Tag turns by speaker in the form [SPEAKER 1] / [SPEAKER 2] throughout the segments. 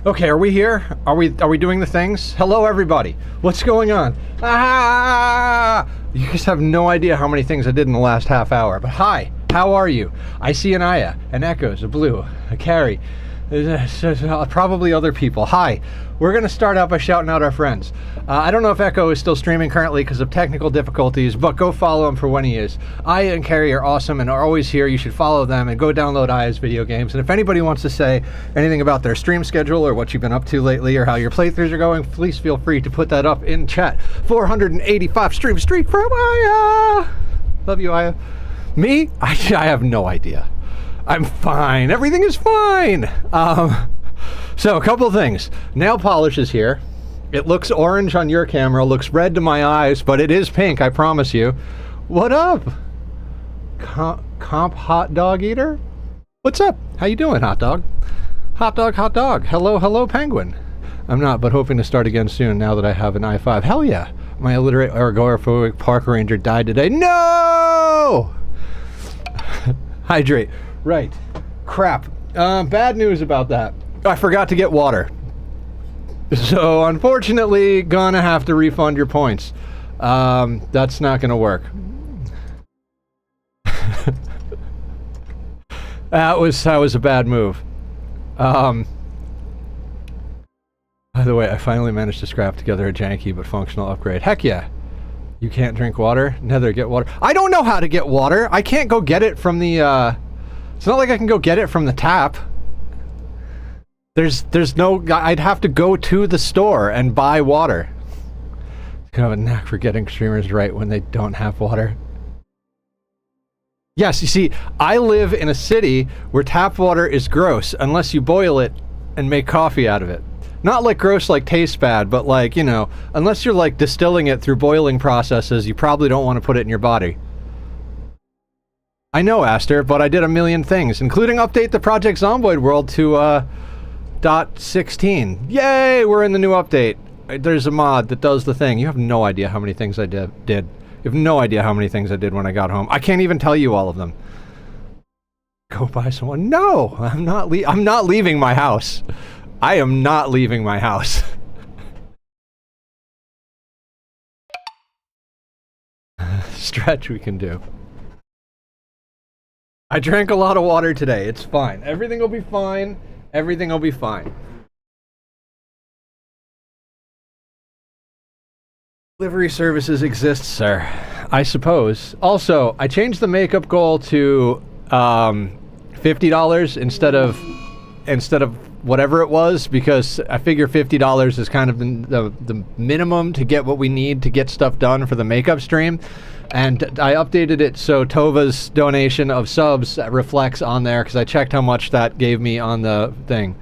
[SPEAKER 1] Okay, are we here? Are we doing the things? Hello, everybody. What's going on? Ah! You guys have no idea how many things I did in the last half hour. But hi, how are you? I see an Aya, an Echoes, a Blue, a Carrie, probably other people. Hi. We're going to start out by shouting out our friends. I don't know if Echo is still streaming currently because of technical difficulties, but go follow him for when he is. Aya and Carrie are awesome and are always here. You should follow them and go download Aya's video games. And if anybody wants to say anything about their stream schedule or what you've been up to lately or how your playthroughs are going, please feel free to put that up in chat. 485 stream streak from Aya! Love you, Aya. Me? I have no idea. I'm fine. Everything is fine. So a couple of things. Nail polish is here. It looks orange on your camera, looks red to my eyes, but it is pink, I promise you. What up? Comp hot dog eater? What's up? How you doing, hot dog? Hot dog, hot dog. Hello, hello, penguin. I'm not, but hoping to start again soon now that I have an i5. Hell yeah. My illiterate agoraphobic park ranger died today. No! Hydrate. Right. Crap. Bad news about that. I forgot to get water. So, unfortunately, gonna have to refund your points. That's not gonna work. That was a bad move. By the way, I finally managed to scrap together a janky but functional upgrade. Heck yeah. You can't drink water? Nether, get water. I don't know how to get water. I can't go get it from the, it's not like I can go get it from the tap. There's no... I'd have to go to the store and buy water. I have a knack for getting streamers right when they don't have water. Yes, you see, I live in a city where tap water is gross unless you boil it and make coffee out of it. Not like gross like tastes bad, but like, you know, unless you're like distilling it through boiling processes, you probably don't want to put it in your body. I know, Aster, but I did a million things, including update the Project Zomboid world to, .16. Yay! We're in the new update. There's a mod that does the thing. You have no idea how many things I did. You have no idea how many things I did when I got home. I can't even tell you all of them. Go buy someone. No! I'm not leaving my house. I am not leaving my house. Stretch we can do. I drank a lot of water today. It's fine. Everything will be fine. Everything will be fine. Delivery services exist, sir. I suppose. Also, I changed the makeup goal to $50 instead of whatever it was, because I figure $50 is kind of the minimum to get what we need to get stuff done for the makeup stream. And I updated it so Tova's donation of subs reflects on there, because I checked how much that gave me on the thing.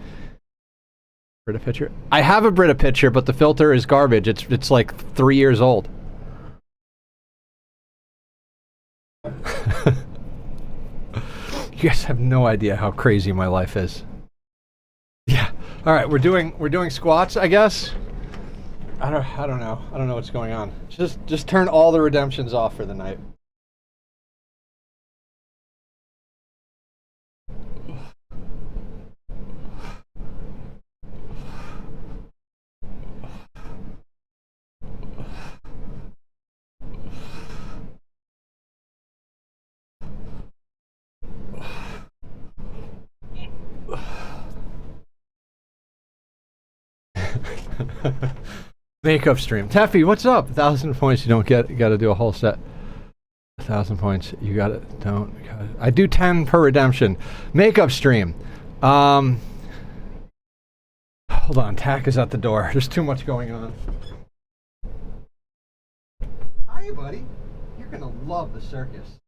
[SPEAKER 1] Brita picture? I have a Brita picture, but the filter is garbage. It's like 3 years old. You guys have no idea how crazy my life is. Yeah. All right, we're doing squats, I guess. I don't know. I don't know what's going on. Just turn all the redemptions off for the night. Makeup stream. Teffy, what's up? 1,000 points you don't get. You gotta do a whole set. 1,000 points. You got it. Don't. I do 10 per redemption. Makeup stream. Hold on. Tack is at the door. There's too much going on. Hi, buddy. You're gonna love the circus.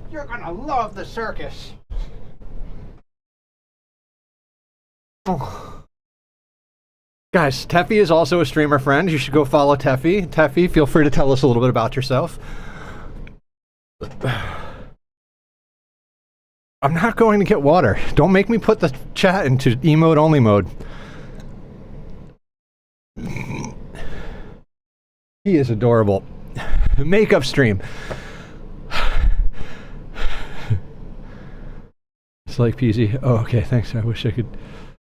[SPEAKER 1] You're gonna love the circus. Oh. Guys, Teffy is also a streamer friend. You should go follow Teffy. Teffy, feel free to tell us a little bit about yourself. I'm not going to get water. Don't make me put the chat into emote only mode. He is adorable. Makeup stream. It's like PZ. Oh, okay, thanks. I wish I could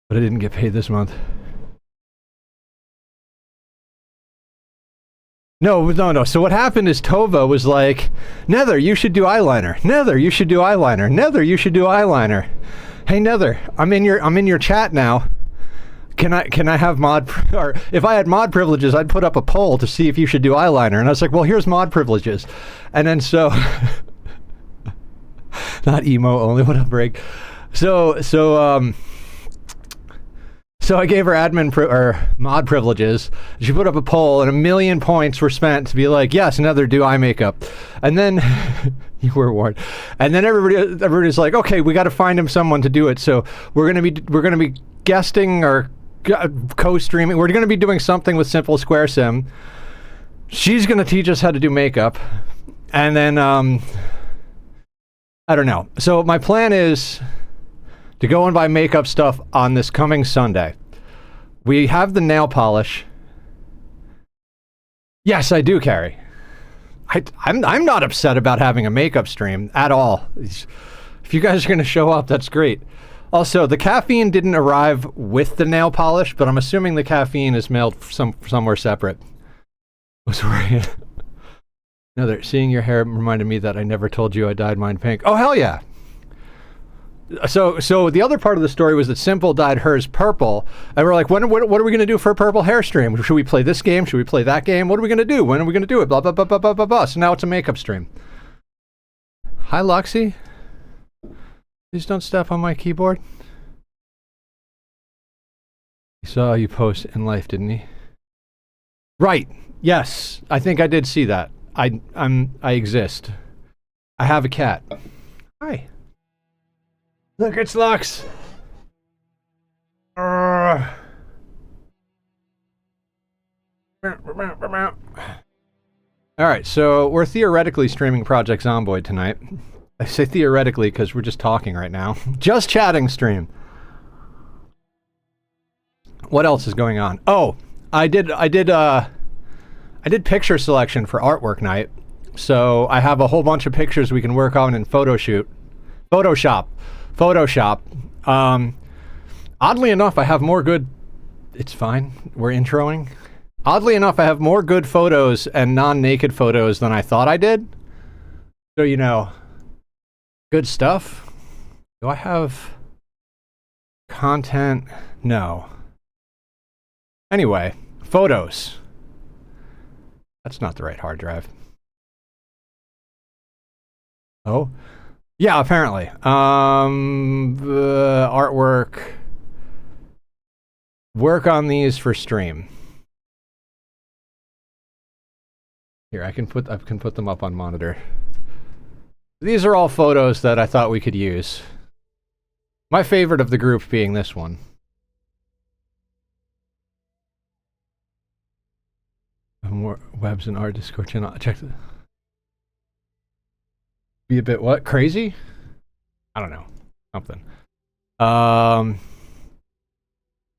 [SPEAKER 1] But I didn't get paid this month. No. So what happened is Tova was like, Nether, you should do eyeliner. Nether, you should do eyeliner. Nether, you should do eyeliner. Hey Nether, I'm in your chat now. Can I have mod, or if I had mod privileges, I'd put up a poll to see if you should do eyeliner. And I was like, well, here's mod privileges. And then so, not emo only, what a break. So I gave her or mod privileges. She put up a poll, and 1 million points were spent to be like, yes, Nether, do eye makeup. And then you were warned. And then everybody's like, okay, we got to find him someone to do it. So we're gonna be guesting or co-streaming. We're going to be doing something with Simple Square Sim. She's going to teach us how to do makeup. And then, I don't know. So my plan is to go and buy makeup stuff on this coming Sunday. We have the nail polish. Yes, I do, Carrie. I'm not upset about having a makeup stream at all. If you guys are going to show up, that's great. Also, the caffeine didn't arrive with the nail polish, but I'm assuming the caffeine is mailed somewhere separate. What's worrying? No, seeing your hair reminded me that I never told you I dyed mine pink. Oh, hell yeah! So the other part of the story was that Simple dyed hers purple, and we're like, what are we going to do for a purple hair stream? Should we play this game? Should we play that game? What are we going to do? When are we going to do it? Blah, blah, blah, blah, blah, blah, blah. So now it's a makeup stream. Hi, Luxie. Please don't step on my keyboard. He saw you post in life, didn't he? Right. Yes. I think I did see that. I exist. I have a cat. Hi. Look, it's Lux. All right, so we're theoretically streaming Project Zomboid tonight. I say theoretically because we're just talking right now. Just chatting stream. What else is going on? Oh, I did picture selection for artwork night. So I have a whole bunch of pictures we can work on in Photoshop. Oddly enough, I have more good... It's fine. We're introing. Oddly enough, I have more good photos and non-naked photos than I thought I did. So, you know... Good stuff. Do I have content? No. Anyway, photos. That's not the right hard drive. Oh? Yeah, apparently. Artwork. Work on these for stream. Here, I can put them up on monitor. These are all photos that I thought we could use. My favorite of the group being this one. More webs and art Discord channel. Check the... Be a bit what? Crazy? I don't know. Something. God,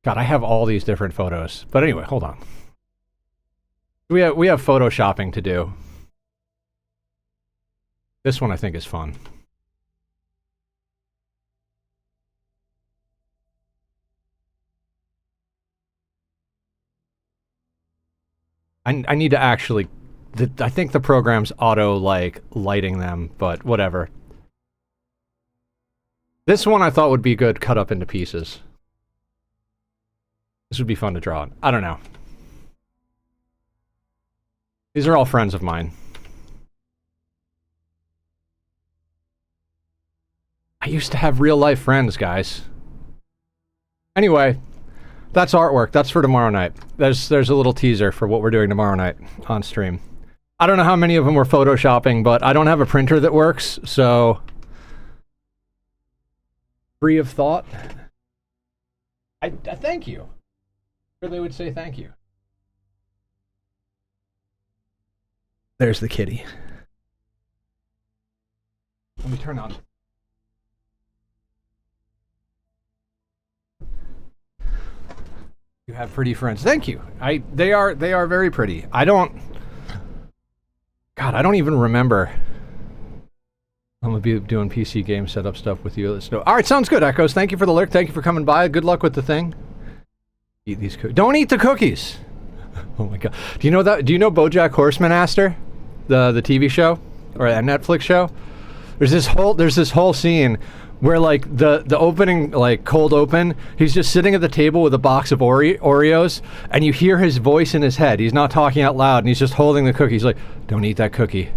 [SPEAKER 1] I have all these different photos. But anyway, hold on. We have photoshopping to do. This one I think is fun. I need to actually... I think the program's auto, like, lighting them, but whatever. This one I thought would be good cut up into pieces. This would be fun to draw on. I don't know. These are all friends of mine. I used to have real-life friends, guys. Anyway, that's artwork. That's for tomorrow night. There's a little teaser for what we're doing tomorrow night on stream. I don't know how many of them were photoshopping, but I don't have a printer that works, so... Free of thought. I thank you. Or they would say thank you. There's the kitty. Let me turn on. You have pretty friends. Thank you. They are very pretty. God, I don't even remember. I'm gonna be doing PC game setup stuff with you. Let's know. All right, sounds good, Echoes. Thank you for the lurk. Thank you for coming by. Good luck with the thing. Eat these cookies. Don't eat the cookies. Oh my god. Do you know that? Do you know BoJack Horseman, Aster? The TV show or a Netflix show? There's this whole scene where like the opening, like cold open, he's just sitting at the table with a box of Oreos, and you hear his voice in his head. He's not talking out loud, and he's just holding the cookie. He's like, "Don't eat that cookie.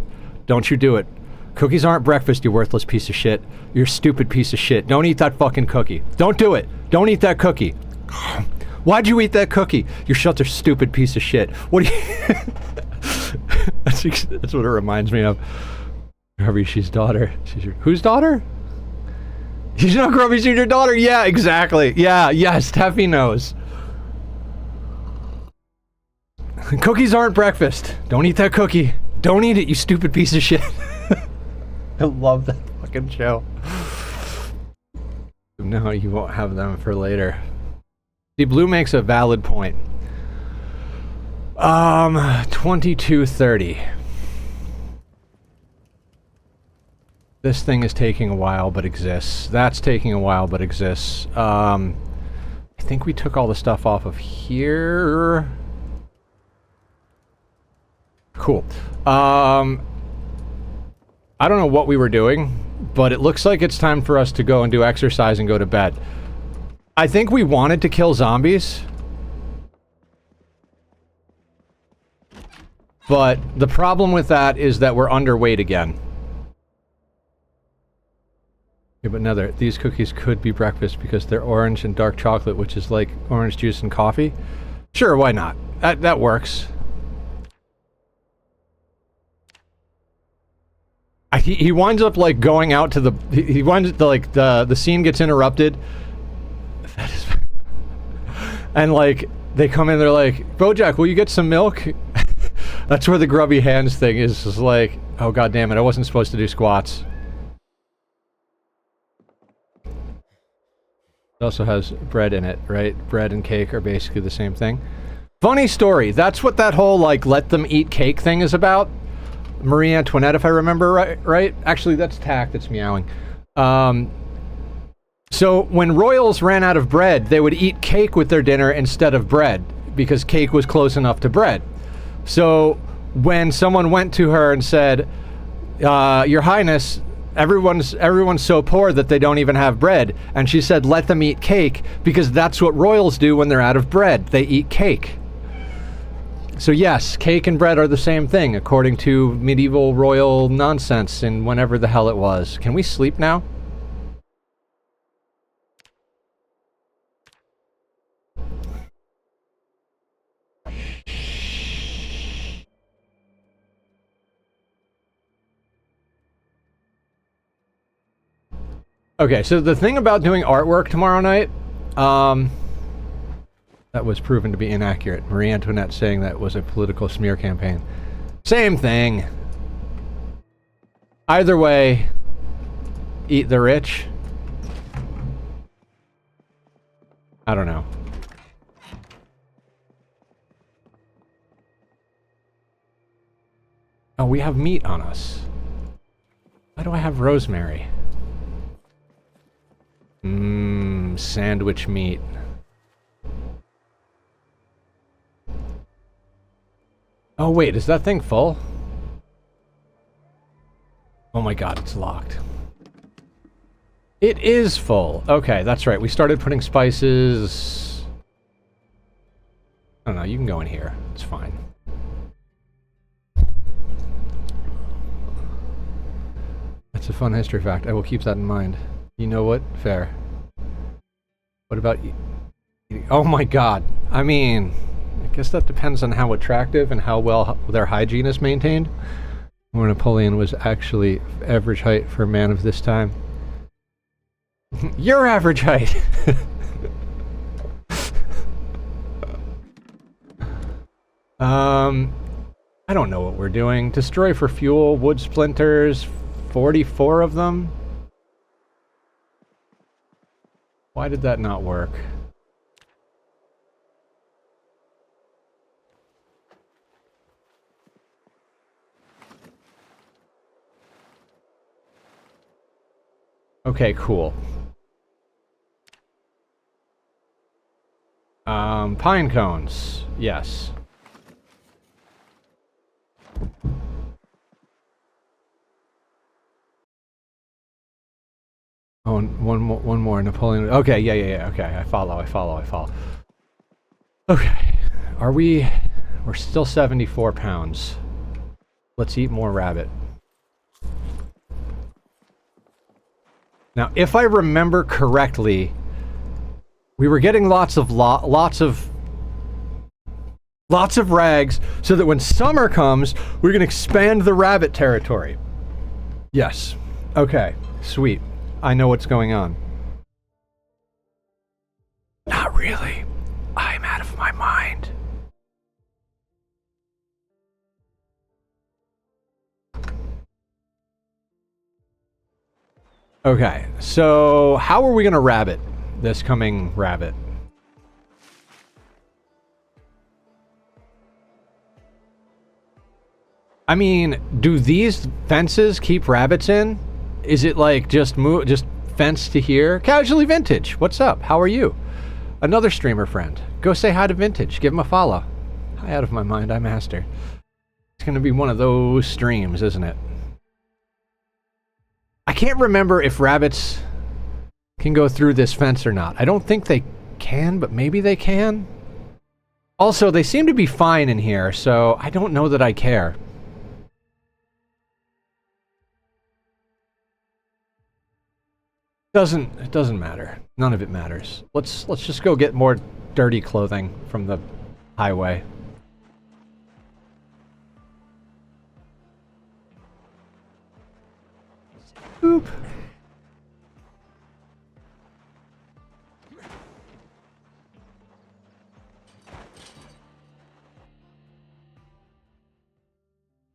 [SPEAKER 1] Don't you do it. Cookies aren't breakfast, you worthless piece of shit. You're a stupid piece of shit. Don't eat that fucking cookie. Don't do it. Don't eat that cookie. Why'd you eat that cookie? You're such a stupid piece of shit. What do you..." That's what it reminds me of. Rishi's daughter. She's your... Whose daughter? She's not Grubby, she's your daughter. Yeah, exactly. Yeah, yes, Teffy knows. Cookies aren't breakfast. Don't eat that cookie. Don't eat it, you stupid piece of shit. I love that fucking show. No, you won't have them for later. See, Blue makes a valid point. 22:30. This thing is taking a while, but exists. That's taking a while, but exists. I think we took all the stuff off of here. Cool. I don't know what we were doing, but it looks like it's time for us to go and do exercise and go to bed. I think we wanted to kill zombies. But the problem with that is that we're underweight again. Yeah, but another, these cookies could be breakfast because they're orange and dark chocolate, which is like orange juice and coffee. Sure, why not? That works. He winds up like going out to the... He winds up like the scene gets interrupted. That is... And like they come in, they're like, "BoJack, will you get some milk?" That's where the grubby hands thing is like, oh god damn it, I wasn't supposed to do squats. It also has bread in it, right? Bread and cake are basically the same thing. Funny story, that's what that whole like let them eat cake thing is about. Marie Antoinette, if I remember right? Actually, that's Tack that's meowing. So when royals ran out of bread, they would eat cake with their dinner instead of bread, because cake was close enough to bread. So when someone went to her and said, "Your Highness, everyone's so poor that they don't even have bread," and she said, "Let them eat cake, because that's what royals do when they're out of bread. They eat cake." So yes, cake and bread are the same thing, according to medieval royal nonsense in whenever the hell it was. Can we sleep now? Okay, so the thing about doing artwork tomorrow night, that was proven to be inaccurate. Marie Antoinette saying that was a political smear campaign. Same thing. Either way, eat the rich. I don't know. Oh, we have meat on us. Why do I have rosemary? Mmm, sandwich meat. Oh wait, is that thing full? Oh my god, it's locked. It is full. Okay, that's right. We started putting spices... I don't know, you can go in here. It's fine. That's a fun history fact. I will keep that in mind. You know what? Fair. What about you? Oh my god. I mean, I guess that depends on how attractive and how well their hygiene is maintained. Where Napoleon was actually average height for a man of this time. Your average height! I don't know what we're doing. Destroy for fuel, wood splinters, 44 of them? Why did that not work? Okay, cool. Pine cones. Yes. Oh, one more Napoleon. Okay, yeah. Okay, I follow. Okay, we're still 74 pounds. Let's eat more rabbit. Now, if I remember correctly, we were getting lots of rags so that when summer comes, we're going to expand the rabbit territory. Yes. Okay, sweet. I know what's going on. Not really. I'm out of my mind. Okay, so how are we gonna rabbit this coming rabbit? I mean, do these fences keep rabbits in? Is it like just fence to here? Casually Vintage, what's up? How are you? Another streamer friend. Go say hi to Vintage. Give him a follow. Hi, out of my mind. I'm Master. It's gonna be one of those streams, isn't it? I can't remember if rabbits can go through this fence or not. I don't think they can, but maybe they can. Also, they seem to be fine in here, so I don't know that I care. It doesn't matter. None of it matters. Let's just go get more dirty clothing from the highway. Boop.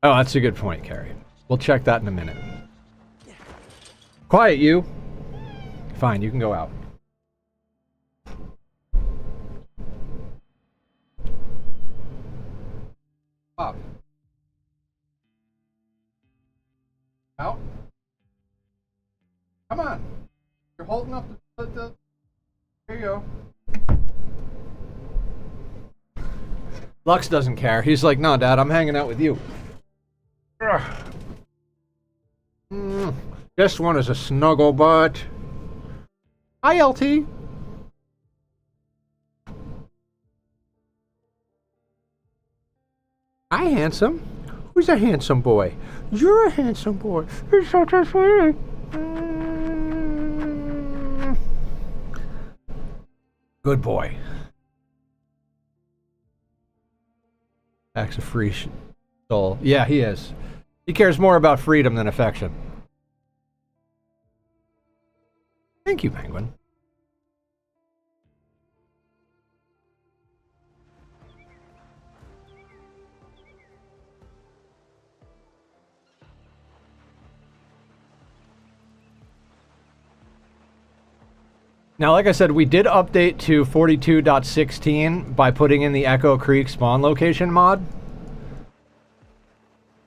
[SPEAKER 1] Oh, that's a good point, Carrie. We'll check that in a minute. Quiet, you. Fine, you can go out. Up. Out. Come on. You're holding up the... Here you go. Lux doesn't care. He's like, no, Dad, I'm hanging out with you. This one is a snuggle butt. Hi, LT. Hi, handsome. Who's a handsome boy? You're a handsome boy. You're such a sweetie. Good boy. Acts of free soul. Yeah, he is. He cares more about freedom than affection. Thank you, Penguin. Now, like I said, we did update to 42.16 by putting in the Echo Creek spawn location mod.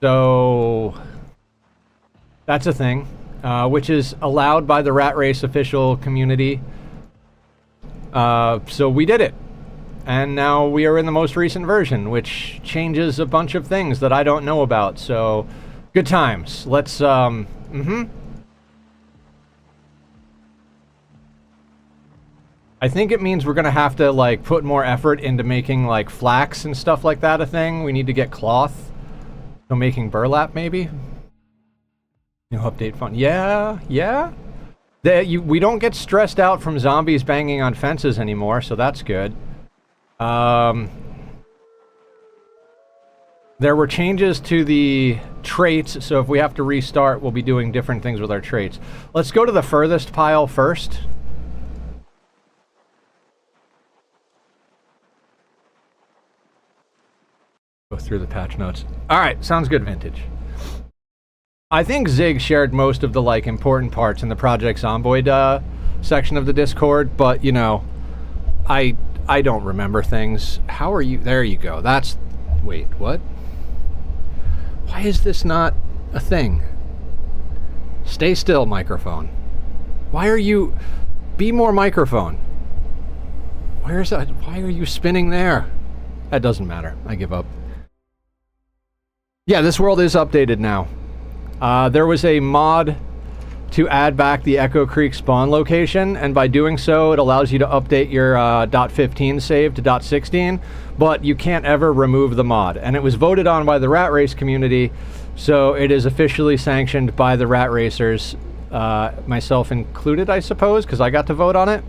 [SPEAKER 1] So, that's a thing, which is allowed by the Rat Race official community. So we did it. And now we are in the most recent version, which changes a bunch of things that I don't know about. So, good times. Let's, I think it means we're gonna have to, like, put more effort into making, like, flax and stuff like that a thing. We need to get cloth. So making burlap, maybe? New update fun. Yeah. We don't get stressed out from zombies banging on fences anymore, so that's good. There were changes to the traits, so if we have to restart, we'll be doing different things with our traits. Let's go to the furthest pile first. Go through the patch notes. Alright, sounds good, Vintage. I think Zig shared most of the, like, important parts in the Project Zomboid section of the Discord, but, you know, I don't remember things. How are you? There you go. That's... Wait, what? Why is this not a thing? Stay still, microphone. Why are you... Be more microphone. Where's that? Why are you spinning there? That doesn't matter. I give up. Yeah, this world is updated now. There was a mod to add back the Echo Creek spawn location, and by doing so, it allows you to update your .15 save to .16, but you can't ever remove the mod. And it was voted on by the Rat Race community, so it is officially sanctioned by the Rat Racers, myself included, I suppose, because I got to vote on it.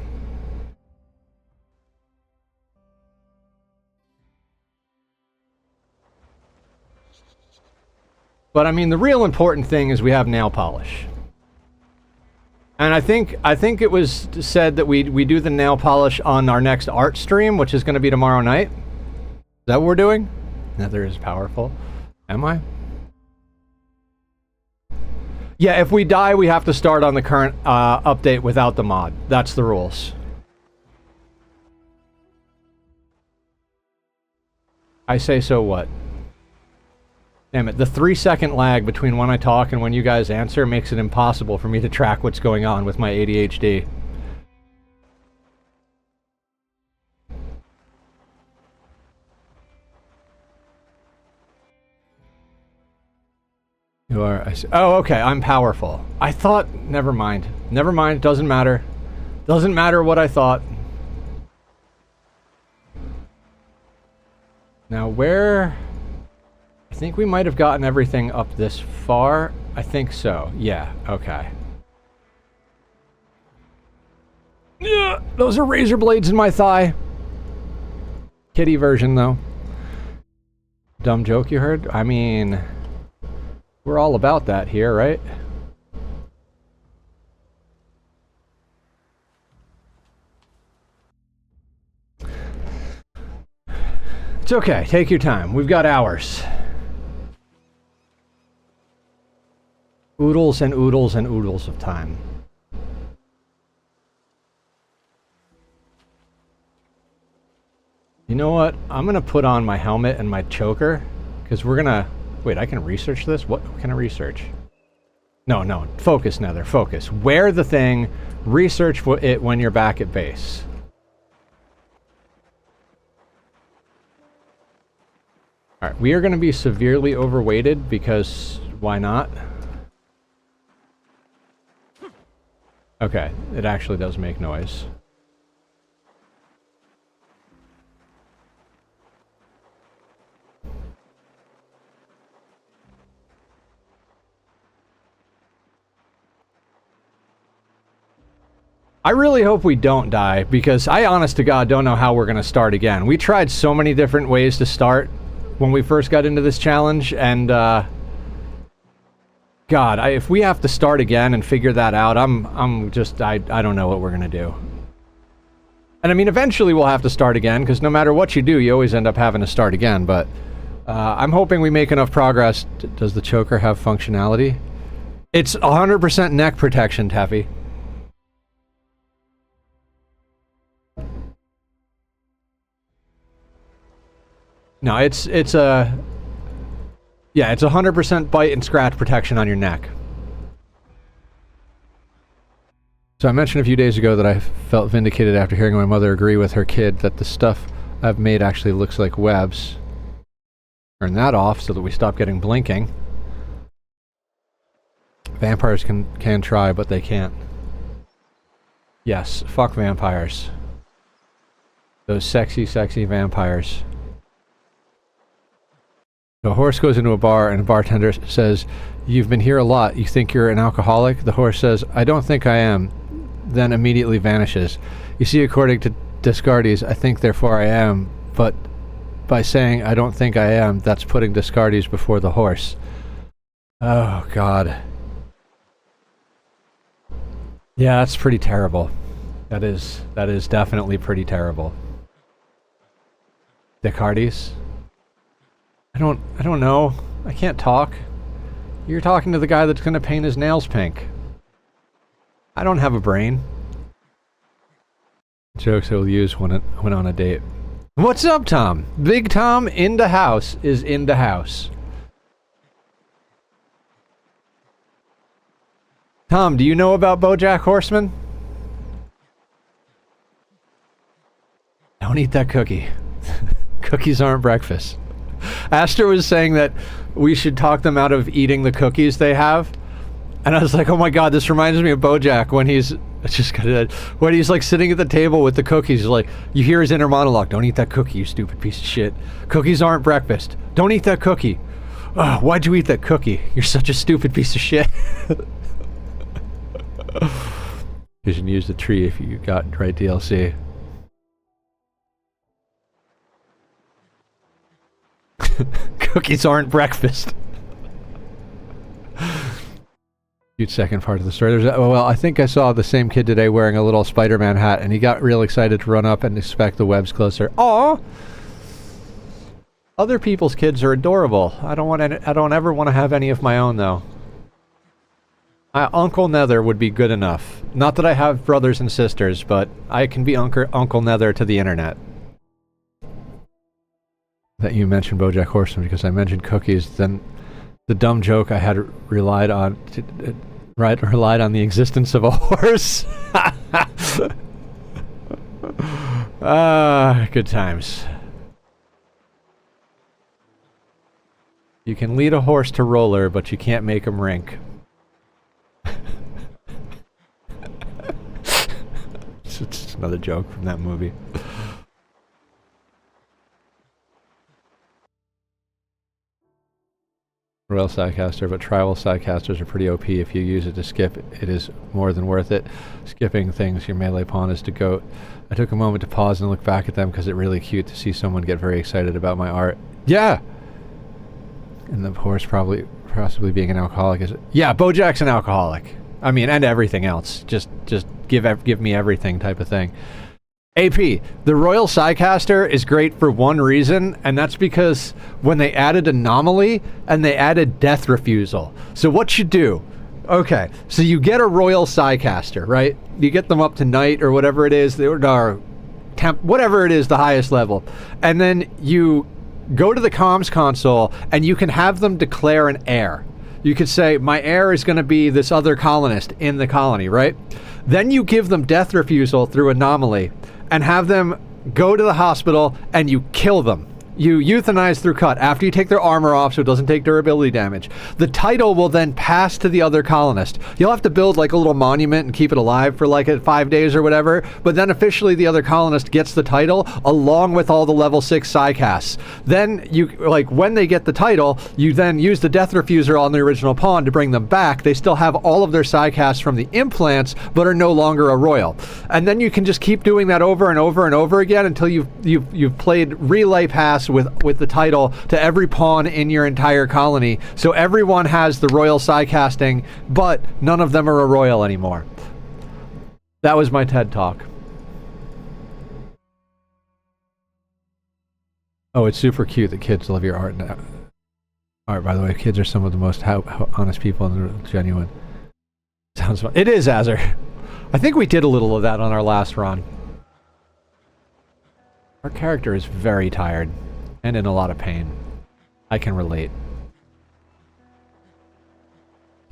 [SPEAKER 1] But I mean, the real important thing is we have nail polish. And I think it was said that we do the nail polish on our next art stream, which is going to be tomorrow night. Is that what we're doing? Nether is powerful. Am I? Yeah, if we die, we have to start on the current update without the mod. That's the rules. I say so what? Damn it, the 3-second lag between when I talk and when you guys answer makes it impossible for me to track what's going on with my ADHD. You are... Oh, okay, I'm powerful. I thought... Never mind. Never mind, doesn't matter. Doesn't matter what I thought. Now, where... I think we might have gotten everything up this far. I think so. Yeah, okay. Yeah, those are razor blades in my thigh. Kitty version, though. Dumb joke you heard? I mean, we're all about that here, right? It's okay. Take your time. We've got hours. Oodles and oodles and oodles of time. You know what? I'm gonna put on my helmet and my choker, because we're gonna... Wait, I can research this? What can I research? No, no. Focus, Nether. Focus. Wear the thing. Research it when you're back at base. Alright, we are gonna be severely overweighted, because why not? Okay, it actually does make noise. I really hope we don't die, because I honest to God don't know how we're gonna start again. We tried so many different ways to start when we first got into this challenge, and God, if we have to start again and figure that out, I don't know what we're gonna do. And I mean, eventually we'll have to start again, because no matter what you do, you always end up having to start again, but I'm hoping we make enough progress. Does the choker have functionality? It's 100% neck protection, Taffy. No, it's a... Yeah, it's 100% bite and scratch protection on your neck. So I mentioned a few days ago that I felt vindicated after hearing my mother agree with her kid that the stuff I've made actually looks like webs. Turn that off so that we stop getting blinking. Vampires can try, but they can't. Yes, fuck vampires. Those sexy, sexy vampires. A horse goes into a bar and a bartender says, "You've been here a lot. You think you're an alcoholic?" The horse says, "I don't think I am," then immediately vanishes. You see, according to Descartes, I think therefore I am, but by saying I don't think I am, that's putting Descartes before the horse. Oh, God. Yeah, that's pretty terrible. That is definitely pretty terrible. Descartes? I don't know. I can't talk. You're talking to the guy that's gonna paint his nails pink. I don't have a brain. Jokes he'll use when on a date. What's up, Tom? Big Tom in the house is in the house. Tom, do you know about BoJack Horseman? Don't eat that cookie. Cookies aren't breakfast. Astor was saying that we should talk them out of eating the cookies they have. And I was like, oh my god, this reminds me of BoJack when he's when he's like sitting at the table with the cookies. Like, you hear his inner monologue, don't eat that cookie, you stupid piece of shit. Cookies aren't breakfast. Don't eat that cookie. Oh, why'd you eat that cookie? You're such a stupid piece of shit. You should use the tree if you got right DLC. Cookies aren't breakfast. Cute second part of the story. Well, I think I saw the same kid today wearing a little Spider-Man hat, and he got real excited to run up and inspect the webs closer. Aww! Other people's kids are adorable. I don't ever want to have any of my own, though. Uncle Nether would be good enough. Not that I have brothers and sisters, but I can be Uncle Nether to the internet. That you mentioned BoJack Horseman because I mentioned cookies, then the dumb joke I had relied on the existence of a horse. Good times. You can lead a horse to roller, but you can't make him rink. It's another joke from that movie. Royal Sidecaster, but tribal Sidecasters are pretty OP. If you use it to skip, it is more than worth it. Skipping things, your melee pawn is to goat. I took a moment to pause and look back at them because it's really cute to see someone get very excited about my art. Yeah! And the horse possibly being an alcoholic is... Yeah, BoJack's an alcoholic. I mean, and everything else. Just give me everything type of thing. AP, the Royal Sidecaster is great for one reason, and that's because when they added Anomaly and they added Death Refusal. So what you do, okay, so you get a Royal Sidecaster, right? You get them up to Knight or whatever it is, or whatever it is, the highest level. And then you go to the comms console and you can have them declare an heir. You could say, my heir is going to be this other colonist in the colony, right? Then you give them Death Refusal through Anomaly and have them go to the hospital and you kill them. You euthanize through cut after you take their armor off so it doesn't take durability damage. The title will then pass to the other colonist. You'll have to build like a little monument and keep it alive for like 5 days or whatever, but then officially the other colonist gets the title along with all the level 6 Sidecasts. Then you, like, when they get the title, you then use the Death Refuser on the original pawn to bring them back. They still have all of their Sidecasts from the implants, but are no longer a royal. And then you can just keep doing that over and over and over again until you've played relay pass with the title to every pawn in your entire colony, so everyone has the royal sidecasting, but none of them are a royal anymore. That was my TED Talk. Oh, it's super cute that kids love your art now. Art, by the way, kids are some of the most honest people and genuine. Sounds fun. It is, Azar. I think we did a little of that on our last run. Our character is very tired. And in a lot of pain. I can relate.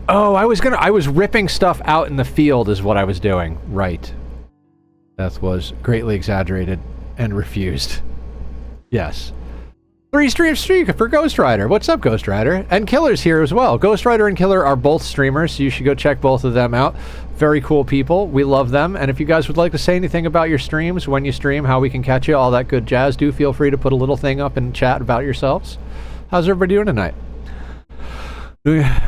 [SPEAKER 1] Oh, I was ripping stuff out in the field is what I was doing. Right. Death was greatly exaggerated and refused. Yes. 3 stream streak for Ghost Rider. What's up, Ghost Rider? And Killer's here as well. Ghost Rider and Killer are both streamers, so you should go check both of them out. Very cool people. We love them. And if you guys would like to say anything about your streams, when you stream, how we can catch you, all that good jazz, do feel free to put a little thing up in chat about yourselves. How's everybody doing tonight?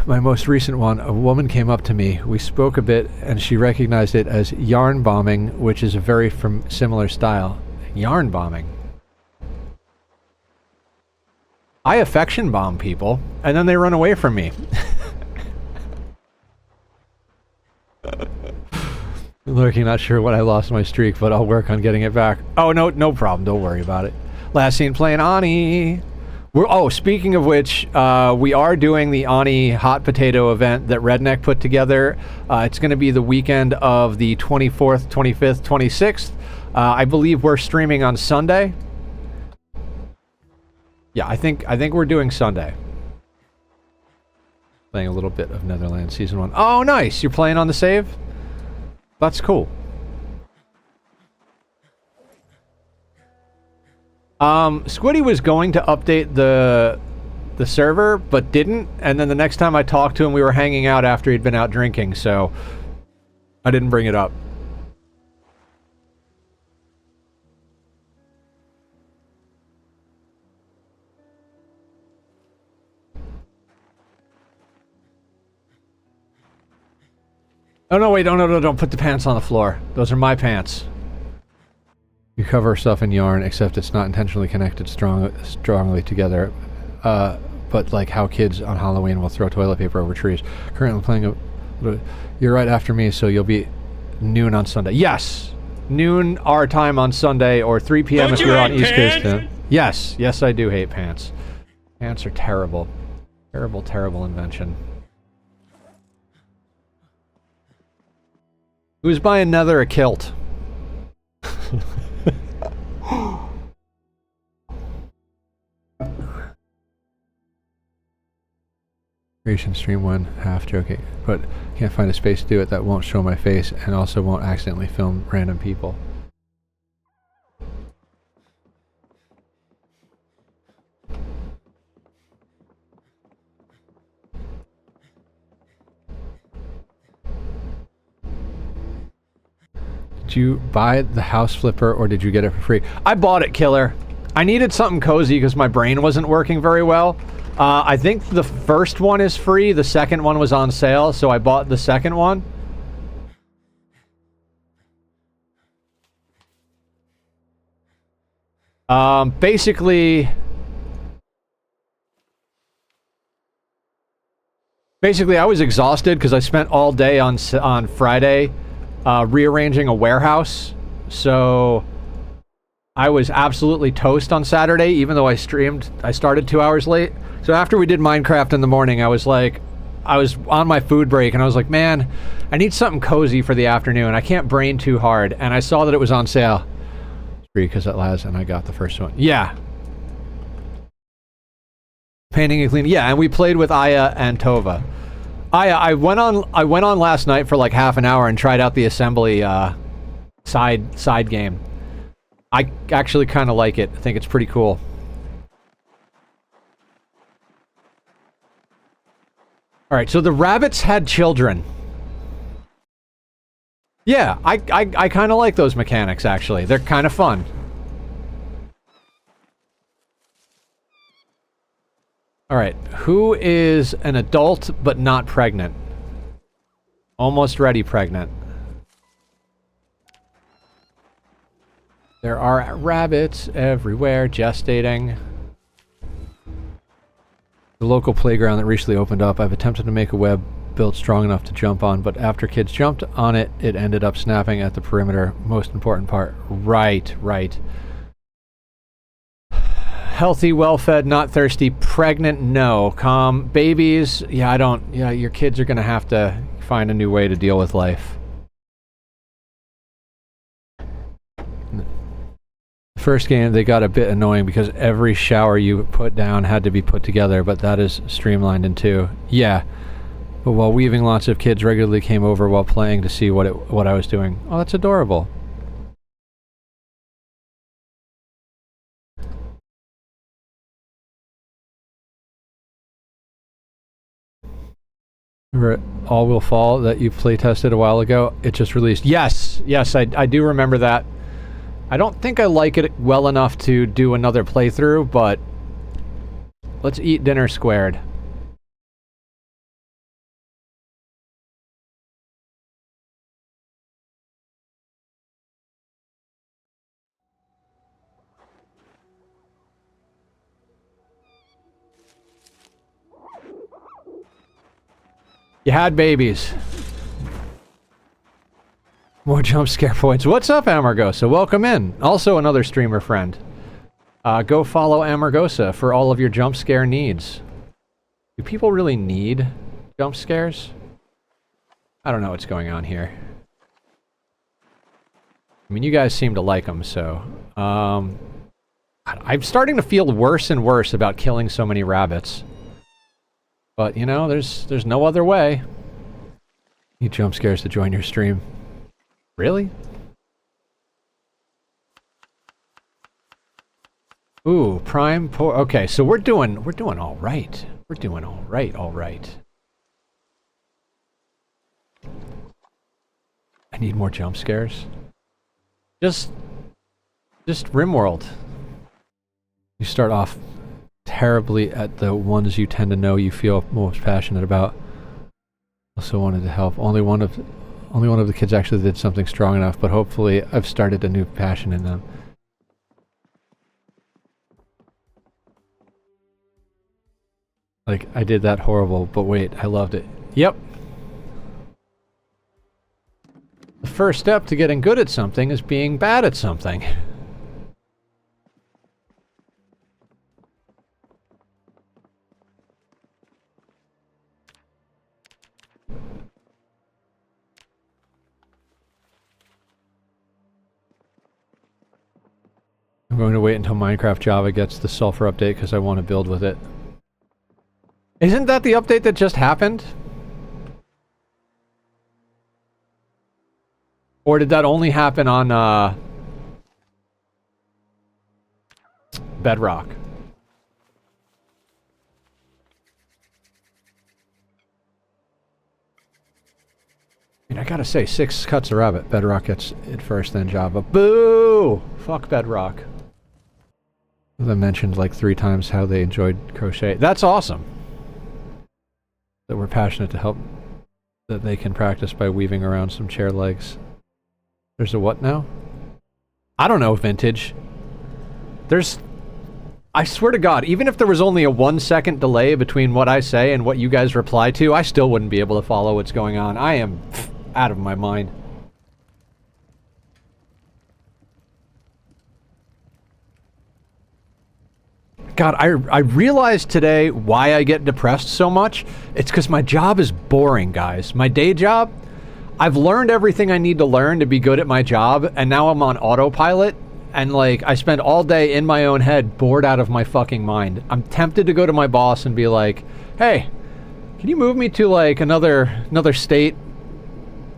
[SPEAKER 1] My most recent one, a woman came up to me. We spoke a bit, and she recognized it as yarn bombing, which is a very similar style. Yarn bombing. I affection bomb people, and then they run away from me. Lurking, not sure when I lost my streak, but I'll work on getting it back. Oh, no problem. Don't worry about it. Last seen playing Ani. Speaking of which, we are doing the Ani Hot Potato event that Redneck put together. It's going to be the weekend of the 24th, 25th, 26th. I believe we're streaming on Sunday. Yeah, I think we're doing Sunday. Playing a little bit of Netherlands Season 1. Oh, nice! You're playing on the save? That's cool. Squiddy was going to update the server, but didn't, and then the next time I talked to him, we were hanging out after he'd been out drinking, so I didn't bring it up. Oh no, wait, no, don't put the pants on the floor. Those are my pants. You cover stuff in yarn, except it's not intentionally connected strongly together. But like how kids on Halloween will throw toilet paper over trees. Currently playing you're right after me, so you'll be noon on Sunday. Yes! Noon our time on Sunday, or 3 p.m. if you're on East Coast. Yes, yes I do hate pants. Pants are terrible. Terrible, terrible invention. Who's buying Nether a kilt? Creation stream 1, half joking, but can't find a space to do it that won't show my face and also won't accidentally film random people. Did you buy the house flipper or did you get it for free? I bought it, Killer. I needed something cozy because my brain wasn't working very well. I think the first one is free, the second one was on sale, so I bought the second one. Basically, I was exhausted because I spent all day on Friday rearranging a warehouse, so I was absolutely toast on Saturday, even though I started 2 hours late. So after we did Minecraft in the morning, I was on my food break, and I was like, man, I need something cozy for the afternoon. I can't brain too hard, and I saw that it was on sale. It's free because it lasts, and I got the first one. Yeah. Painting and cleaning. Yeah, and we played with Aya and Tova. Aya, I went on last night for like half an hour and tried out the assembly side game. I actually kind of like it. I think it's pretty cool. Alright, so the rabbits had children. Yeah, I kind of like those mechanics, actually. They're kind of fun. Alright, who is an adult but not pregnant? Almost ready pregnant. There are rabbits everywhere gestating. The local playground that recently opened up, I've attempted to make a web built strong enough to jump on, but after kids jumped on it, it ended up snapping at the perimeter. Most important part. Right, right. Healthy, well-fed, not thirsty, pregnant, no. Calm. Babies, yeah, your kids are gonna have to find a new way to deal with life. First game, they got a bit annoying because every shower you put down had to be put together, but that is streamlined in 2. Yeah. But while weaving, lots of kids regularly came over while playing to see what I was doing. Oh, that's adorable. Remember All Will Fall that you play tested a while ago? It just released. Yes, yes, I do remember that. I don't think I like it well enough to do another playthrough, but let's eat dinner squared. You had babies. More jump scare points. What's up, Amargosa? Welcome in. Also another streamer friend. Go follow Amargosa for all of your jump scare needs. Do people really need jump scares? I don't know what's going on here. I mean, you guys seem to like them, so... I'm starting to feel worse and worse about killing so many rabbits. But, you know, there's no other way. Need jump scares to join your stream. Really? Ooh, prime poor. Okay, so we're doing all right. We're doing all right. I need more jump scares. Just RimWorld. You start off terribly at the ones you tend to know you feel most passionate about. Also wanted to help. Only one of the kids actually did something strong enough, but hopefully I've started a new passion in them. Like, I did that horrible, but wait, I loved it. Yep. The first step to getting good at something is being bad at something. I'm going to wait until Minecraft Java gets the sulfur update because I want to build with it. Isn't that the update that just happened? Or did that only happen on Bedrock? I mean, I gotta say, 6 cuts a rabbit. Bedrock gets it first, then Java. Boo! Fuck Bedrock. They mentioned like 3 times how they enjoyed crochet. That's awesome. That we're passionate to help, that they can practice by weaving around some chair legs. There's a what now? I don't know, Vintage. I swear to God, even if there was only a 1-second delay between what I say and what you guys reply to, I still wouldn't be able to follow what's going on. I am out of my mind. God, I realized today why I get depressed so much. It's because my job is boring, guys. My day job, I've learned everything I need to learn to be good at my job, and now I'm on autopilot, and like, I spend all day in my own head, bored out of my fucking mind. I'm tempted to go to my boss and be like, hey, can you move me to like another state,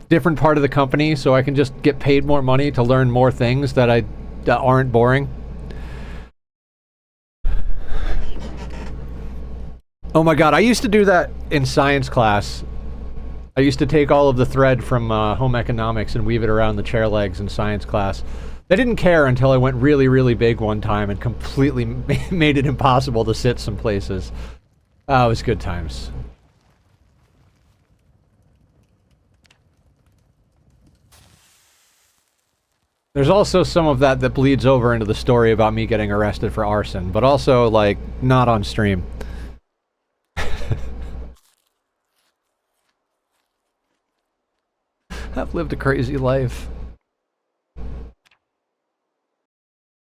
[SPEAKER 1] different part of the company, so I can just get paid more money to learn more things that aren't boring? Oh my God, I used to do that in science class. I used to take all of the thread from home economics and weave it around the chair legs in science class. They didn't care until I went really, really big one time and completely made it impossible to sit some places. Oh, it was good times. There's also some of that bleeds over into the story about me getting arrested for arson, but also, like, not on stream. I've lived a crazy life.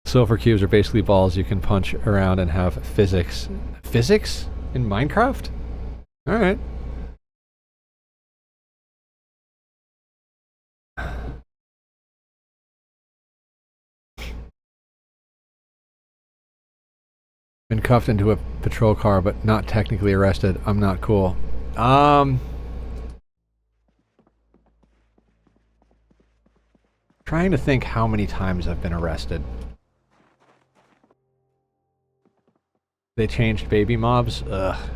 [SPEAKER 1] Silver cubes are basically balls you can punch around and have physics. Physics? In Minecraft? Alright. Been cuffed into a patrol car, but not technically arrested. I'm not cool. Trying to think how many times I've been arrested. They changed baby mobs? Ugh.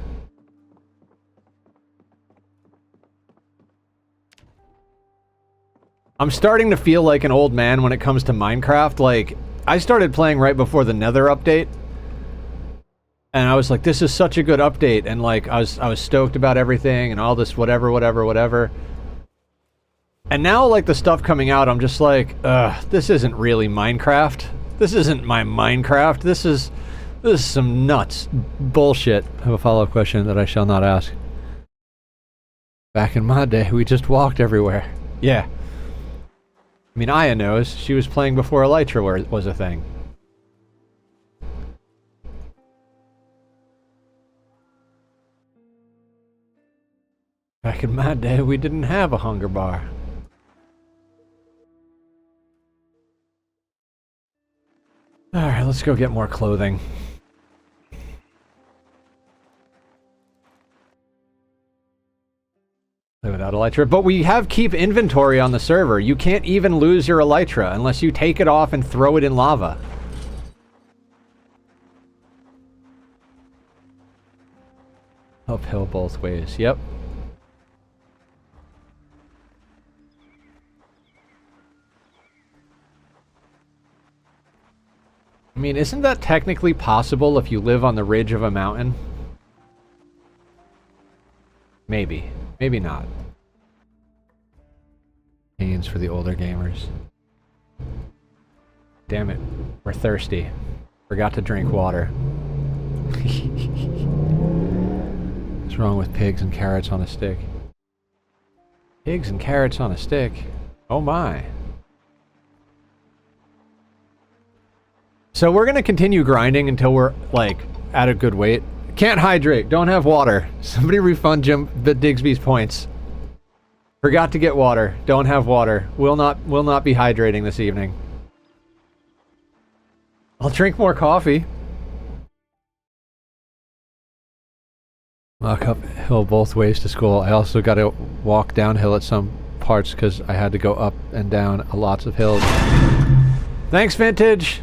[SPEAKER 1] I'm starting to feel like an old man when it comes to Minecraft. Like, I started playing right before the Nether update. And I was like, this is such a good update. And like, I was stoked about everything and all this whatever. And now, like, the stuff coming out, I'm just like, this isn't really Minecraft. This isn't my Minecraft. This is some nuts bullshit. I have a follow-up question that I shall not ask. Back in my day, we just walked everywhere. Yeah. I mean, Aya knows. She was playing before Elytra was a thing. Back in my day, we didn't have a hunger bar. Alright, let's go get more clothing. Play without elytra. But we have keep inventory on the server. You can't even lose your elytra unless you take it off and throw it in lava. Uphill both ways. Yep. I mean, isn't that technically possible if you live on the ridge of a mountain? Maybe. Maybe not. Pains for the older gamers. Damn it. We're thirsty. Forgot to drink water. What's wrong with pigs and carrots on a stick? Pigs and carrots on a stick? Oh my. So we're gonna continue grinding until we're, like, at a good weight. Can't hydrate, don't have water. Somebody refund Jim Digsby's points. Forgot to get water, don't have water. Will not be hydrating this evening. I'll drink more coffee. Walk uphill both ways to school. I also got to walk downhill at some parts because I had to go up and down lots of hills. Thanks, Vintage!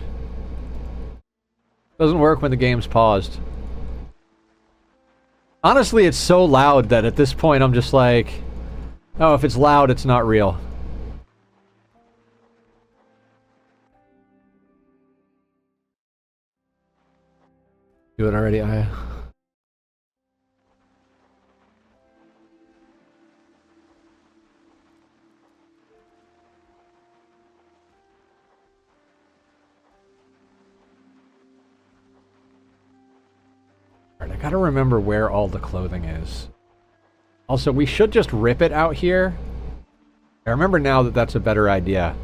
[SPEAKER 1] Doesn't work when the game's paused. Honestly, it's so loud that at this point I'm just like, oh, if it's loud, it's not real. Do it already, Aya. I gotta remember where all the clothing is. Also, we should just rip it out here. I remember now that that's a better idea.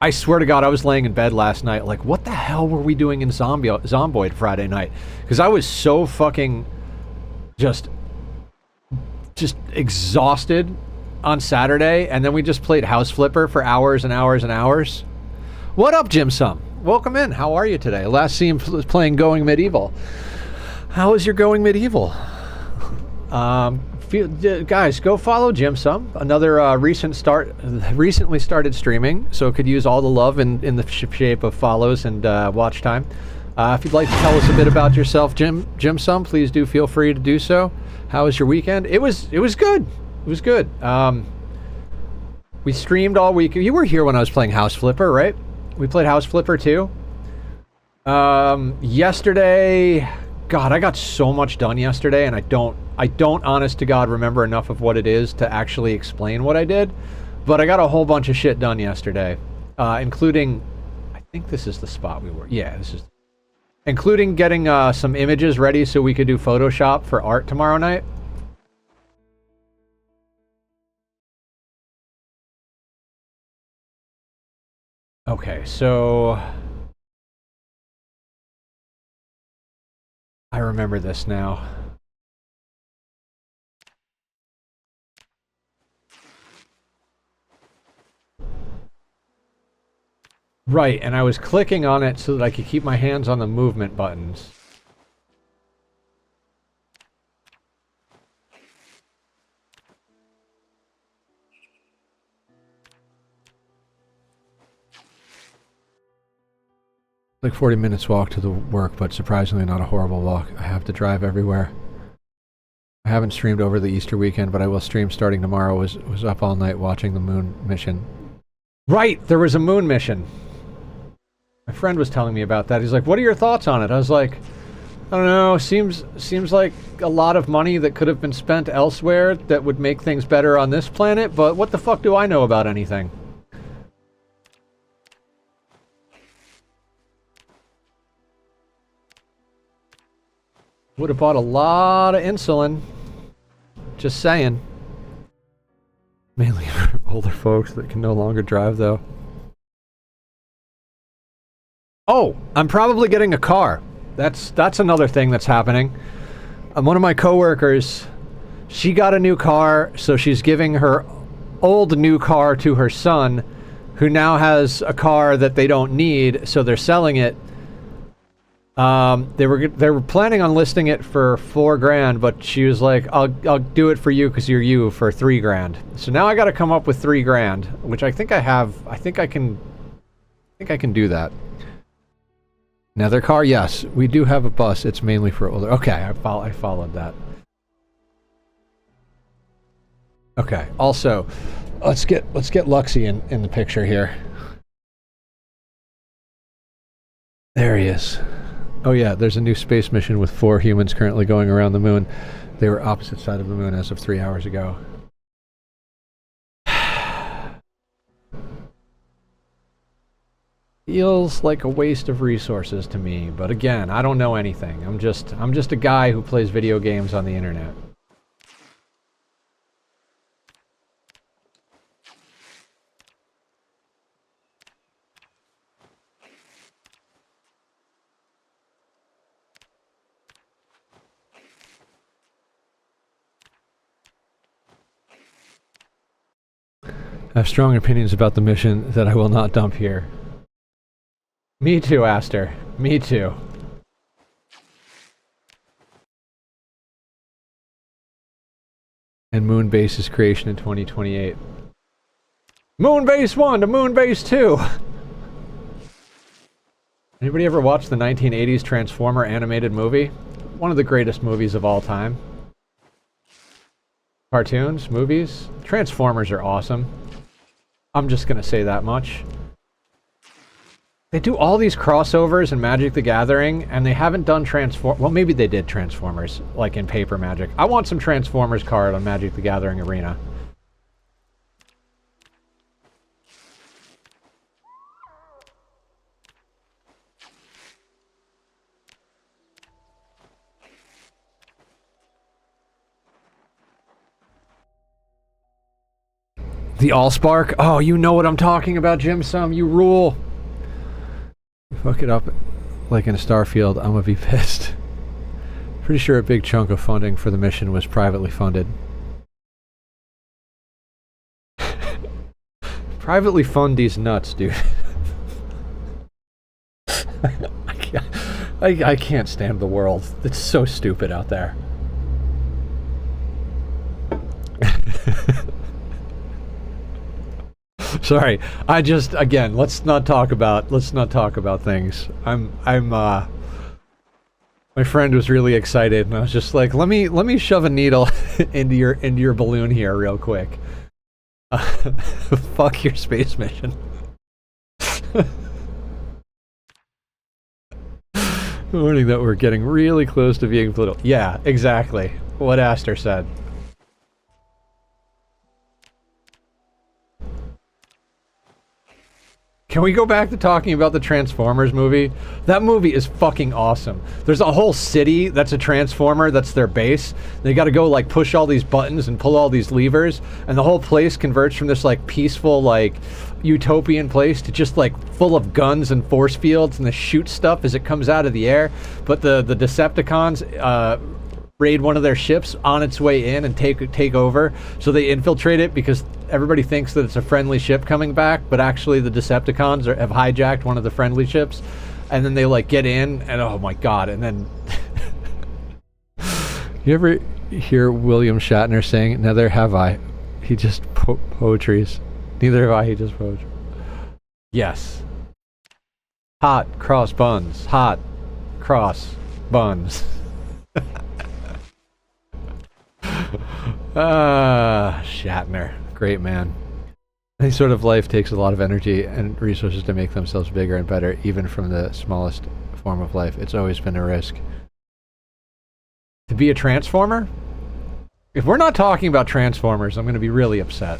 [SPEAKER 1] I swear to God, I was laying in bed last night, like, what the hell were we doing in Zomboid Friday night? Because I was so fucking just exhausted on Saturday, and then we just played House Flipper for hours and hours and hours. What up, Jim Sum? Welcome in. How are you today? Last seen playing Going Medieval. How is your Going Medieval? Guys, go follow Jim Sum. Another recently started streaming, so could use all the love in the shape of follows and watch time. If you'd like to tell us a bit about yourself, Jim Sum, please do feel free to do so. How was your weekend? It was good. It was good. We streamed all week. You were here when I was playing House Flipper, right? We played House Flipper too. Yesterday, God, I got so much done yesterday, and I don't honest to God remember enough of what it is to actually explain what I did, but I got a whole bunch of shit done yesterday, including, I think this is the spot we were, yeah, this is, including getting some images ready so we could do Photoshop for art tomorrow night. Okay, so I remember this now. Right, and I was clicking on it so that I could keep my hands on the movement buttons. Like 40 minutes walk to the work, but surprisingly not a horrible walk. I have to drive everywhere. I haven't streamed over the Easter weekend, but I will stream starting tomorrow. Was up all night watching the moon mission. Right, there was a moon mission. My friend was telling me about that. He's like, what are your thoughts on it? I was like, I don't know, seems like a lot of money that could have been spent elsewhere that would make things better on this planet, but what the fuck do I know about anything? Would have bought a lot of insulin. Just saying. Mainly for older folks that can no longer drive, though. Oh, I'm probably getting a car. That's another thing that's happening. One of my coworkers, she got a new car, so she's giving her old new car to her son, who now has a car that they don't need, so they're selling it. They were planning on listing it for $4,000, but she was like, I'll do it for you because you're you for $3,000. So now I got to come up with $3,000, which I think I have. I think I can do that. Another car? Yes, we do have a bus. It's mainly for older. Okay, I followed that. Okay. Also, let's get Luxie in the picture here. There he is. Oh yeah, there's a new space mission with 4 humans currently going around the moon. They were opposite side of the moon as of 3 hours ago. Feels like a waste of resources to me, but again, I don't know anything. I'm just a guy who plays video games on the internet. I have strong opinions about the mission that I will not dump here. Me too, Aster. Me too. And Moonbase's creation in 2028. Moonbase 1 to Moonbase 2! Anybody ever watch the 1980s Transformer animated movie? One of the greatest movies of all time. Cartoons, movies, Transformers are awesome. I'm just gonna say that much. They do all these crossovers in Magic the Gathering, and they haven't done well, maybe they did Transformers, like in Paper Magic. I want some Transformers card on Magic the Gathering Arena. The Allspark? Oh, you know what I'm talking about, Jim Sum. You rule. Fuck it up like in Starfield, I'm gonna be pissed. Pretty sure a big chunk of funding for the mission was privately funded. Privately fund these nuts, dude. I can't stand the world. It's so stupid out there. Sorry, again, let's not talk about things. My friend was really excited, and I was just like, let me shove a needle into your balloon here real quick. Fuck your space mission. Warning that we're getting really close to being political. Yeah, exactly. What Aster said. Can we go back to talking about the Transformers movie? That movie is fucking awesome. There's a whole city that's a Transformer, that's their base. They gotta go like push all these buttons and pull all these levers, and the whole place converts from this like peaceful, like utopian place to just like full of guns and force fields, and they shoot stuff as it comes out of the air. But the Decepticons raid one of their ships on its way in and take over. So they infiltrate it because everybody thinks that it's a friendly ship coming back, but actually the Decepticons have hijacked one of the friendly ships, and then they like get in, and oh my god, and then you ever hear William Shatner saying, "Neither have I." He just poetries. Neither have I. He just poetry. Yes. Hot cross buns. Hot cross buns. Shatner. Great man. Any sort of life takes a lot of energy and resources to make themselves bigger and better, even from the smallest form of life. It's always been a risk. To be a Transformer? If we're not talking about Transformers, I'm going to be really upset.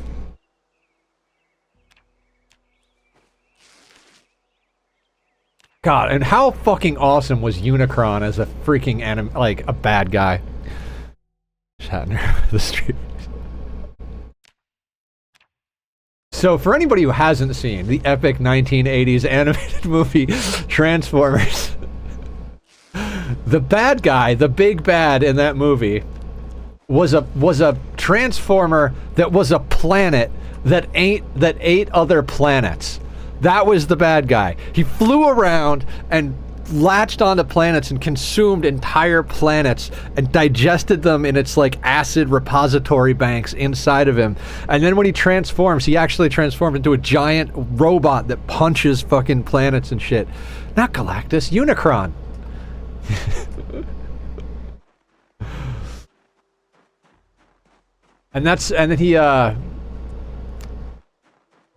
[SPEAKER 1] God, and how fucking awesome was Unicron as a freaking like a bad guy? Shatner, the street. So for anybody who hasn't seen the epic 1980s animated movie Transformers, the bad guy, the big bad in that movie, was a Transformer that was a planet that ate other planets. That was the bad guy. He flew around and latched onto planets and consumed entire planets and digested them in its like acid repository banks inside of him. And then when he transforms, he actually transforms into a giant robot that punches fucking planets and shit. Not Galactus, Unicron. And then he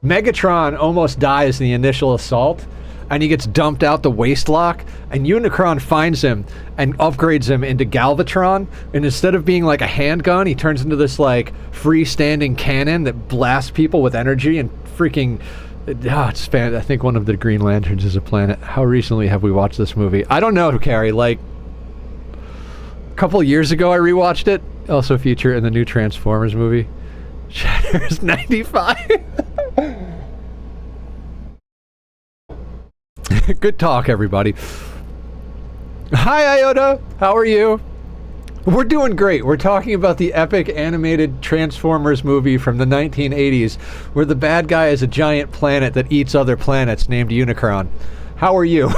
[SPEAKER 1] Megatron almost dies in the initial assault, and he gets dumped out the waste lock, and Unicron finds him and upgrades him into Galvatron, and instead of being like a handgun, he turns into this like freestanding cannon that blasts people with energy and freaking... it's I think one of the Green Lanterns is a planet. How recently have we watched this movie? I don't know, Carrie, like a couple years ago I rewatched it. Also featured in the new Transformers movie. Shatter's 95. Good talk, everybody. Hi, Iota. How are you? We're doing great. We're talking about the epic animated Transformers movie from the 1980s, where the bad guy is a giant planet that eats other planets named Unicron. How are you?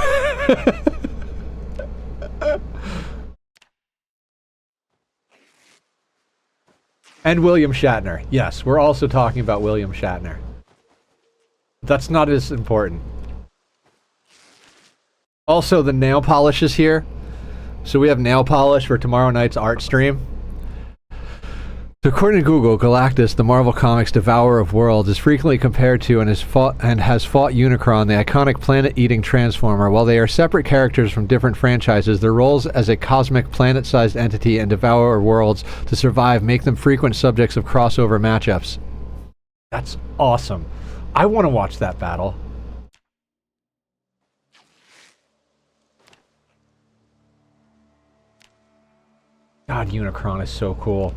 [SPEAKER 1] And William Shatner. Yes, we're also talking about William Shatner. That's not as important. Also, the nail polish is here. So we have nail polish for tomorrow night's art stream. So according to Google, Galactus, the Marvel Comics devourer of worlds, is frequently compared to and has fought Unicron, the iconic planet-eating transformer. While they are separate characters from different franchises, their roles as a cosmic planet-sized entity and devourer of worlds to survive make them frequent subjects of crossover matchups. That's awesome. I want to watch that battle. God, Unicron is so cool.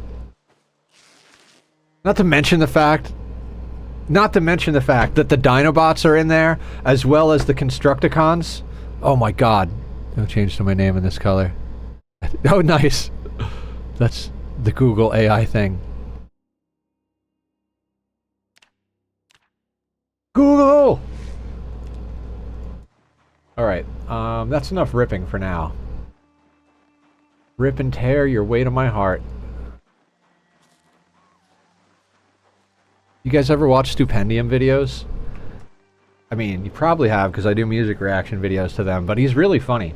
[SPEAKER 1] Not to mention the fact that the Dinobots are in there, as well as the Constructicons. Oh my god. No change to my name in this color. Oh, nice. That's the Google AI thing. Google! Alright, that's enough ripping for now. Rip and tear your way to my heart. You guys ever watch Stupendium videos? I mean, you probably have, because I do music reaction videos to them, but he's really funny.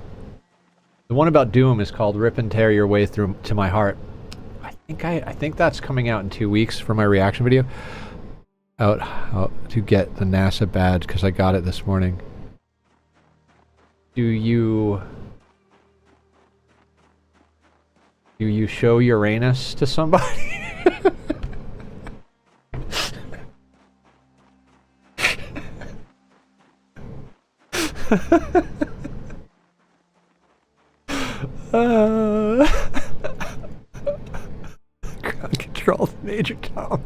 [SPEAKER 1] The one about Doom is called Rip and Tear Your Way Through to My Heart. I think that's coming out in 2 weeks for my reaction video. Out to get the NASA badge, because I got it this morning. Do you show Uranus to somebody? Ground control, Major Tom.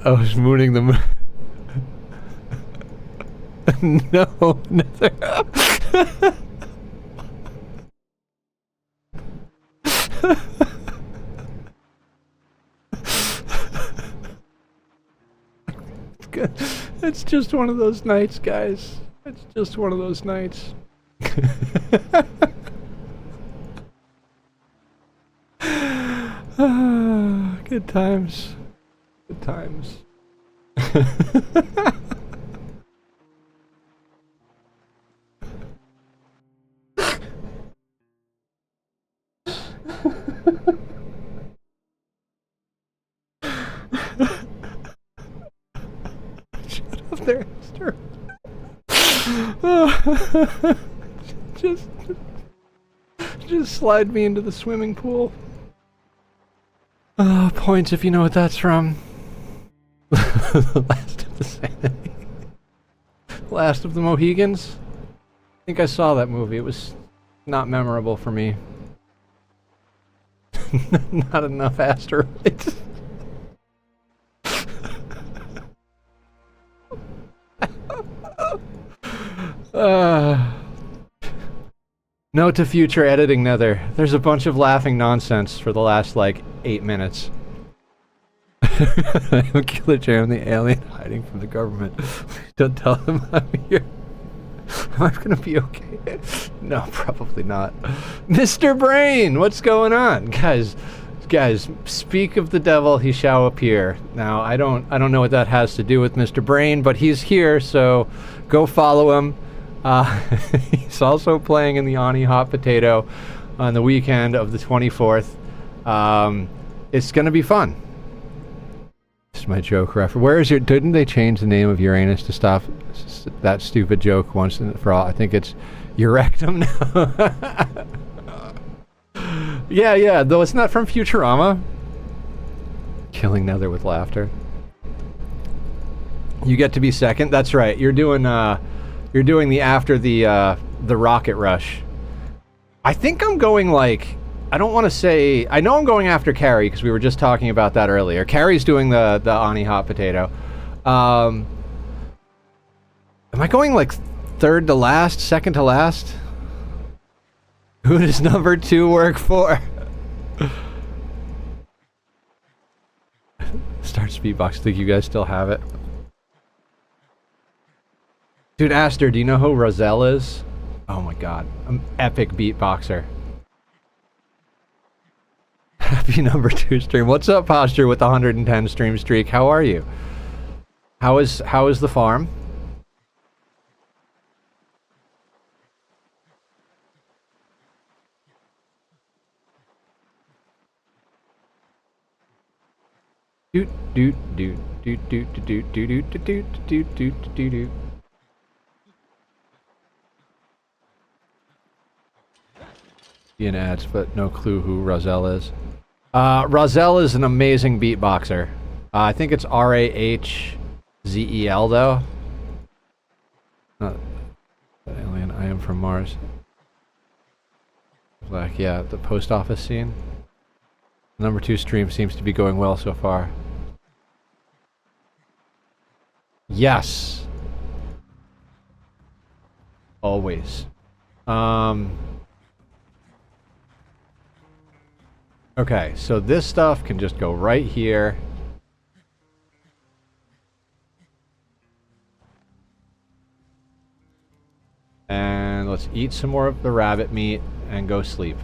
[SPEAKER 1] I was mooning the moon. No, neither. Good. It's just one of those nights, guys. It's just one of those nights. Good times. Good times. Shut up there, Esther. Just slide me into the swimming pool. Points if you know what that's from. The Last of the Sanity. Last of the Mohegans? I think I saw that movie. It was not memorable for me. Not enough asteroids. Note to future editing Nether. There's a bunch of laughing nonsense for the last, like, 8 minutes. I'm Killer J. I'm the alien hiding from the government. Don't tell them I'm here. Am I gonna be okay? No, probably not. Mr. Brain, what's going on, guys? Guys, speak of the devil, he shall appear. Now, I don't know what that has to do with Mr. Brain, but he's here, so go follow him. He's also playing in the Ani Hot Potato on the weekend of the 24th. It's gonna be fun. This is my joke reference. Where is your? Didn't they change the name of Uranus to stop that stupid joke once and for all? I think it's Eurectum now. Yeah, though it's not from Futurama. Killing Nether with laughter. You get to be second. That's right. You're doing the after the rocket rush. I think I'm going like, I don't want to say, I know I'm going after Carrie because we were just talking about that earlier. Carrie's doing the Ani Hot Potato. Am I going like third to last, second to last? Who does number 2 work for? Start Speedbox. Think you guys still have it? Dude, Aster, do you know who Roselle is? Oh my god. An epic beatboxer. Happy number 2 stream. What's up, Posture, with the 110 stream streak? How are you? How is the farm? Doot doot doot doot doot doot doot doot doot doot doot doot doot. In ads, but no clue who Roselle is. Roselle is an amazing beatboxer. I think it's R-A-H-Z-E-L though. Not alien. I am from Mars. Like, yeah, the post office scene. Number 2 stream seems to be going well so far. Yes. Always. Okay, so this stuff can just go right here. And let's eat some more of the rabbit meat and go sleep.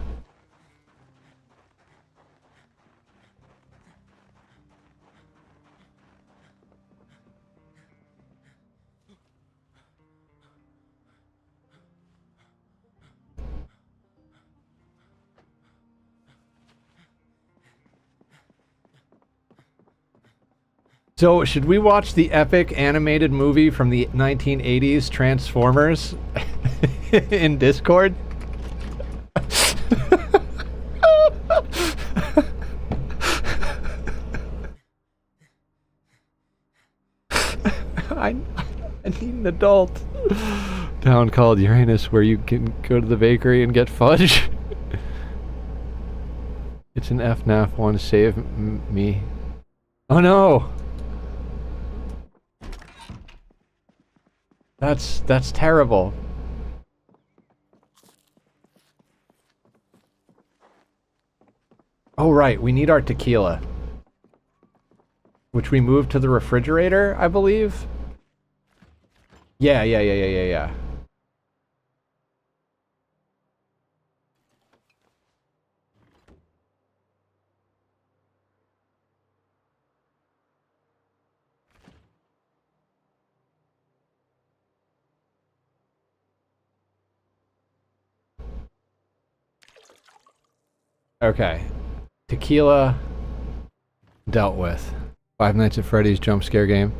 [SPEAKER 1] So, should we watch the epic animated movie from the 1980s, Transformers, in Discord? I need an adult. Town called Uranus where you can go to the bakery and get fudge. It's an FNAF one, save me. Oh no! That's terrible. Oh right, we need our tequila. Which we moved to the refrigerator, I believe? Yeah. Okay. Tequila dealt with. Five Nights at Freddy's jump scare game.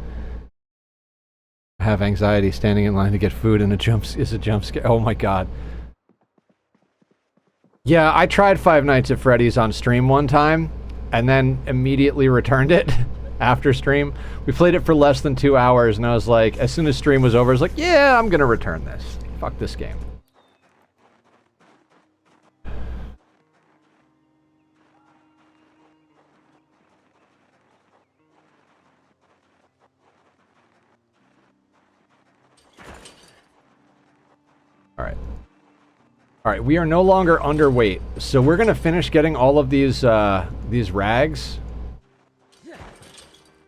[SPEAKER 1] I have anxiety standing in line to get food and is a jump scare. Oh my god. Yeah, I tried Five Nights at Freddy's on stream one time and then immediately returned it after stream. We played it for less than 2 hours and I was like, as soon as stream was over, I was like, yeah, I'm gonna return this. Fuck this game. Alright, we are no longer underweight, so we're gonna finish getting all of these rags.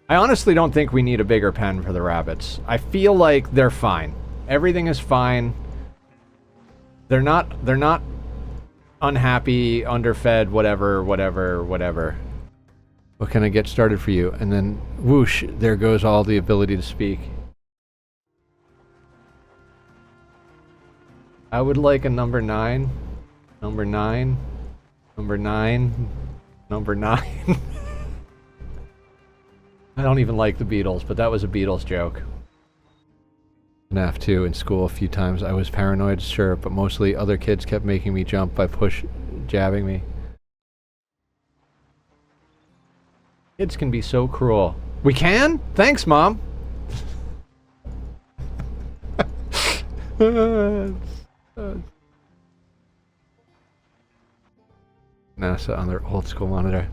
[SPEAKER 1] I honestly don't think we need a bigger pen for the rabbits. I feel like they're fine. Everything is fine. They're not unhappy, underfed, whatever. What can I get started for you? And then whoosh, there goes all the ability to speak. I would like a number 9. Number 9. Number 9. Number 9. I don't even like the Beatles, but that was a Beatles joke. FNAF 2 in school a few times. I was paranoid, sure, but mostly other kids kept making me jump by jabbing me. Kids can be so cruel. We can? Thanks, Mom! NASA on their old school monitor.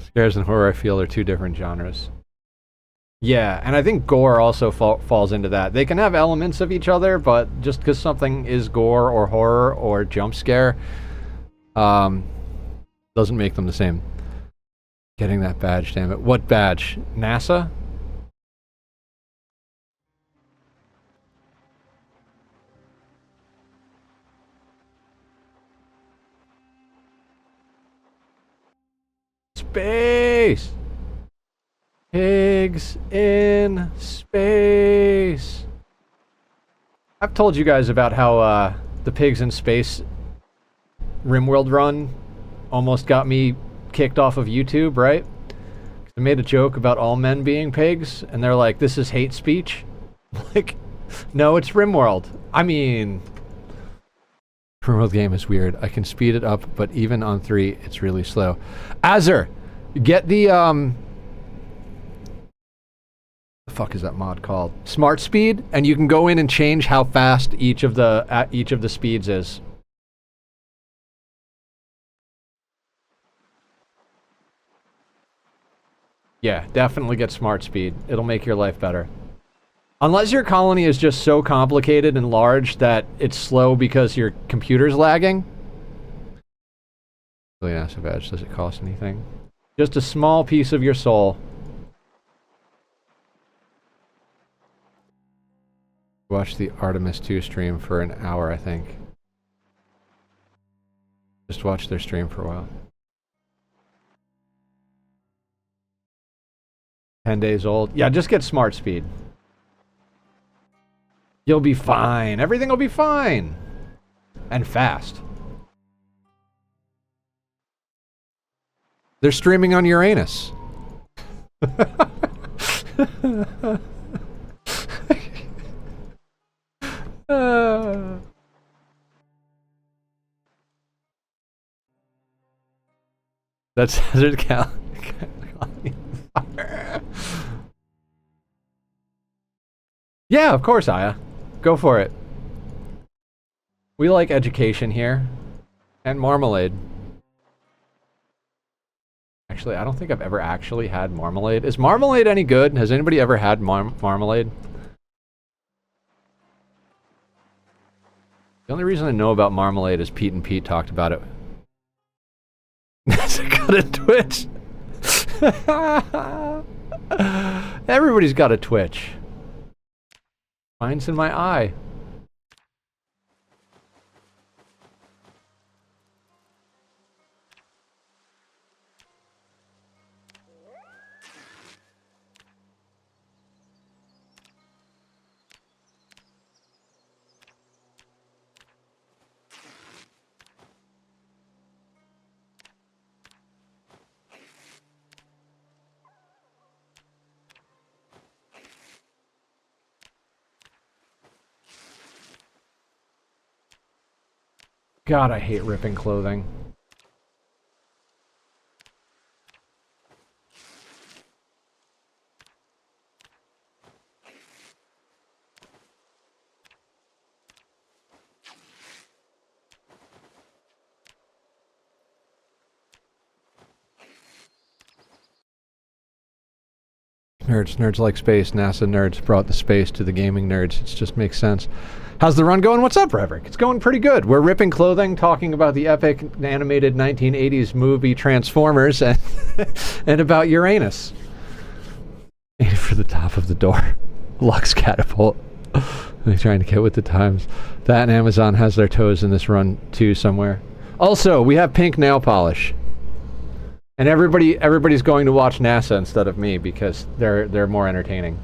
[SPEAKER 1] Scares and horror, I feel, are two different genres. Yeah, and I think gore also falls into that. They can have elements of each other, but just because something is gore or horror or jump scare, doesn't make them the same. Getting that badge, damn it. What badge? NASA? Space! Pigs in space! I've told you guys about how the Pigs in Space RimWorld run almost got me kicked off of YouTube, right? I made a joke about all men being pigs, and they're like, this is hate speech. Like, no, it's RimWorld. I mean, RimWorld game is weird. I can speed it up, but even on 3, it's really slow. Azur, get the fuck is that mod called? Smart speed, and you can go in and change how fast each of the speeds is. Yeah, definitely get smart speed. It'll make your life better. Unless your colony is just so complicated and large that it's slow because your computer's lagging. Really nice badge. Does it cost anything? Just a small piece of your soul. Watch the Artemis 2 stream for an hour, I think. Just watch their stream for a while. 10 days old. Yeah, just get smart speed. You'll be fine. Everything will be fine. And fast. They're streaming on Uranus. That's Hazard Cal. Yeah, of course, Aya. Go for it. We like education here. And marmalade. Actually, I don't think I've ever actually had marmalade. Is marmalade any good? Has anybody ever had marmalade? The only reason I know about marmalade is Pete and Pete talked about it. That's got a twitch. Everybody's got a twitch. Mine's in my eye. God, I hate ripping clothing. Nerds like space. NASA nerds brought the space to the gaming nerds. It just makes sense. How's the run going? What's up, Reverick? It's going pretty good. We're ripping clothing, talking about the epic animated 1980s movie Transformers and, and about Uranus. Aim for the top of the door. Lux catapult. They're trying to get with the times. That and Amazon has their toes in this run too somewhere. Also, we have pink nail polish. And everybody's going to watch NASA instead of me because they're more entertaining.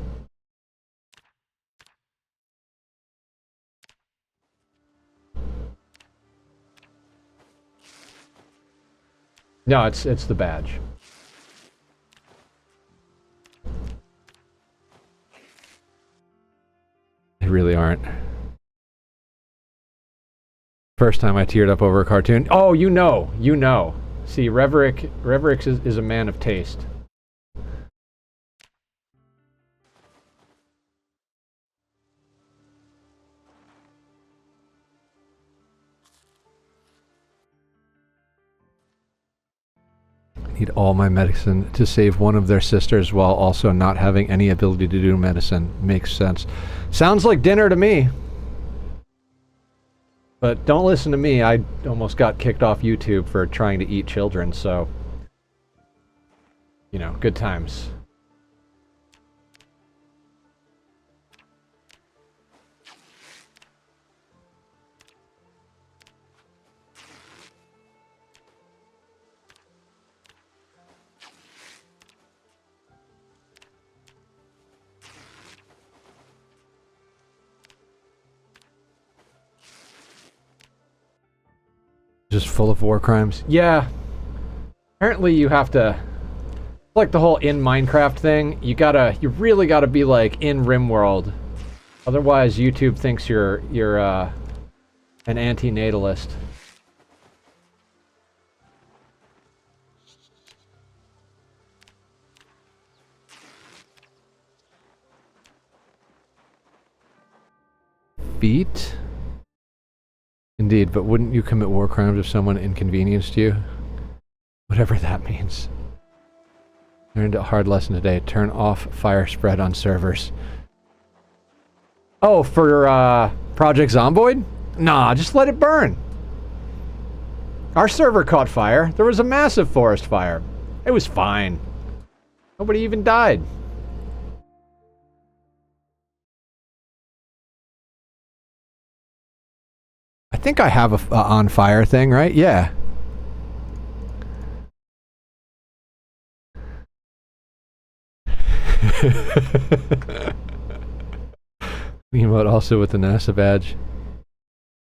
[SPEAKER 1] No, it's the badge. They really aren't. First time I teared up over a cartoon. Oh, you know. See, Reverick is a man of taste. I need all my medicine to save one of their sisters while also not having any ability to do medicine. Makes sense. Sounds like dinner to me. But don't listen to me. I almost got kicked off YouTube for trying to eat children, so... You know, good times. Just full of war crimes? Yeah. Apparently you have to... Like the whole in Minecraft thing, you really gotta be like in RimWorld. Otherwise YouTube thinks you're an anti-natalist. Feet? Indeed, but wouldn't you commit war crimes if someone inconvenienced you? Whatever that means. Learned a hard lesson today. Turn off fire spread on servers. Oh, for Project Zomboid? Nah, just let it burn. Our server caught fire. There was a massive forest fire. It was fine. Nobody even died. I think I have a on fire thing, right? Yeah. Emote also with the NASA badge.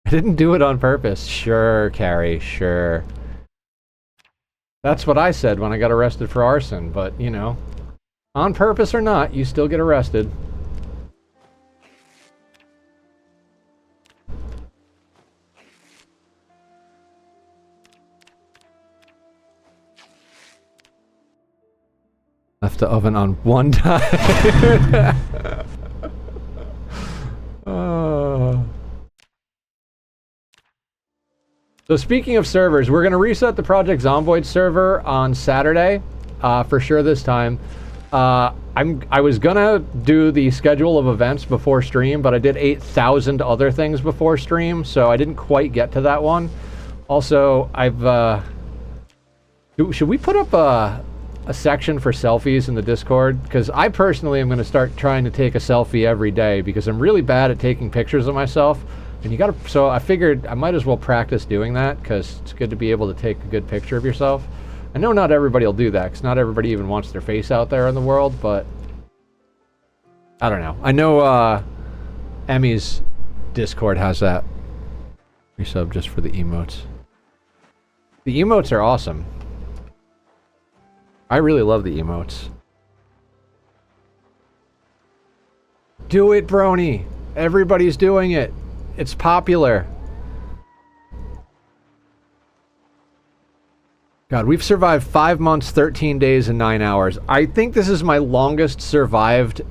[SPEAKER 1] I didn't do it on purpose. Sure, Carrie, sure. That's what I said when I got arrested for arson, but, you know, on purpose or not, you still get arrested. Left the oven on one time. Oh. So speaking of servers, we're going to reset the Project Zomboid server on Saturday, for sure this time. I was going to do the schedule of events before stream, but I did 8,000 other things before stream, so I didn't quite get to that one. Also, should we put up a section for selfies in the Discord? Because I personally am going to start trying to take a selfie every day because I'm really bad at taking pictures of myself. And so I figured I might as well practice doing that because it's good to be able to take a good picture of yourself. I know not everybody will do that because not everybody even wants their face out there in the world, but I don't know. I know Emmy's Discord has that. Resub just for the emotes. The emotes are awesome. I really love the emotes. Do it, Brony! Everybody's doing it. It's popular. God, we've survived 5 months, 13 days, and 9 hours. I think this is my longest survived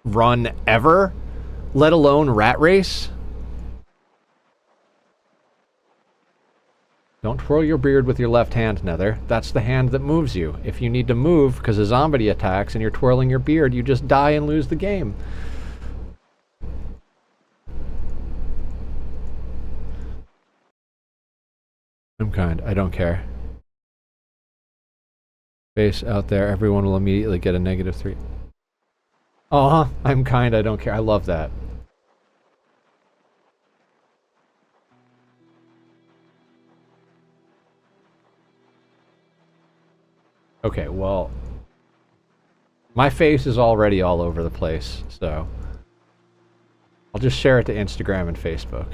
[SPEAKER 1] run ever, let alone rat race. Don't twirl your beard with your left hand, Nether. That's the hand that moves you. If you need to move because a zombie attacks and you're twirling your beard, you just die and lose the game. I'm kind. I don't care. Face out there, everyone will immediately get a -3. Uh-huh. I'm kind. I don't care. I love that. Okay, well, my face is already all over the place, so I'll just share it to Instagram and Facebook.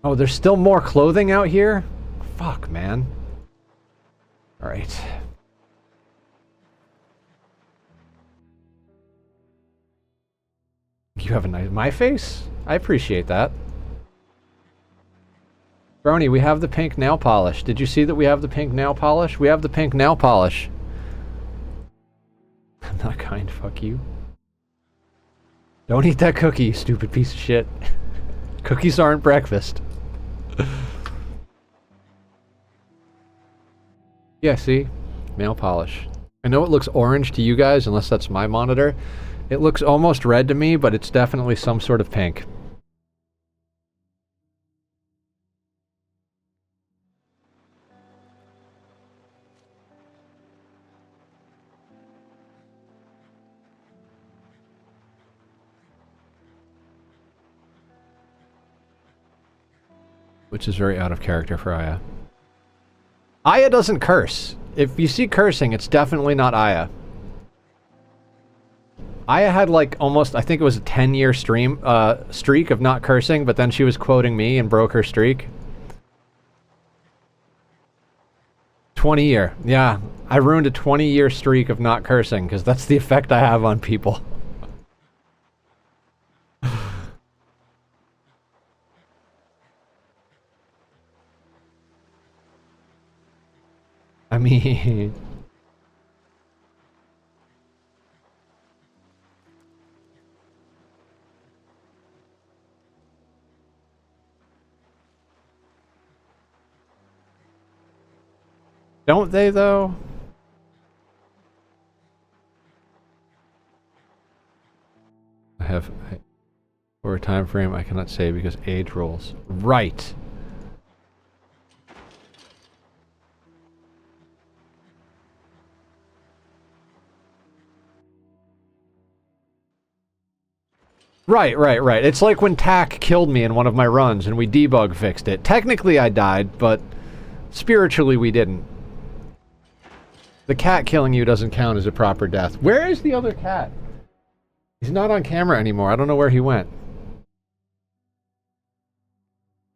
[SPEAKER 1] Oh, there's still more clothing out here? Fuck, man. Alright. You have a nice... My face? I appreciate that. Brony, we have the pink nail polish. Did you see that we have the pink nail polish? We have the pink nail polish. I'm not kind, fuck you. Don't eat that cookie, you stupid piece of shit. Cookies aren't breakfast. Yeah, see? Nail polish. I know it looks orange to you guys, unless that's my monitor. It looks almost red to me, but it's definitely some sort of pink. Which is very out of character for Aya. Aya doesn't curse. If you see cursing, it's definitely not Aya. Aya had like almost, I think it was a 10-year streak of not cursing, but then she was quoting me and broke her streak. 20-year. Yeah, I ruined a 20-year streak of not cursing, because that's the effect I have on people. I mean... Don't they, though? For a time frame I cannot say because age rolls. Right. Right. It's like when Tack killed me in one of my runs and we debug fixed it. Technically I died, but spiritually we didn't. The cat killing you doesn't count as a proper death. Where is the other cat? He's not on camera anymore. I don't know where he went.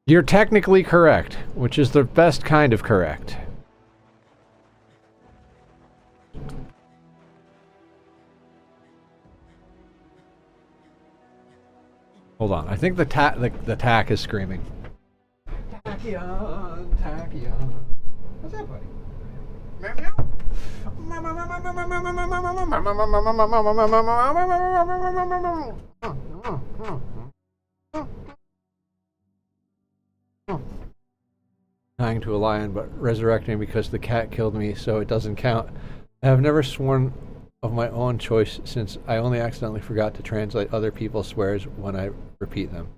[SPEAKER 1] You're technically correct, which is the best kind of correct. Hold on. I think the tack is screaming. Tachyon. What's up, buddy? Meow meow. Dying to a lion, but resurrecting because the cat killed me, so it doesn't count. I have never sworn of my own choice since I only accidentally forgot to translate other people's swears when I repeat them.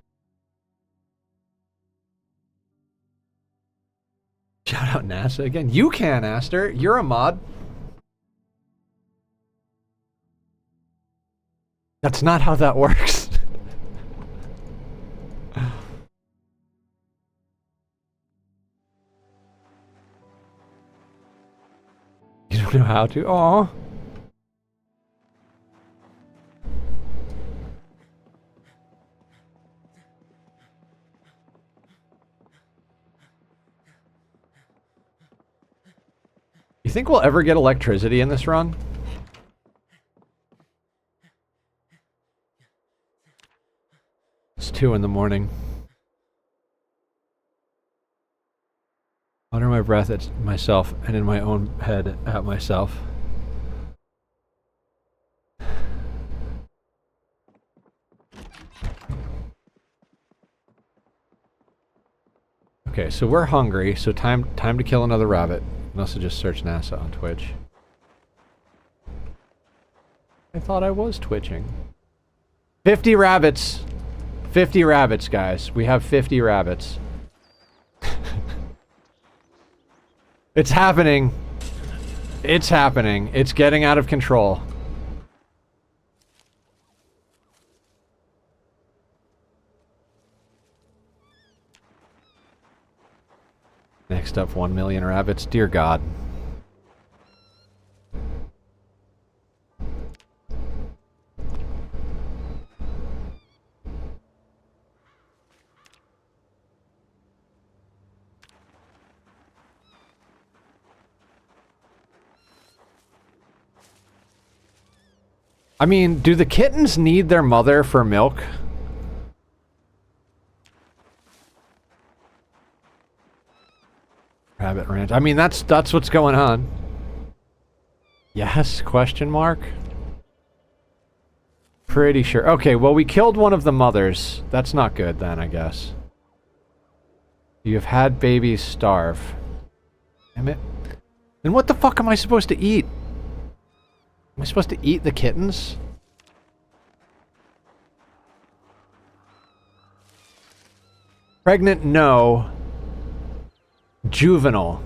[SPEAKER 1] Shout out NASA again. You can, Aster. You're a mod. That's not how that works. You don't know how to? Aw. You think we'll ever get electricity in this run? It's 2 in the morning. Under my breath at myself and in my own head at myself. Okay, so we're hungry, so time to kill another rabbit. You can also just search NASA on Twitch. I thought I was twitching. 50 rabbits! 50 rabbits, guys. We have 50 rabbits. It's happening. It's happening. It's getting out of control. Next up, 1 million rabbits. Dear God. I mean, do the kittens need their mother for milk? Rabbit ranch. I mean, that's what's going on. Yes? Question mark? Pretty sure. Okay, well, we killed one of the mothers. That's not good then, I guess. You have had babies starve. Damn it. Then what the fuck am I supposed to eat? Am I supposed to eat the kittens? Pregnant, no. Juvenile.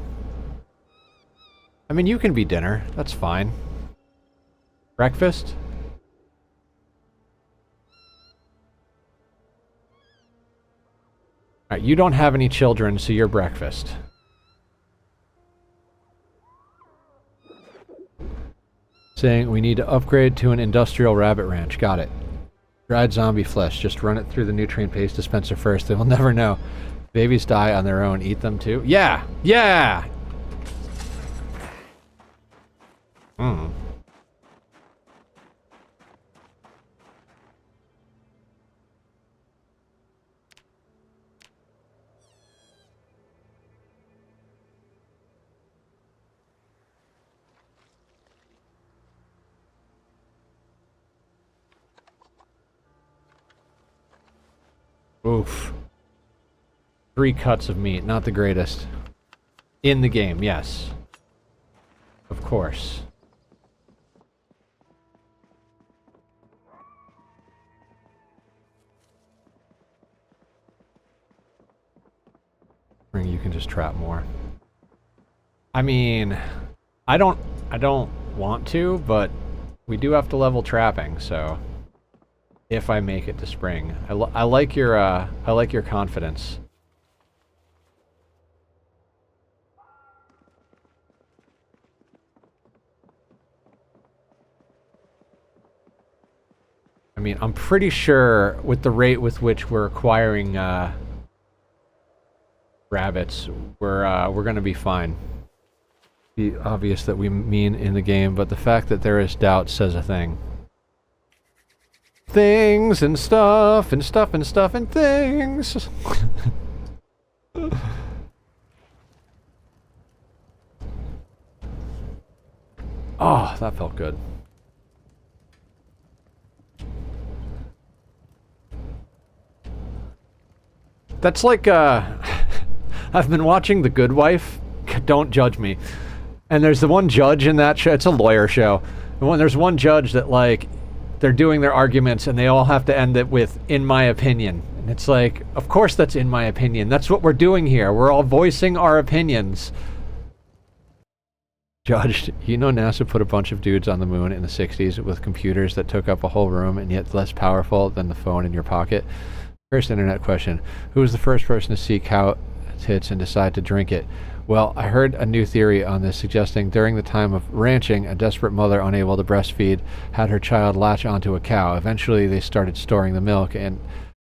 [SPEAKER 1] I mean, you can be dinner. That's fine. Breakfast? Alright, you don't have any children, so you're breakfast. Saying we need to upgrade to an industrial rabbit ranch. Got it. Dried zombie flesh. Just run it through the nutrient paste dispenser first. They will never know. Babies die on their own. Eat them too? Yeah! Yeah! Hmm. Oof. 3 cuts of meat, not the greatest. In the game, yes. Of course. You can just trap more. I mean, I don't want to, but we do have to level trapping, so if I make it to spring. I like your confidence. I mean, I'm pretty sure with the rate with which we're acquiring rabbits, we're gonna be fine. Be obvious that we mean in the game, but the fact that there is doubt says a thing. Things and stuff and stuff and stuff and things. Oh, that felt good. That's like, I've been watching The Good Wife. Don't judge me. And there's the one judge in that show. It's a lawyer show. And there's one judge that, like, they're doing their arguments and they all have to end it with, in my opinion. And it's like, of course that's in my opinion. That's what we're doing here. We're all voicing our opinions. Judged. You know NASA put a bunch of dudes on the moon in the 60s with computers that took up a whole room and yet less powerful than the phone in your pocket. First internet question. Who was the first person to see cow tits and decide to drink it? Well, I heard a new theory on this suggesting during the time of ranching, a desperate mother unable to breastfeed had her child latch onto a cow. Eventually, they started storing the milk and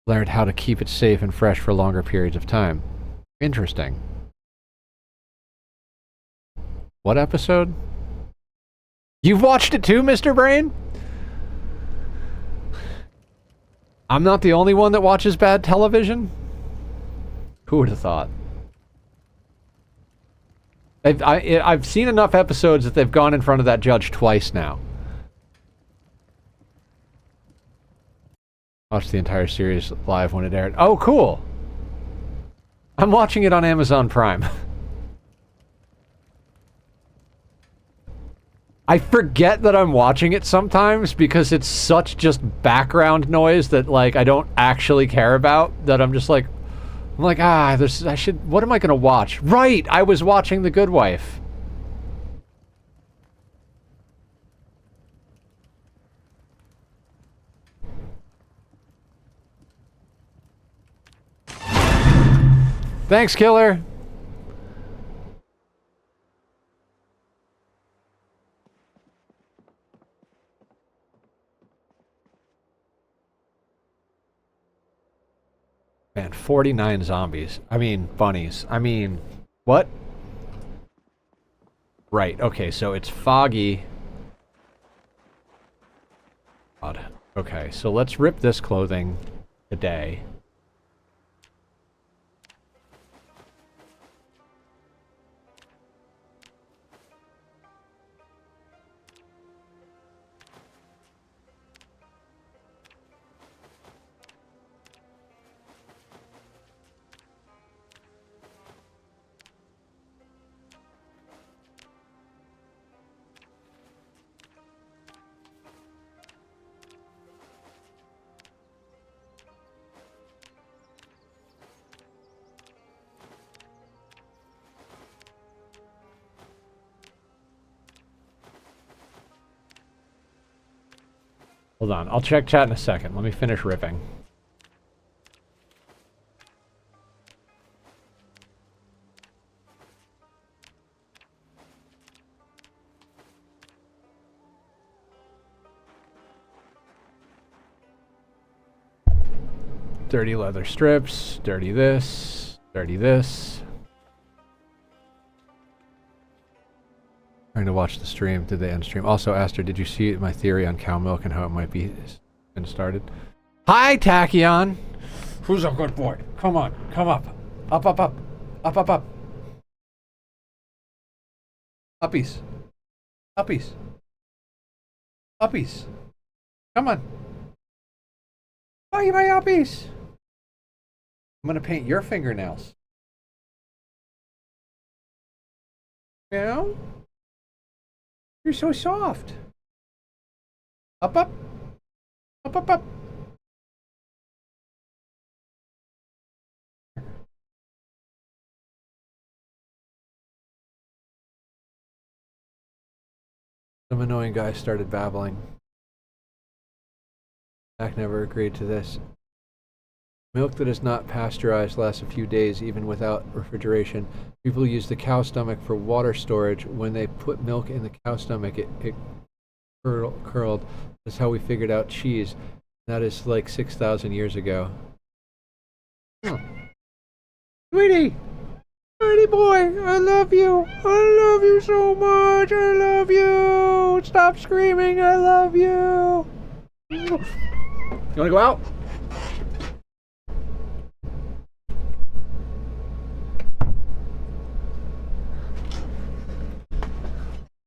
[SPEAKER 1] learned how to keep it safe and fresh for longer periods of time. Interesting. What episode? You've watched it too, Mr. Brain? I'm not the only one that watches bad television? Who would have thought? I've seen enough episodes that they've gone in front of that judge twice now. Watched the entire series live when it aired. Oh, cool! I'm watching it on Amazon Prime. I forget that I'm watching it sometimes because it's such just background noise that, like, I don't actually care about, that I'm just like, what am I gonna watch? Right! I was watching The Good Wife. Thanks, killer! Man, 49 zombies. I mean, bunnies. I mean, what? Right, okay, so it's foggy. God. Okay, so let's rip this clothing today. Hold on, I'll check chat in a second. Let me finish ripping. Dirty leather strips, dirty this, dirty this. Trying to watch the stream. Did they end stream? Also, Aster, did you see my theory on cow milk and how it might be been started? Hi, Tachyon! Who's a good boy? Come on, come up. Up, up, up. Up, up, up. Uppies. Uppies. Uppies. Come on. Oh, my uppies! I'm gonna paint your fingernails. Yeah? You're so soft. Up, up. Up, up, up. Some annoying guy started babbling. Zach never agreed to this. Milk that is not pasteurized lasts a few days even without refrigeration. People use the cow stomach for water storage. When they put milk in the cow stomach, it curled. That's how we figured out cheese. That is like 6,000 years ago. Huh. Sweetie! Sweetie boy, I love you. I love you so much. I love you. Stop screaming. I love you. You wanna go out?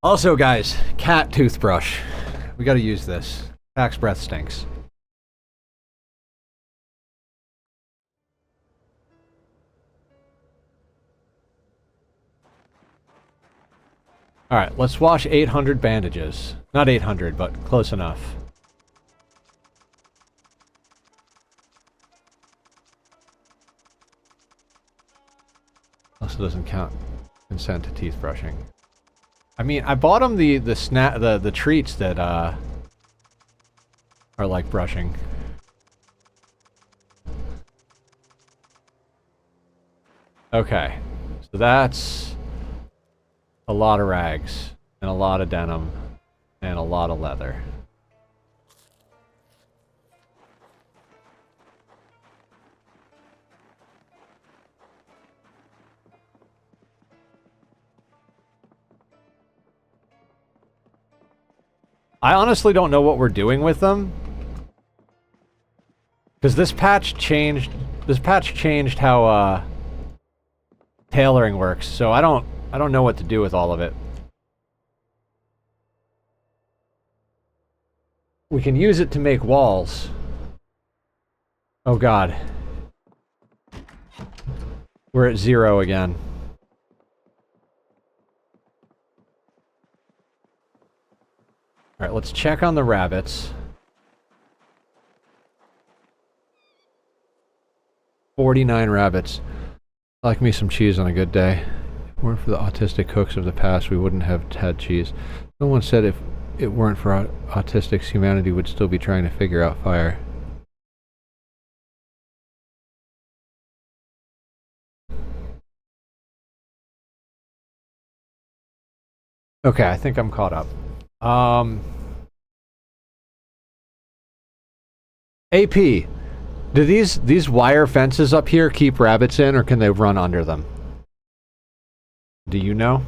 [SPEAKER 1] Also, guys, cat toothbrush. We gotta use this. Cat's breath stinks. Alright, let's wash 800 bandages. Not 800, but close enough. Also doesn't count consent to teeth brushing. I mean, I bought them the treats that are like brushing. Okay, so that's a lot of rags and a lot of denim and a lot of leather. I honestly don't know what we're doing with them. Because this patch changed how tailoring works, so I don't know what to do with all of it. We can use it to make walls. Oh god. We're at 0 again. Alright, let's check on the rabbits. 49 rabbits. I like me some cheese on a good day. If it weren't for the autistic cooks of the past, we wouldn't have had cheese. Someone said if it weren't for autistics, humanity would still be trying to figure out fire. Okay, I think I'm caught up. AP, do these wire fences up here keep rabbits in, or can they run under them? Do you know?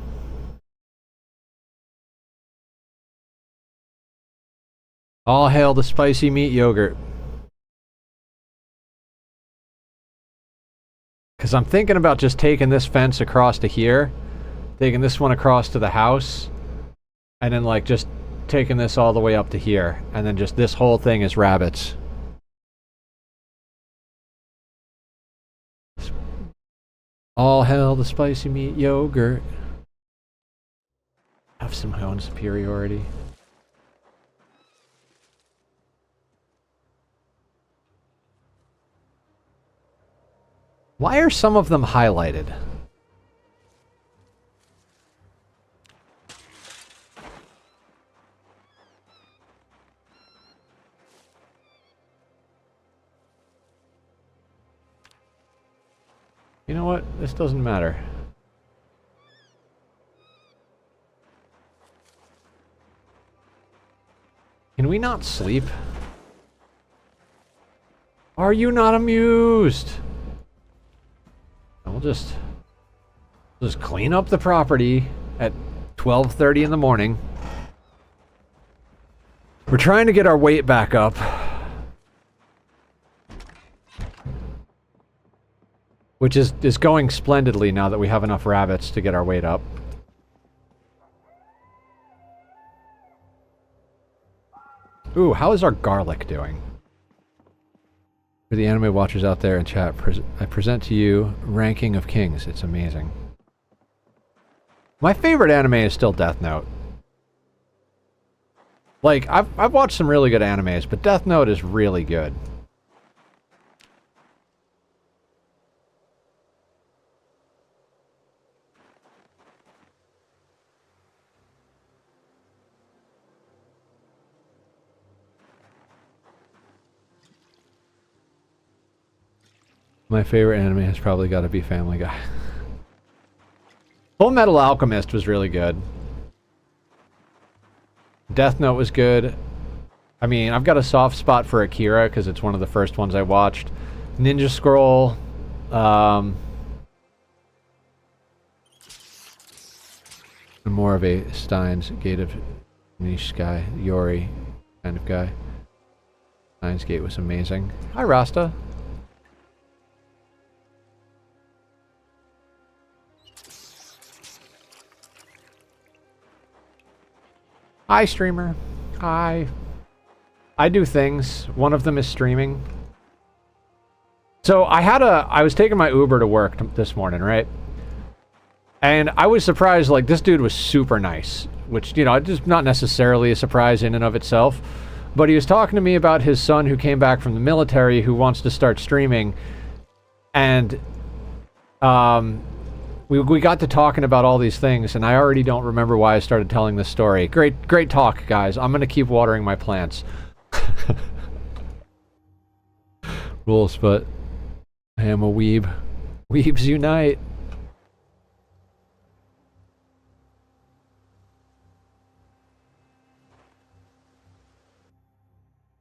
[SPEAKER 1] All hail the spicy meat yogurt. Because I'm thinking about just taking this fence across to here, taking this one across to the house, and then like just taking this all the way up to here, and then just this whole thing is rabbits. All hail the spicy meat yogurt. Have some my own superiority. Why are some of them highlighted? You know what? This doesn't matter. Can we not sleep? Are you not amused? We'll just clean up the property at 12:30 in the morning. We're trying to get our weight back up. Which is going splendidly now that we have enough rabbits to get our weight up. Ooh, how is our garlic doing? For the anime watchers out there in chat, I present to you Ranking of Kings. It's amazing. My favorite anime is still Death Note. Like, I've watched some really good animes, but Death Note is really good. My favorite anime has probably got to be Family Guy. Full Metal Alchemist was really good. Death Note was good. I mean, I've got a soft spot for Akira because it's one of the first ones I watched. Ninja Scroll. I'm more of a Steins Gate of Niche guy, Yori kind of guy. Steins Gate was amazing. Hi, Rasta. Hi, streamer. Hi. I do things. One of them is streaming. So I was taking my Uber to work this morning, right? And I was surprised, like, this dude was super nice. Which, you know, it's not necessarily a surprise in and of itself. But he was talking to me about his son who came back from the military who wants to start streaming. And, we got to talking about all these things, and I already don't remember why I started telling this story. Great talk, guys. I'm gonna keep watering my plants. Rules, but I am a weeb. Weebs unite.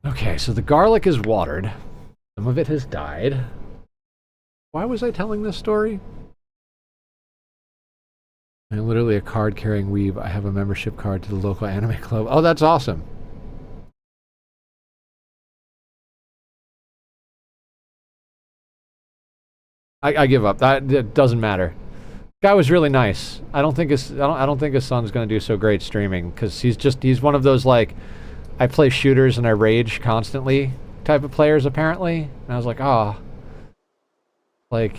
[SPEAKER 1] Okay, so the garlic is watered. Some of it has died. Why was I telling this story? I'm literally a card-carrying weeb. I have a membership card to the local anime club. Oh, that's awesome. I give up. It doesn't matter. Guy was really nice. I don't think his son's gonna do so great streaming because he's one of those like I play shooters and I rage constantly type of players apparently. And I was like, oh, like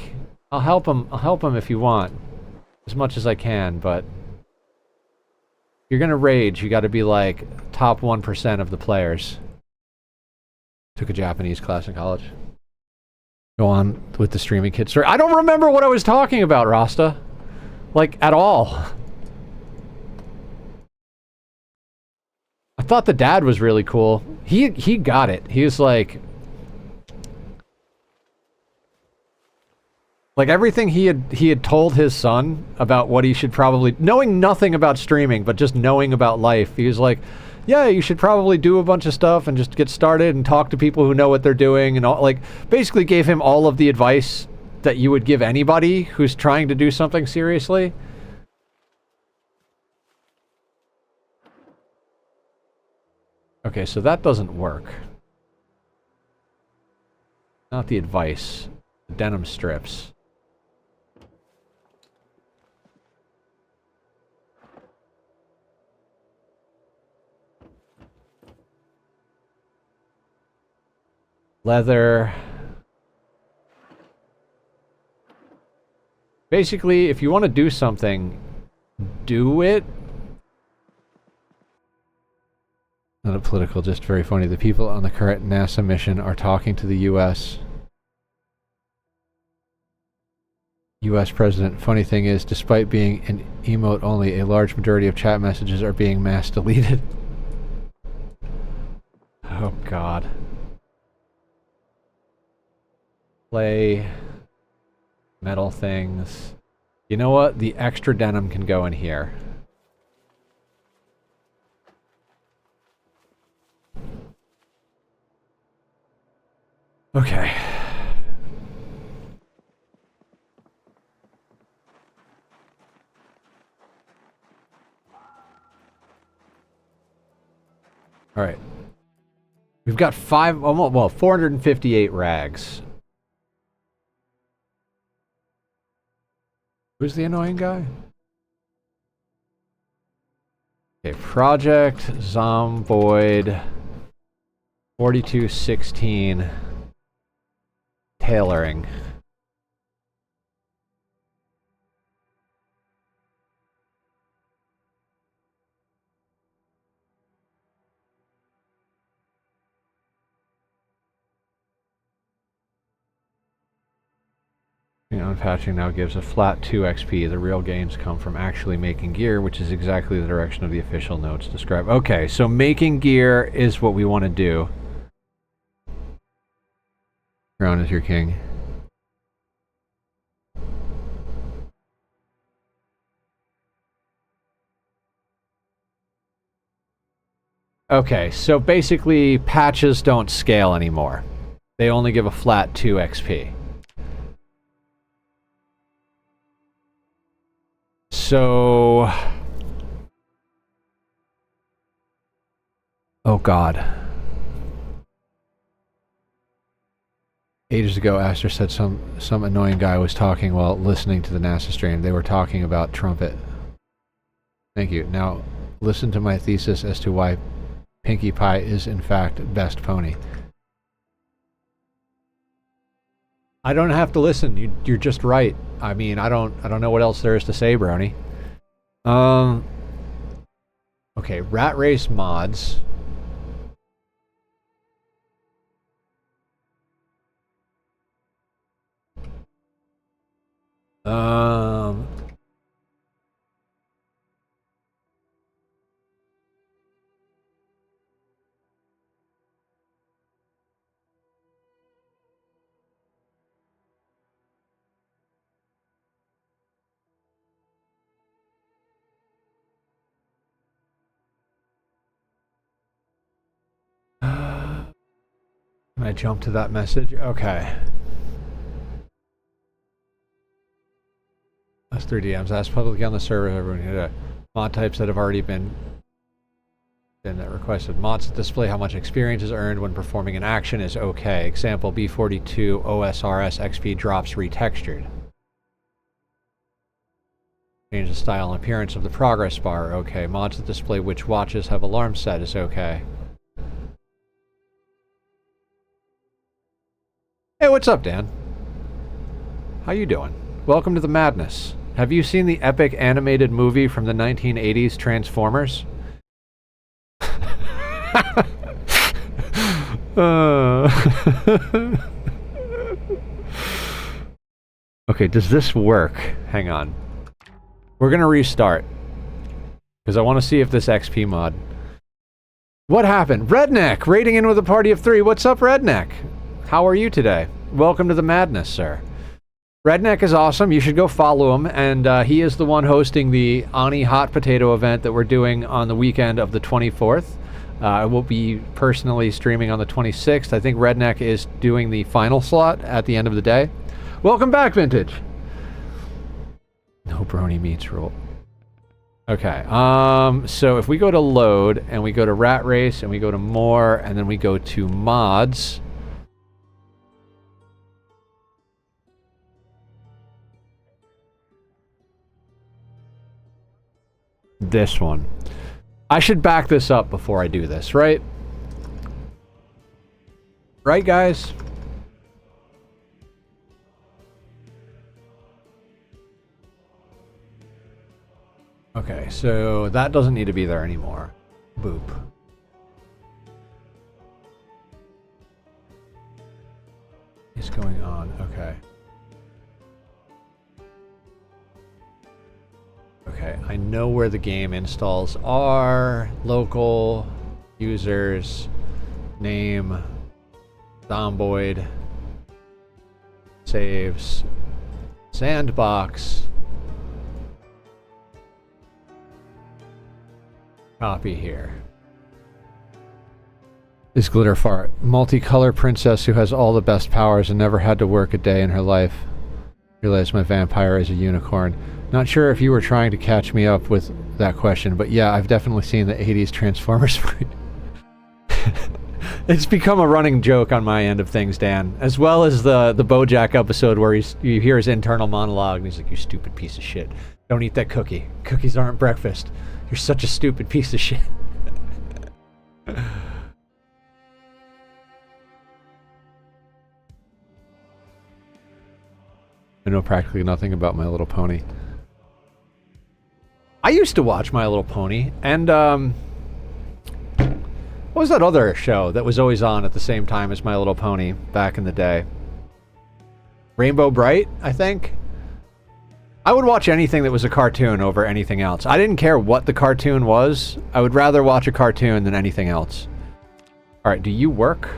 [SPEAKER 1] I'll help him. I'll help him if you want, as much as I can. But if you're gonna rage, you got to be like top 1% of the players. Took a Japanese class in college. Go on with the streaming kid story. I don't remember what I was talking about, Rasta. Like, at all. I thought the dad was really cool. He got it. He was like everything he had told his son about what he should probably, knowing nothing about streaming, but just knowing about life. He was like, yeah, you should probably do a bunch of stuff and just get started and talk to people who know what they're doing, and all, like, basically gave him all of the advice that you would give anybody who's trying to do something seriously. Okay, so that doesn't work. Not the advice. The denim strips. Leather. Basically, if you want to do something, do it. Not a political, just very funny. The people on the current NASA mission are talking to the U.S. U.S. president. Funny thing is, despite being an emote only, a large majority of chat messages are being mass deleted. Oh, God. Play metal things. You know what? The extra denim can go in here. Okay. All right. We've got 458 rags. Who's the annoying guy? Okay, Project Zomboid 4216 tailoring. Unpatching now gives a flat 2 XP. The real gains come from actually making gear, which is exactly the direction of the official notes describe. Okay, so making gear is what we want to do. Crown is your king. Okay, so basically patches don't scale anymore. They only give a flat 2 XP. So... oh, God. Ages ago, Aster said some annoying guy was talking while listening to the NASA stream. They were talking about trumpet. Thank you. Now, listen to my thesis as to why Pinkie Pie is, in fact, best pony. I don't have to listen. You're just right. I mean, I don't know what else there is to say, Brownie. Okay, Rat Race mods. Can I jump to that message? Okay. That's 3 DMs. Ask publicly on the server. Everyone mod types that have already been requested. Mods that display how much experience is earned when performing an action is okay. Example: B42 OSRS XP drops retextured. Change the style and appearance of the progress bar. Okay. Mods that display which watches have alarm set is okay. Hey, what's up, Dan? How you doing? Welcome to the madness. Have you seen the epic animated movie from the 1980s, Transformers? Okay, does this work? Hang on. We're gonna restart. Because I want to see if this XP mod... What happened? Redneck! Raiding in with a party of 3. What's up, Redneck? How are you today? Welcome to the madness, sir. Redneck is awesome. You should go follow him. And he is the one hosting the Ani Hot Potato event that we're doing on the weekend of the 24th. I will be personally streaming on the 26th. I think Redneck is doing the final slot at the end of the day. Welcome back, Vintage! No brony meats rule. Okay, so if we go to load, and we go to rat race, and we go to more, and then we go to mods. This one. I should back this up before I do this, right? Right, guys? Okay, so that doesn't need to be there anymore. Boop. What's going on? Okay. Okay, I know where the game installs are. Local, users, name, Zomboid, saves, sandbox. Copy here. This glitter fart. Multicolor princess who has all the best powers and never had to work a day in her life. Realize my vampire is a unicorn. Not sure if you were trying to catch me up with that question, but yeah, I've definitely seen the 80s Transformers movie. It's become a running joke on my end of things, Dan. As well as the BoJack episode where you hear his internal monologue and he's like, "You stupid piece of shit. Don't eat that cookie. Cookies aren't breakfast. You're such a stupid piece of shit." I know practically nothing about My Little Pony. I used to watch My Little Pony, and what was that other show that was always on at the same time as My Little Pony back in the day? Rainbow Bright, I think? I would watch anything that was a cartoon over anything else. I didn't care what the cartoon was. I would rather watch a cartoon than anything else. Alright, do you work?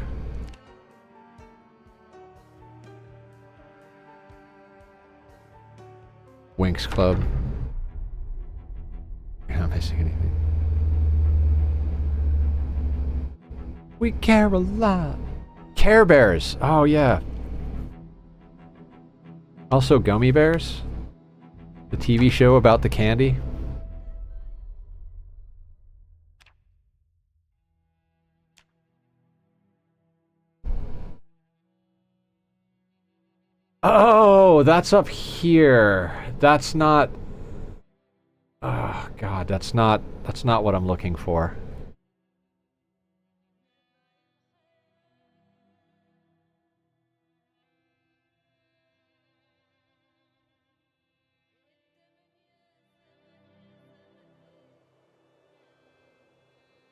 [SPEAKER 1] Winx Club. You're not missing anything. We care a lot. Care Bears. Oh, yeah. Also Gummy Bears. The TV show about the candy. Oh, that's up here. That's not... Oh, God, that's not what I'm looking for.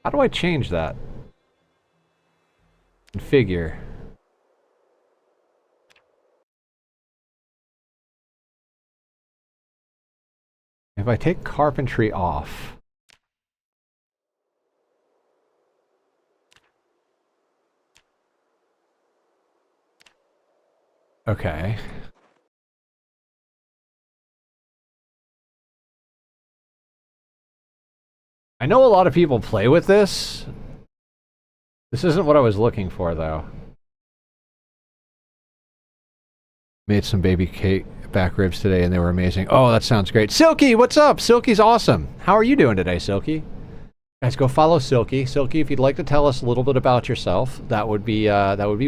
[SPEAKER 1] How do I change that? Configure. If I take carpentry off. Okay. I know a lot of people play with this. This isn't what I was looking for, though. Made some baby cake back ribs today, and they were amazing. Oh, that sounds great. Silky, what's up? Silky's awesome. How are you doing today, Silky? Guys, go follow Silky. Silky, if you'd like to tell us a little bit about yourself, that would be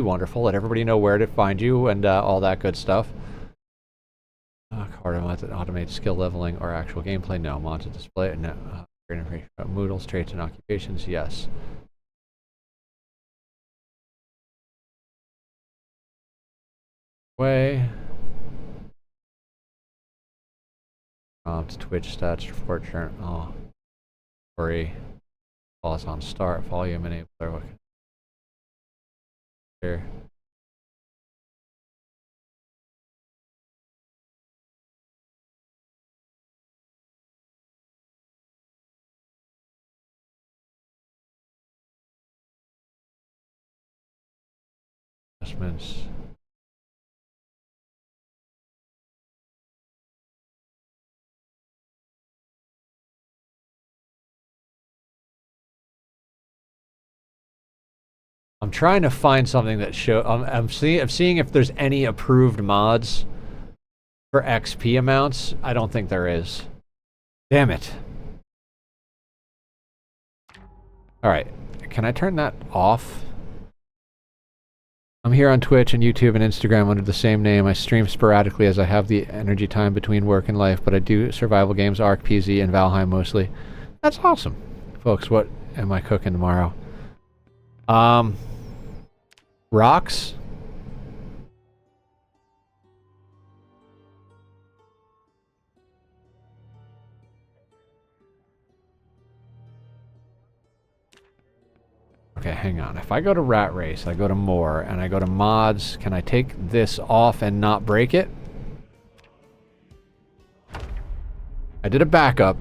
[SPEAKER 1] wonderful. Let everybody know where to find you and all that good stuff. Carve automate skill leveling or actual gameplay? No. Mods to display it? No. Information about Moodles, traits, and occupations? Yes. Way. Prompt, Twitch stats, report journal. Oh. Story. Pause on start, volume enabler. What? Here. Adjustments. I'm trying to find something that show. I'm seeing if there's any approved mods for XP amounts. I don't think there is. Damn it. All right, can I turn that off? I'm here on Twitch and YouTube and Instagram under the same name. I stream sporadically as I have the energy time between work and life, but I do survival games, Ark, PZ, and Valheim mostly. That's awesome. Folks, what am I cooking tomorrow? Rocks? Okay, hang on. If I go to Rat Race, I go to More, and I go to Mods, can I take this off and not break it? I did a backup.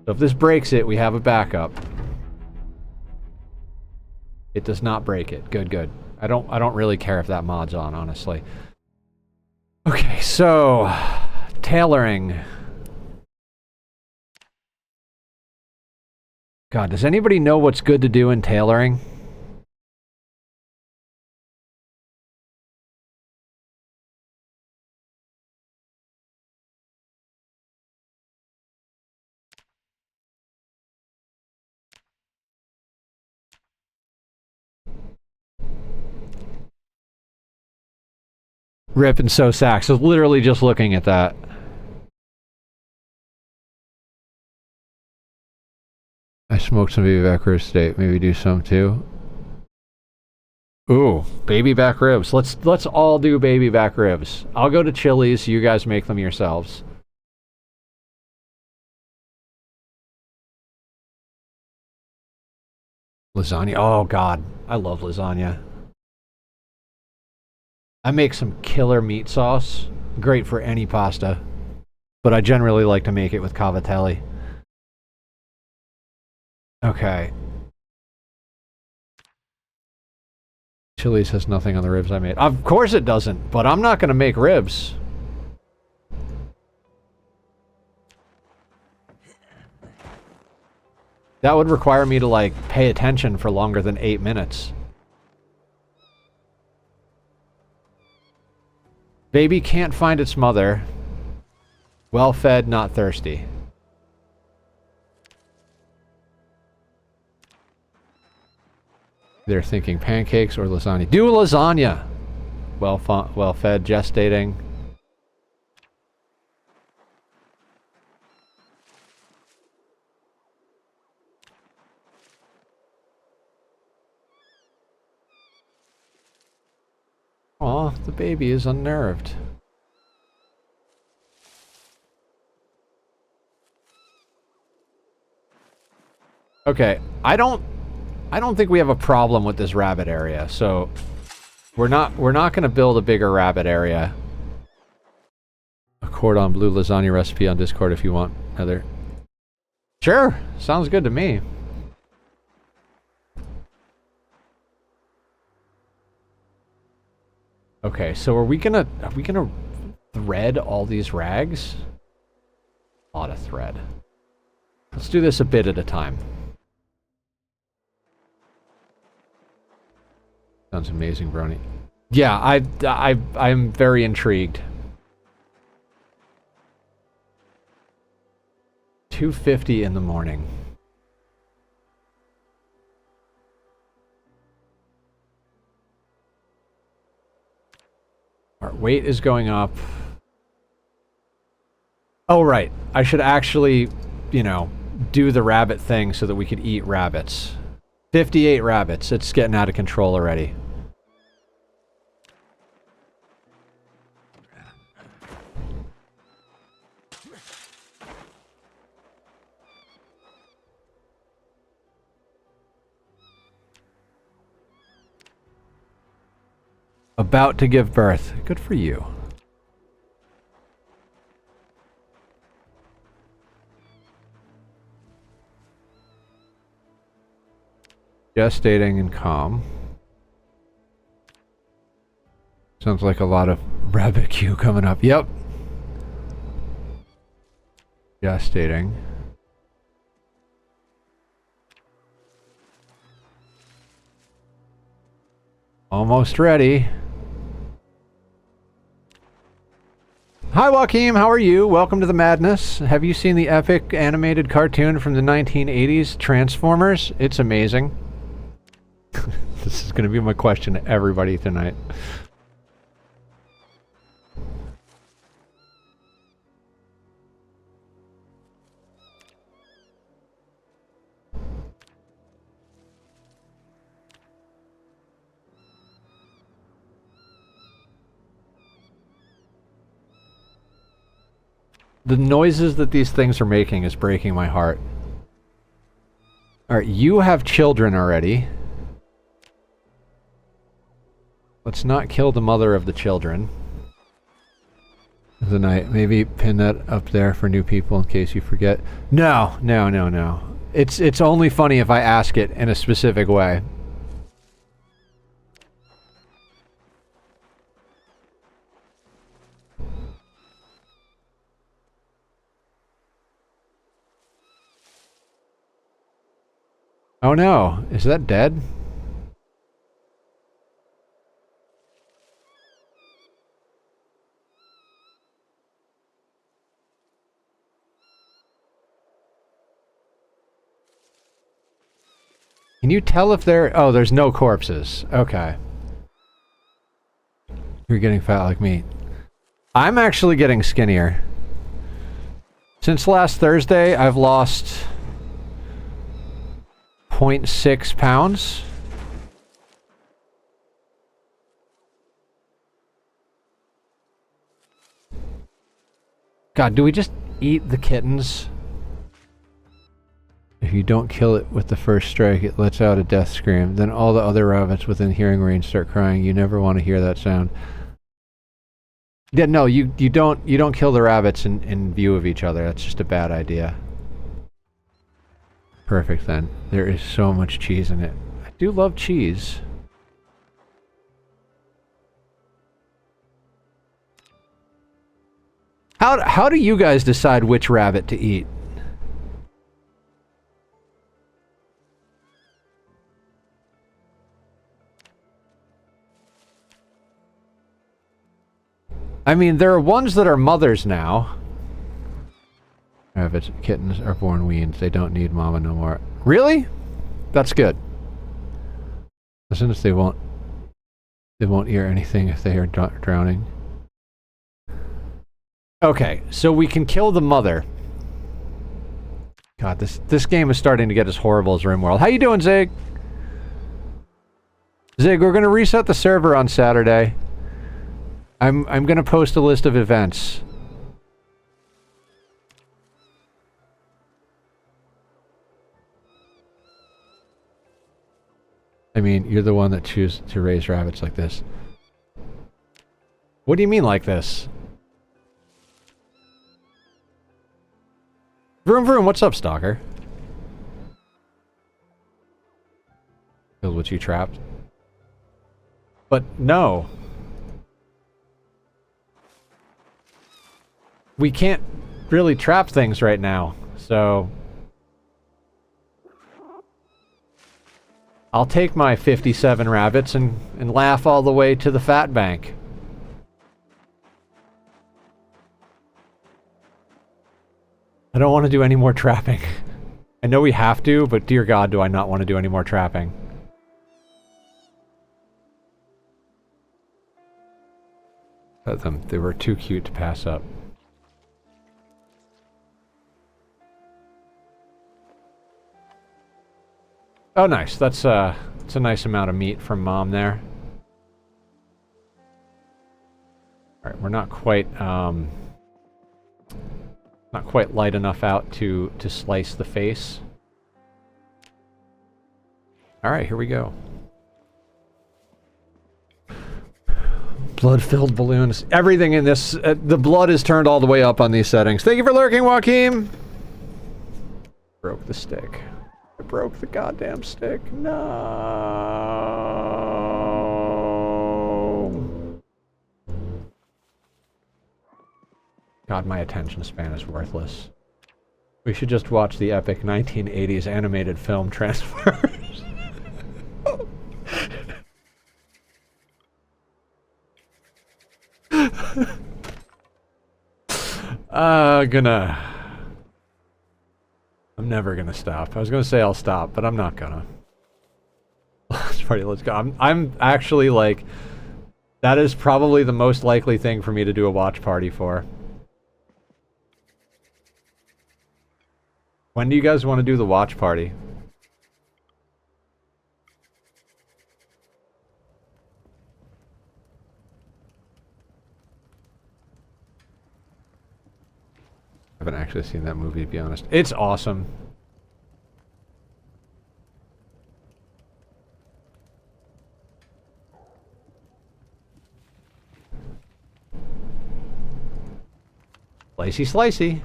[SPEAKER 1] So if this breaks it, we have a backup. It does not break it. Good, good. I don't really care if that mod's on, honestly. Okay, so tailoring. God, does anybody know what's good to do in tailoring? Rip and so sacks. I was literally just looking at that. I smoked some baby back ribs today. Maybe do some too. Ooh, baby back ribs. Let's all do baby back ribs. I'll go to Chili's. You guys make them yourselves. Lasagna. Oh God, I love lasagna. I make some killer meat sauce. Great for any pasta. But I generally like to make it with cavatelli. Okay. Chili's has nothing on the ribs I made. Of course it doesn't, but I'm not going to make ribs. That would require me to, like, pay attention for longer than 8 minutes. Baby can't find its mother. Well fed, not thirsty. They're thinking pancakes or lasagna. Do lasagna! Well fed, gestating. Aw, the baby is unnerved. Okay, I don't think we have a problem with this rabbit area, so we're not gonna build a bigger rabbit area. A cordon bleu lasagna recipe on Discord if you want, Heather. Sure, sounds good to me. Okay, so are we gonna thread all these rags? A lot of thread. Let's do this a bit at a time. Sounds amazing, Brony. Yeah, I'm very intrigued. 2:50 in the morning. Our weight is going up. Oh, right. I should actually, you know, do the rabbit thing so that we could eat rabbits. 58 rabbits. It's getting out of control already. About to give birth. Good for you. Gestating and calm. Sounds like a lot of rabbit Q coming up. Yep. Gestating. Almost ready. Hi Joaquim, how are you? Welcome to the madness. Have you seen the epic animated cartoon from the 1980s, Transformers? It's amazing. This is going to be my question to everybody tonight. The noises that these things are making is breaking my heart. Alright, you have children already. Let's not kill the mother of the children. The night. Maybe pin that up there for new people in case you forget. No, no, no, no. It's only funny if I ask it in a specific way. Oh no, is that dead? Can you tell if there... Oh, there's no corpses. Okay. You're getting fat like me. I'm actually getting skinnier. Since last Thursday, I've lost 0.6 pounds. God, do we just eat the kittens? If you don't kill it with the first strike, it lets out a death scream. Then all the other rabbits within hearing range start crying. You never want to hear that sound. Yeah, no, you don't kill the rabbits in view of each other. That's just a bad idea. Perfect then. There is so much cheese in it. I do love cheese. How do you guys decide which rabbit to eat? I mean, there are ones that are mothers now. Rabbits, kittens are born weaned. They don't need mama no more. Really? That's good. As soon as they won't hear anything if they are drowning. Okay, so we can kill the mother. God, this game is starting to get as horrible as RimWorld. How you doing, Zig? Zig, we're gonna reset the server on Saturday. I'm gonna post a list of events. I mean, you're the one that chooses to raise rabbits like this. What do you mean like this? Vroom vroom, what's up, stalker? Killed what you trapped? But no. We can't really trap things right now, so... I'll take my 57 rabbits and laugh all the way to the fat bank. I don't want to do any more trapping. I know we have to, but dear God, do I not want to do any more trapping. They were too cute to pass up. Oh, nice. That's a nice amount of meat from Mom there. All right, we're not quite light enough out to slice the face. All right, here we go. Blood-filled balloons. Everything in this, the blood is turned all the way up on these settings. Thank you for lurking, Joaquin. Broke the stick. I broke the goddamn stick. No. God, my attention span is worthless. We should just watch the epic 1980s animated film Transformers. I'm never gonna stop. I was gonna say I'll stop, but I'm not gonna. Let's party, let's go. I'm actually like, that is probably the most likely thing for me to do a watch party for. When do you guys want to do the watch party? I haven't actually seen that movie, to be honest. It's awesome. Slicey, slicey.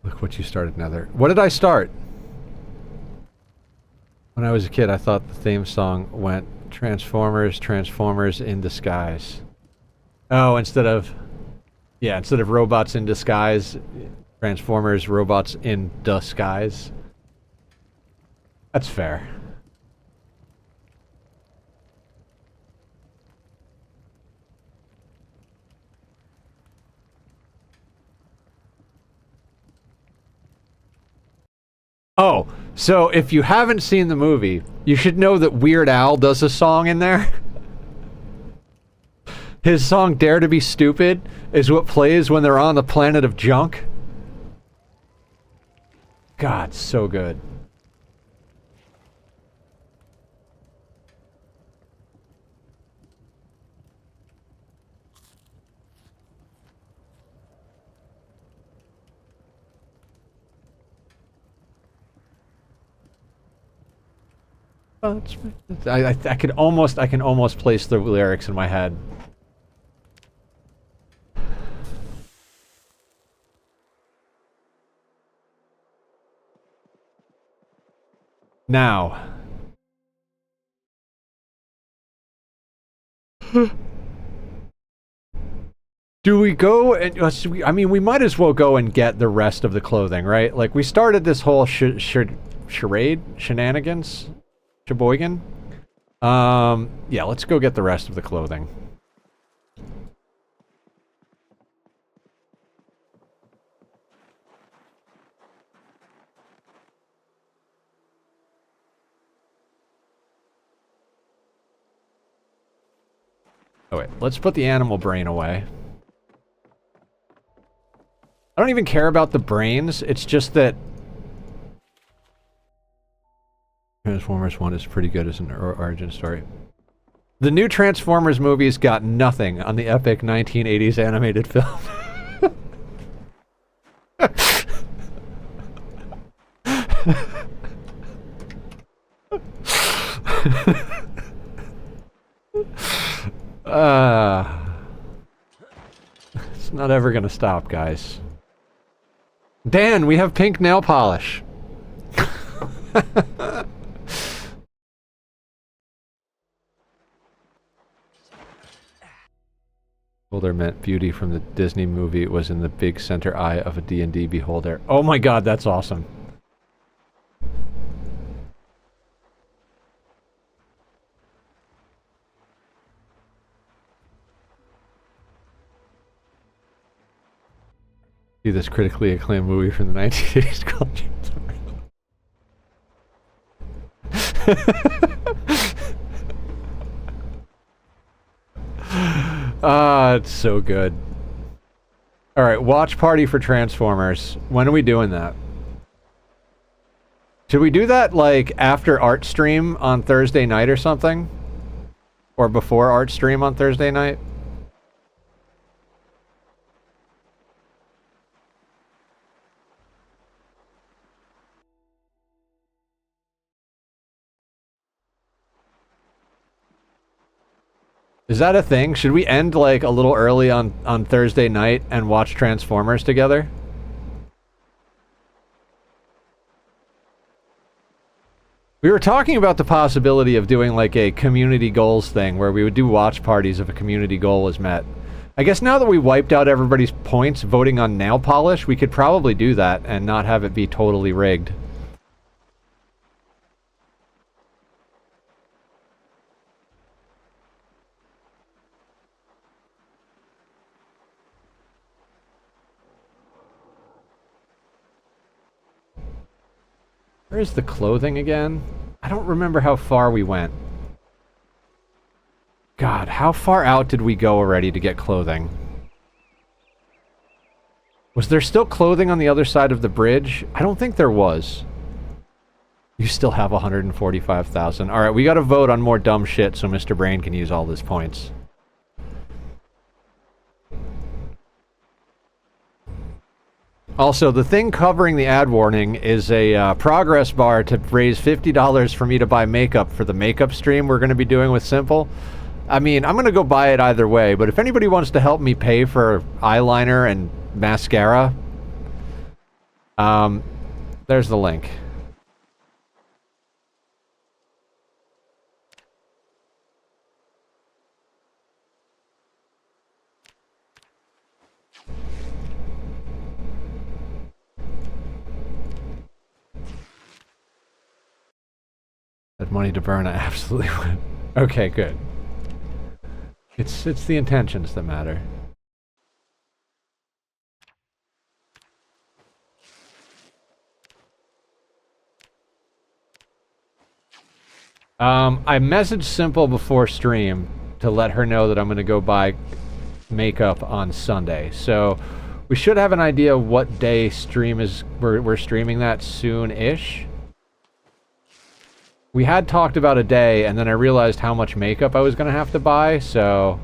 [SPEAKER 1] Look what you started, Nether. What did I start? When I was a kid, I thought the theme song went Transformers, Transformers in disguise. Oh, instead of robots in disguise, Transformers, robots in disguise. That's fair. Oh, so if you haven't seen the movie, you should know that Weird Al does a song in there. His song Dare to Be Stupid is what plays when they're on the planet of junk. God, so good. I can almost place the lyrics in my head. Now. Do we go and I mean, we might as well go and get the rest of the clothing, right? Like, we started this whole charade, shenanigans, sheboygan. Yeah, let's go get the rest of the clothing. Oh wait, let's put the animal brain away. I don't even care about the brains, it's just that Transformers 1 is pretty good as an origin story. The new Transformers movies got nothing on the epic 1980s animated film. It's not ever gonna stop, guys. Dan, we have pink nail polish. Beholder meant beauty from the Disney movie was in the big center eye of a D&D beholder. Oh my god, that's awesome. See this critically acclaimed movie from the 1980s culture. It's so good. Alright, watch party for Transformers. When are we doing that? Should we do that, like, after art stream on Thursday night or something? Or before art stream on Thursday night? Is that a thing? Should we end like a little early on Thursday night and watch Transformers together? We were talking about the possibility of doing like a community goals thing where we would do watch parties if a community goal was met. I guess now that we wiped out everybody's points voting on nail polish, we could probably do that and not have it be totally rigged. Where's the clothing again? I don't remember how far we went. God, how far out did we go already to get clothing? Was there still clothing on the other side of the bridge? I don't think there was. You still have 145,000. Alright, we gotta vote on more dumb shit so Mr. Brain can use all his points. Also, the thing covering the ad warning is a progress bar to raise $50 for me to buy makeup for the makeup stream we're going to be doing with Simple. I mean, I'm going to go buy it either way, but if anybody wants to help me pay for eyeliner and mascara, there's the link. That money to burn, I absolutely would. Okay, good. It's the intentions that matter. I messaged Simple before stream to let her know that I'm going to go buy makeup on Sunday. So we should have an idea what day stream is. We're streaming that soon-ish. We had talked about a day, and then I realized how much makeup I was going to have to buy, so...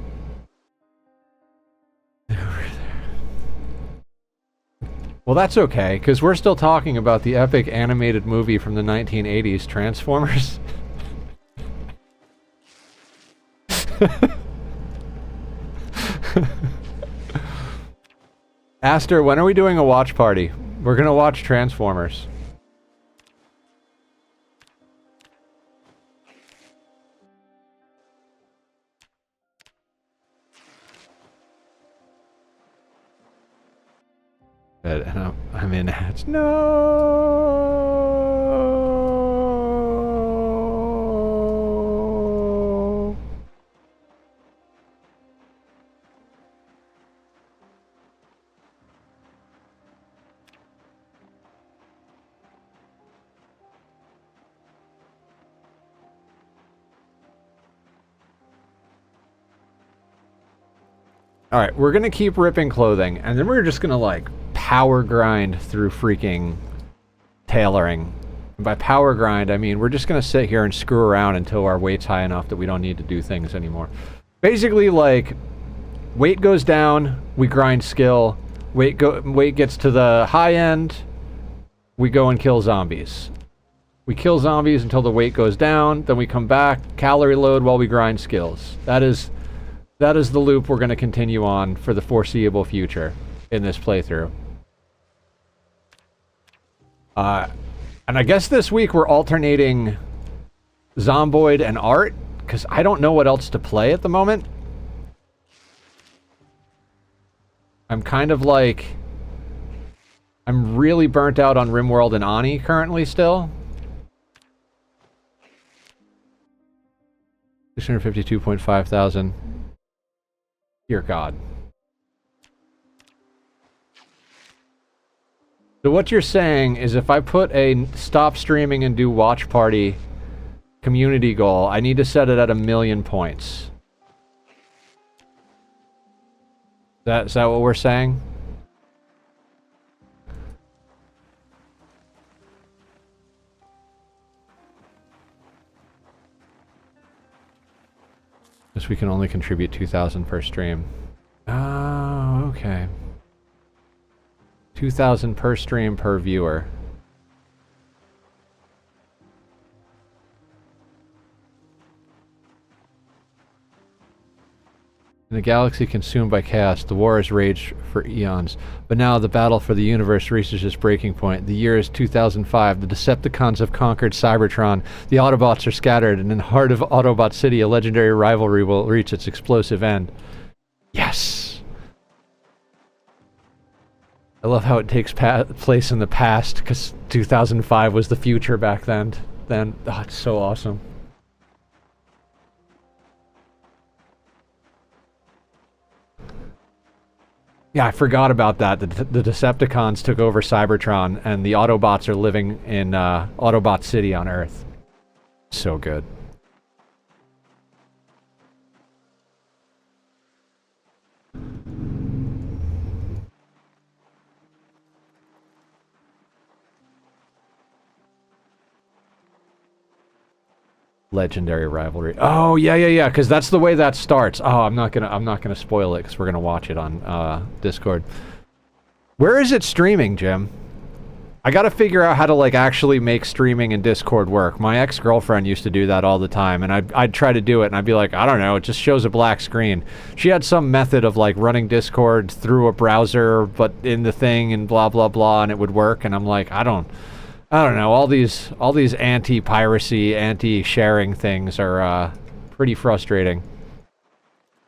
[SPEAKER 1] Well, that's okay, because we're still talking about the epic animated movie from the 1980s, Transformers. Aster, when are we doing a watch party? We're going to watch Transformers. And I'm in ads. No. Alright, we're gonna keep ripping clothing, and then we're just gonna, like, power grind through freaking tailoring. And by power grind, I mean we're just gonna sit here and screw around until our weight's high enough that we don't need to do things anymore. Basically, like, weight goes down, we grind skill. Weight gets to the high end, we go and kill zombies. We kill zombies until the weight goes down, then we come back, calorie load while we grind skills. That is the loop we're going to continue on for the foreseeable future in this playthrough. And I guess this week we're alternating Zomboid and Art, because I don't know what else to play at the moment. I'm kind of like... I'm really burnt out on RimWorld and Ani currently still. 652.5 thousand. Dear God. So what you're saying is if I put a stop streaming and do watch party community goal, I need to set it at 1,000,000 points. Is that what we're saying? Guess we can only contribute 2,000 per stream. Oh, okay. 2,000 per stream per viewer. In a galaxy consumed by chaos, the war has raged for eons. But now the battle for the universe reaches its breaking point. The year is 2005. The Decepticons have conquered Cybertron. The Autobots are scattered, and in the heart of Autobot City, a legendary rivalry will reach its explosive end. Yes! I love how it takes place in the past, because 2005 was the future back then. Oh, it's so awesome. Yeah, I forgot about that. The Decepticons took over Cybertron, and the Autobots are living in Autobot City on Earth. So good. Legendary rivalry. Oh, yeah, because that's the way that starts. Oh, I'm not gonna spoil it because we're gonna watch it on Discord. Where is it streaming, Jim? I gotta figure out how to like actually make streaming in Discord work. My ex-girlfriend used to do that all the time, and I'd try to do it, and I'd be like, I don't know, it just shows a black screen. She had some method of like running Discord through a browser, but in the thing, and blah blah blah, and it would work. And I'm like, I don't know, all these anti-piracy, anti-sharing things are pretty frustrating.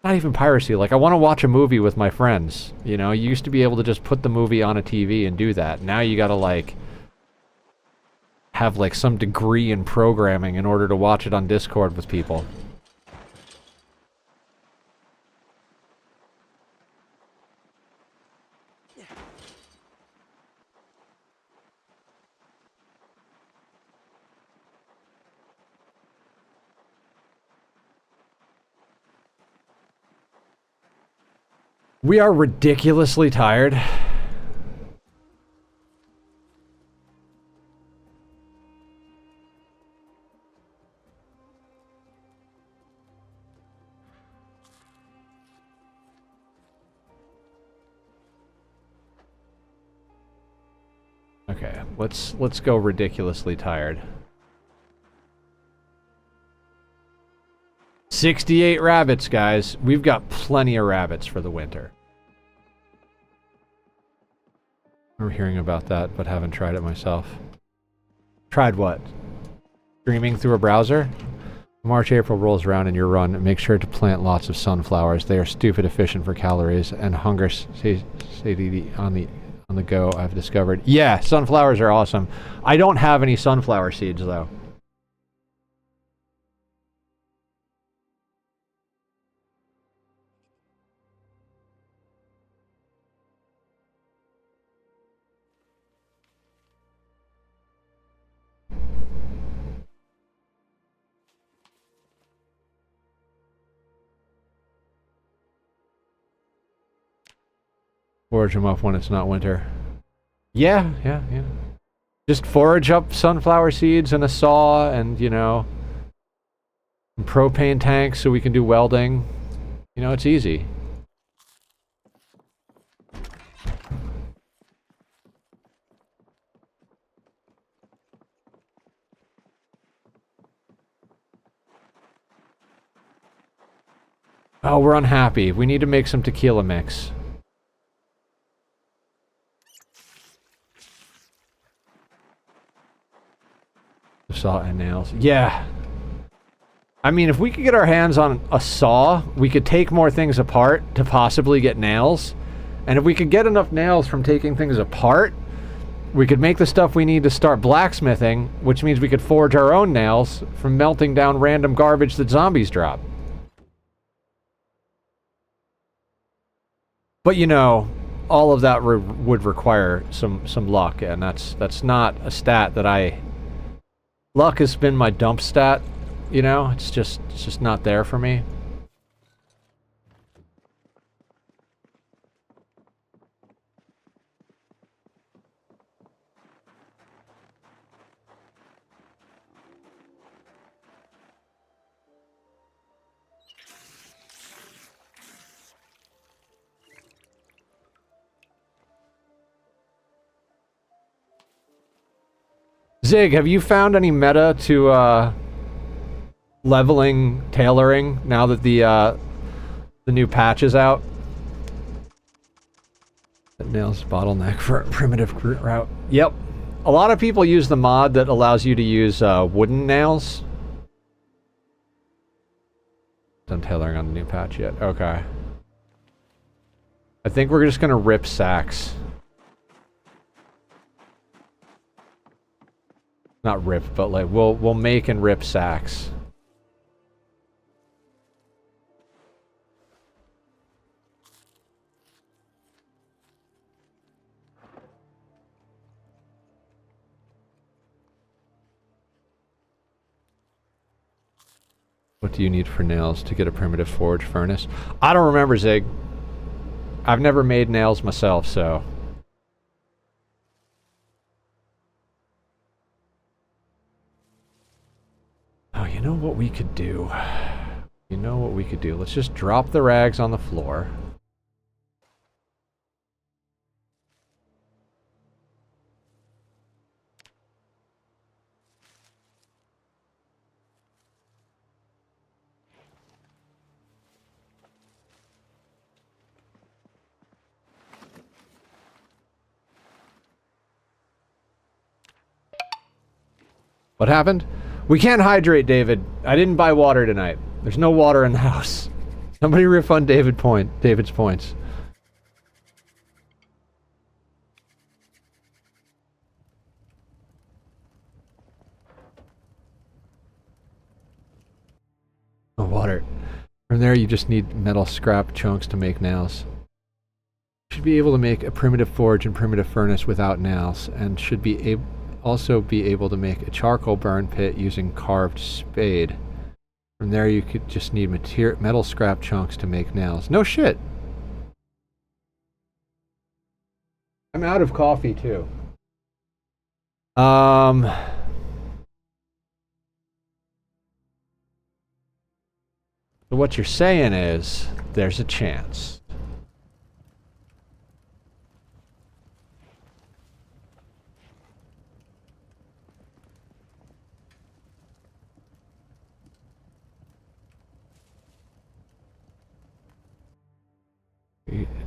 [SPEAKER 1] Not even piracy, like I want to watch a movie with my friends, you know? You used to be able to just put the movie on a TV and do that. Now you gotta like have like some degree in programming in order to watch it on Discord with people. We are ridiculously tired. Okay, let's go ridiculously tired. 68 rabbits, guys. We've got plenty of rabbits for the winter. I'm hearing about that, but haven't tried it myself. Tried what? Streaming through a browser? March, April rolls around in your run, and make sure to plant lots of sunflowers. They are stupid efficient for calories and hunger satiety on the go, I've discovered. Yeah, sunflowers are awesome. I don't have any sunflower seeds, though. Forage them up when it's not winter. Yeah. Just forage up sunflower seeds and a saw and, you know, propane tanks so we can do welding. You know, it's easy. Oh, we're unhappy. We need to make some tequila mix. Saw and nails. Yeah. I mean, if we could get our hands on a saw, we could take more things apart to possibly get nails. And if we could get enough nails from taking things apart, we could make the stuff we need to start blacksmithing, which means we could forge our own nails from melting down random garbage that zombies drop. But you know, all of that would require some luck, and that's not a stat that I... Luck has been my dump stat, you know? It's just not there for me. Zig, have you found any meta to leveling tailoring now that the The new patch is out. That nails bottleneck for a primitive route. Yep. A lot of people use the mod that allows you to use wooden nails. Done tailoring on the new patch yet. Okay. I think we're just gonna rip sacks. Not rip, but like we'll make and rip sacks. What do you need for nails to get a primitive forge furnace? I don't remember, Zig. I've never made nails myself, so... Oh, you know what we could do? You know what we could do? Let's just drop the rags on the floor. What happened? We can't hydrate, David. I didn't buy water tonight. There's no water in the house. Somebody refund David's points. No water. From there, you just need metal scrap chunks to make nails. You should be able to make a primitive forge and primitive furnace without nails, and should be also be able to make a charcoal burn pit using carved spade. From there, you could just need metal scrap chunks to make nails. No shit. I'm out of coffee too. So what you're saying is there's a chance.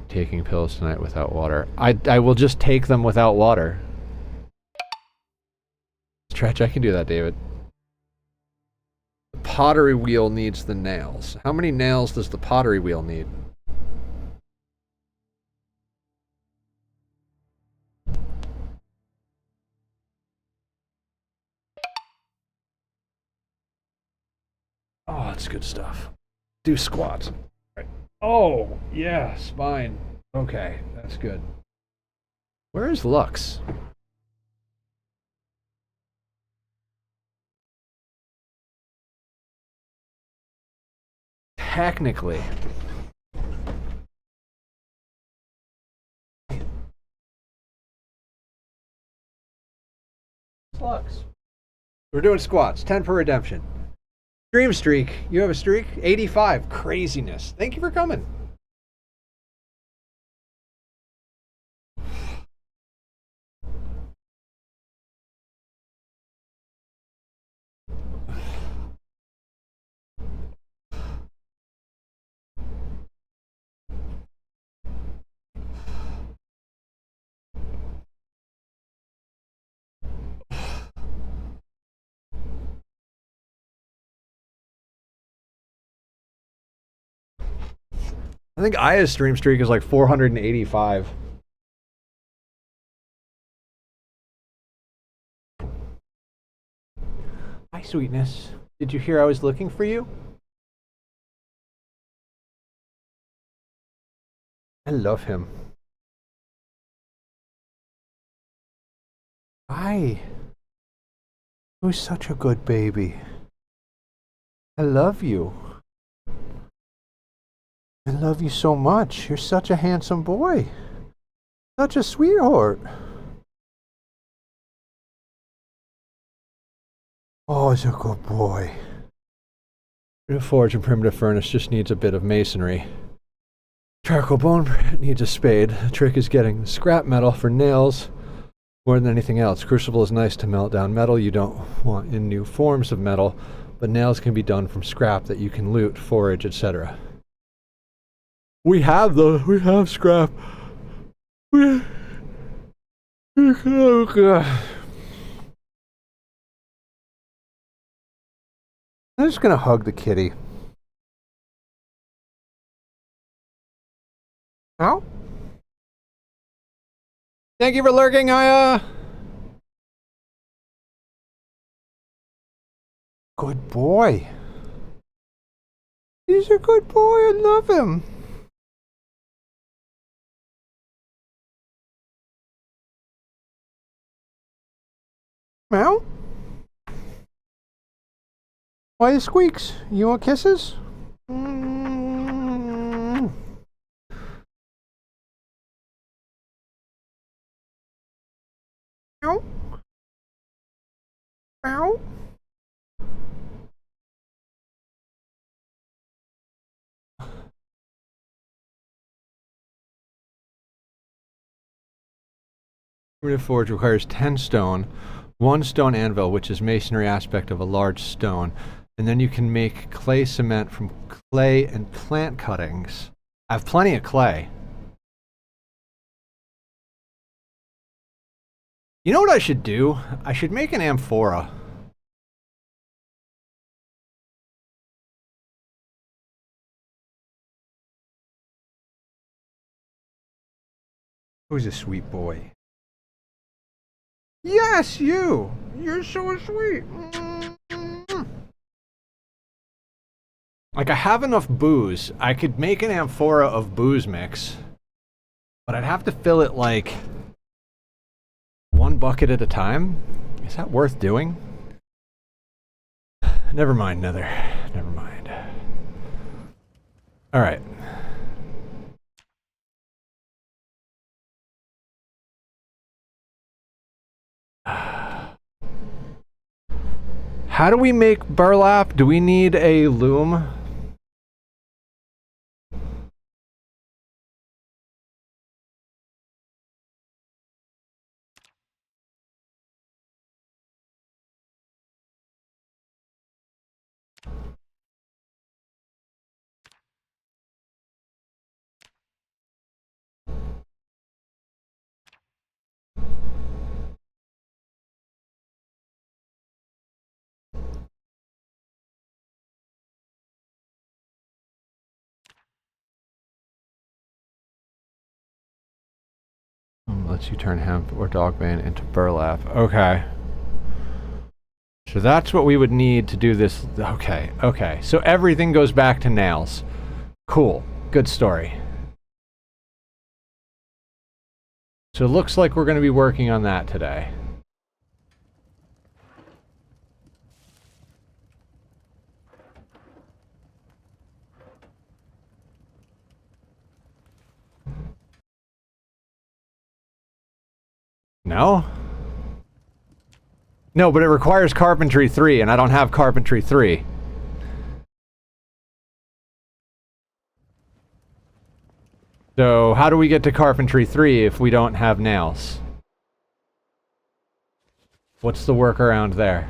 [SPEAKER 1] Taking pills tonight without water. I will just take them without water. Stretch, I can do that, David. The pottery wheel needs the nails. How many nails does the pottery wheel need? Oh, that's good stuff. Do squats. Oh, yeah, spine. Okay, that's good. Where is Lux? Technically. Lux. We're doing squats. 10 per redemption. Stream streak. You have a streak? 85. Craziness. Thank you for coming. I think Aya's stream streak is like 485. Hi, sweetness. Did you hear I was looking for you? I love him. Hi. Who's such a good baby? I love you. I love you so much. You're such a handsome boy. Such a sweetheart. Oh, he's a good boy. Primitive forge and primitive furnace just needs a bit of masonry. Charcoal bone needs a spade. The trick is getting scrap metal for nails more than anything else. Crucible is nice to melt down metal you don't want in new forms of metal, but nails can be done from scrap that you can loot, forage, etc. We have scrap. I'm just gonna hug the kitty. Ow. Thank you for lurking, Aya. Good boy. He's a good boy. I love him. Meow. Why you squeaks? You want kisses? Mm. Meow. Meow. Primitive forge requires 10 stone, 1 stone anvil, which is masonry aspect of a large stone, and then you can make clay cement from clay and plant cuttings. I have plenty of clay. You know what I should do? I should make an amphora. Who's a sweet boy? Yes, you! You're so sweet! Like, I have enough booze. I could make an amphora of booze mix, but I'd have to fill it, like, 1 bucket at a time? Is that worth doing? Never mind, Nether. Never mind. Alright. How do we make burlap? Do we need a loom? Lets you turn hemp or dog bane into burlap. Okay. So that's what we would need to do this. Okay, okay. So everything goes back to nails. Cool. Good story. So it looks like we're going to be working on that today. No? No, but it requires carpentry 3, and I don't have carpentry 3. So how do we get to carpentry 3 if we don't have nails? What's the workaround there?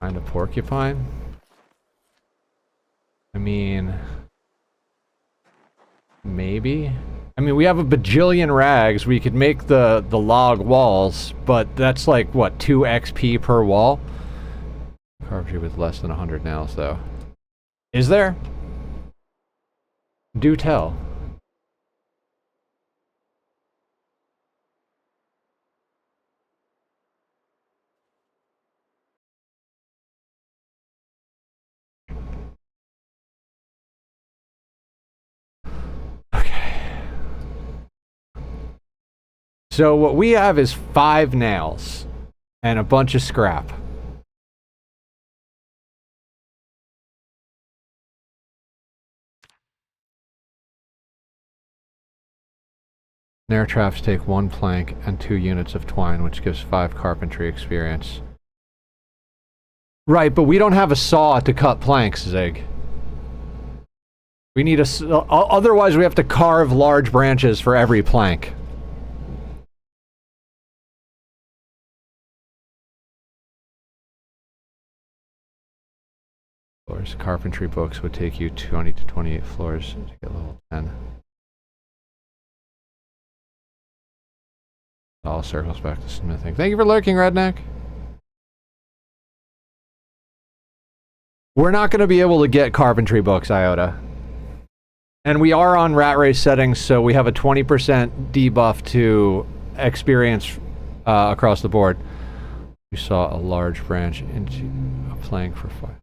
[SPEAKER 1] Find a porcupine? I mean... maybe? I mean, we have a bajillion rags. We could make the log walls, but that's like, what, 2 XP per wall? Carpentry with less than 100 nails, though. Is there? Do tell. So what we have is 5 nails and a bunch of scrap. Snare traps take 1 plank and 2 units of twine, which gives 5 carpentry experience. Right, but we don't have a saw to cut planks, Zig. We need a... Otherwise, we have to carve large branches for every plank. Floors. Carpentry books would take you 20 to 28 floors to get level 10. All circles back to smithing. Thank you for lurking, Redneck. We're not going to be able to get carpentry books, Iota. And we are on rat race settings, so we have a 20% debuff to experience across the board. You saw a large branch into a plank for fire.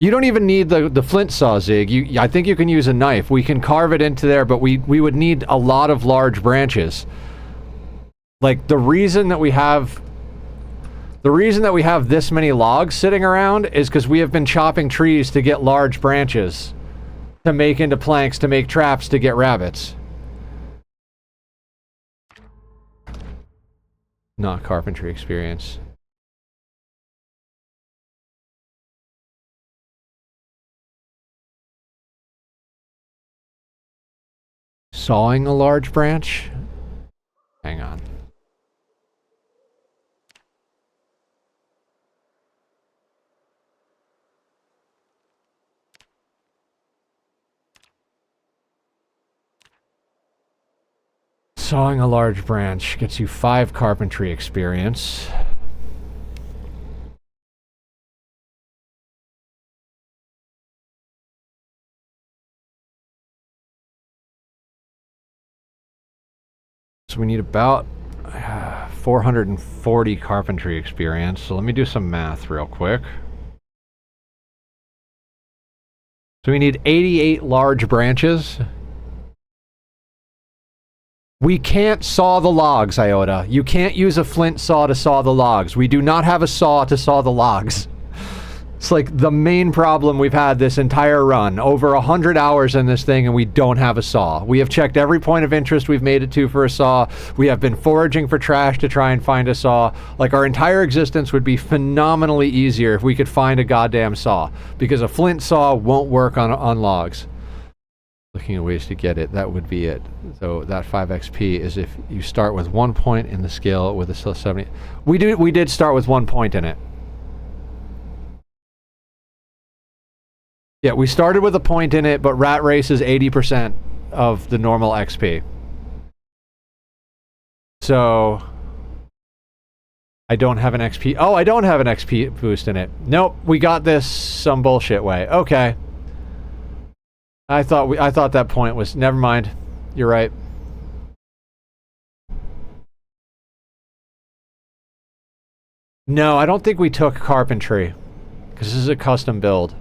[SPEAKER 1] You don't even need the flint saw, Zig. I think you can use a knife. We can carve it into there, but we would need a lot of large branches. Like, the reason that we have this many logs sitting around is because we have been chopping trees to get large branches to make into planks, to make traps, to get rabbits. Not carpentry experience. Sawing a large branch? Hang on. Sawing a large branch gets you 5 carpentry experience. So we need about 440 carpentry experience. So let me do some math real quick. So we need 88 large branches. We can't saw the logs, Iota. You can't use a flint saw to saw the logs. We do not have a saw to saw the logs. It's like the main problem we've had this entire run. Over 100 hours in this thing and we don't have a saw. We have checked every point of interest we've made it to for a saw. We have been foraging for trash to try and find a saw. Like, our entire existence would be phenomenally easier if we could find a goddamn saw. Because a flint saw won't work on logs. Looking at ways to get it, that would be it. So that 5 XP is if you start with 1 point in the scale with a 70. We did start with 1 point in it. Yeah, we started with a point in it, but rat race is 80% of the normal XP. So I don't have an XP. Oh, I don't have an XP boost in it. Nope, we got this some bullshit way. Okay. I thought that point was... Never mind. You're right. No, I don't think we took carpentry. Because this is a custom build.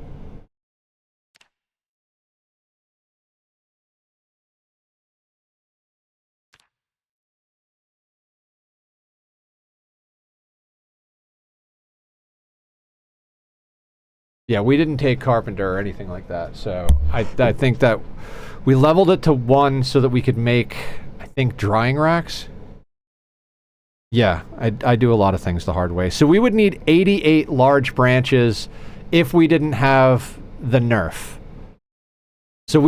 [SPEAKER 1] Yeah, we didn't take carpenter or anything like that, so I think that we leveled it to 1 so that we could make, I think, drying racks. Yeah, I do a lot of things the hard way. So we would need 88 large branches if we didn't have the nerf. So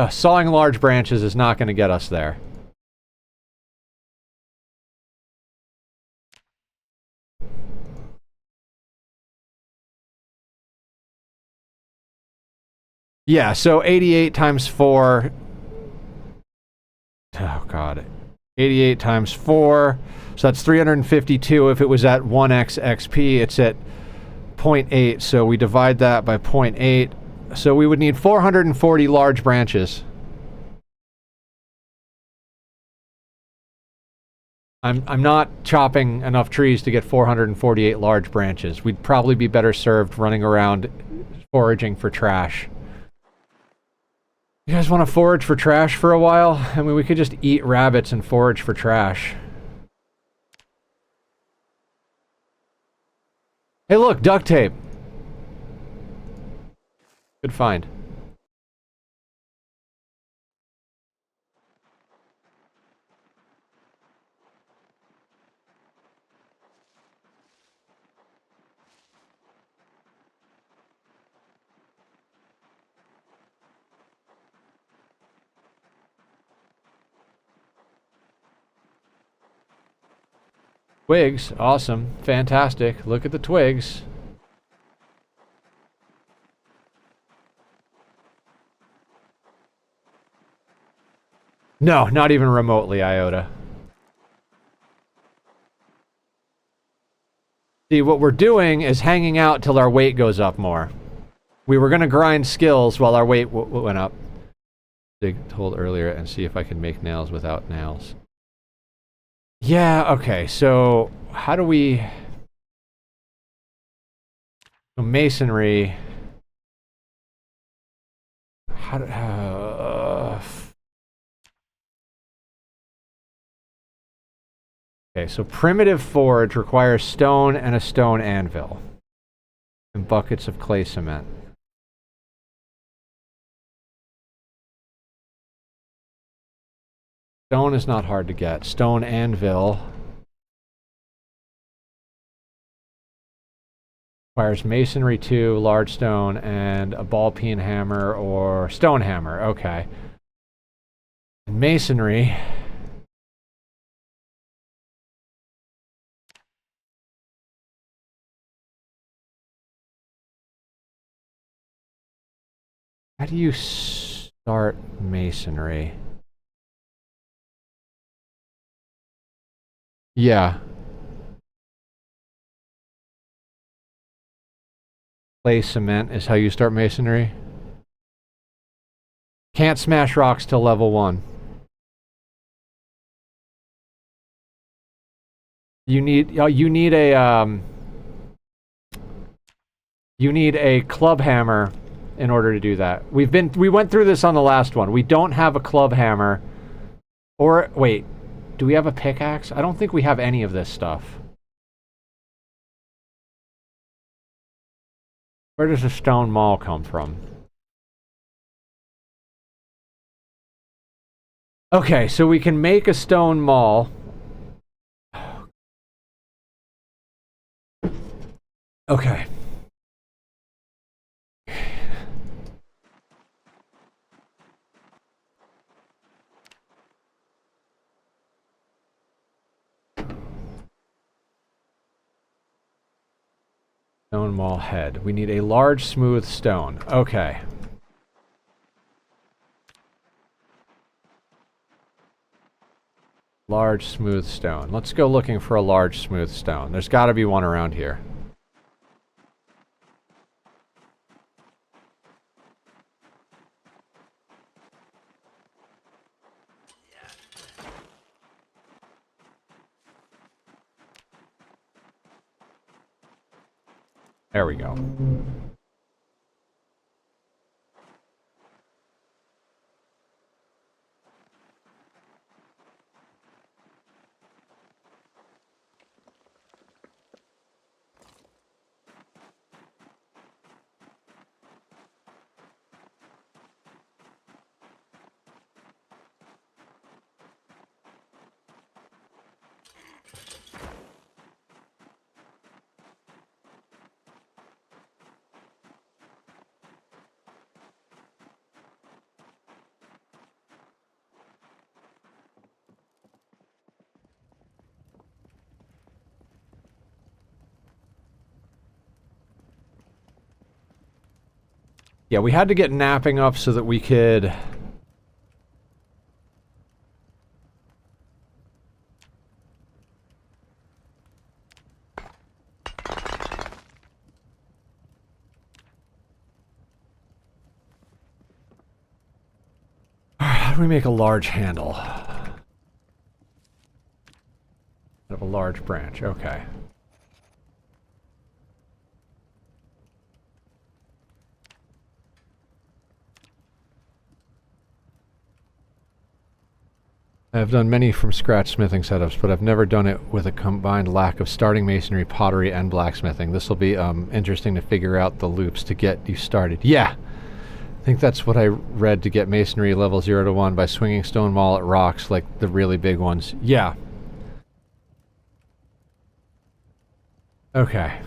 [SPEAKER 1] sawing large branches is not going to get us there. Yeah, so 88 times 4... Oh, God. 88 times 4. So that's 352. If it was at 1x XP, it's at 0.8. So we divide that by 0.8. So we would need 440 large branches. I'm not chopping enough trees to get 448 large branches. We'd probably be better served running around foraging for trash. You guys want to forage for trash for a while? I mean, we could just eat rabbits and forage for trash. Hey, look, duct tape. Good find. Twigs, awesome, fantastic. Look at the twigs. No, not even remotely, Iota. See, what we're doing is hanging out till our weight goes up more. We were going to grind skills while our weight went up. Dig told earlier and see if I can make nails without nails. Yeah, okay, so how do we... So masonry... How do... Okay, so primitive forge requires stone and a stone anvil. And buckets of clay cement. Stone is not hard to get. Stone anvil requires masonry 2, large stone, and a ball peen hammer or stone hammer. Okay. And masonry. How do you start masonry? Yeah. Clay cement is how you start masonry. Can't smash rocks till level 1. You need a club hammer in order to do that. We went through this on the last one. We don't have a club hammer. Or wait, do we have a pickaxe? I don't think we have any of this stuff. Where does a stone maul come from? Okay, so we can make a stone maul. Okay. Stone maul head. We need a large, smooth stone. Okay. Large, smooth stone. Let's go looking for a large, smooth stone. There's got to be one around here. There we go. Yeah, we had to get napping up so that we could... How do we make a large handle? Out of a large branch, okay. I've done many from scratch smithing setups, but I've never done it with a combined lack of starting masonry, pottery, and blacksmithing. This will be interesting to figure out the loops to get you started. Yeah! I think that's what I read to get masonry level 0 to 1 by swinging stone maul at rocks like the really big ones. Yeah. Okay.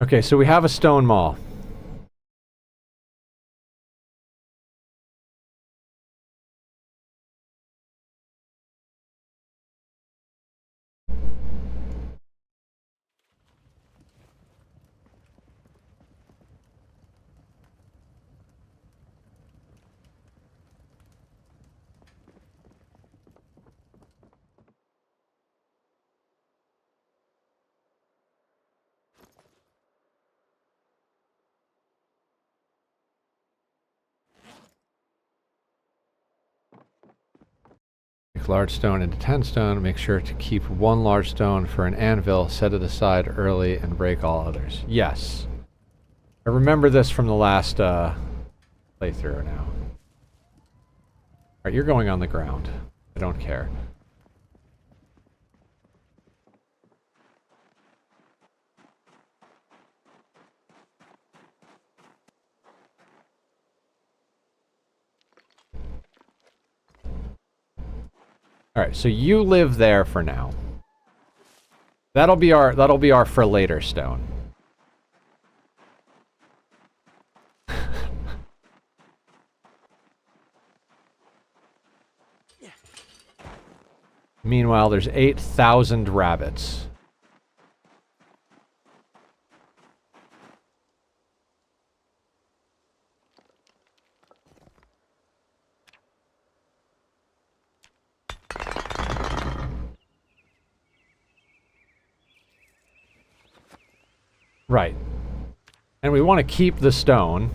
[SPEAKER 1] Okay, so we have a stone maul. Break large stone into 10 stone. Make sure to keep one large stone for an anvil. Set it aside early and break all others. Yes. I remember this from the last playthrough now. Alright, you're going on the ground. I don't care. Alright, so you live there for now. That'll be our for later stone. Meanwhile, there's 8,000 rabbits. Right. And we want to keep the stone.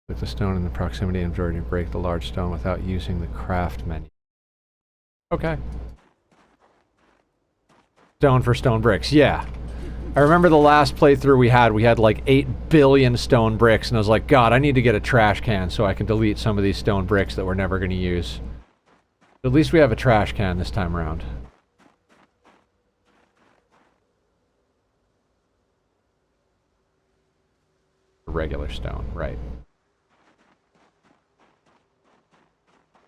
[SPEAKER 1] Put the stone in the proximity of Jordan to break the large stone without using the craft menu. Okay. Stone for stone bricks, yeah. I remember the last playthrough we had like 8 billion stone bricks, and I was like, God, I need to get a trash can so I can delete some of these stone bricks that we're never going to use. But at least we have a trash can this time around. Regular stone, right.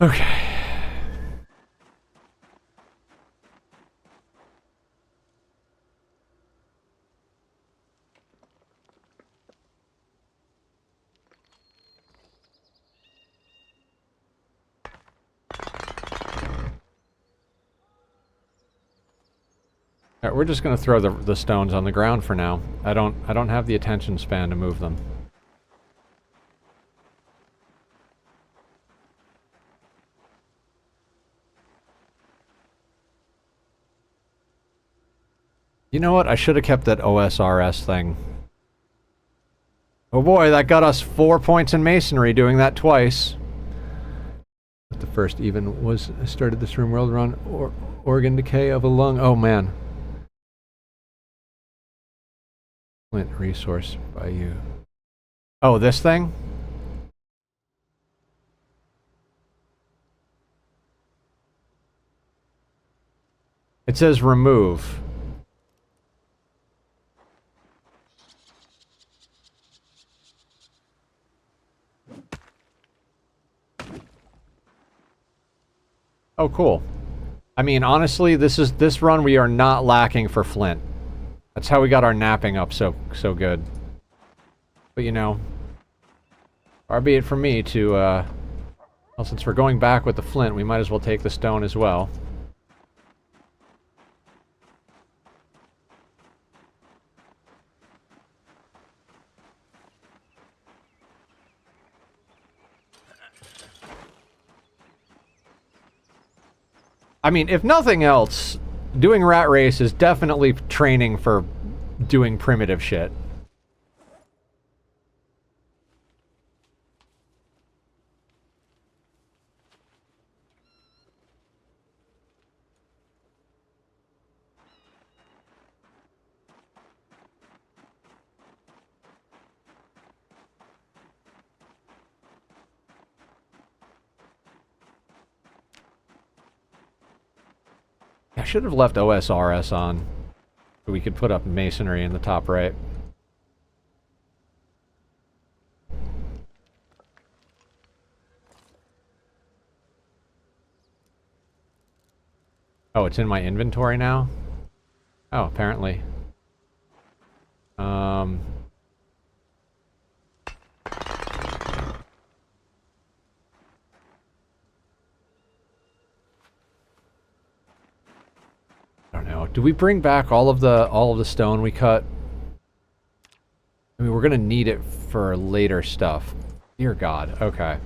[SPEAKER 1] Okay. Alright, we're just gonna throw the stones on the ground for now. I don't have the attention span to move them. You know what? I should have kept that OSRS thing. Oh boy, that got us 4 points in masonry doing that twice. The first even was started this room world run organ decay of a lung. Oh man. Flint resource by you. Oh, this thing? It says remove. Oh, cool. I mean, honestly, this run we are not lacking for flint. That's how we got our napping up so good. But you know, far be it from me to, well, since we're going back with the flint, we might as well take the stone as well. I mean, if nothing else, doing Rat Race is definitely training for doing primitive shit. I should have left OSRS on, so we could put up masonry in the top right. Oh, it's in my inventory now? Oh, apparently. I don't know. Do we bring back all of the stone we cut? I mean, we're gonna need it for later stuff. Dear God. Okay.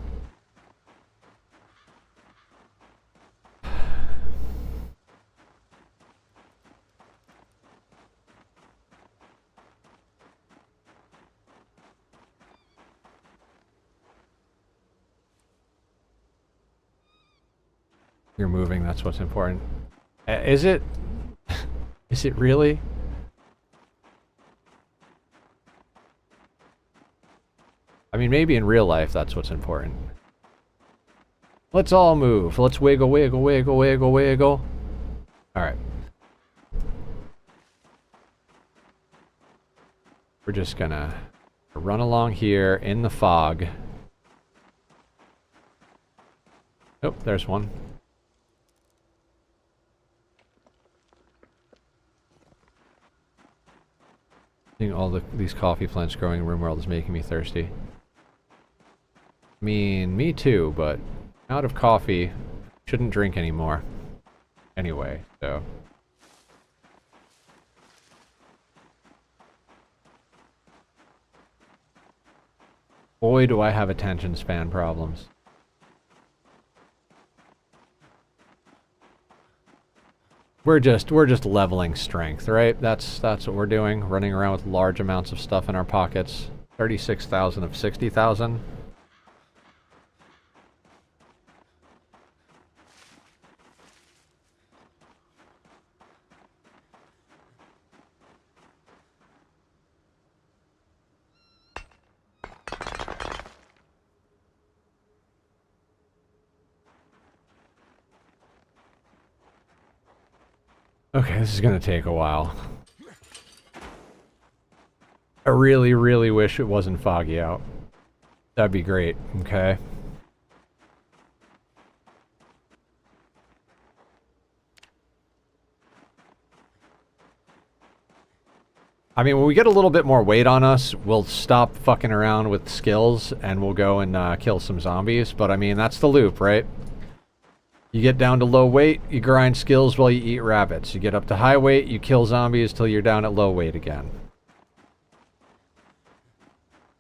[SPEAKER 1] You're moving, that's what's important. Is it? Is it really? I mean, maybe in real life that's what's important. Let's all move. Let's wiggle, wiggle, wiggle, wiggle, wiggle. Alright. We're just gonna run along here in the fog. Oh, there's one. Seeing all these coffee plants growing in RimWorld is making me thirsty. I mean, me too, but out of coffee, shouldn't drink anymore. Anyway, so. Boy, do I have attention span problems. We're just leveling strength, right? That's what we're doing. Running around with large amounts of stuff in our pockets. 36,000 of 60,000. Okay, this is gonna take a while. I really, really wish it wasn't foggy out. That'd be great, okay? I mean, when we get a little bit more weight on us, we'll stop fucking around with skills and we'll go and kill some zombies. But I mean, that's the loop, right? You get down to low weight, you grind skills while you eat rabbits. You get up to high weight, you kill zombies till you're down at low weight again.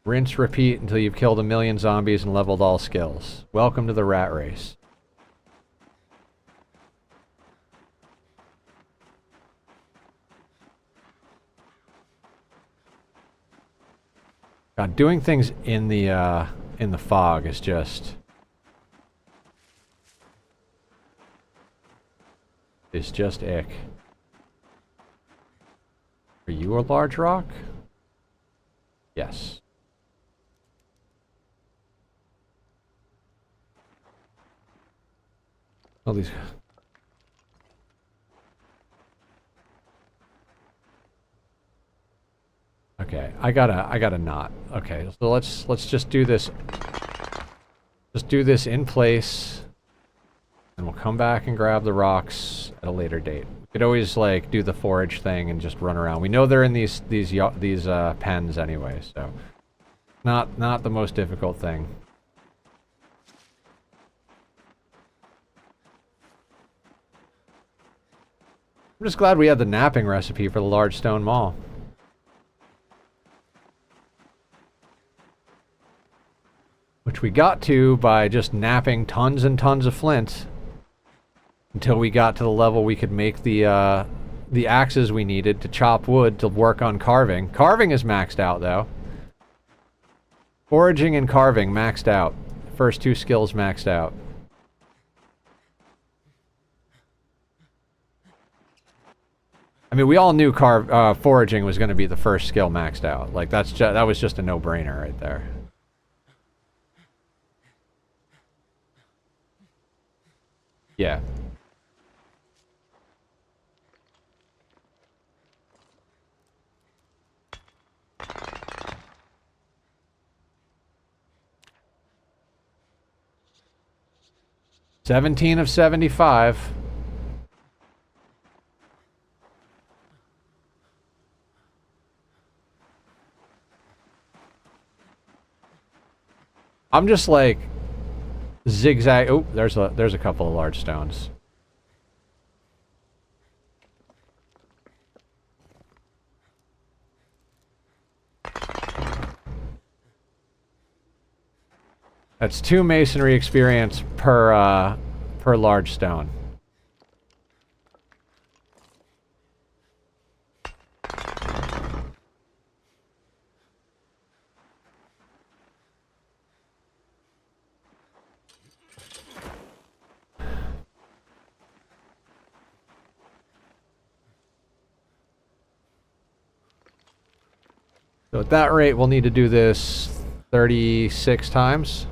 [SPEAKER 1] Rinse, repeat until you've killed 1,000,000 zombies and leveled all skills. Welcome to the rat race. God, doing things in the fog is just... is just ick. Are you a large rock? Yes. All these... Okay, I gotta not. Okay, so let's just do this. Just do this in place. And we'll come back and grab the rocks at a later date. We could always like do the forage thing and just run around. We know they're in these pens anyway, so not the most difficult thing. I'm just glad we had the napping recipe for the large stone mall. Which we got to by just napping tons and tons of flint. Until we got to the level we could make the axes we needed to chop wood to work on carving. Carving is maxed out, though. Foraging and carving maxed out. First two skills maxed out. I mean, we all knew foraging was going to be the first skill maxed out. Like, that was just a no-brainer right there. Yeah. $17 of 75. I'm just like zigzag. Oh, there's a couple of large stones. That's 2 masonry experience per large stone. at that rate, we'll need to do this 36 times.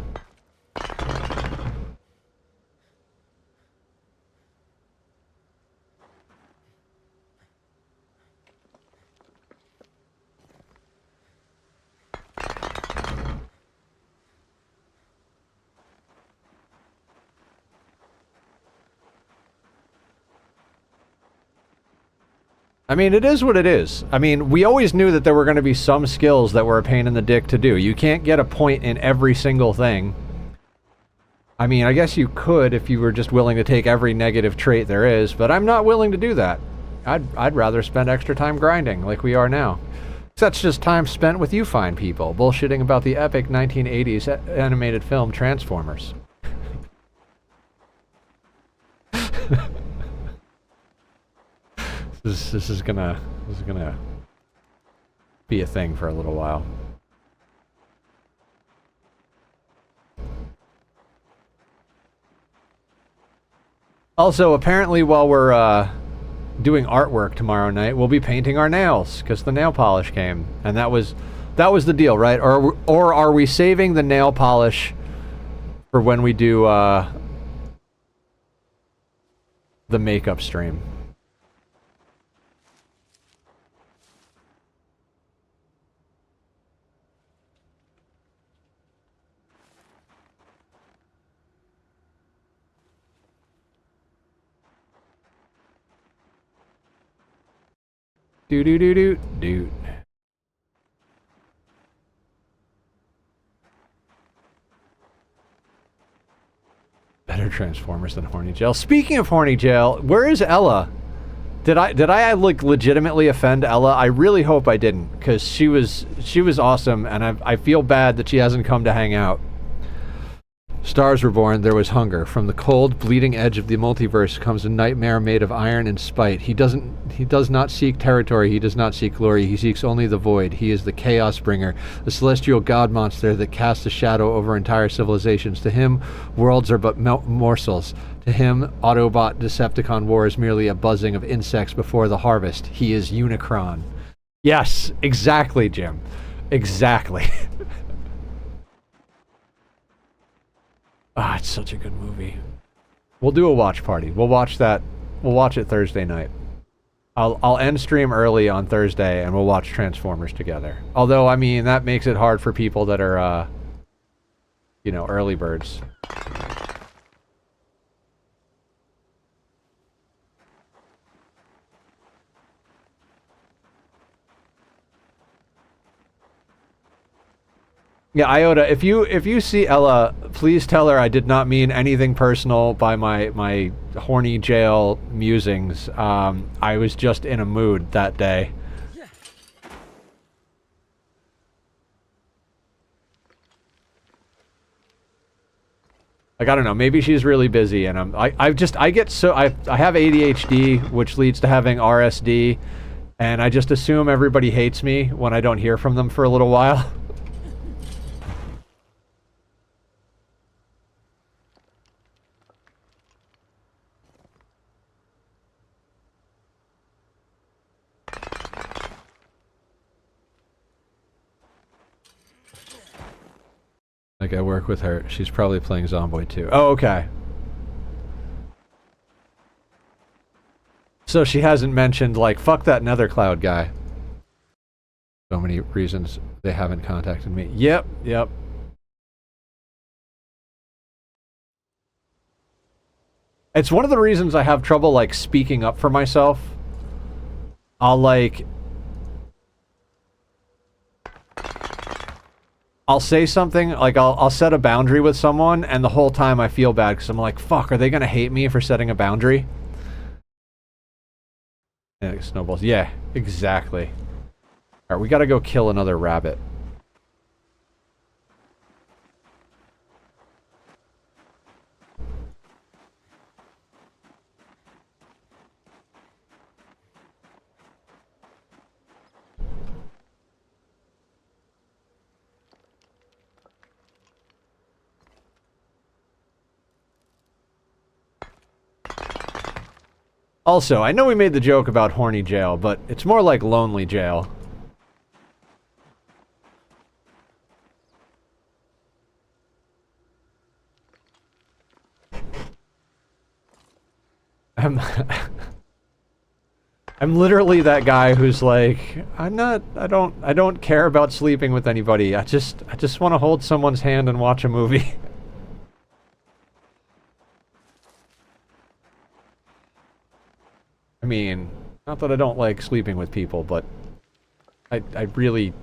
[SPEAKER 1] I mean, it is what it is. I mean, we always knew that there were going to be some skills that were a pain in the dick to do. You can't get a point in every single thing. I mean, I guess you could if you were just willing to take every negative trait there is, but I'm not willing to do that. I'd rather spend extra time grinding like we are now. That's just time spent with you fine people, bullshitting about the epic 1980s animated film Transformers. This is gonna be a thing for a little while. Also, apparently while we're doing artwork tomorrow night, we'll be painting our nails because the nail polish came, and that was the deal, right? Or are we saving the nail polish for when we do the makeup stream? Do. Better Transformers than Horny Jail. Speaking of Horny Jail, where is Ella? Did I like legitimately offend Ella? I really hope I didn't, because she was awesome, and I feel bad that she hasn't come to hang out. Stars were born, there was hunger. From the cold, bleeding edge of the multiverse comes a nightmare made of iron and spite. He does not seek territory, he does not seek glory, he seeks only the void. He is the chaos bringer, the celestial god monster that casts a shadow over entire civilizations. To him, worlds are but morsels. To him, Autobot Decepticon war is merely a buzzing of insects before the harvest. He is Unicron. Yes, exactly, Jim. Exactly. Ah, it's such a good movie. We'll do a watch party. We'll watch that. We'll watch it Thursday night. I'll end stream early on Thursday, and we'll watch Transformers together. Although, I mean, that makes it hard for people that are, you know, early birds. Yeah, Iota, if you see Ella, please tell her I did not mean anything personal by my horny jail musings. I was just in a mood that day. Like, I don't know, maybe she's really busy, and I have ADHD, which leads to having RSD, and I just assume everybody hates me when I don't hear from them for a little while. Like, I work with her. She's probably playing Zomboid too. Oh, okay. So she hasn't mentioned, like, fuck that Nether Cloud guy. So many reasons they haven't contacted me. Yep. It's one of the reasons I have trouble, like, speaking up for myself. I'll say something, like I'll set a boundary with someone, and the whole time I feel bad because I'm like, fuck, are they gonna hate me for setting a boundary? Yeah, snowballs. Yeah, exactly. Alright, we gotta go kill another rabbit. Also, I know we made the joke about horny jail, but it's more like lonely jail. I'm I'm literally that guy who's like, I don't care about sleeping with anybody. I just want to hold someone's hand and watch a movie. I mean, not that I don't like sleeping with people, but I really,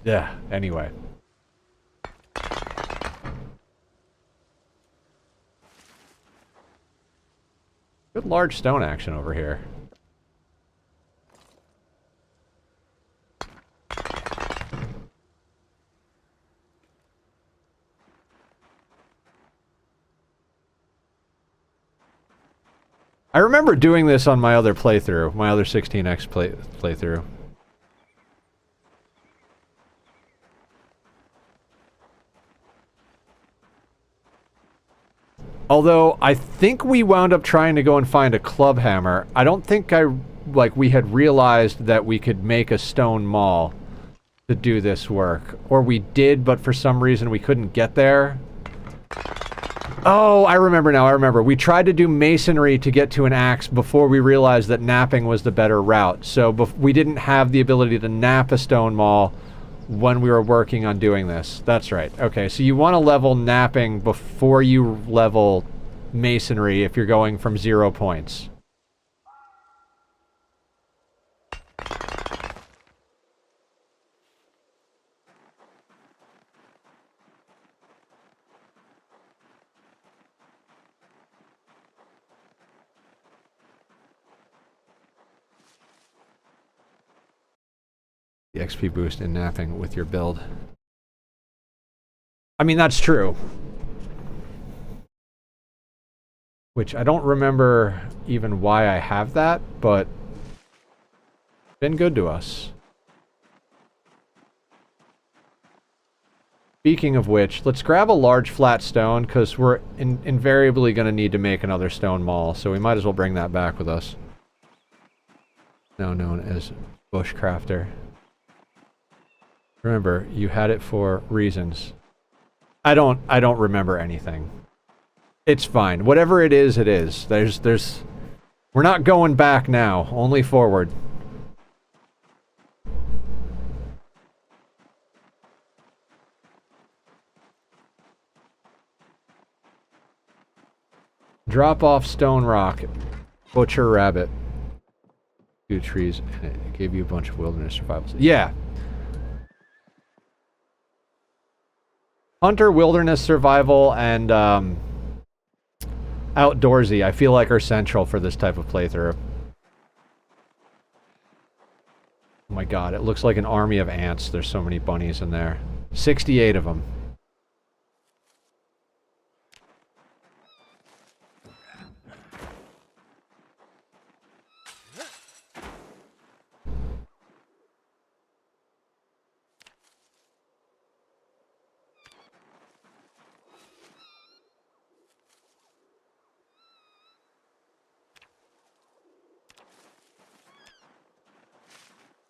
[SPEAKER 1] yeah, anyway. Good large stone action over here. I remember doing this on my other playthrough, my other 16x playthrough. Although, I think we wound up trying to go and find a club hammer. I don't think we had realized that we could make a stone maul to do this work. Or we did, but for some reason we couldn't get there. Oh, I remember now, I remember. We tried to do masonry to get to an axe before we realized that napping was the better route. So we didn't have the ability to nap a stone maul when we were working on doing this. That's right. Okay, so you want to level napping before you level masonry if you're going from 0 points. The XP boost in napping with your build. I mean, that's true. Which I don't remember even why I have that, but it's been good to us. Speaking of which, let's grab a large flat stone, because we're invariably going to need to make another stone maul, so we might as well bring that back with us. Now known as Bushcrafter. Remember, you had it for reasons. I don't remember anything. It's fine. Whatever it is, it is. We're not going back now, only forward. Drop off stone rock. Butcher rabbit. 2 trees, and it gave you a bunch of wilderness survivals. Yeah. Hunter, wilderness survival, and outdoorsy, I feel like, are central for this type of playthrough. Oh my god, it looks like an army of ants. There's so many bunnies in there. 68 of them.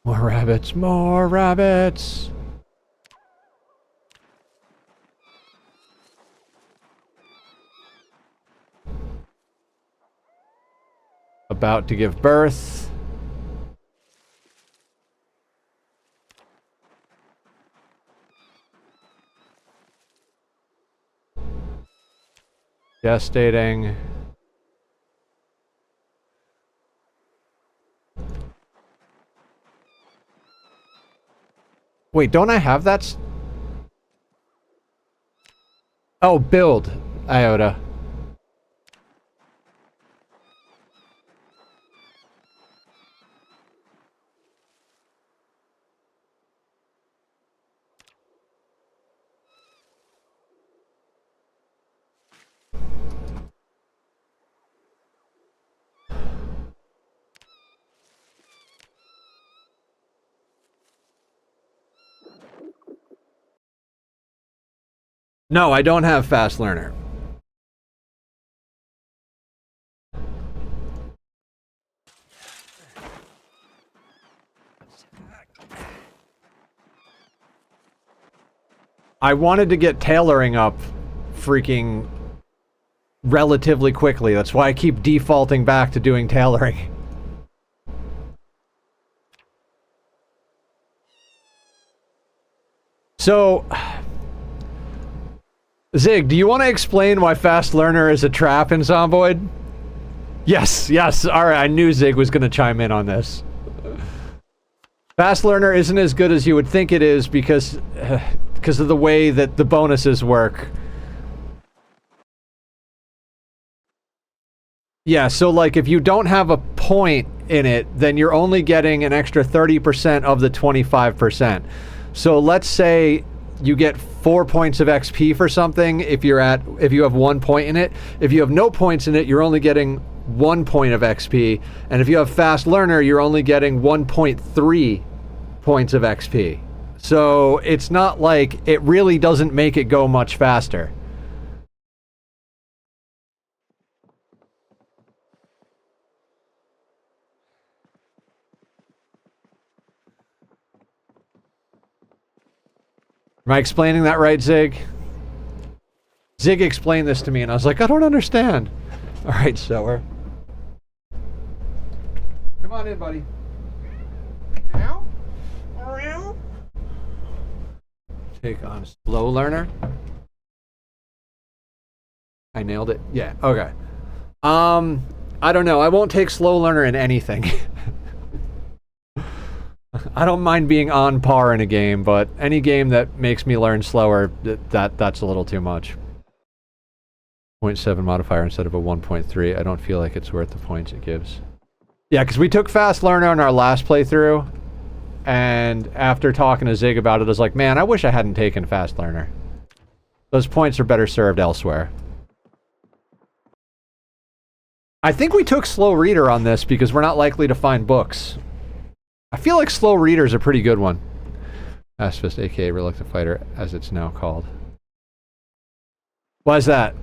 [SPEAKER 1] More rabbits, more rabbits! About to give birth. Gestating. Wait, don't I have that? Oh, build, Iota. No, I don't have fast learner. I wanted to get tailoring up freaking relatively quickly. That's why I keep defaulting back to doing tailoring. So, Zig, do you want to explain why Fast Learner is a trap in Zomboid? Yes, yes. Alright, I knew Zig was going to chime in on this. Fast Learner isn't as good as you would think it is because of the way that the bonuses work. Yeah, so like if you don't have a point in it, then you're only getting an extra 30% of the 25%. So let's say you get 4 points of XP for something if you have 1 point in it. If you have no points in it, you're only getting 1 point of XP. And if you have Fast Learner, you're only getting 1.3 points of XP. So it's not like it really doesn't make it go much faster. Am I explaining that right, Zig? Zig explained this to me, and I was like, I don't understand. All right, Sower. Come on in, buddy. Meow. Meow. Take on Slow Learner. I nailed it. Yeah, okay. I don't know. I won't take Slow Learner in anything. I don't mind being on par in a game, but any game that makes me learn slower, that's a little too much. 0.7 modifier instead of a 1.3. I don't feel like it's worth the points it gives. Yeah, because we took Fast Learner on our last playthrough, and after talking to Zig about it, I was like, man, I wish I hadn't taken Fast Learner. Those points are better served elsewhere. I think we took Slow Reader on this because we're not likely to find books. I feel like Slow Reader is a pretty good one. Pacifist, aka Reluctant Fighter, as it's now called. Why is that?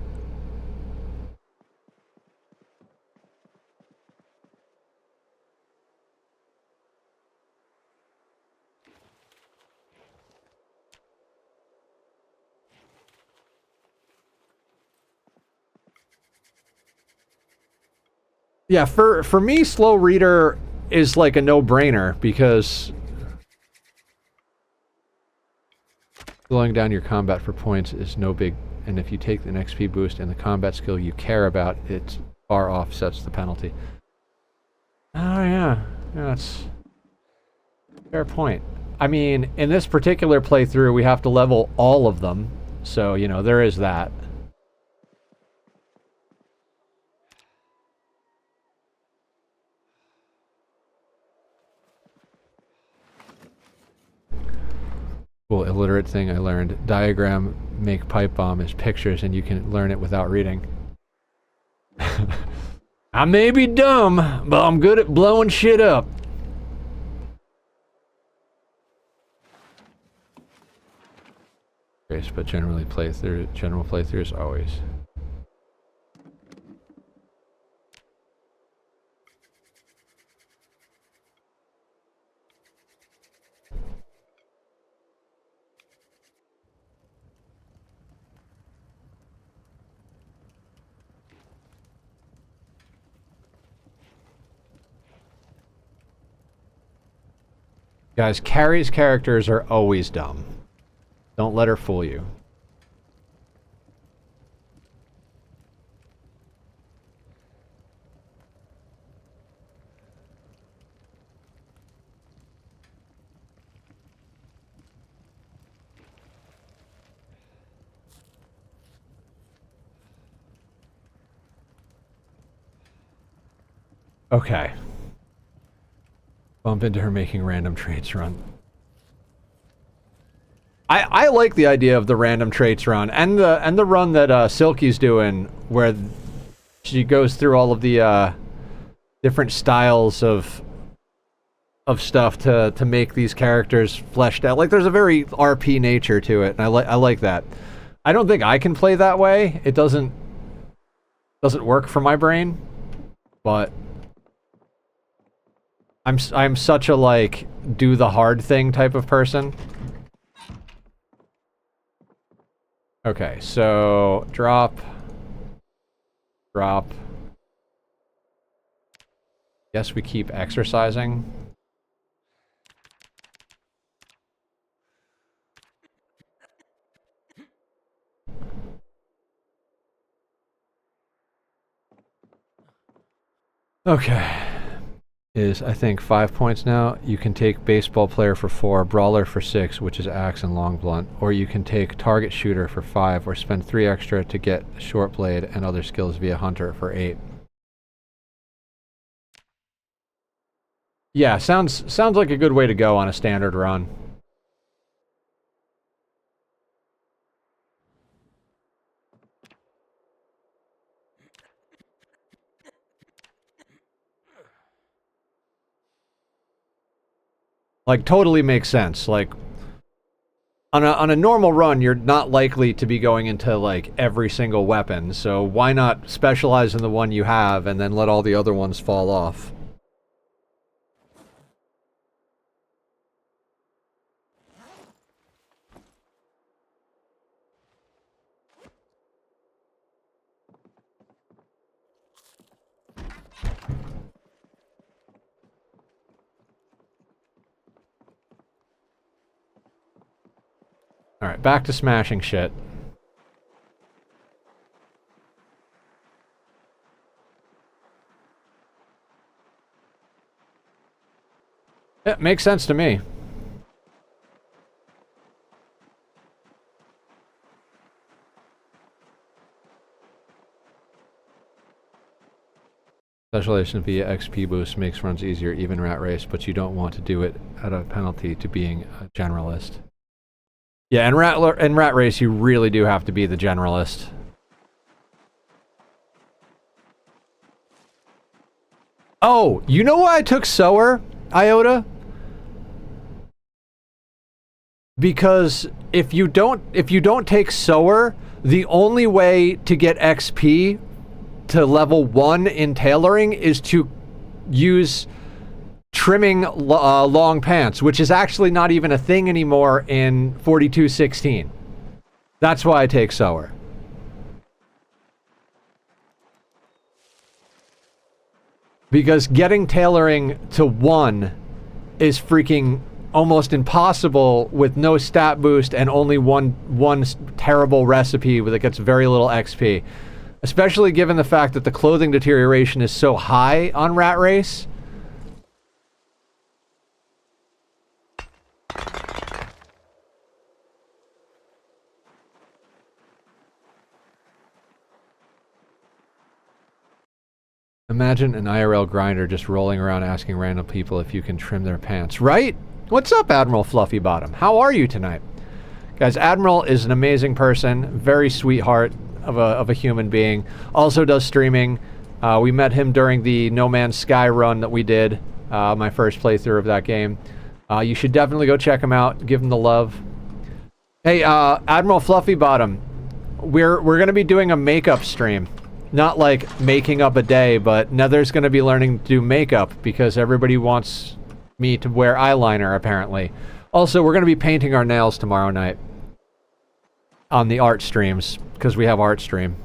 [SPEAKER 1] Yeah, for me, Slow Reader is like a no-brainer because slowing down your combat for points is no big, and if you take an XP boost and the combat skill you care about, it far offsets the penalty. Oh yeah, that's a fair point. I mean, in this particular playthrough, we have to level all of them, so, you know, there is that. Cool illiterate thing I learned. Diagram make pipe bomb is pictures and you can learn it without reading. I may be dumb, but I'm good at blowing shit up. Grace, but general playthroughs always. Guys, Carrie's characters are always dumb. Don't let her fool you. Okay. Bump into her making random traits run. I like the idea of the random traits run and the run that Silky's doing where she goes through all of the different styles of stuff to make these characters fleshed out. Like there's a very RP nature to it, and I like that. I don't think I can play that way. It doesn't work for my brain, but I'm such a like do the hard thing type of person. Okay, so drop Drop. Guess we keep exercising. Okay. Is, I think, 5 points now. You can take baseball player for 4, brawler for 6, which is axe and long blunt, or you can take target shooter for 5, or spend 3 extra to get short blade and other skills via hunter for 8. Yeah, sounds like a good way to go on a standard run. Like, totally makes sense. Like, on a normal run, you're not likely to be going into, like, every single weapon, so why not specialize in the one you have and then let all the other ones fall off? Alright, back to smashing shit. It makes sense to me. Specialization via XP boost makes runs easier, even rat race, but you don't want to do it at a penalty to being a generalist. Yeah, in rat race, you really do have to be the generalist. Oh, you know why I took Sower, Iota? Because if you don't take Sower, the only way to get XP to level 1 in tailoring is to use trimming long pants, which is actually not even a thing anymore in 4216. That's why I take Sower. Because getting tailoring to 1 is freaking almost impossible with no stat boost and only one terrible recipe that gets very little XP. Especially given the fact that the clothing deterioration is so high on Rat Race. Imagine an IRL grinder just rolling around asking random people if you can trim their pants. Right? What's up, Admiral Fluffy Bottom? How are you tonight? Guys, Admiral is an amazing person. Very sweetheart of a human being. Also does streaming. We met him during the No Man's Sky run that we did. My first playthrough of that game. You should definitely go check him out. Give him the love. Hey, Admiral Fluffy Bottom. We're going to be doing a makeup stream. Not like making up a day, but Nether's going to be learning to do makeup because everybody wants me to wear eyeliner, apparently. Also, we're going to be painting our nails tomorrow night on the art streams because we have art stream.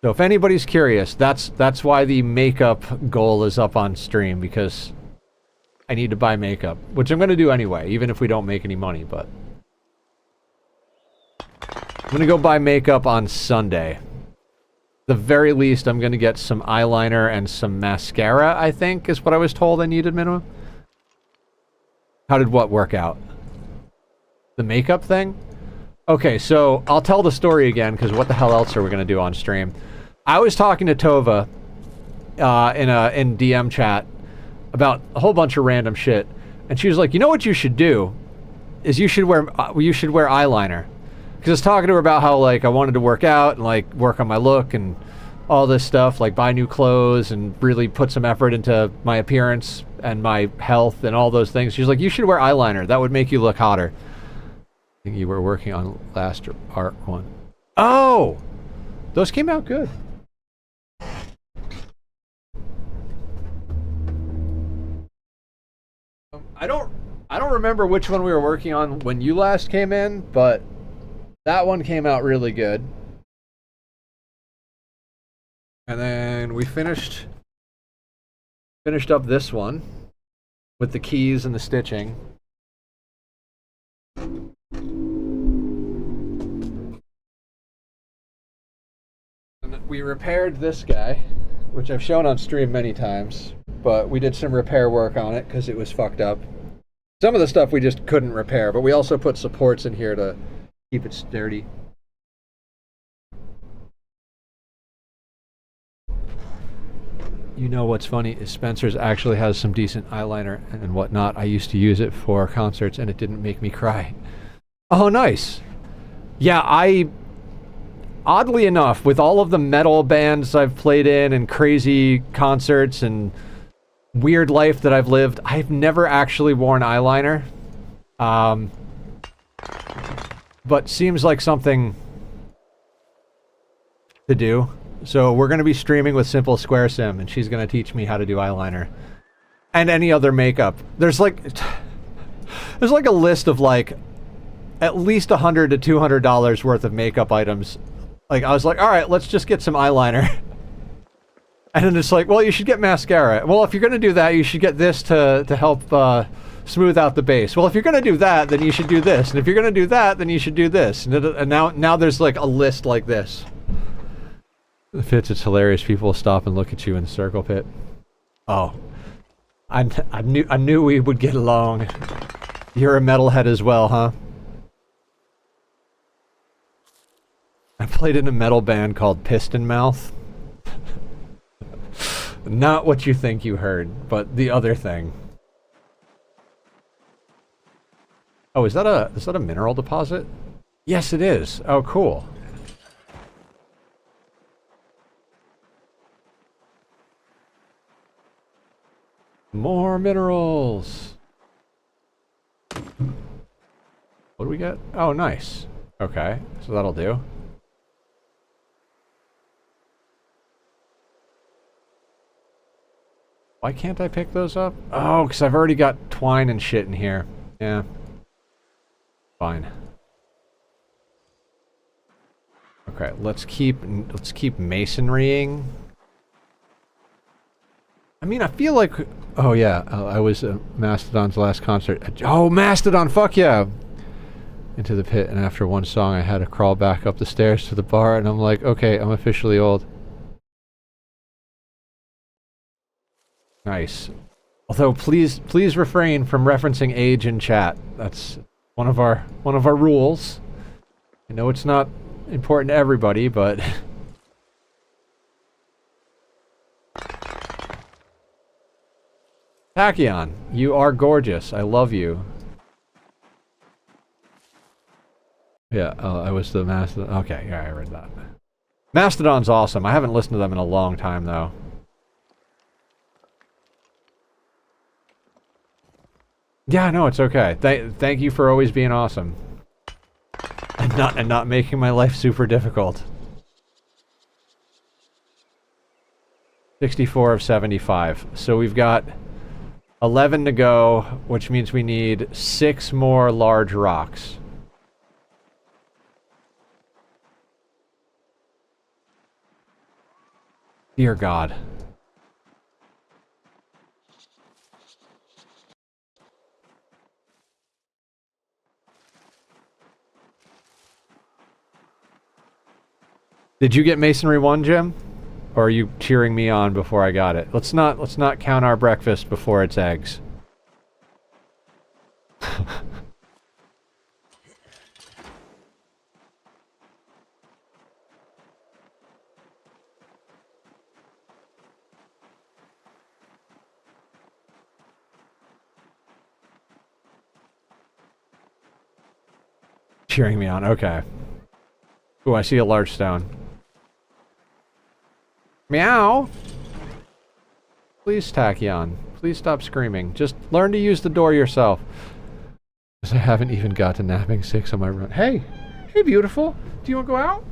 [SPEAKER 1] So if anybody's curious, that's why the makeup goal is up on stream, because I need to buy makeup, which I'm going to do anyway, even if we don't make any money, but I'm gonna go buy makeup on Sunday. The very least, I'm gonna get some eyeliner and some mascara, I think, is what I was told I needed minimum. How did what work out? The makeup thing? Okay, so I'll tell the story again, because what the hell else are we gonna do on stream? I was talking to Tova in DM chat about a whole bunch of random shit, and she was like, "You know what you should do? Is you should wear eyeliner." Because I was talking to her about how, like, I wanted to work out and, like, work on my look and all this stuff, like, buy new clothes and really put some effort into my appearance and my health and all those things. She's like, you should wear eyeliner. That would make you look hotter. I think you were working on last art one. Oh! Those came out good. I don't remember which one we were working on when you last came in, but That one came out really good. And then we finished up this one with the keys and the stitching. And we repaired this guy, which I've shown on stream many times, but we did some repair work on it because it was fucked up. Some of the stuff we just couldn't repair, but we also put supports in here to keep it sturdy. You know what's funny is Spencer's actually has some decent eyeliner and whatnot. I used to use it for concerts and it didn't make me cry. Oh, nice. Yeah, oddly enough, with all of the metal bands I've played in and crazy concerts and weird life that I've lived, I've never actually worn eyeliner. But seems like something to do. So we're going to be streaming with Simple Square Sim, and she's going to teach me how to do eyeliner. And any other makeup. There's like a list of like at least $100 to $200 worth of makeup items. Like, I was like, alright, let's just get some eyeliner. And then it's like, well, you should get mascara. Well, if you're going to do that, you should get this to help smooth out the base. Well, if you're going to do that, then you should do this. And if you're going to do that, then you should do this. And now there's like a list like this. Fitz, it's hilarious. People will stop and look at you in the circle pit. Oh. I knew we would get along. You're a metalhead as well, huh? I played in a metal band called Piston Mouth. Not what you think you heard, but the other thing. Oh, is that a mineral deposit? Yes, it is. Oh, cool. More minerals. What do we get? Oh, nice. Okay, so that'll do. Why can't I pick those up? Oh, because I've already got twine and shit in here. Yeah. Fine. Okay, let's keep masonrying. I mean, I feel like... Oh, yeah, I was at Mastodon's last concert. Oh, Mastodon, fuck yeah! Into the pit, and after one song, I had to crawl back up the stairs to the bar, and I'm like, okay, I'm officially old. Nice. Although, please refrain from referencing age in chat. That's one of our rules. I know it's not important to everybody, but... Tachyon, you are gorgeous. I love you. Yeah, I was the Mastodon. Okay, yeah, I read that. Mastodon's awesome. I haven't listened to them in a long time, though. Yeah, no, it's okay. Thank you for always being awesome. And not making my life super difficult. 64 of 75. So we've got 11 to go, which means we need 6 more large rocks. Dear God. Did you get Masonry 1, Jim? Or are you cheering me on before I got it? Let's not count our breakfast before it's eggs. Cheering me on, okay. Ooh, I see a large stone. Meow! Please, Tachyon. Please stop screaming. Just learn to use the door yourself. Because I haven't even got to napping 6 on my run. Hey! Hey, beautiful! Do you want to go out?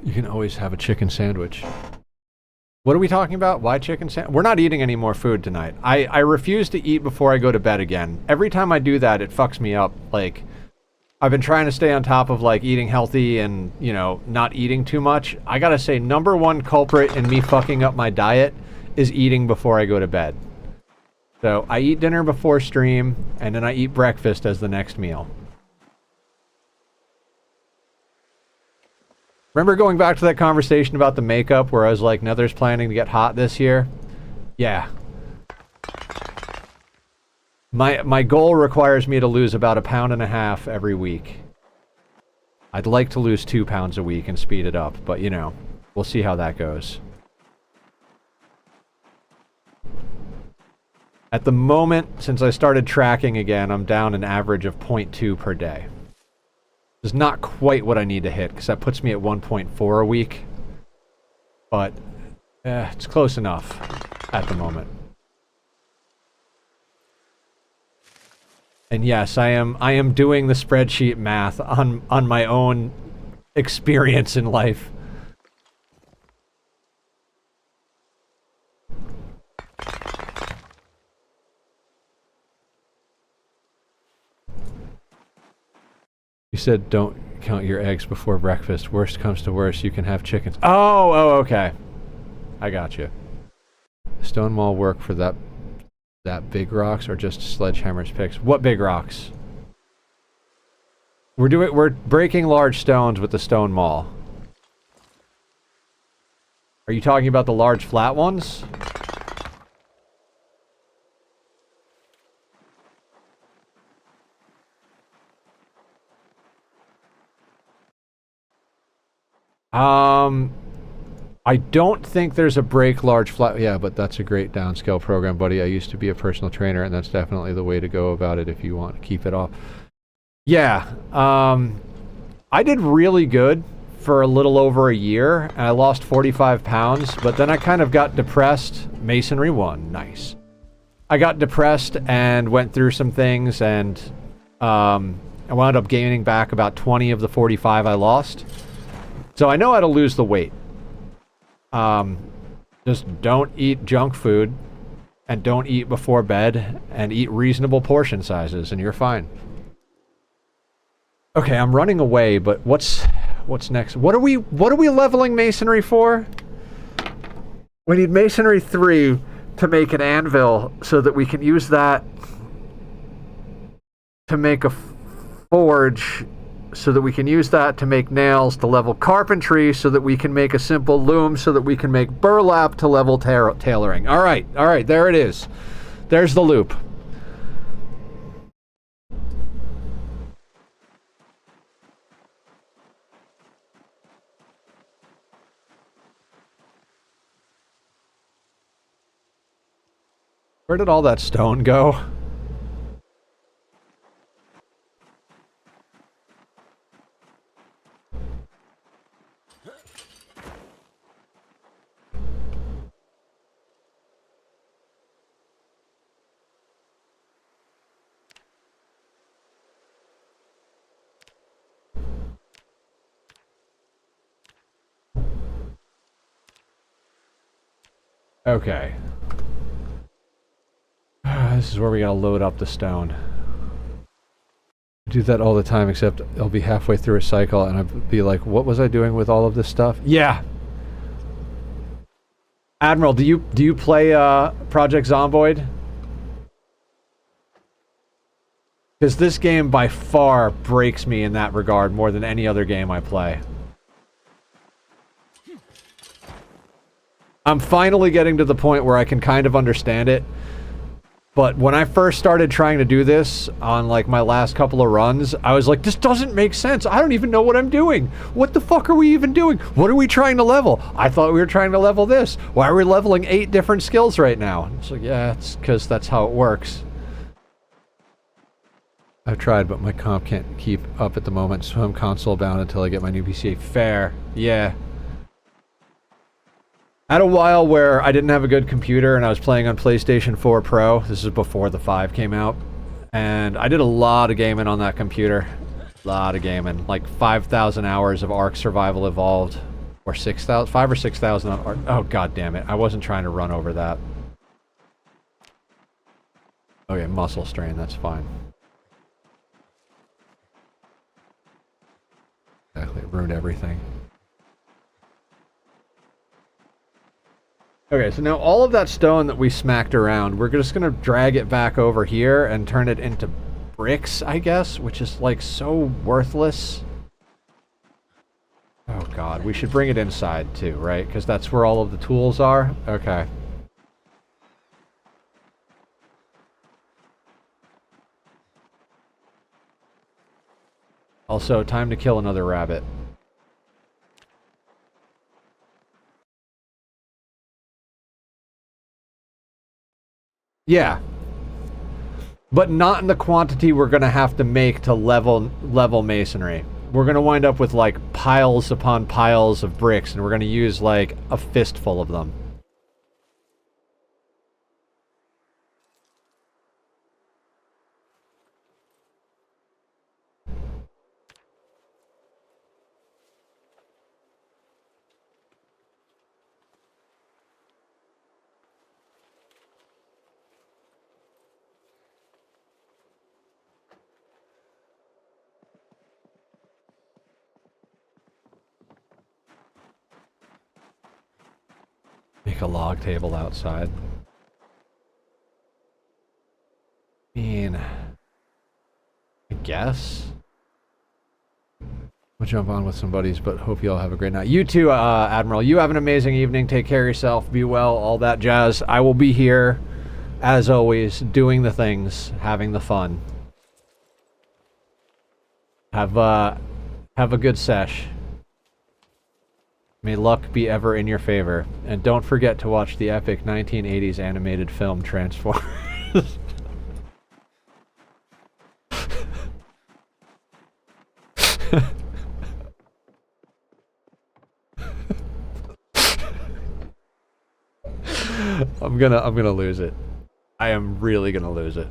[SPEAKER 1] You can always have a chicken sandwich. What are we talking about? Why chicken sandwich? We're not eating any more food tonight. I refuse to eat before I go to bed again. Every time I do that, it fucks me up. Like, I've been trying to stay on top of, like, eating healthy and, you know, not eating too much. I gotta say, number one culprit in me fucking up my diet is eating before I go to bed. So, I eat dinner before stream, and then I eat breakfast as the next meal. Remember going back to that conversation about the makeup where I was like, Nether's planning to get hot this year? Yeah. My goal requires me to lose about 1.5 pounds every week. I'd like to lose 2 pounds a week and speed it up, but you know, we'll see how that goes. At the moment, since I started tracking again, I'm down an average of 0.2 per day. It's not quite what I need to hit, because that puts me at 1.4 a week. But, it's close enough at the moment. And yes, I am doing the spreadsheet math on my own experience in life. You said don't count your eggs before breakfast. Worst comes to worst, you can have chickens. Oh, okay. I got you. Stone wall work for that big rocks or just sledgehammer's picks? What big rocks? We're breaking large stones with the stone maul. Are you talking about the large flat ones? I don't think there's a break large flat. Yeah, but that's a great downscale program, buddy. I used to be a personal trainer, and that's definitely the way to go about it if you want to keep it off. Yeah, I did really good for a little over a year, and I lost 45 pounds, but then I kind of got depressed. Masonry 1, nice. I got depressed and went through some things, and I wound up gaining back about 20 of the 45 I lost. So I know how to lose the weight. Just don't eat junk food, and don't eat before bed, and eat reasonable portion sizes, and you're fine. Okay, I'm running away, but what's next? What are we leveling masonry for? We need masonry 3 to make an anvil so that we can use that to make a forge, so that we can use that to make nails to level carpentry, so that we can make a simple loom, so that we can make burlap to level tailoring. All right, there it is. There's the loop. Where did all that stone go? Okay. This is where we gotta load up the stone. I do that all the time, except I'll be halfway through a cycle and I'll be like, what was I doing with all of this stuff? Yeah! Admiral, do you play Project Zomboid? Because this game by far breaks me in that regard more than any other game I play. I'm finally getting to the point where I can kind of understand it. But when I first started trying to do this on like my last couple of runs, I was like, this doesn't make sense. I don't even know what I'm doing. What the fuck are we even doing? What are we trying to level? I thought we were trying to level this. Why are we leveling 8 different skills right now? It's like, yeah, it's because that's how it works. I've tried, but my comp can't keep up at the moment, so I'm console bound until I get my new PCA. Fair. Yeah. I had a while where I didn't have a good computer and I was playing on PlayStation 4 Pro. This is before the 5 came out. And I did a lot of gaming on that computer. A lot of gaming. Like 5,000 hours of Ark Survival Evolved. Or 6,000, 5 or 6,000 on art. Oh, god damn it. I wasn't trying to run over that. Okay, muscle strain, that's fine. Exactly, it ruined everything. Okay, so now all of that stone that we smacked around, we're just gonna drag it back over here and turn it into bricks, I guess, which is like so worthless. Oh god, we should bring it inside too, right? Because that's where all of the tools are? Okay. Also, time to kill another rabbit. Yeah. But not in the quantity we're going to have to make to level masonry. We're going to wind up with like piles upon piles of bricks, and we're going to use like a fistful of them. Make a log table outside. I mean, I guess. We'll jump on with some buddies, but hope you all have a great night. You too, Admiral. You have an amazing evening. Take care of yourself. Be well. All that jazz. I will be here, as always, doing the things, having the fun. Have a good sesh. May luck be ever in your favor. And don't forget to watch the epic 1980s animated film Transformers. I'm gonna lose it. I am really gonna lose it.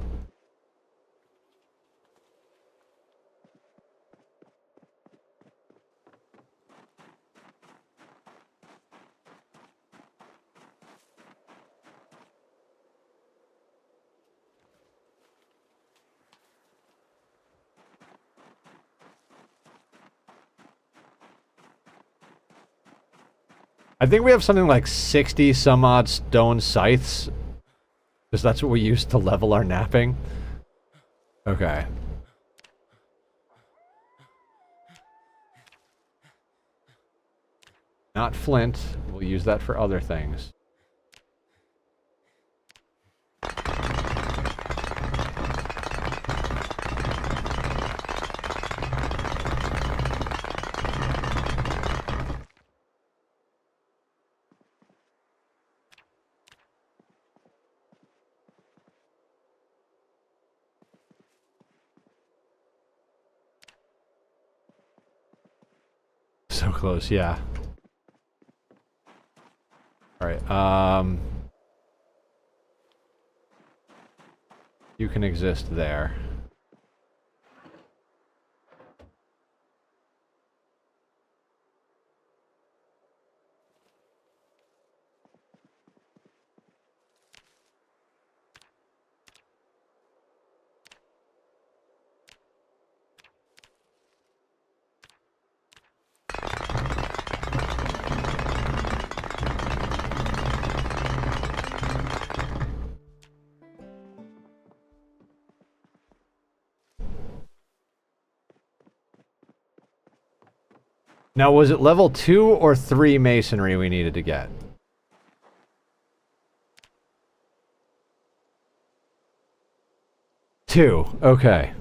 [SPEAKER 1] I think we have something like 60 some odd stone scythes. Because that's what we use to level our napping. Okay. Not flint. We'll use that for other things. So close, yeah. Alright, you can exist there. Now, was it level 2 or 3 masonry we needed to get? 2. Okay.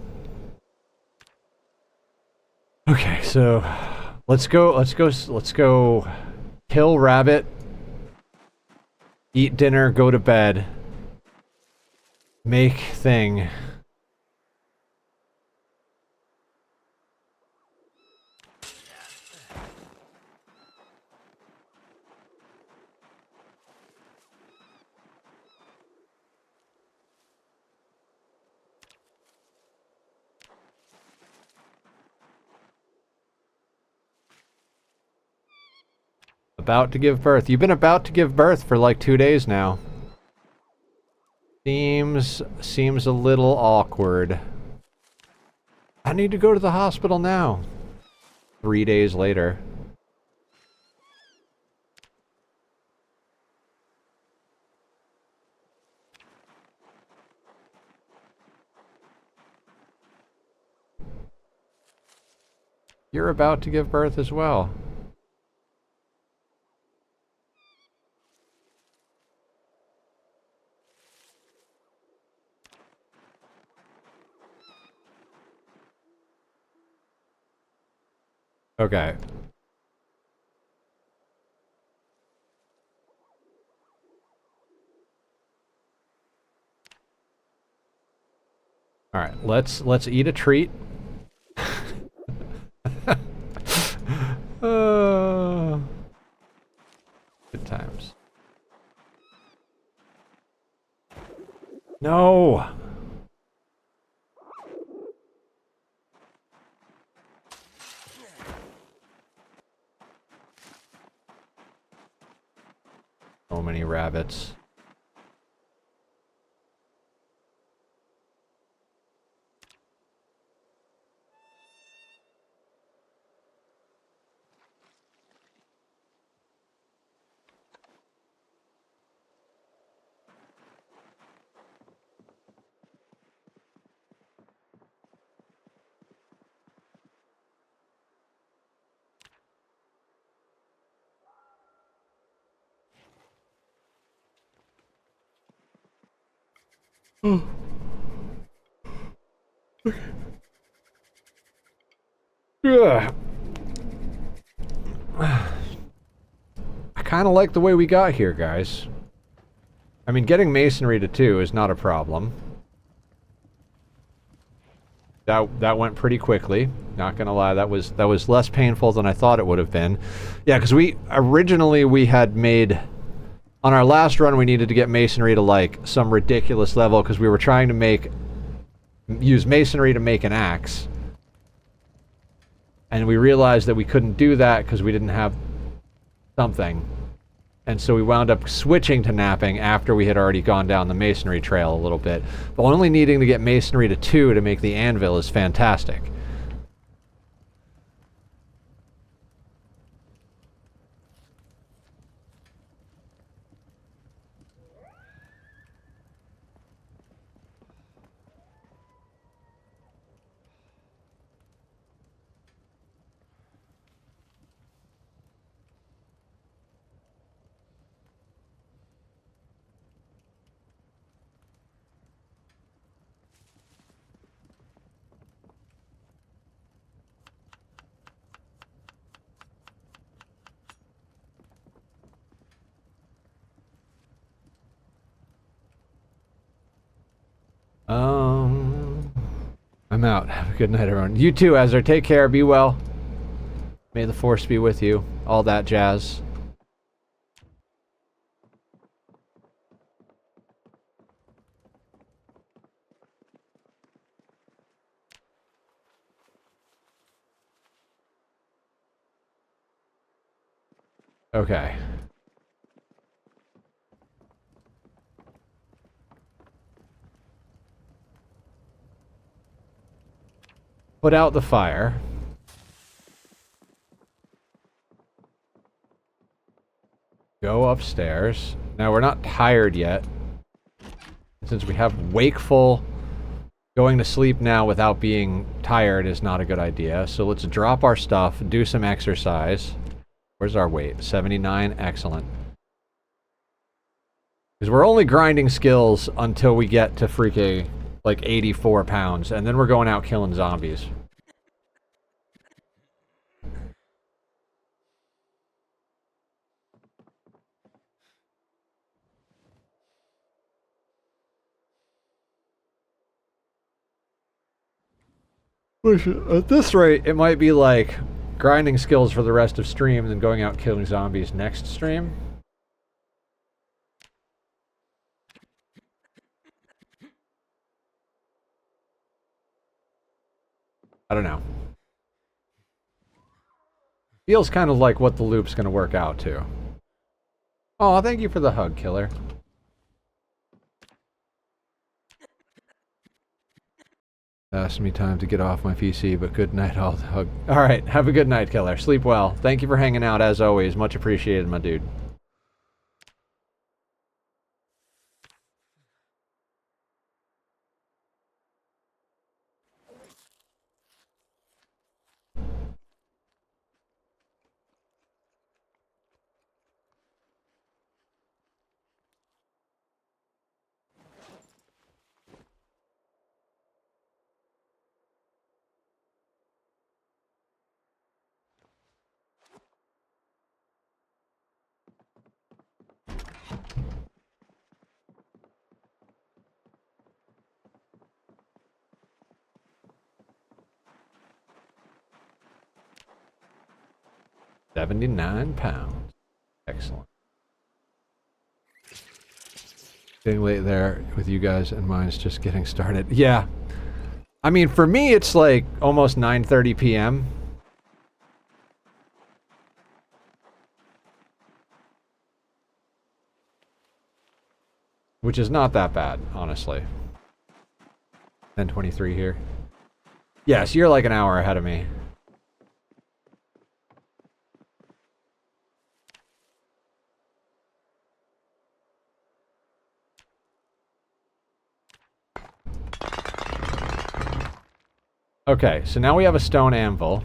[SPEAKER 1] Okay, so let's go kill rabbit, eat dinner, go to bed, make thing. About to give birth. You've been about to give birth for like 2 days now. Seems a little awkward. I need to go to the hospital now. 3 days later. You're about to give birth as well. Okay. All right, let's eat a treat. Good times. No. So many rabbits. Yeah. I kind of like the way we got here, guys. I mean, getting masonry to 2 is not a problem. That went pretty quickly. Not gonna lie, that was less painful than I thought it would have been. Yeah, because originally we had made, on our last run we needed to get masonry to like some ridiculous level because we were trying to use masonry to make an axe. And we realized that we couldn't do that because we didn't have something. And so we wound up switching to knapping after we had already gone down the masonry trail a little bit. But only needing to get masonry to 2 to make the anvil is fantastic. I'm out. Have a good night, everyone. You too, Ezra. Take care. Be well. May the force be with you. All that jazz. Okay. Put out the fire. Go upstairs. Now, we're not tired yet. Since we have wakeful, going to sleep now without being tired is not a good idea. So let's drop our stuff, do some exercise. Where's our weight? 79? Excellent. Because we're only grinding skills until we get to freaking, like, 84 pounds. And then we're going out killing zombies. At this rate, it might be like grinding skills for the rest of stream and then going out killing zombies next stream. I don't know. Feels kind of like what the loop's going to work out to. Oh, thank you for the hug, killer. Asked me time to get off my PC, but good night, I'll hug. Alright, have a good night, killer. Sleep well. Thank you for hanging out, as always. Much appreciated, my dude. £79. Excellent. Getting late there with you guys, and mine's just getting started. Yeah. I mean, for me, it's like almost 9:30 p.m. Which is not that bad, honestly. 10:23 here. Yeah, so you're like an hour ahead of me. Okay, so now we have a stone anvil.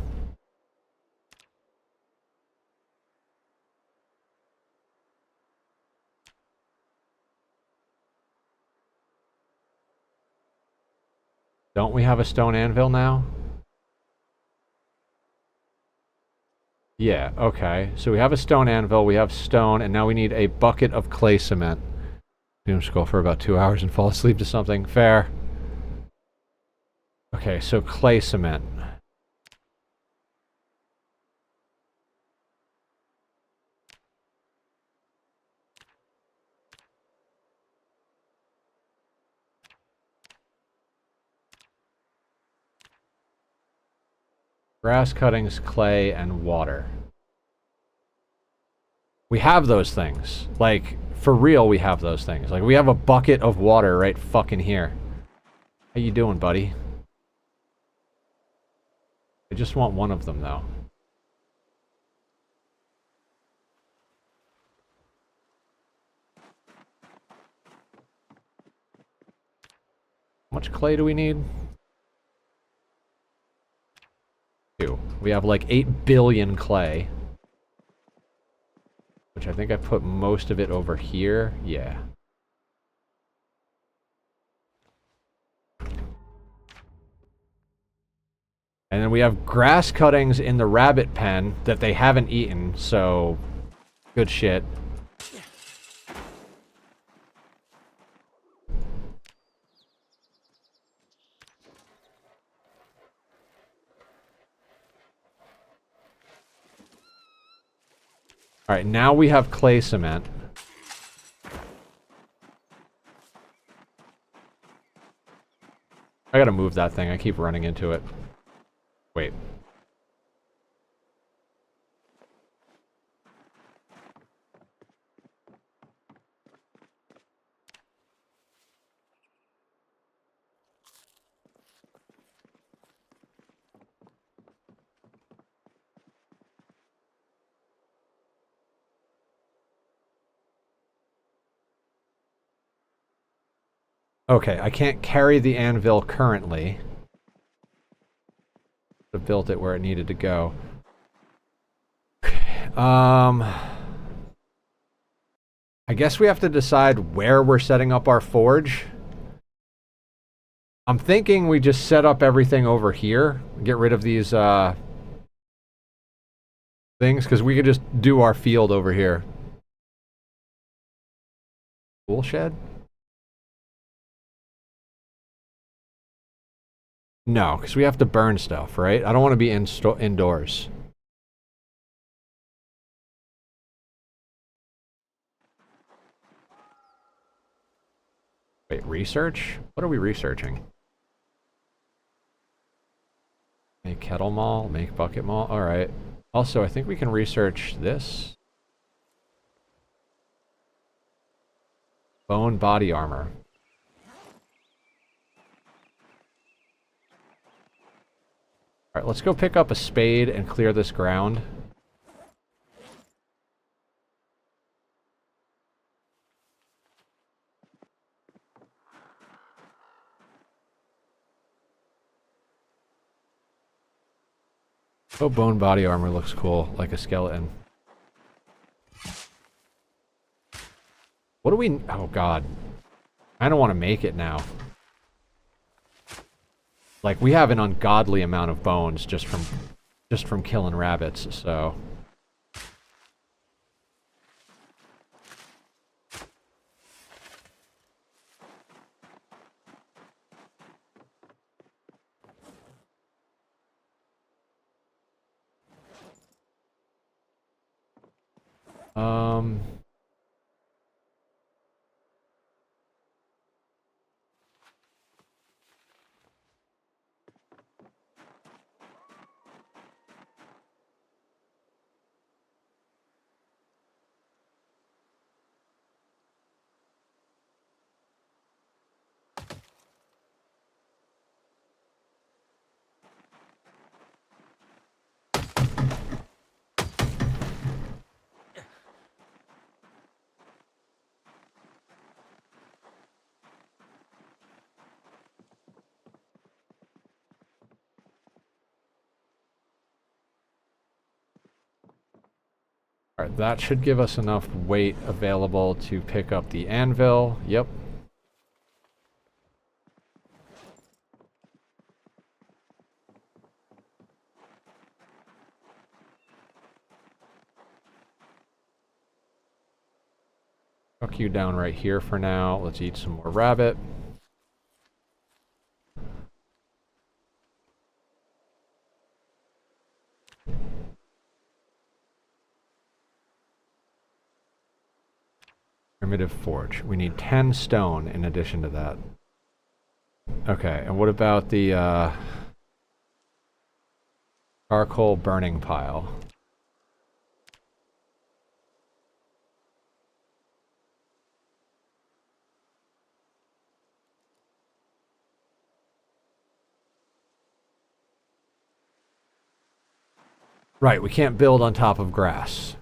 [SPEAKER 1] Don't we have a stone anvil now? Yeah, okay. So we have a stone anvil, we have stone, and now we need a bucket of clay cement. We just go for about 2 hours and fall asleep to something. Fair. Okay, so clay cement. Grass cuttings, clay, and water. We have those things. Like, for real, we have those things. Like, we have a bucket of water right fucking here. How you doing, buddy? I just want one of them, though. How much clay do we need? 2. We have like 8 billion clay. Which I think I put most of it over here. Yeah. And then we have grass cuttings in the rabbit pen that they haven't eaten, so good shit. Alright, now we have clay cement. I gotta move that thing, I keep running into it. Wait. Okay, I can't carry the anvil currently. I've built it where it needed to go. I guess we have to decide where we're setting up our forge. I'm thinking we just set up everything over here. Get rid of these, things, because we could just do our field over here. Tool shed? No, because we have to burn stuff, right? I don't want to be indoors. Wait, research? What are we researching? Make kettle mall, make bucket mall. Alright. Also, I think we can research this. Bone body armor. Alright, let's go pick up a spade and clear this ground. Oh, bone body armor looks cool, like a skeleton. What do we... Oh, God. I don't want to make it now. Like, we have an ungodly amount of bones just from killing rabbits, so... Alright, that should give us enough weight available to pick up the anvil. Yep. Tuck you down right here for now. Let's eat some more rabbit. Primitive forge. We need 10 stone in addition to that. Okay, and what about the charcoal burning pile? Right, we can't build on top of grass.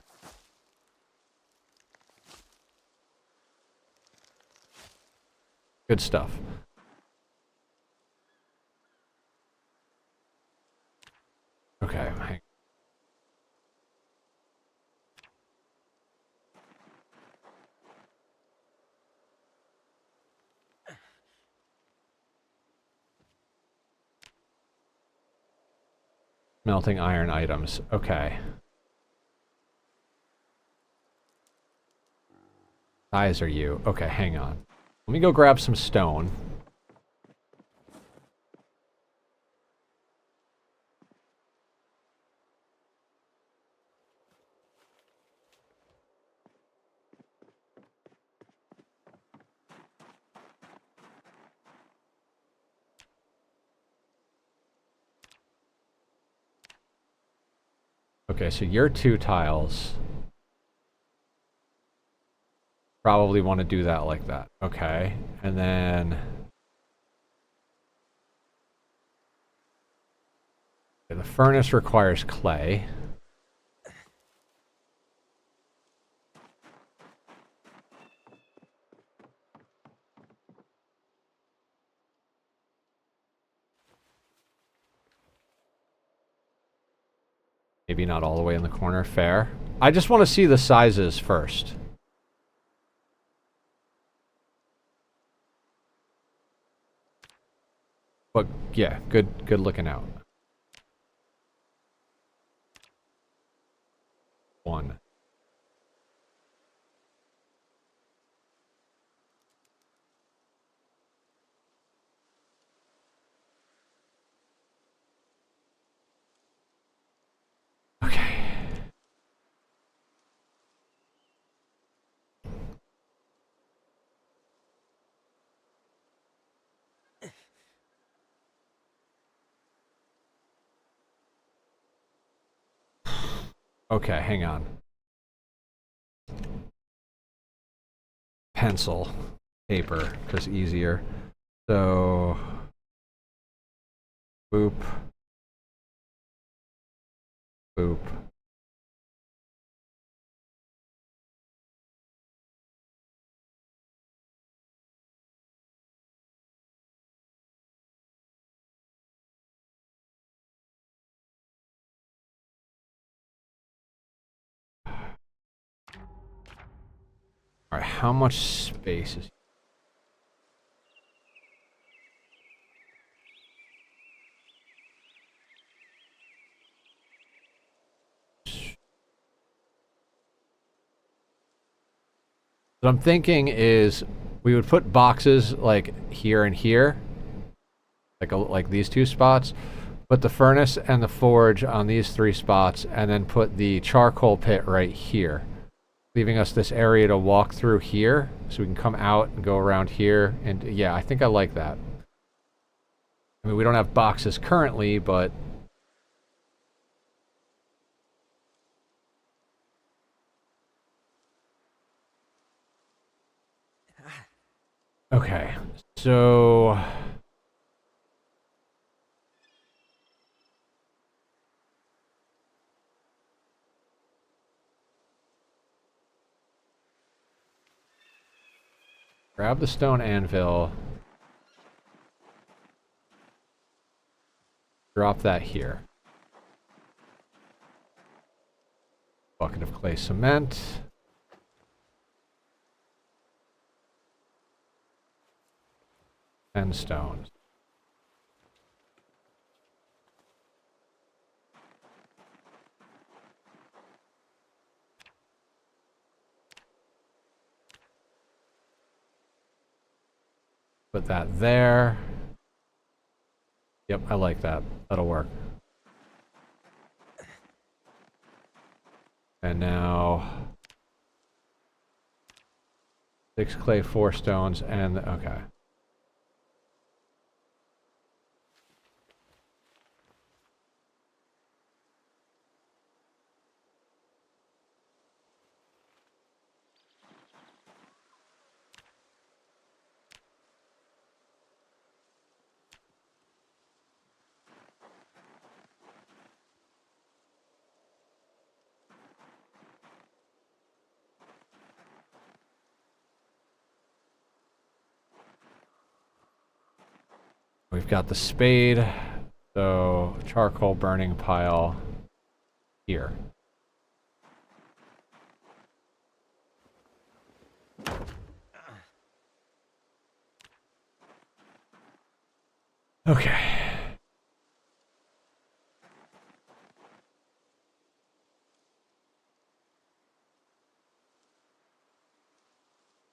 [SPEAKER 1] Good stuff. Okay, hang. Melting iron items. Okay. Size are you? Okay, hang on. Let me go grab some stone. Okay, so your 2 tiles. Probably want to do that like that. Okay, and then... Okay, the furnace requires clay. Maybe not all the way in the corner. Fair. I just want to see the sizes first. But yeah, good looking out. 1. Okay. Okay, hang on. Pencil. paper, because easier. So, boop, boop. All right, how much space is? What I'm thinking is we would put boxes like here and here, like these two spots, put the furnace and the forge on these 3 spots, and then put the charcoal pit right here, leaving us this area to walk through here, so we can come out and go around here. And yeah, I think I like that. I mean, we don't have boxes currently, but okay, so grab the stone anvil, drop that here. Bucket of clay cement. And stones. Put that there. Yep, I like that. That'll work. And now 6 clay, 4 stones, and okay. We've got the spade, so charcoal burning pile here. Okay.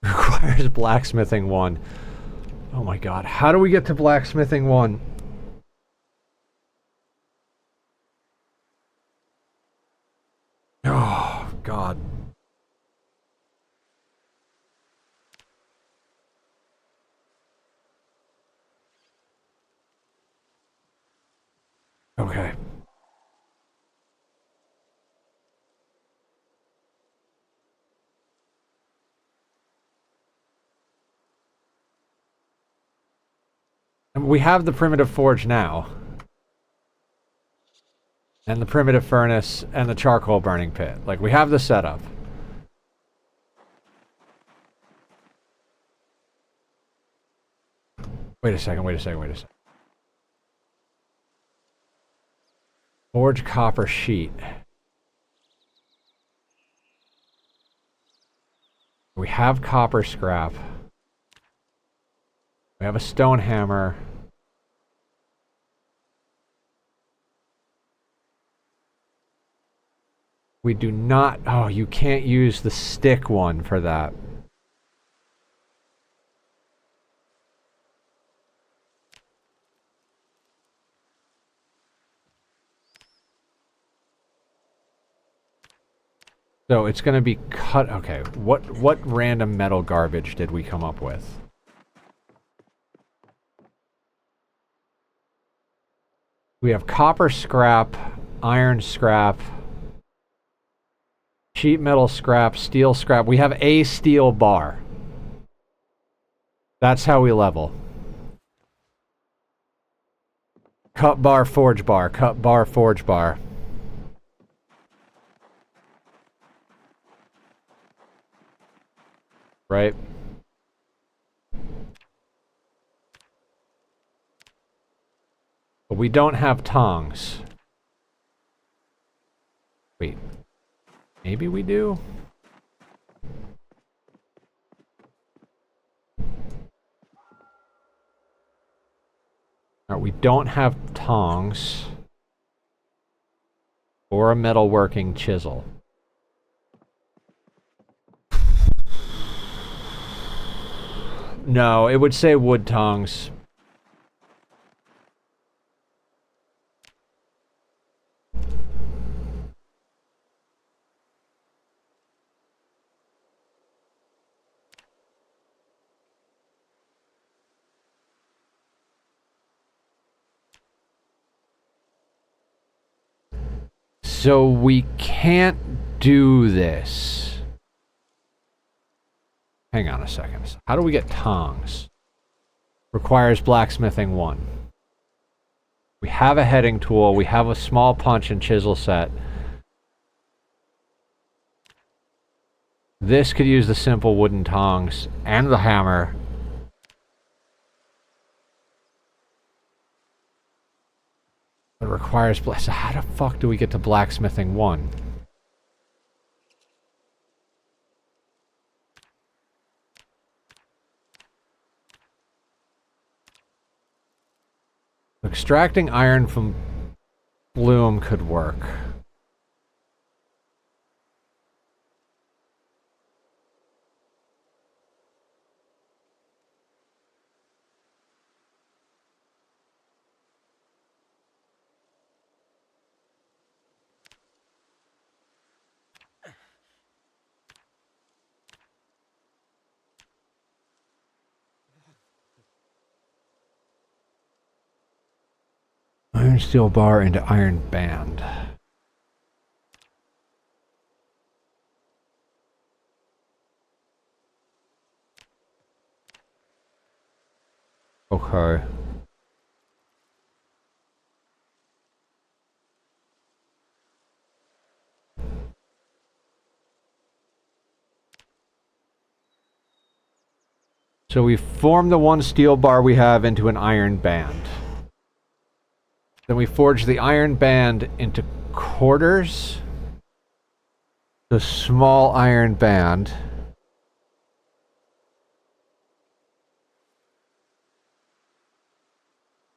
[SPEAKER 1] Requires blacksmithing 1. Oh my god, how do we get to blacksmithing 1? Oh god. Okay. And we have the primitive forge now. And the primitive furnace and the charcoal burning pit. Like, we have the setup. Wait a second. Forge copper sheet. We have copper scrap. We have a stone hammer. We do not... Oh, you can't use the stick one for that. So it's going to be cut... Okay, what random metal garbage did we come up with? We have copper scrap, iron scrap, sheet metal scrap, steel scrap. We have a steel bar. That's how we level. Cut bar, forge bar, cut bar, forge bar. Right? But we don't have tongs. Wait. Maybe we do? Alright, we don't have tongs. Or a metalworking chisel. No, it would say wood tongs. So we can't do this. Hang on a second. How do we get tongs? Requires blacksmithing 1. We have a heading tool. We have a small punch and chisel set. This could use the simple wooden tongs and the hammer. It requires... So how the fuck do we get to blacksmithing 1? Extracting iron from loom could work. Iron steel bar into iron band. Okay. So we form the 1 steel bar we have into an iron band. Then we forge the iron band into quarters. The small iron band.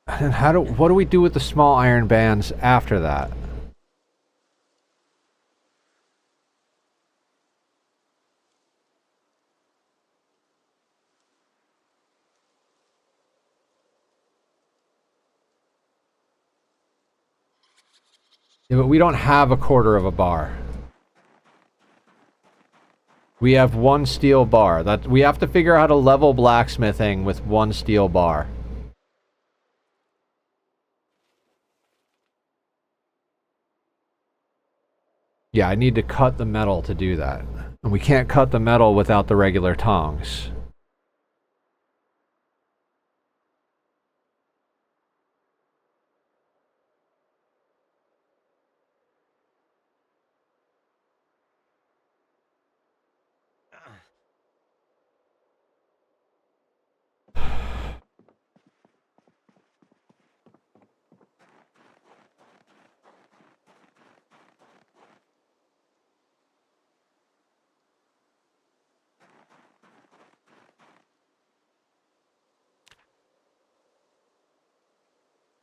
[SPEAKER 1] And then what do we do with the small iron bands after that? Yeah, but we don't have a quarter of a bar. We have 1 steel bar. We have to figure out how to level blacksmithing with 1 steel bar. Yeah, I need to cut the metal to do that. And we can't cut the metal without the regular tongs.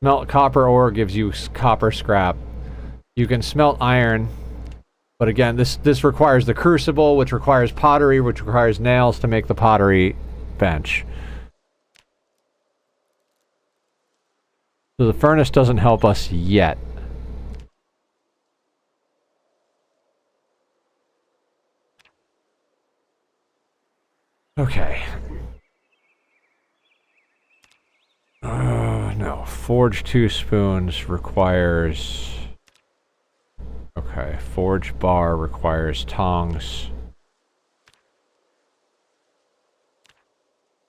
[SPEAKER 1] Melt copper ore gives you copper scrap. You can smelt iron, but again, this requires the crucible, which requires pottery, which requires nails to make the pottery bench. So the furnace doesn't help us yet. Okay. No. Forge 2 spoons requires... Okay. Forge bar requires tongs.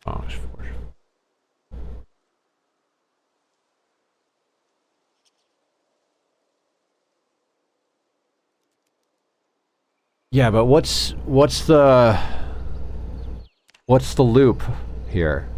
[SPEAKER 1] Tongs, forge Yeah, but what's the loop here?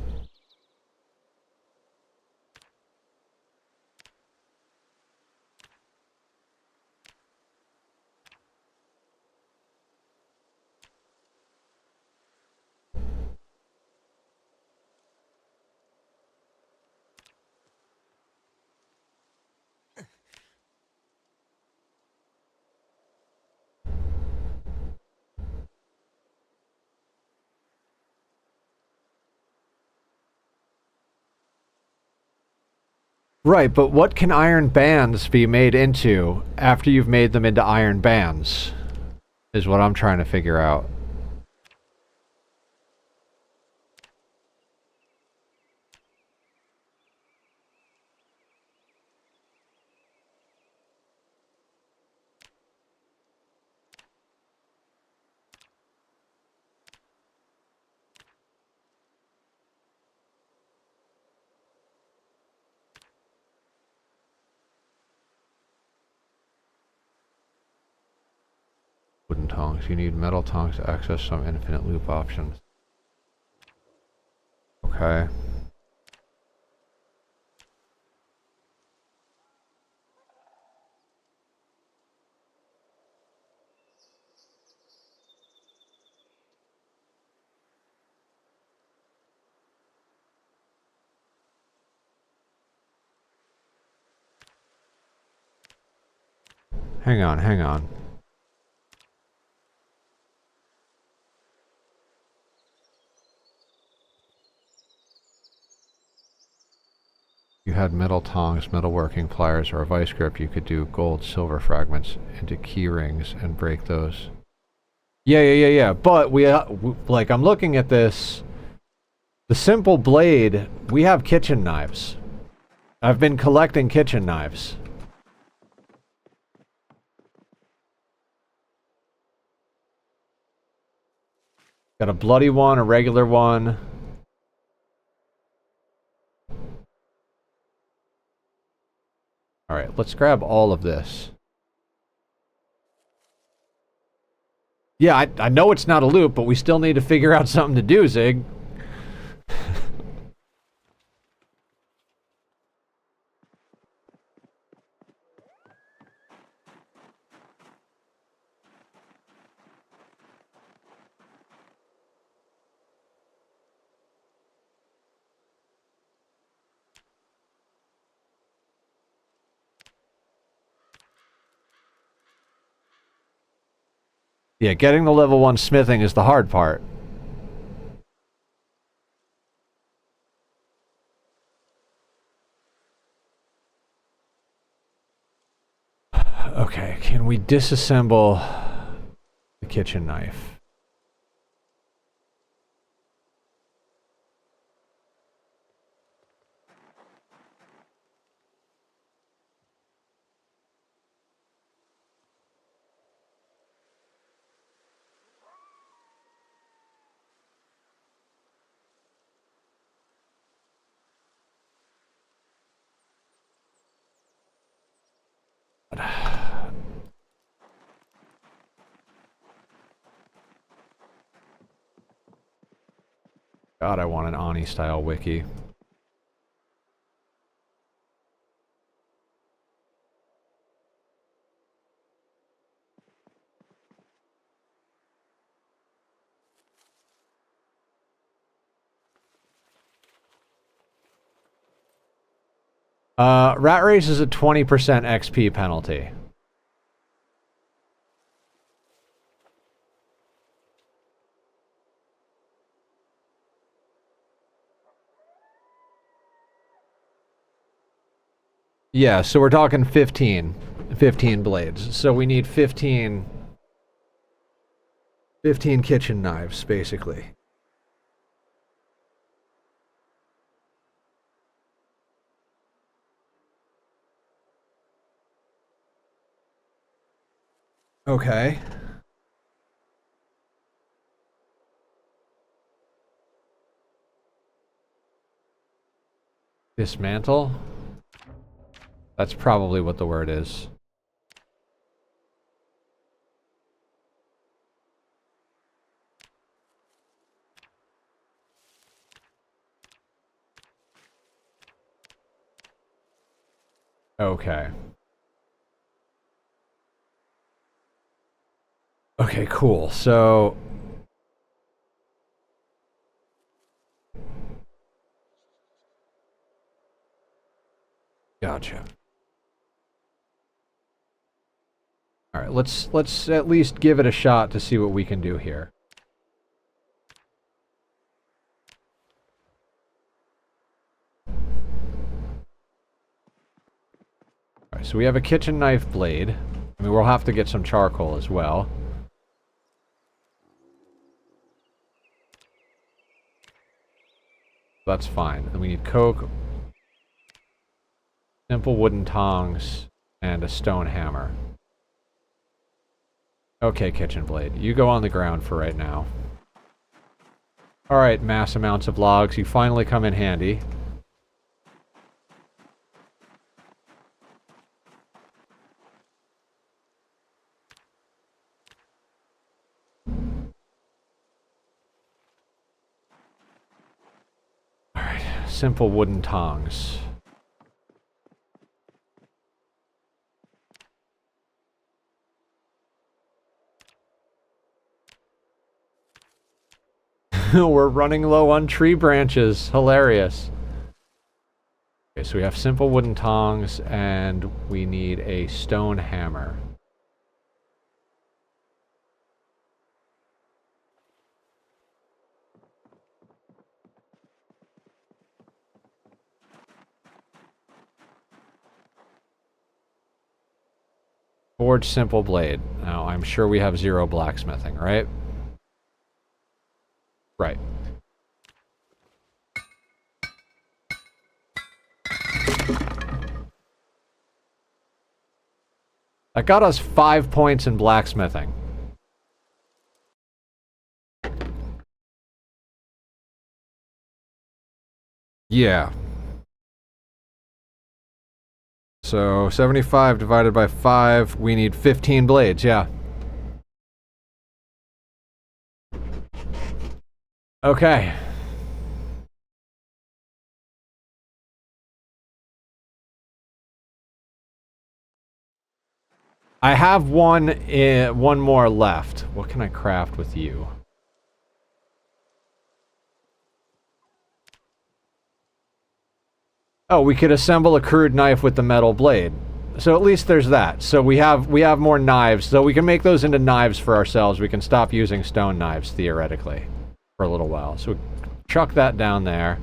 [SPEAKER 1] Right, but what can iron bands be made into after you've made them into iron bands? Is what I'm trying to figure out. Wooden tongs. You need metal tongs to access some infinite loop options. Okay. Hang on, hang on. You had metal tongs, metalworking pliers, or a vice grip, you could do gold, silver fragments into key rings and break those. Yeah. But like, I'm looking at this. The simple blade, we have kitchen knives. I've been collecting kitchen knives. Got a bloody one, a regular one. Alright, let's grab all of this. Yeah, I know it's not a loop, but we still need to figure out something to do, Zig. Yeah, getting the level 1 smithing is the hard part. Okay, can we disassemble the kitchen knife? God, I want an Ani-style wiki. Rat Race is a 20% XP penalty. Yeah, so we're talking 15 blades. So we need 15 kitchen knives, basically. Okay. Dismantle? That's probably what the word is. Okay. Okay, cool. So... Gotcha. Alright, let's at least give it a shot to see what we can do here. Alright, so we have a kitchen knife blade. I mean, we'll have to get some charcoal as well. That's fine. And we need coke, simple wooden tongs, and a stone hammer. Okay, kitchen blade. You go on the ground for right now. Alright, mass amounts of logs. You finally come in handy. Alright, simple wooden tongs. We're running low on tree branches. Hilarious. Okay, so we have simple wooden tongs, and we need a stone hammer. Forge simple blade. Now, I'm sure we have 0 blacksmithing, right? Right. That got us 5 points in blacksmithing. Yeah. So, 75 divided by 5, we need 15 blades, yeah. Okay. I have one more left. What can I craft with you? Oh, we could assemble a crude knife with the metal blade. So at least there's that. So we have more knives. So we can make those into knives for ourselves. We can stop using stone knives, theoretically, for a little while. So chuck that down there.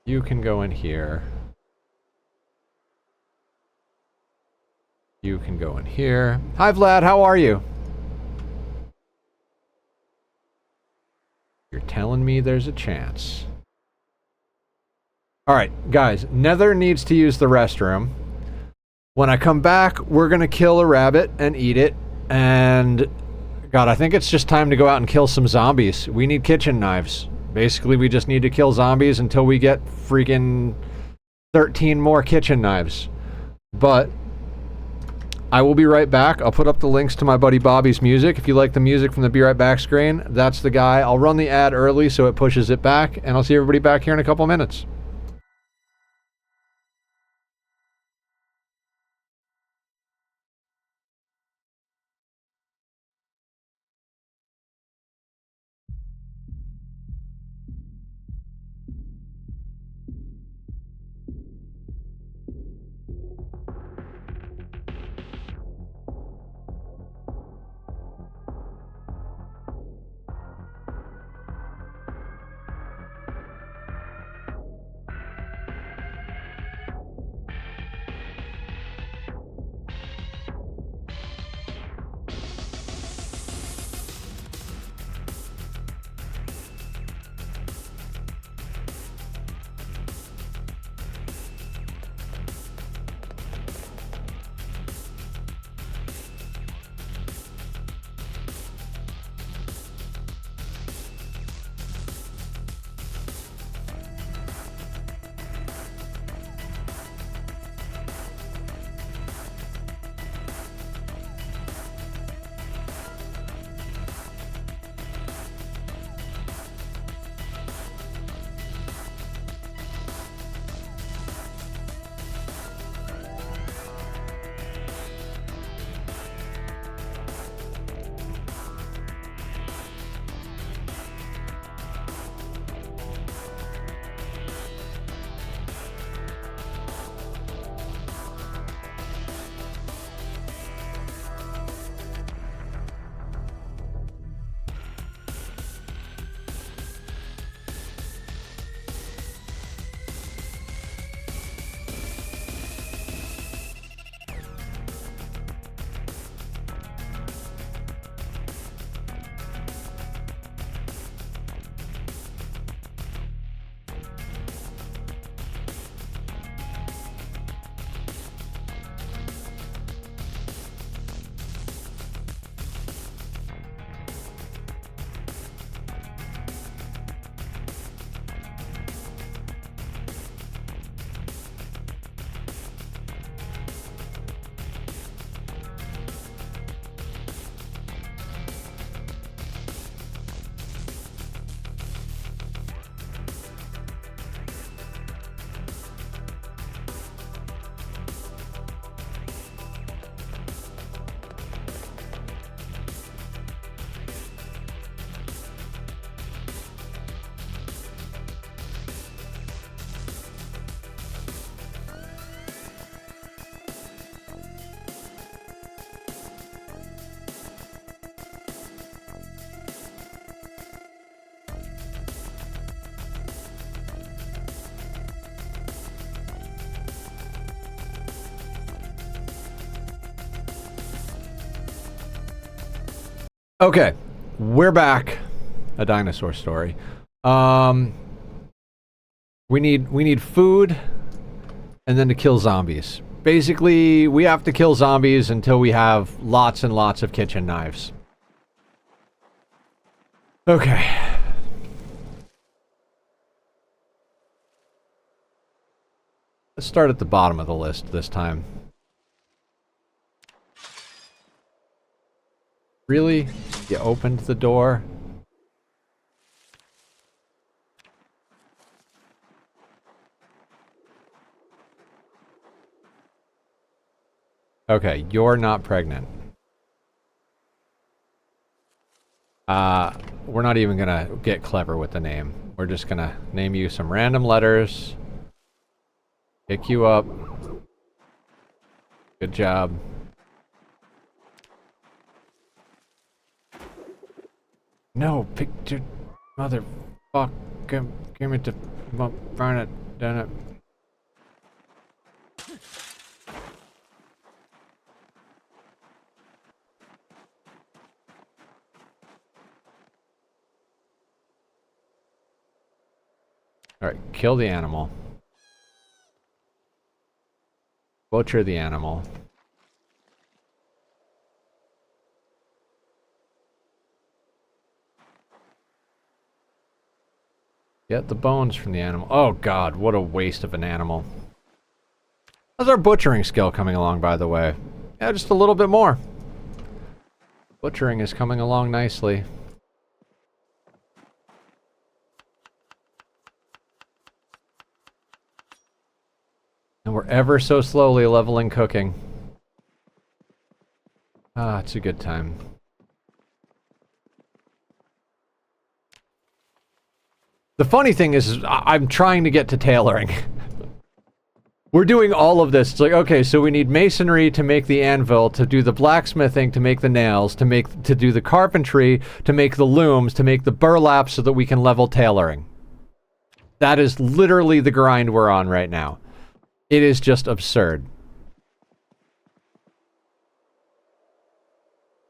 [SPEAKER 1] You can go in here. You can go in here. Hi, Vlad. How are you? You're telling me there's a chance. Alright, guys. Nether needs to use the restroom. When I come back, we're going to kill a rabbit and eat it. And... God, I think it's just time to go out and kill some zombies. We need kitchen knives. Basically, we just need to kill zombies until we get freaking 13 more kitchen knives. But I will be right back. I'll put up the links to my buddy Bobby's music. If you like the music from the Be Right Back screen, that's the guy. I'll run the ad early so it pushes it back, and I'll see everybody back here in a couple minutes. Okay, we're back. A dinosaur story. We need food, and then to kill zombies. Basically, we have to kill zombies until we have lots and lots of kitchen knives. Okay. Let's start at the bottom of the list this time. Really? You opened the door? Okay, you're not pregnant. We're not even gonna get clever with the name. We're just gonna name you some random letters. Pick you up. Good job. No, pick your motherfuck. Give me the burn it, done it. Alright, kill the animal. Butcher the animal. Get the bones from the animal. Oh god, what a waste of an animal. How's our butchering skill coming along, by the way? Yeah, just a little bit more. Butchering is coming along nicely. And we're ever so slowly leveling cooking. Ah, it's a good time. The funny thing is I'm trying to get to tailoring. We're doing all of this. It's like, okay, so we need masonry to make the anvil, to do the blacksmithing, to make the nails, to do the carpentry, to make the looms, to make the burlap so that we can level tailoring. That is literally the grind we're on right now. It is just absurd.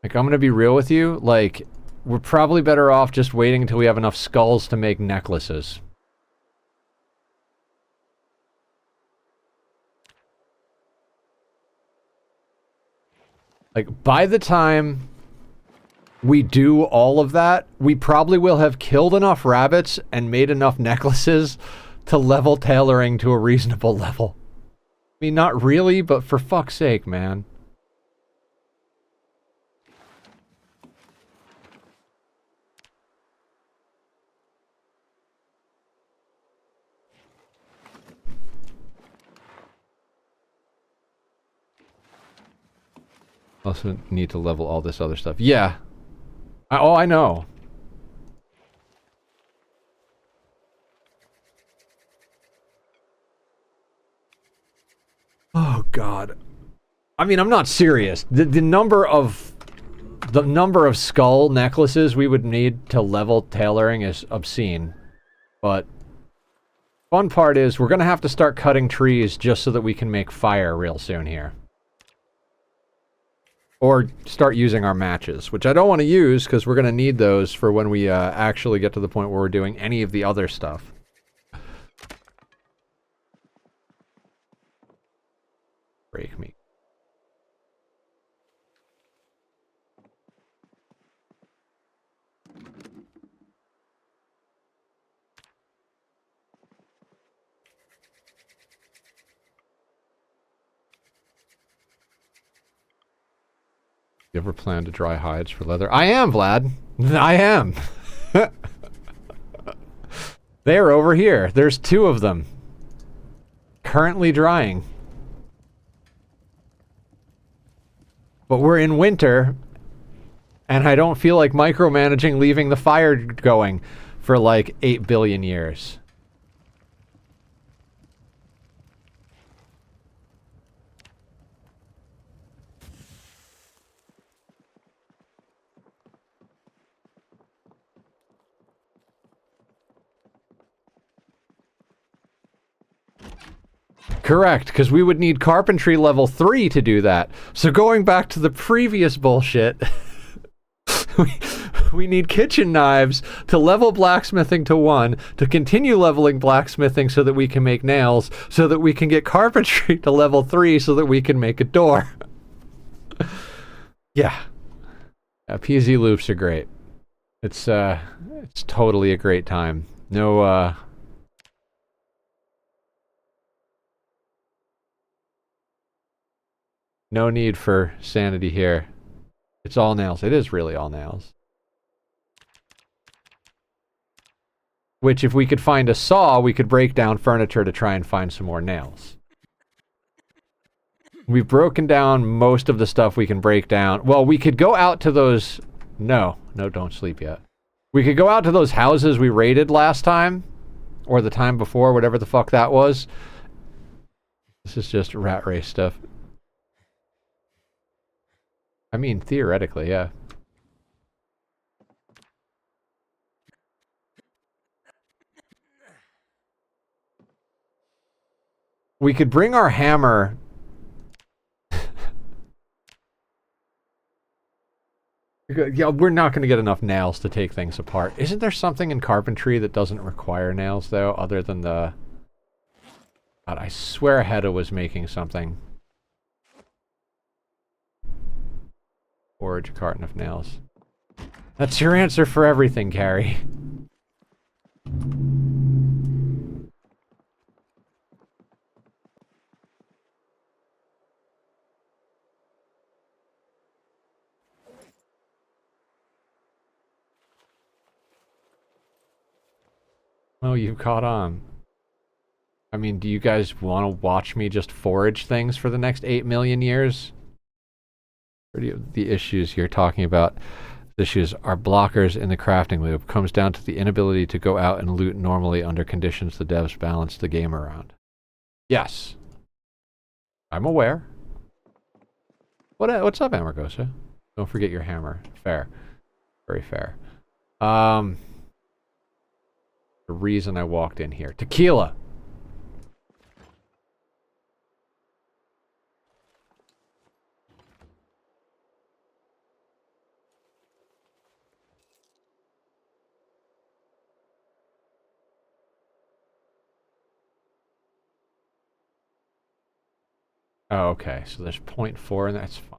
[SPEAKER 1] Like, I'm gonna be real with you, like, we're probably better off just waiting until we have enough skulls to make necklaces. Like, by the time we do all of that, we probably will have killed enough rabbits and made enough necklaces to level tailoring to a reasonable level. I mean, not really, but for fuck's sake, man. Also need to level all this other stuff. Yeah. Oh, I know. Oh god. I mean, I'm not serious. The number of skull necklaces we would need to level tailoring is obscene. But fun part is we're gonna have to start cutting trees just so that we can make fire real soon here. Or start using our matches, which I don't want to use because we're going to need those for when we actually get to the point where we're doing any of the other stuff. Break me. You ever plan to dry hides for leather? I am, Vlad. I am. They're over here. There's 2 of them. Currently drying. But we're in winter, and I don't feel like micromanaging leaving the fire going for like 8 billion years. Correct, because we would need carpentry level 3 to do that. So going back to the previous bullshit, we need kitchen knives to level blacksmithing to 1, to continue leveling blacksmithing so that we can make nails, so that we can get carpentry to level 3 so that we can make a door. Yeah. PZ loops are great. It's totally a great time. No no need for sanity here. It's all nails. It is really all nails. Which, if we could find a saw, we could break down furniture to try and find some more nails. We've broken down most of the stuff we can break down. Well, we could go out to those... No, don't sleep yet. We could go out to those houses we raided last time. Or the time before, whatever the fuck that was. This is just rat race stuff. I mean, theoretically, yeah. We could bring our hammer... Yeah, we're not going to get enough nails to take things apart. Isn't there something in carpentry that doesn't require nails, though, other than the... God, I swear Hedda was making something. Forge a carton of nails. That's your answer for everything, Carrie. Oh, you caught on. I mean, do you guys want to watch me just forage things for the next 8 million years? The issues you're talking about, the issues are blockers in the crafting loop. Comes down to the inability to go out and loot normally under conditions the devs balance the game around. Yes. I'm aware. What's up, Amargosa? Don't forget your hammer. Fair. Very fair. The reason I walked in here. Tequila! Oh, okay. So there's 0.4 and that's fine.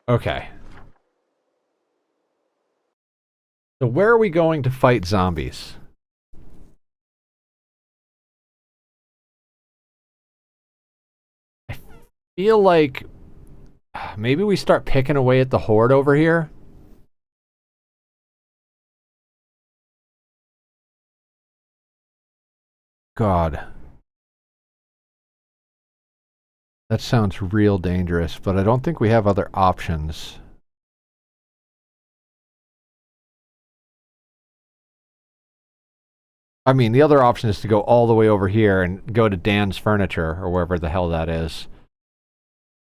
[SPEAKER 1] Okay. So where are we going to fight zombies? I feel like maybe we start picking away at the horde over here. God. That sounds real dangerous, but I don't think we have other options. I mean, the other option is to go all the way over here and go to Dan's Furniture, or wherever the hell that is.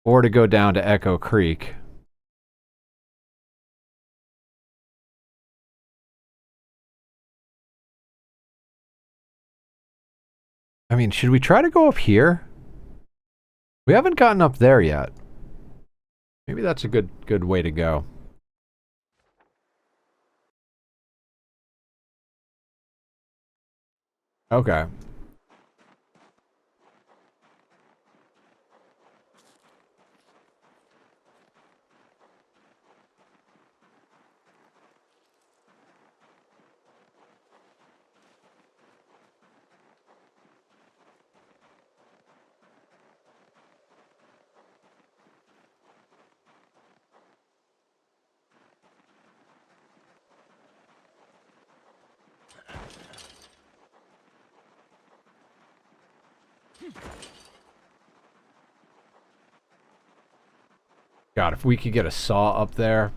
[SPEAKER 1] Or to go down to Echo Creek. I mean, should we try to go up here? We haven't gotten up there yet. Maybe that's a good way to go. Okay. God, if we could get a saw up there.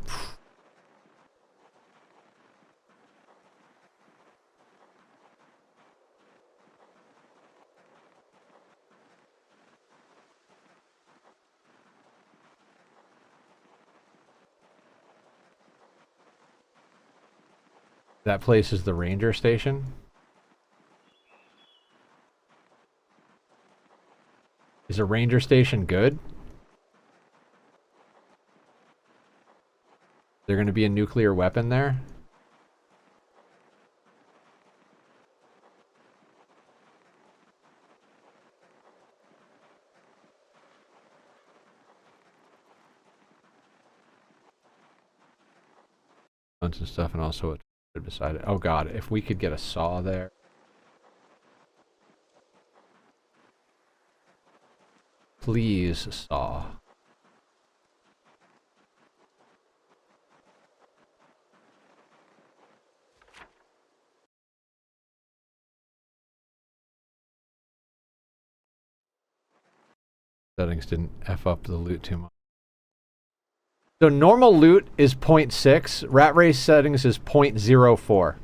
[SPEAKER 1] That place is the ranger station. Is a ranger station good? There going to be a nuclear weapon there? And stuff, and also beside it. Oh god, if we could get a saw there. Please, saw. Settings didn't F up the loot too much. So normal loot is 0.6. Rat race settings is 0.04.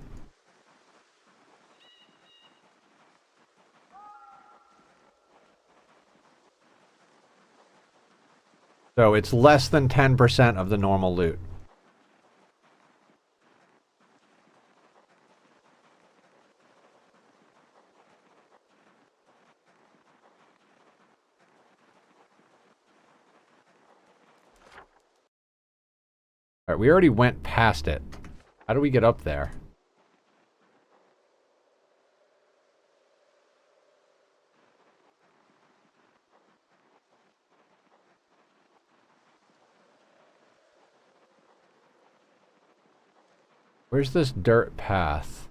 [SPEAKER 1] So it's less than 10% of the normal loot. Alright, we already went past it. How do we get up there? Where's this dirt path?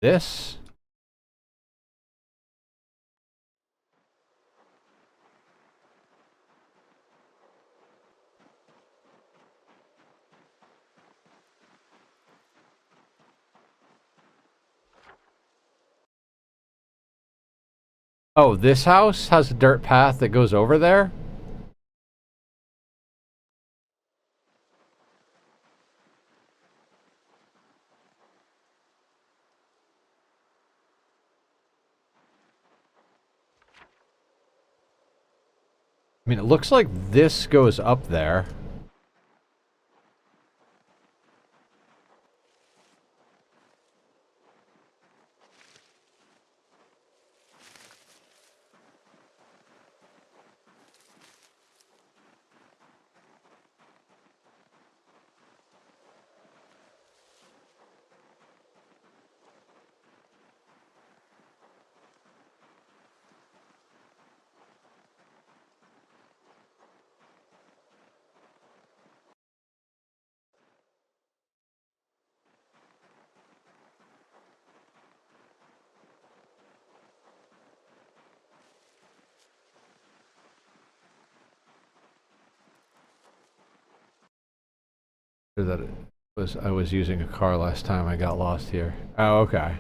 [SPEAKER 1] This? Oh, this house has a dirt path that goes over there? I mean, it looks like this goes up there. That it was, I was using a car last time I got lost here. Oh, okay.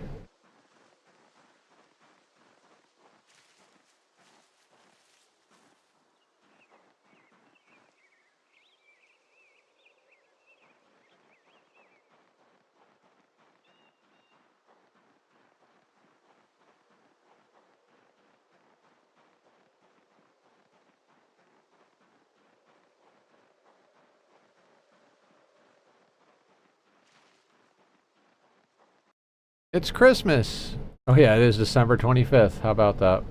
[SPEAKER 1] It's Christmas! Oh yeah, it is December 25th. How about that?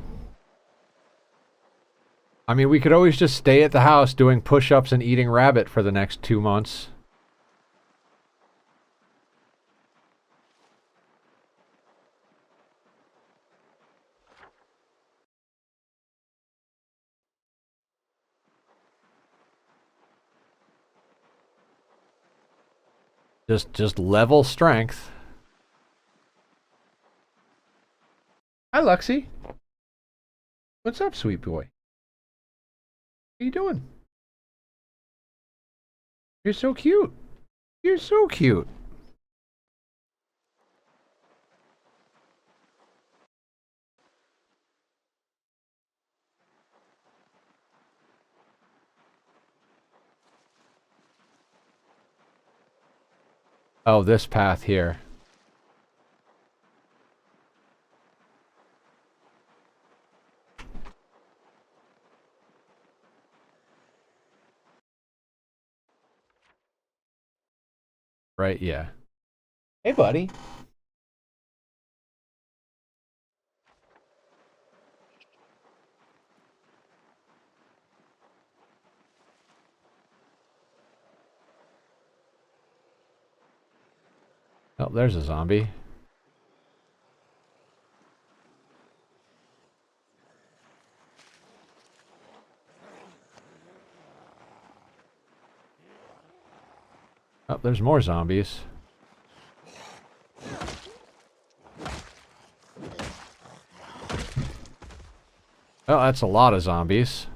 [SPEAKER 1] I mean, we could always just stay at the house doing push-ups and eating rabbit for the next 2 months. Just level strength. Hi, Luxie. What's up, sweet boy? What are you doing? You're so cute. You're so cute. Oh, this path here. right? Yeah. Hey, buddy. Oh, there's a zombie. Oh, there's more zombies. Oh, that's a lot of zombies.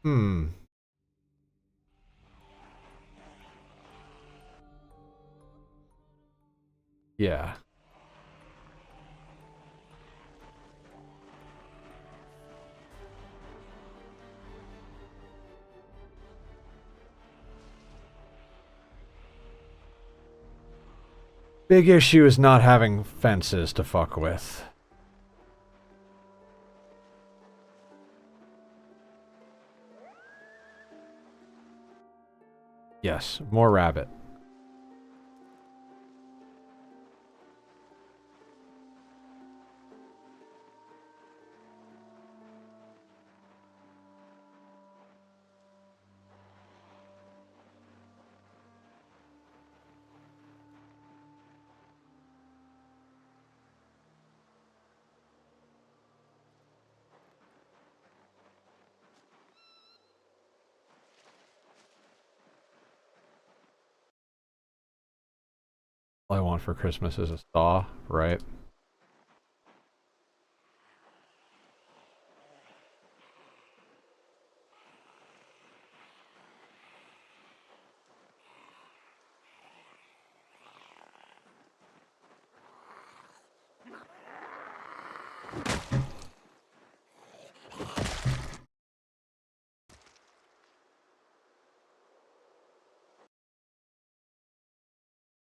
[SPEAKER 1] Hmm. Yeah. Big issue is not having fences to fuck with. Yes, more rabbit. All I want for Christmas is a saw, right?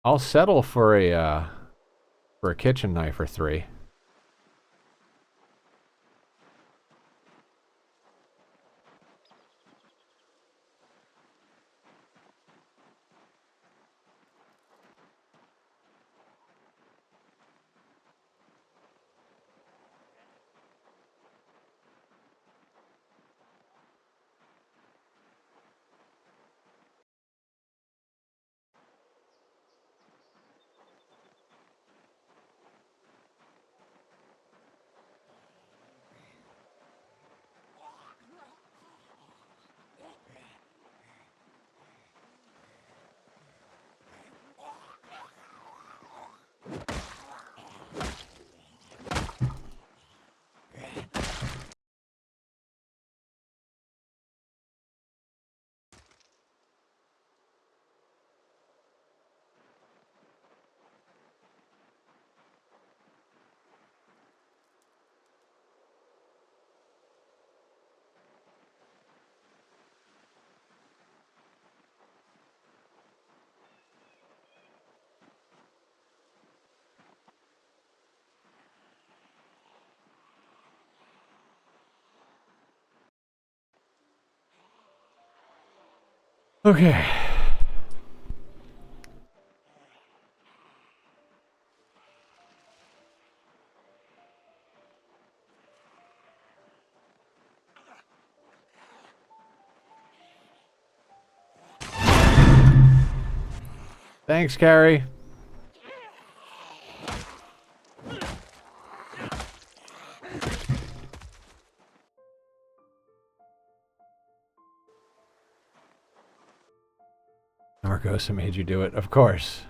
[SPEAKER 1] I'll settle for a kitchen knife or 3. Okay. Thanks, Carrie. Narcosa made you do it, of course.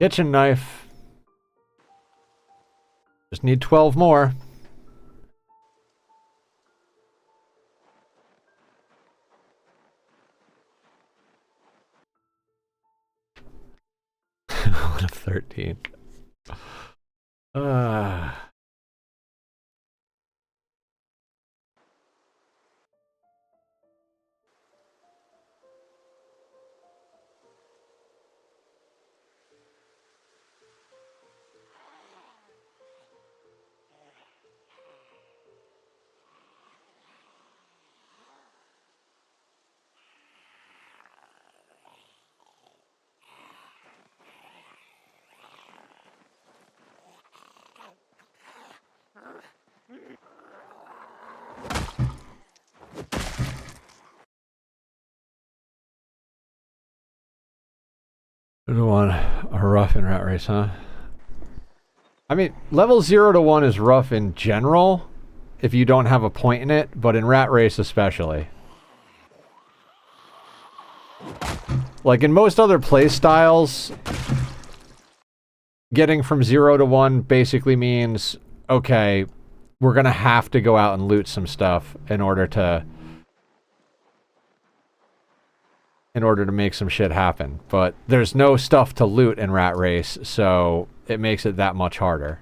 [SPEAKER 1] Kitchen knife. Just need 12 more. One of 13. On a rough in rat race, huh? I mean, level 0 to 1 is rough in general if you don't have a point in it, but in rat race especially. Like in most other play styles, getting from 0 to 1 basically means, okay, we're gonna have to go out and loot some stuff in order to make some shit happen. But there's no stuff to loot in rat race, so it makes it that much harder.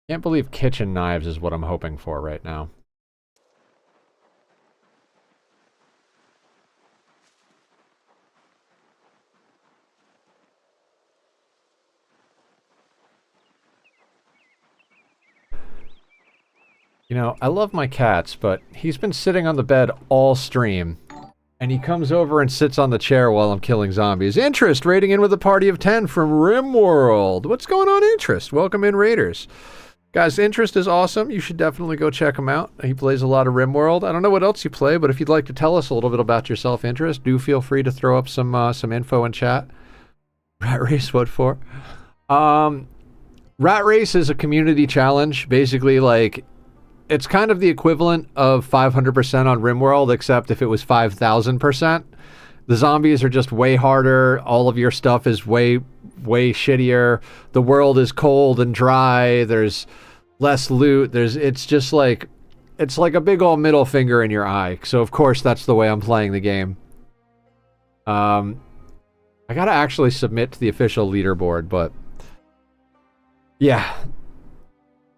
[SPEAKER 1] Can't believe kitchen knives is what I'm hoping for right now. You know, I love my cats, but he's been sitting on the bed all stream. And he comes over and sits on the chair while I'm killing zombies. Interest, raiding in with a party of 10 from RimWorld. What's going on, Interest? Welcome in, Raiders. Guys, Interest is awesome. You should definitely go check him out. He plays a lot of RimWorld. I don't know what else you play, but if you'd like to tell us a little bit about yourself, Interest, do feel free to throw up some info in chat. Rat Race, what for? Rat Race is a community challenge. Basically, like, it's kind of the equivalent of 500% on RimWorld, except if it was 5,000%. The zombies are just way harder. All of your stuff is way shittier. The world is cold and dry. There's less loot. It's just like, it's like a big old middle finger in your eye. So of course that's the way I'm playing the game. I gotta actually submit to the official leaderboard, but yeah.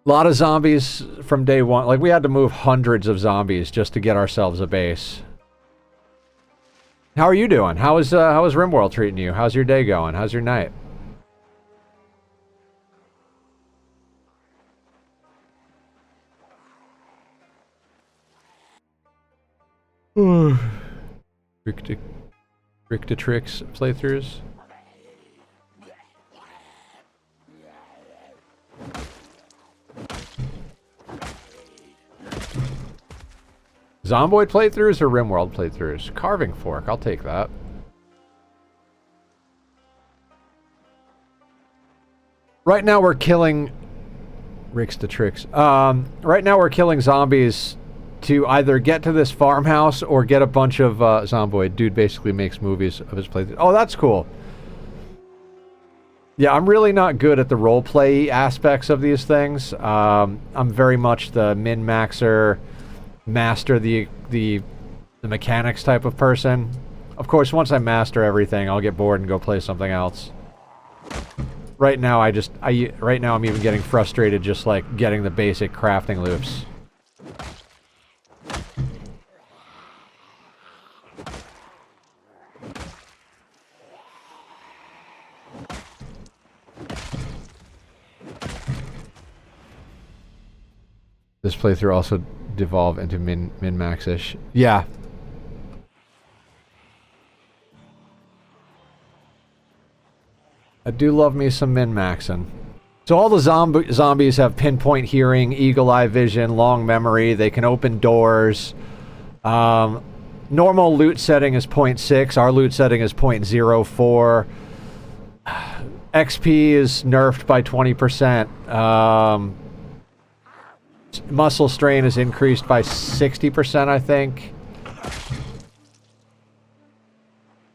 [SPEAKER 1] A lot of zombies from day one. Like, we had to move hundreds of zombies just to get ourselves a base. How are you doing? How is RimWorld treating you? How's your day going? How's your night? Tricks playthroughs. Zomboid playthroughs or RimWorld playthroughs? Carving fork, I'll take that. Right now we're killing... Ricks to tricks. Right now we're killing zombies to either get to this farmhouse or get a bunch of Zomboid. Dude basically makes movies of his playthrough. Oh, that's cool. Yeah, I'm really not good at the roleplay aspects of these things. I'm very much the min-maxer, master the mechanics type of person. Of course, once I master everything, I'll get bored and go play something else. Right now, right now I'm even getting frustrated just like getting the basic crafting loops. This playthrough also devolve into min-max-ish. Yeah. I do love me some min-maxing. So all the zombies have pinpoint hearing, eagle eye vision, long memory. They can open doors. Normal loot setting is 0.6. Our loot setting is 0.04. XP is nerfed by 20%. Muscle strain is increased by 60%, I think.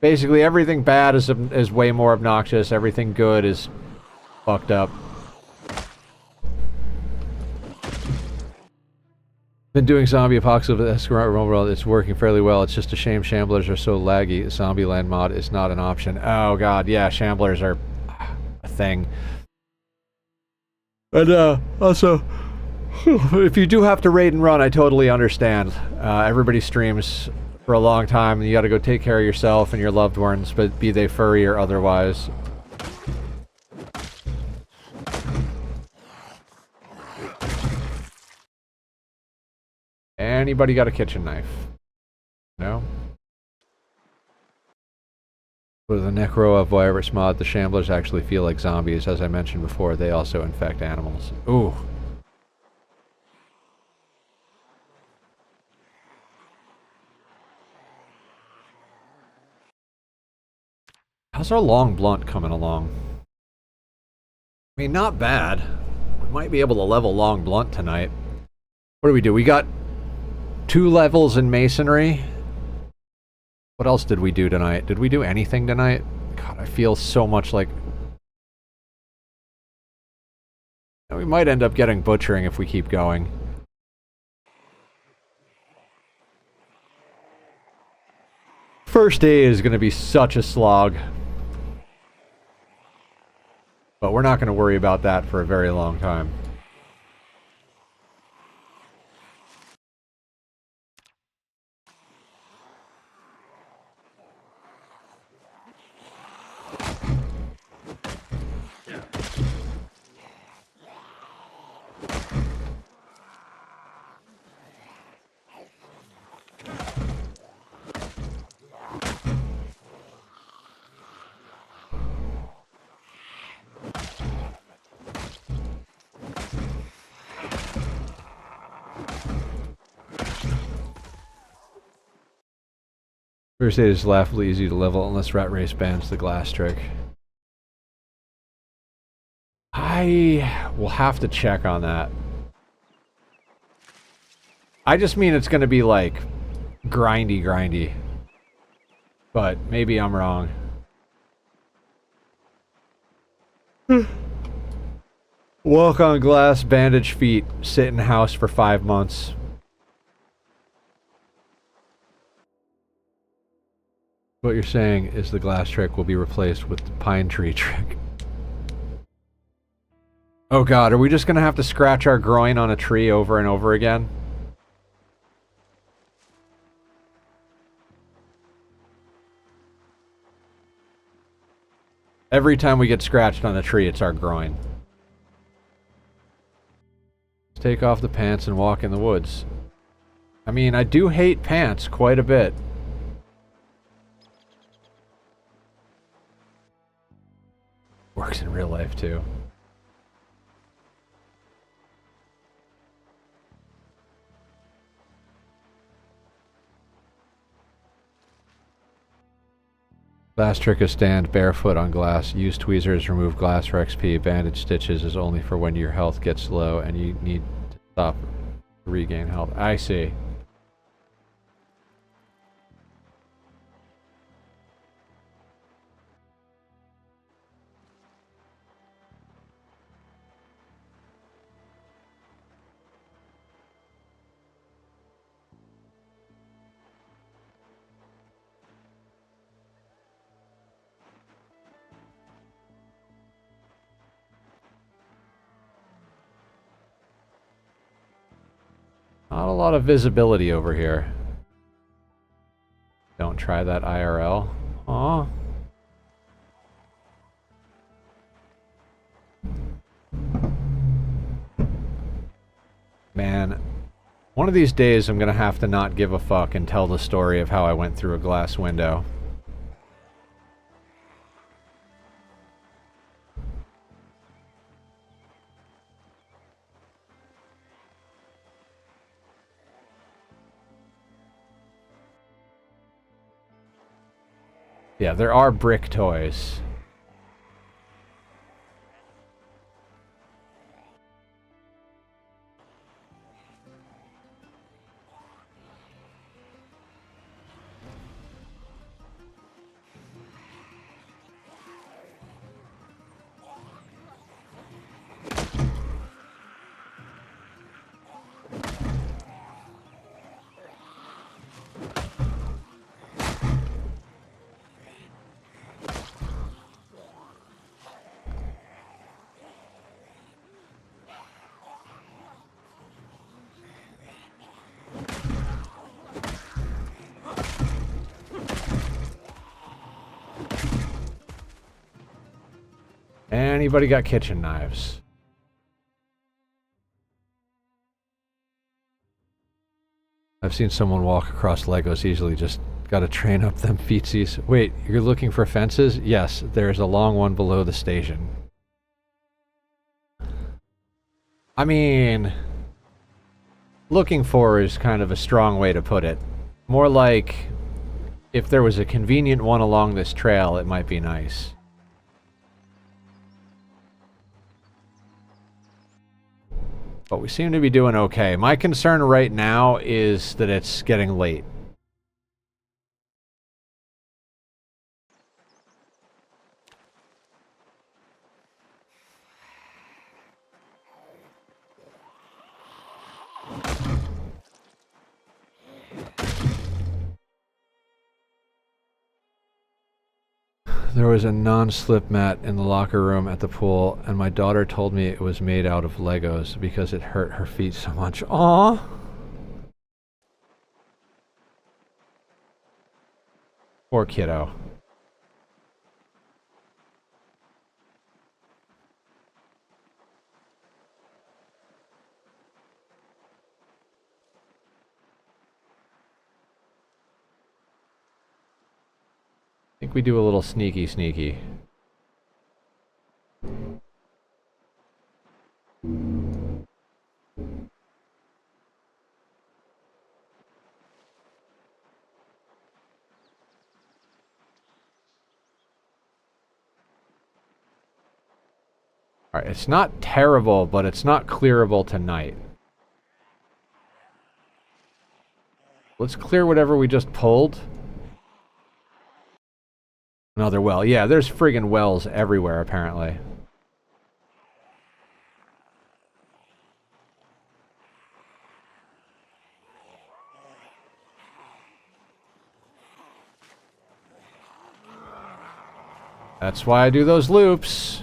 [SPEAKER 1] Basically, everything bad is way more obnoxious. Everything good is fucked up. Been doing zombie apocalypse world. It's working fairly well. It's just a shame shamblers are so laggy. Zombieland mod is not an option. Oh god, yeah, shamblers are a thing. And also, if you do have to raid and run, I totally understand. Everybody streams for a long time, and you gotta go take care of yourself and your loved ones, but be they furry or otherwise. Anybody got a kitchen knife? No? With the Necro virus mod, the Shamblers actually feel like zombies. As I mentioned before, they also infect animals. Ooh. How's our long blunt coming along? I mean, not bad. We might be able to level long blunt tonight. What do we do? We got 2 levels in masonry. What else did we do tonight? Did we do anything tonight? God, I feel so much like... We might end up getting butchering if we keep going. First day is going to be such a slog. But we're not going to worry about that for a very long time. First aid is laughably easy to level unless Rat Race bans the glass trick. I will have to check on that. I just mean it's going to be like grindy. But maybe I'm wrong. Walk on glass, bandage feet, sit in house for 5 months. What you're saying is the glass trick will be replaced with the pine tree trick. Oh god, are we just gonna have to scratch our groin on a tree over and over again? Every time we get scratched on a tree, it's our groin. Let's take off the pants and walk in the woods. I mean, I do hate pants quite a bit. Works in real life, too. Glass trick is stand barefoot on glass. Use tweezers, remove glass for XP. Bandage stitches is only for when your health gets low and you need to stop to regain health. I see. Not a lot of visibility over here. Don't try that IRL. Aw. Man, one of these days I'm gonna have to not give a fuck and tell the story of how I went through a glass window. Yeah, there are brick toys. Anybody got kitchen knives? I've seen someone walk across Legos easily, just gotta train up them feetsies. Wait, you're looking for fences? Yes, there's a long one below the station. I mean, looking for is kind of a strong way to put it. More like, if there was a convenient one along this trail, it might be nice. But we seem to be doing okay. My concern right now is that it's getting late. There was a non-slip mat in the locker room at the pool, and my daughter told me it was made out of Legos because it hurt her feet so much. Aww! Poor kiddo. I think we do a little sneaky. Alright, it's not terrible, but it's not clearable tonight. Let's clear whatever we just pulled. Another well. Yeah, there's friggin' wells everywhere, apparently. That's why I do those loops.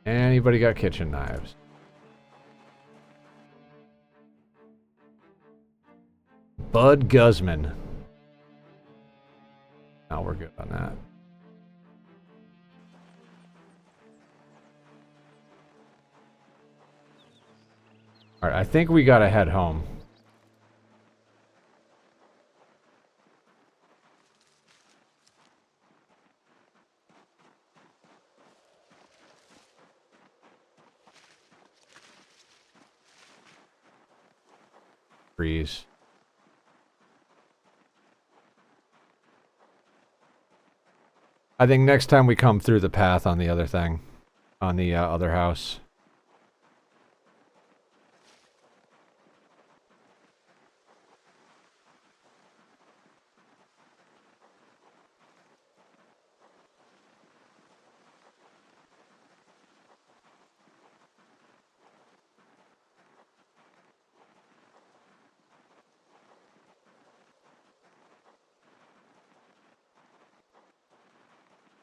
[SPEAKER 1] Anybody got kitchen knives? Bud Guzman. Now we're good on that. Alright, I think we gotta head home. Freeze. I think next time we come through the path on the other thing. On the other house.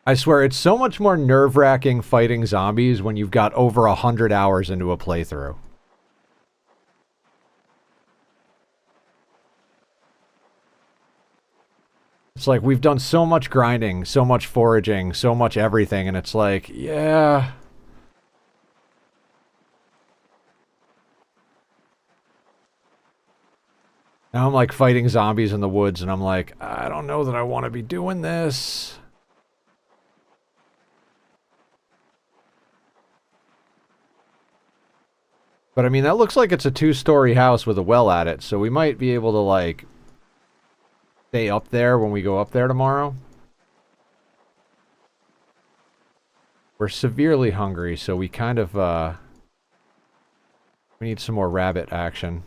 [SPEAKER 1] I swear, it's so much more nerve-wracking fighting zombies when you've got over 100 hours into a playthrough. It's like, we've done so much grinding, so much foraging, so much everything, and it's like, yeah. Now I'm like fighting zombies in the woods, and I'm like, I don't know that I want to be doing this. But I mean, that looks like it's a 2-story house with a well at it, so we might be able to, like, stay up there when we go up there tomorrow. We're severely hungry, so we kind of, we need some more rabbit action.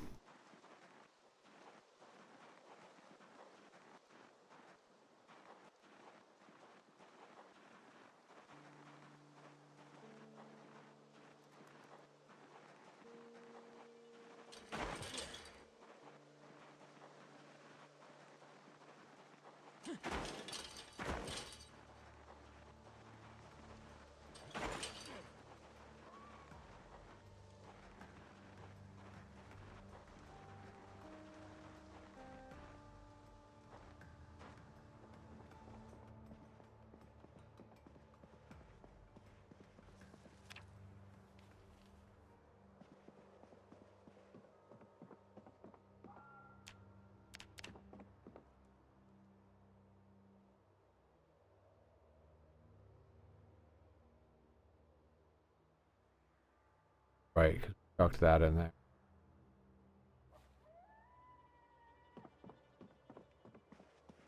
[SPEAKER 1] Right, because we chucked that in there.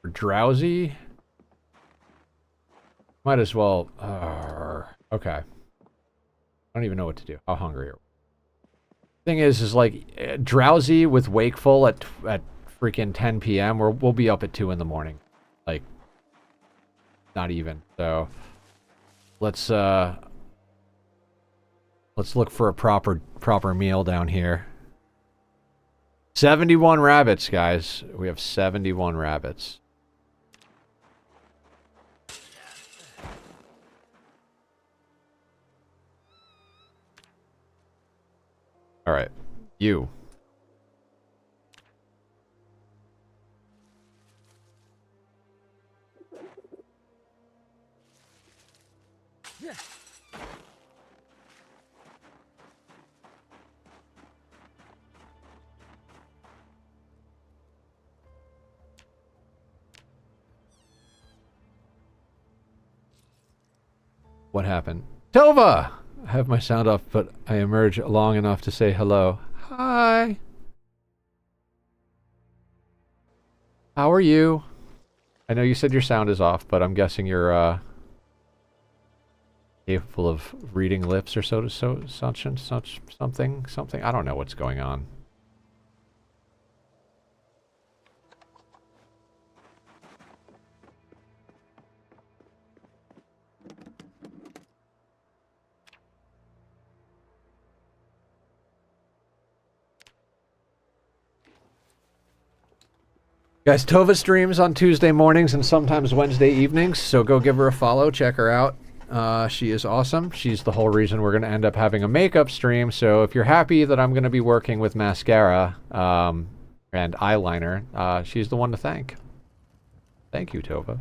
[SPEAKER 1] We're drowsy. Might as well. Okay. I don't even know what to do. How hungry are we? Thing is like drowsy with wakeful at freaking 10 p.m. We'll be up at 2 in the morning. Like, not even. So let's look for a proper meal down here. 71 rabbits, guys. We have 71 rabbits. All right, you. What happened? Tova! I have my sound off, but I emerge long enough to say hello. Hi. How are you? I know you said your sound is off, but I'm guessing you're capable of reading lips or something. I don't know what's going on. Guys, Tova streams on Tuesday mornings and sometimes Wednesday evenings, so go give her a follow, check her out. She is awesome. She's the whole reason we're going to end up having a makeup stream, so if you're happy that I'm going to be working with mascara and eyeliner, she's the one to thank. Thank you, Tova.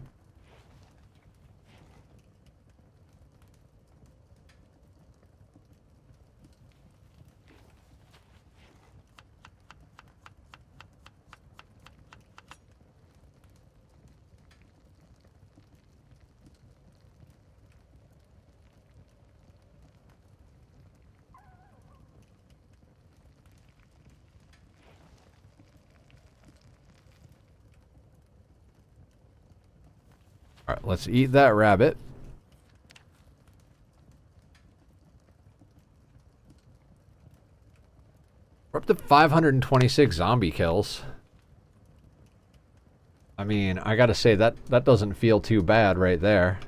[SPEAKER 1] Alright, let's eat that rabbit. We're up to 526 zombie kills. I mean, I gotta say, that doesn't feel too bad right there.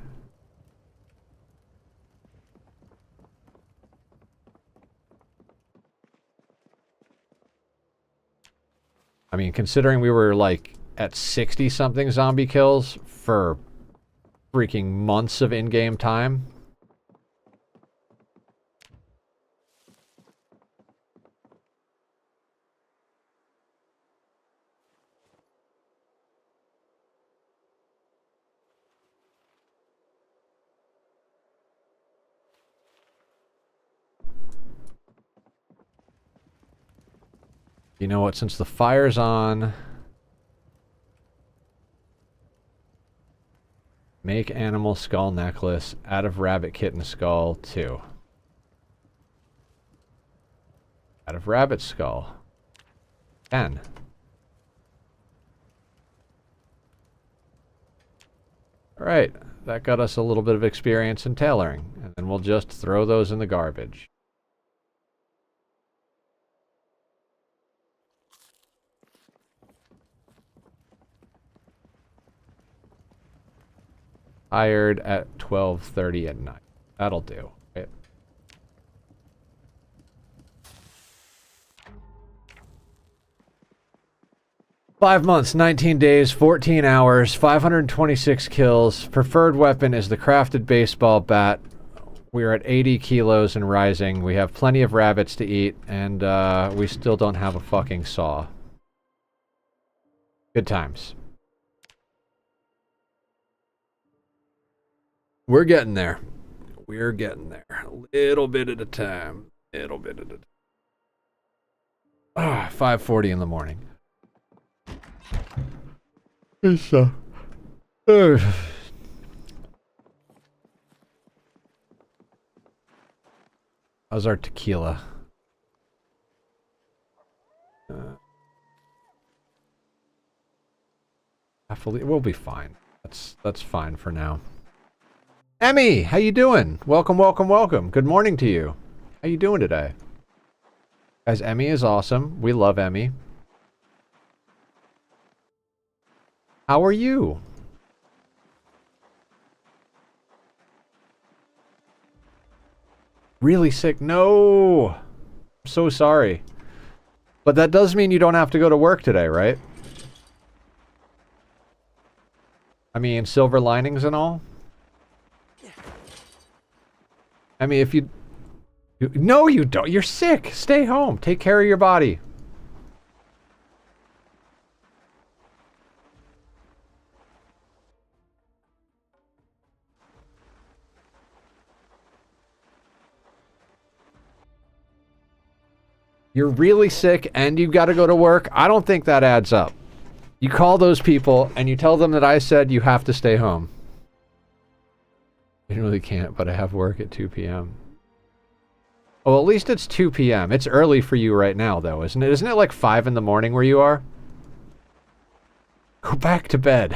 [SPEAKER 1] I mean, considering we were, like, at 60-something zombie kills for freaking months of in-game time. You know what, since the fire's on... Make animal skull necklace out of rabbit kitten skull 2. Out of rabbit skull 10. Alright, that got us a little bit of experience in tailoring. And And then we'll just throw those in the garbage. Tired at 12:30 at night. That'll do. Right? 5 months, 19 days, 14 hours, 526 kills. Preferred weapon is the crafted baseball bat. We're at 80 kilos and rising. We have plenty of rabbits to eat, and we still don't have a fucking saw. Good times. We're getting there. We're getting there. A little bit at a time. Little bit at a time. 5:40 in the morning. It's how's our tequila? We'll be fine. That's fine for now. Emmy, how you doing? Welcome, welcome, welcome. Good morning to you. How you doing today? Guys, Emmy is awesome. We love Emmy. How are you? Really sick? No! I'm so sorry. But that does mean you don't have to go to work today, right? I mean, silver linings and all? I mean, if you... No, you don't. You're sick. Stay home. Take care of your body. You're really sick and you've got to go to work. I don't think that adds up. You call those people and you tell them that I said you have to stay home. I really can't, but I have work at 2 p.m. Oh, at least it's 2 p.m. It's early for you right now, though, isn't it? Isn't it like 5 in the morning where you are? Go back to bed.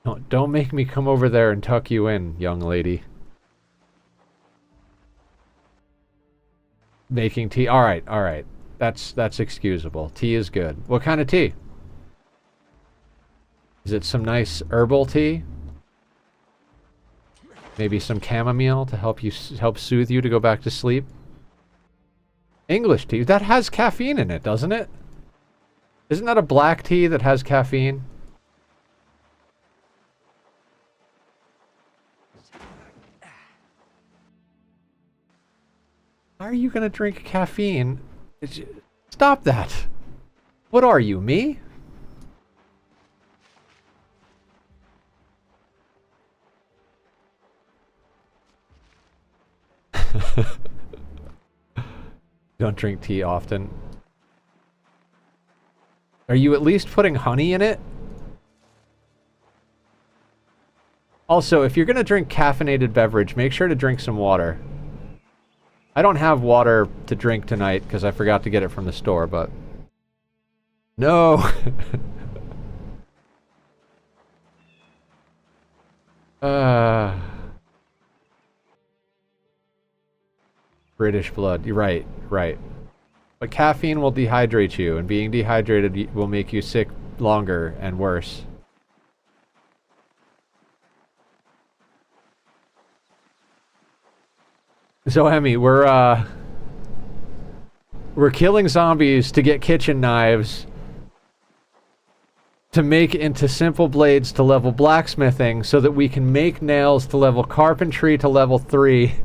[SPEAKER 1] No, don't make me come over there and tuck you in, young lady. Making tea. All right, all right. That's excusable. Tea is good. What kind of tea? Is it some nice herbal tea? Maybe some chamomile to help soothe you to go back to sleep? English tea. That has caffeine in it, doesn't it? Isn't that a black tea that has caffeine? How are you going to drink caffeine? Stop that. What are you, me? Don't drink tea often. Are you at least putting honey in it? Also, if you're going to drink caffeinated beverage, make sure to drink some water. I don't have water to drink tonight because I forgot to get it from the store, but... No! British blood. You're right, right. But caffeine will dehydrate you, and being dehydrated will make you sick longer and worse. So, Emmy, we're killing zombies to get kitchen knives to make into simple blades to level blacksmithing so that we can make nails to level carpentry to level 3.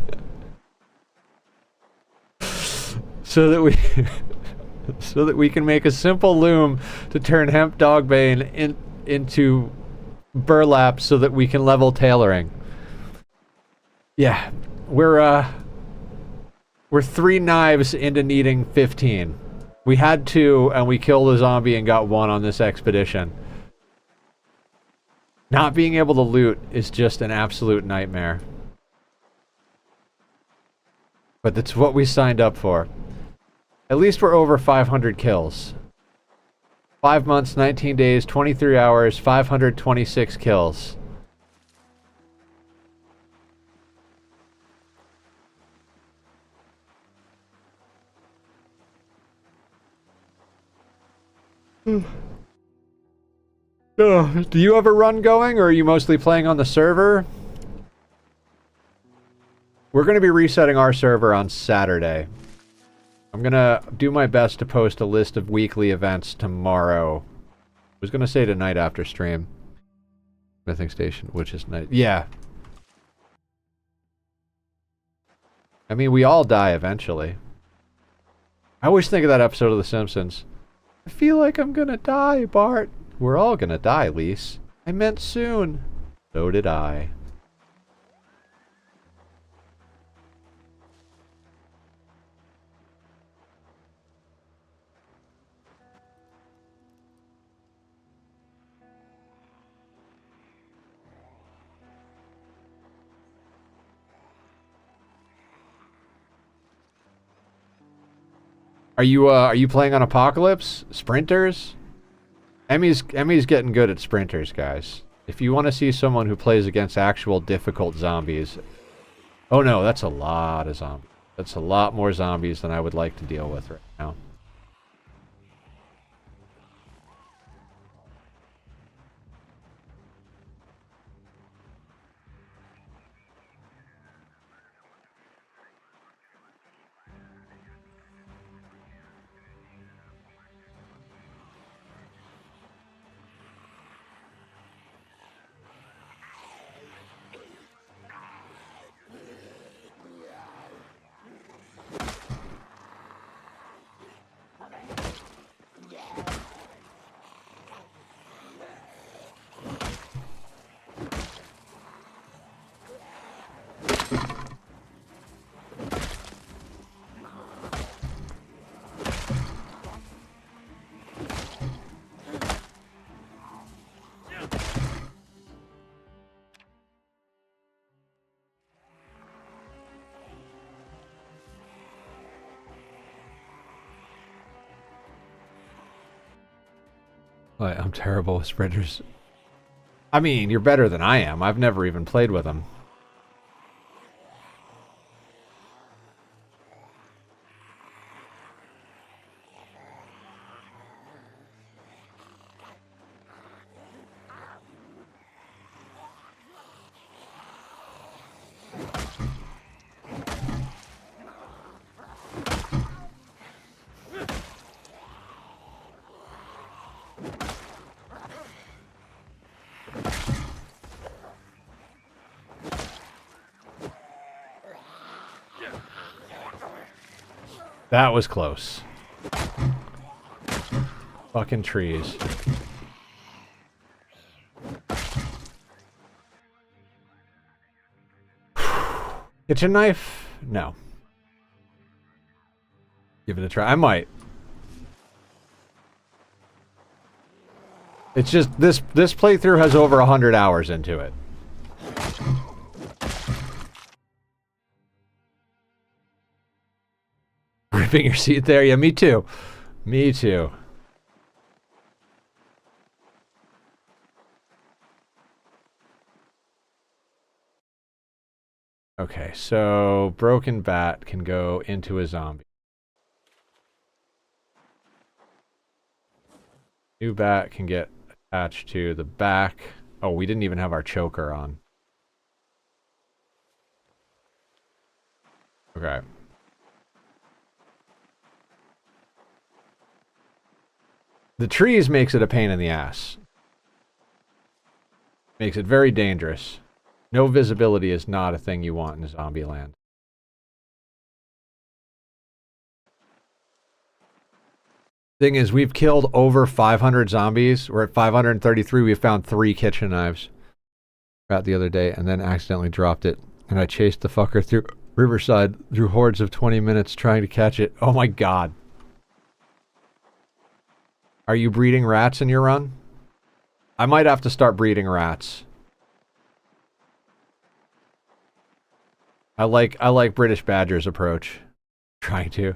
[SPEAKER 1] so that we can make a simple loom to turn hemp dogbane into burlap so that we can level tailoring. Yeah, we're 3 knives into needing 15. We had 2, and we killed a zombie and got 1 on this expedition. Not being able to loot is just an absolute nightmare. But that's what we signed up for. At least we're over 500 kills. 5 months, 19 days, 23 hours, 526 kills. Do you have a run going, or are you mostly playing on the server? We're going to be resetting our server on Saturday. I'm going to do my best to post a list of weekly events tomorrow. I was going to say tonight after stream. Mythic Station, which is night. Yeah. I mean, we all die eventually. I always think of that episode of The Simpsons. I feel like I'm going to die, Bart. We're all going to die, Lise. I meant soon. So did I. Are you playing on Apocalypse? Sprinters? Emmy's getting good at sprinters, guys. If you want to see someone who plays against actual difficult zombies... Oh no, that's a lot of zombies. That's a lot more zombies than I would like to deal with right now. I'm terrible with sprinters. I mean, you're better than I am. I've never even played with them. That was close. Fucking trees. Kitchen knife? No. Give it a try. I might. It's just this playthrough has over 100 hours into it. Ripping your seat there? Yeah, me too. Me too. Okay, so broken bat can go into a zombie. New bat can get attached to the back. Oh, we didn't even have our choker on. Okay. The trees makes it a pain in the ass. Makes it very dangerous. No visibility is not a thing you want in Zombieland. Thing is, we've killed over 500 zombies. We're at 533. We found 3 kitchen knives. Out the other day, and then accidentally dropped it. And I chased the fucker through Riverside through hordes of 20 minutes trying to catch it. Oh my god. Are you breeding rats in your run? I might have to start breeding rats. I like British Badger's approach. Trying to.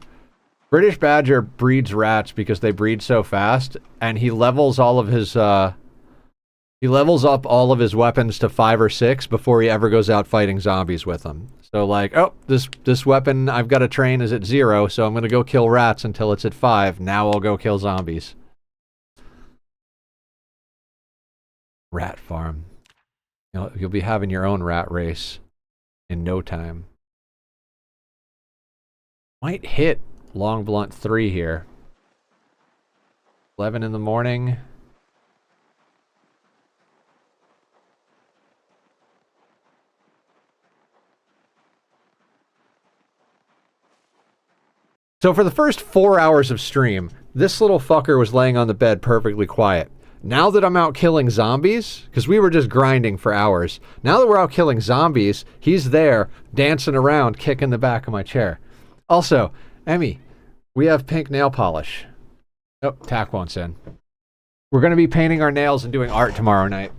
[SPEAKER 1] British Badger breeds rats because they breed so fast, and he levels all of his he levels up all of his weapons to 5 or 6 before he ever goes out fighting zombies with them. So like, oh, this weapon I've got to train is at 0, so I'm gonna go kill rats until it's at 5. Now I'll go kill zombies. Rat farm. You'll be having your own rat race in no time. Might hit Long Blunt 3 here. 11 in the morning. So for the first 4 hours of stream, this little fucker was laying on the bed perfectly quiet. Now that I'm out killing zombies, because we were just grinding for hours, now that we're out killing zombies, he's there, dancing around, kicking the back of my chair. Also, Emmy, we have pink nail polish. Oh, Tack wants in. We're going to be painting our nails and doing art tomorrow night.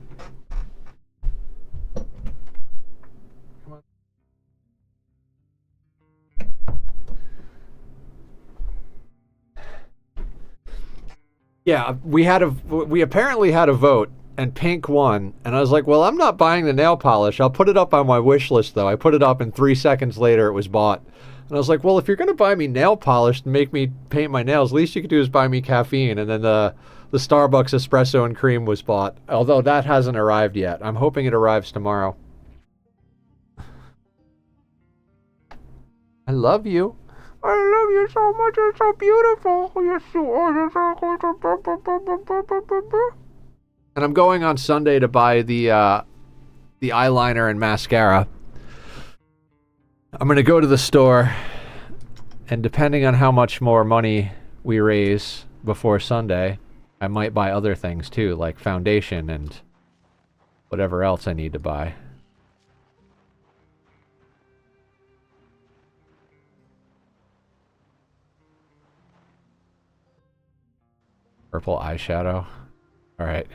[SPEAKER 1] Yeah, we apparently had a vote, and Pink won, and I was like, well, I'm not buying the nail polish. I'll put it up on my wish list, though. I put it up, and 3 seconds later, it was bought. And I was like, well, if you're going to buy me nail polish and make me paint my nails, least you could do is buy me caffeine. And then the Starbucks espresso and cream was bought, although that hasn't arrived yet. I'm hoping it arrives tomorrow. I love you. I love you so much. You're so beautiful. Yes, you are. And I'm going on Sunday to buy the eyeliner and mascara. I'm going to go to the store, and depending on how much more money we raise before Sunday, I might buy other things too, like foundation and whatever else I need to buy. Purple eyeshadow. All right.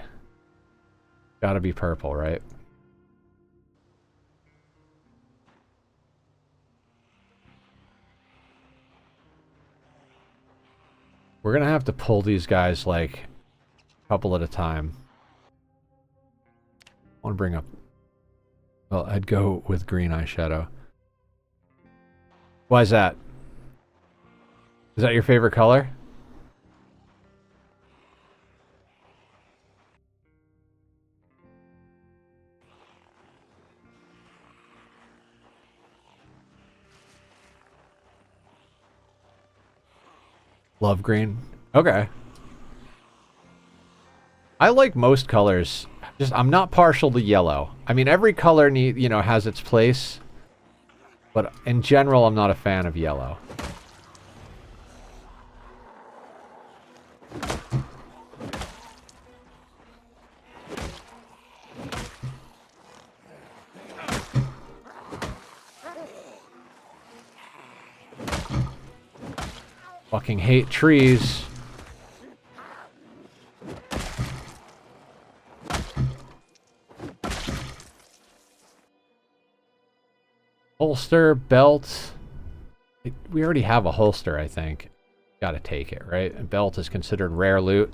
[SPEAKER 1] Gotta be purple, right? We're gonna have to pull these guys like a couple at a time. I want to bring up... Well, I'd go with green eyeshadow. Why is that? Is that your favorite color? Love green. Okay. I like most colors. Just I'm not partial to yellow. I mean, every color has its place, but in general, I'm not a fan of yellow. Fucking hate trees. Holster, belt. We already have a holster, I think. Gotta take it, right? A belt is considered rare loot.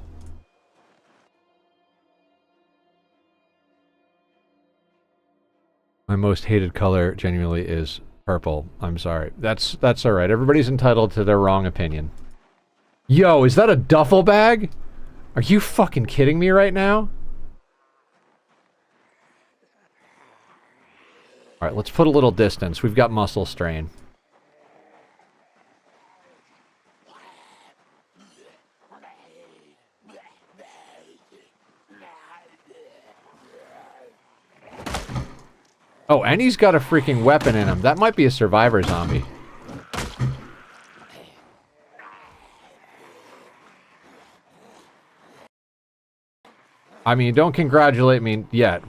[SPEAKER 1] My most hated color, genuinely, is purple. I'm sorry. That's alright. Everybody's entitled to their wrong opinion. Yo, is that a duffel bag? Are you fucking kidding me right now? Alright, let's put a little distance. We've got muscle strain. Oh, and he's got a freaking weapon in him. That might be a survivor zombie. I mean, don't congratulate me yet.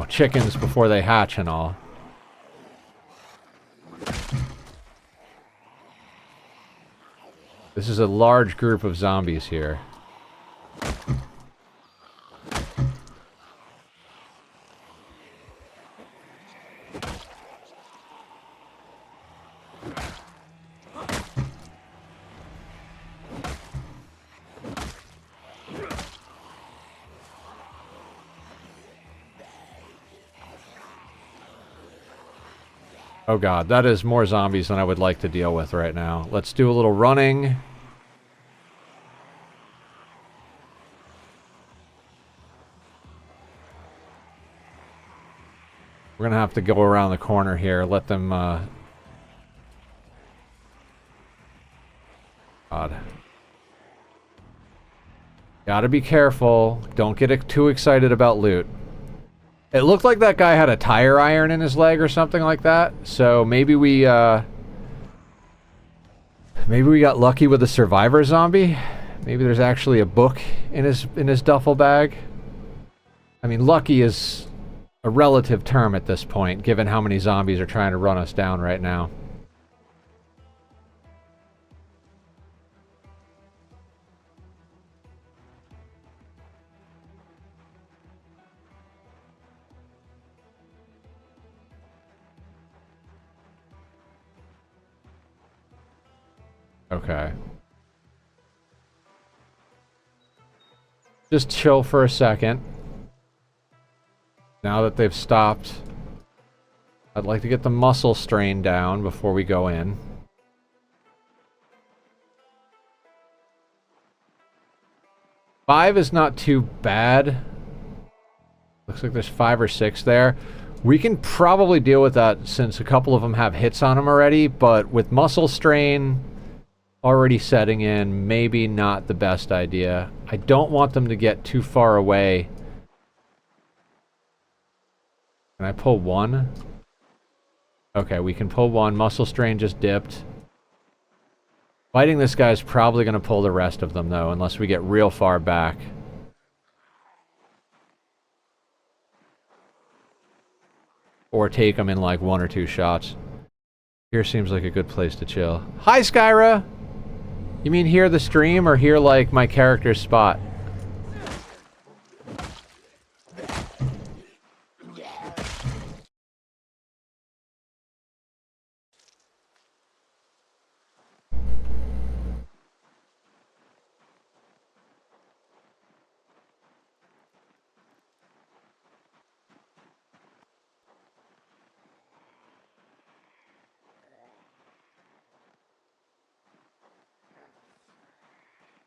[SPEAKER 1] Chickens before they hatch and all. This is a large group of zombies here. Oh god, that is more zombies than I would like to deal with right now. Let's do a little running. We're gonna have to go around the corner here, let them, God. Gotta be careful. Don't get too excited about loot. It looked like that guy had a tire iron in his leg or something like that, so maybe we got lucky with a survivor zombie. Maybe there's actually a book in his duffel bag. I mean, lucky is a relative term at this point, given how many zombies are trying to run us down right now. Okay. Just chill for a second. Now that they've stopped, I'd like to get the muscle strain down before we go in. Five is not too bad. Looks like there's 5 or 6 there. We can probably deal with that since a couple of them have hits on them already, but with muscle strain already setting in, maybe not the best idea. I don't want them to get too far away. Can I pull 1? Okay, we can pull 1. Muscle strain just dipped. Fighting this guy's probably going to pull the rest of them, though, unless we get real far back. Or take them in like 1 or 2 shots. Here seems like a good place to chill. Hi, Skyra! You mean here the stream, or here like my character's spot?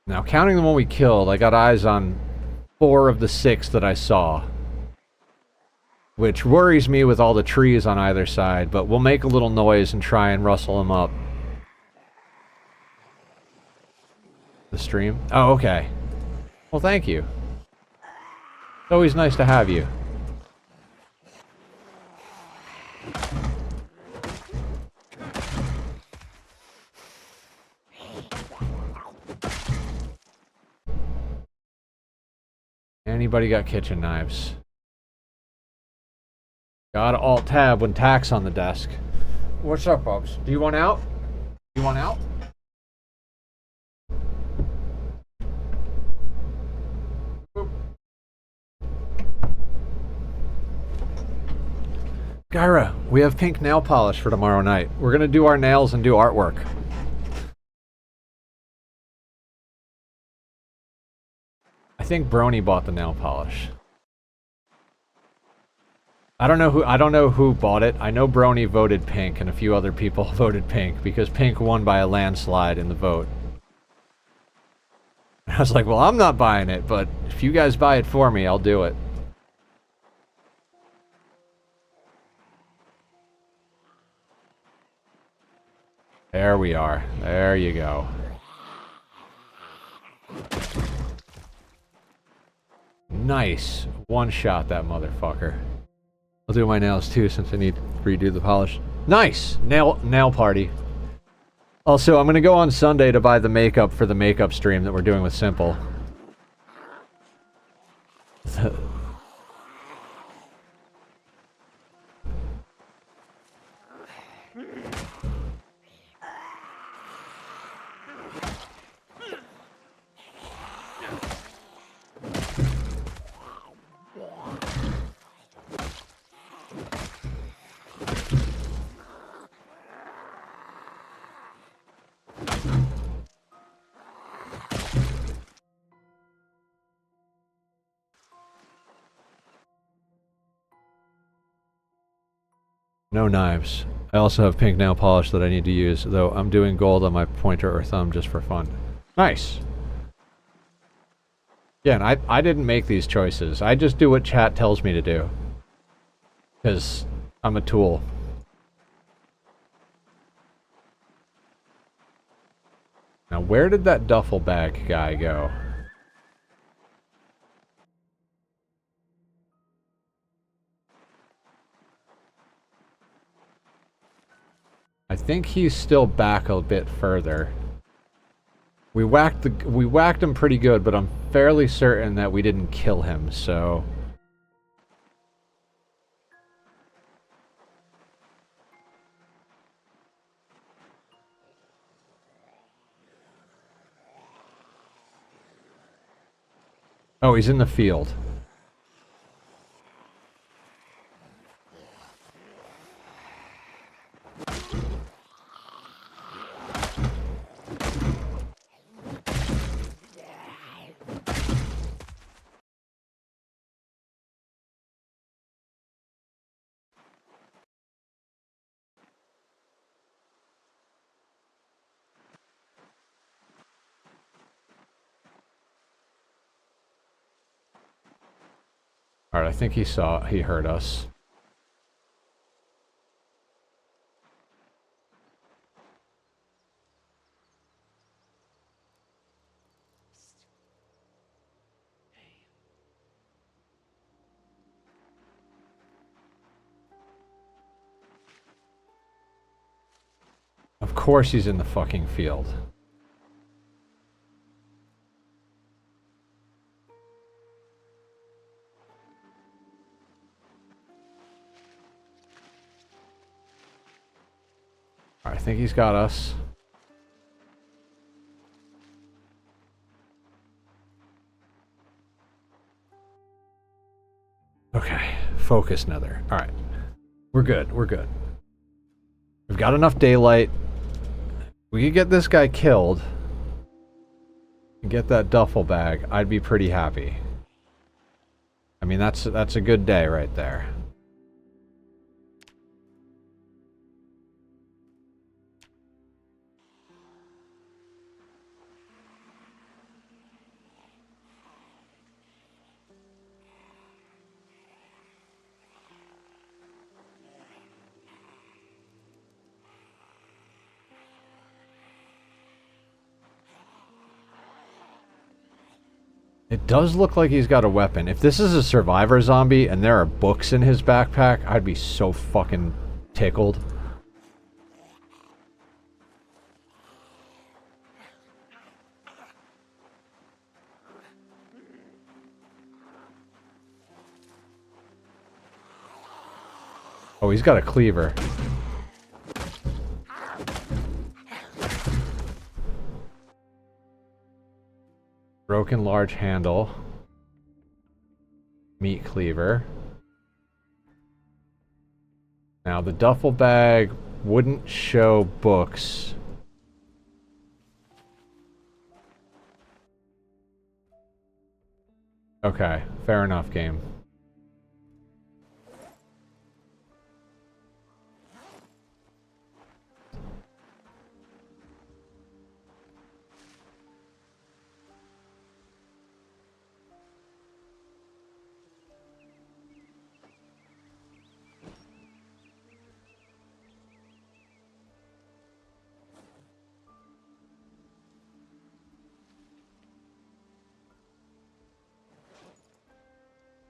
[SPEAKER 1] Now, counting the one we killed, I got eyes on 4 of the 6 that I saw. Which worries me with all the trees on either side, but we'll make a little noise and try and rustle them up. The stream? Oh, okay. Well, thank you. It's always nice to have you. Anybody got kitchen knives? Gotta Alt-Tab when tack's on the desk. What's up, folks? Do you want out? You want out? Gyra, we have pink nail polish for tomorrow night. We're gonna do our nails and do artwork. I think Brony bought the nail polish. I don't know who bought it. I know Brony voted pink and a few other people voted pink because pink won by a landslide in the vote. I was like, well, I'm not buying it, but if you guys buy it for me, I'll do it. There we are. There you go. Nice. One shot that motherfucker. I'll do my nails too since I need to redo the polish. Nice! Nail party. Also, I'm gonna go on Sunday to buy the makeup for the makeup stream that we're doing with Simple. No knives. I also have pink nail polish that I need to use, though I'm doing gold on my pointer or thumb just for fun. Nice! Yeah, and I didn't make these choices. I just do what chat tells me to do. Because I'm a tool. Now, where did that duffel bag guy go? I think he's still back a bit further. We whacked him pretty good, but I'm fairly certain that we didn't kill him, so... Oh, he's in the field. Alright, I think he heard us. Of course he's in the fucking field. Alright, I think he's got us. Okay, focus Nether. Alright. We're good, we're good. We've got enough daylight. We could get this guy killed. And get that duffel bag. I'd be pretty happy. I mean, that's a good day right there. It does look like he's got a weapon. If this is a survivor zombie and there are books in his backpack, I'd be so fucking tickled. Oh, he's got a cleaver. Broken large handle. Meat cleaver. Now the duffel bag wouldn't show books. Okay, fair enough, game.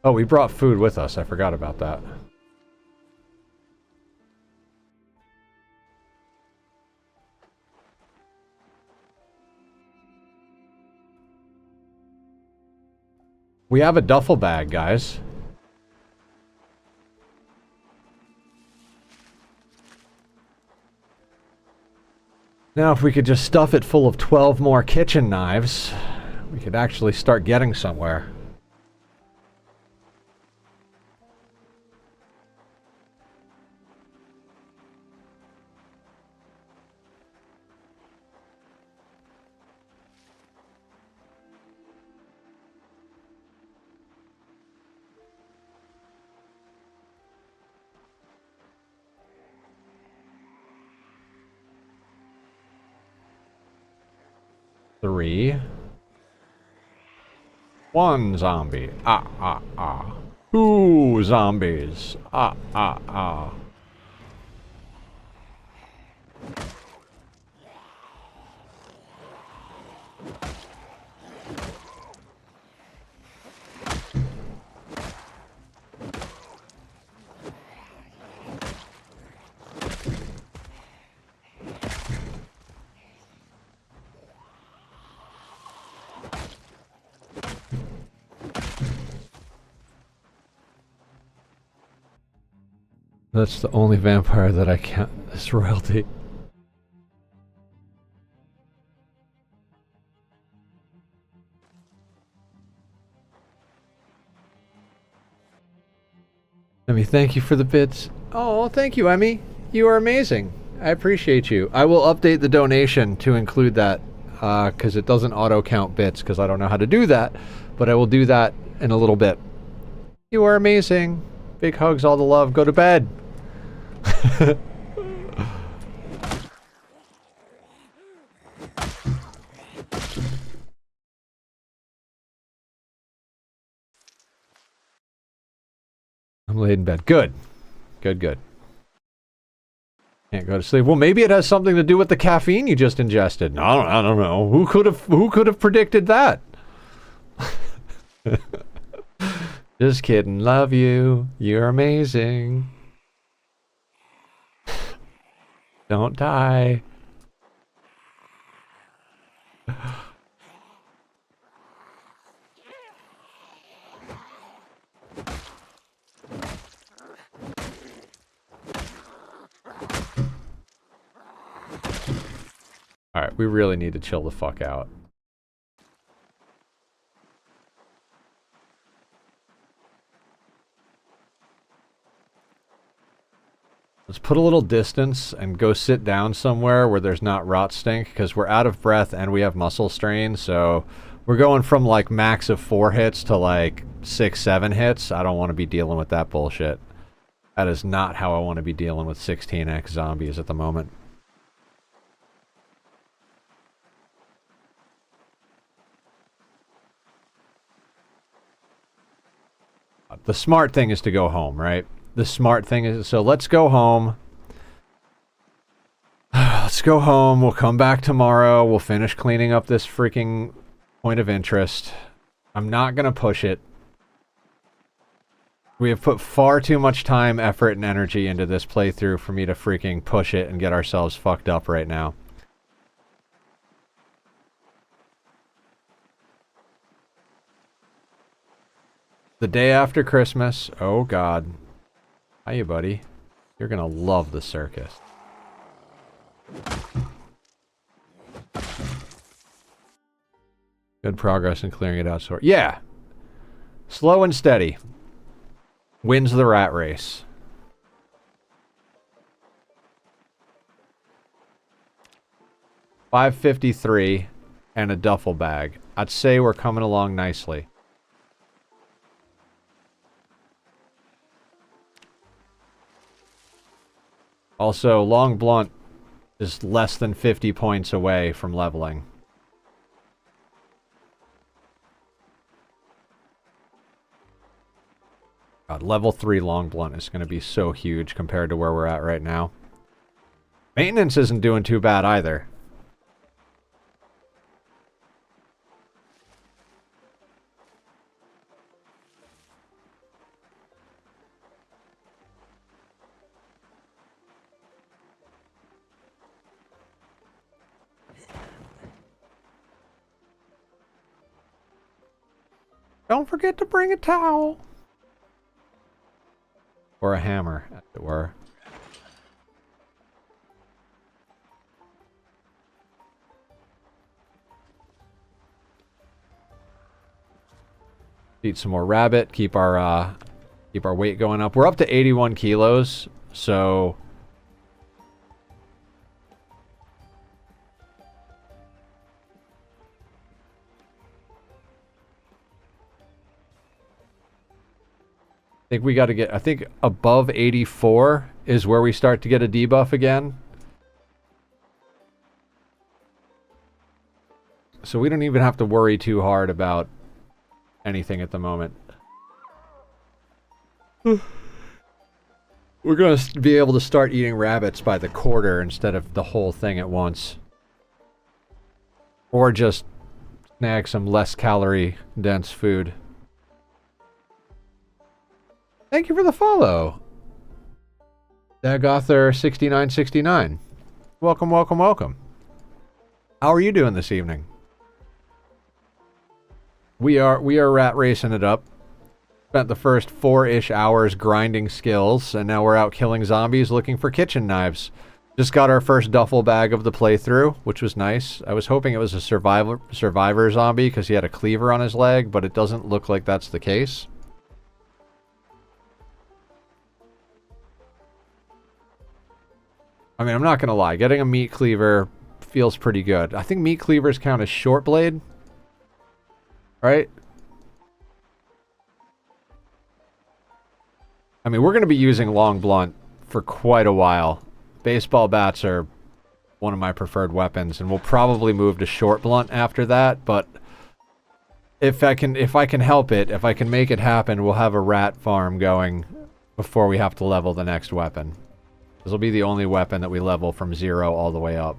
[SPEAKER 1] Oh, we brought food with us. I forgot about that. We have a duffel bag, guys. Now, if we could just stuff it full of 12 more kitchen knives, we could actually start getting somewhere. 3. 1 zombie. Ah, ah, ah. 2 zombies. Ah, ah, ah. That's the only vampire that I can't. It's royalty. Emmy, thank you for the bits. Oh, thank you, Emmy. You are amazing. I appreciate you. I will update the donation to include that because it doesn't auto count bits because I don't know how to do that. But I will do that in a little bit. You are amazing. Big hugs, all the love. Go to bed. I'm laid in bed. Good. Good, good. Can't go to sleep. Well, maybe it has something to do with the caffeine you just ingested. No, I don't know. Who could have predicted that? Just kidding. Love you. You're amazing. Don't die. Alright, we really need to chill the fuck out. Let's put a little distance and go sit down somewhere where there's not rot stink, because we're out of breath and we have muscle strain, so we're going from like max of 4 hits to like 6, 7 hits. I don't want to be dealing with that bullshit. That is not how I want to be dealing with 16x zombies at the moment. The smart thing is to go home, right? The smart thing is, so let's go home. Let's go home. We'll come back tomorrow. We'll finish cleaning up this freaking point of interest. I'm not going to push it. We have put far too much time, effort, and energy into this playthrough for me to freaking push it and get ourselves fucked up right now. The day after Christmas. Oh, God. Hiya, buddy. You're gonna love the circus. Good progress in clearing it out. So yeah. Slow and steady. Wins the rat race. $5.53 and a duffel bag. I'd say we're coming along nicely. Also, Long Blunt is less than 50 points away from leveling. God, level 3 Long Blunt is going to be so huge compared to where we're at right now. Maintenance isn't doing too bad either. Don't forget to bring a towel. Or a hammer, as it were. Eat some more rabbit, keep our weight going up. We're up to 81 kilos, so I think we got to get, I think above 84 is where we start to get a debuff again. So we don't even have to worry too hard about anything at the moment. We're going to be able to start eating rabbits by the quarter instead of the whole thing at once. Or just snag some less calorie dense food. Thank you for the follow. Dagothar6969. Welcome, welcome, welcome. How are you doing this evening? We are rat racing it up. Spent the first 4-ish hours grinding skills, and now we're out killing zombies looking for kitchen knives. Just got our first duffel bag of the playthrough, which was nice. I was hoping it was a survivor zombie because he had a cleaver on his leg, but it doesn't look like that's the case. I mean, I'm not going to lie. Getting a meat cleaver feels pretty good. I think meat cleavers count as short blade. Right? I mean, we're going to be using long blunt for quite a while. Baseball bats are one of my preferred weapons, and we'll probably move to short blunt after that, but if I can help it, if I can make it happen, we'll have a rat farm going before we have to level the next weapon. This will be the only weapon that we level from 0 all the way up.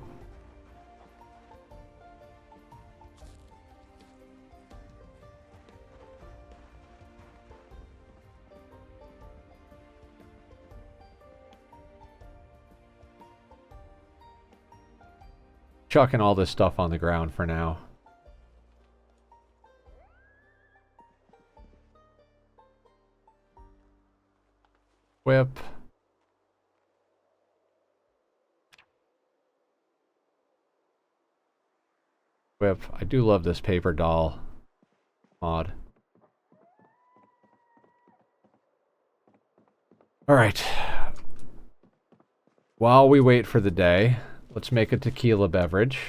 [SPEAKER 1] Chucking all this stuff on the ground for now. Whip. Whip. I do love this paper doll mod. Alright. While we wait for the day, let's make a tequila beverage.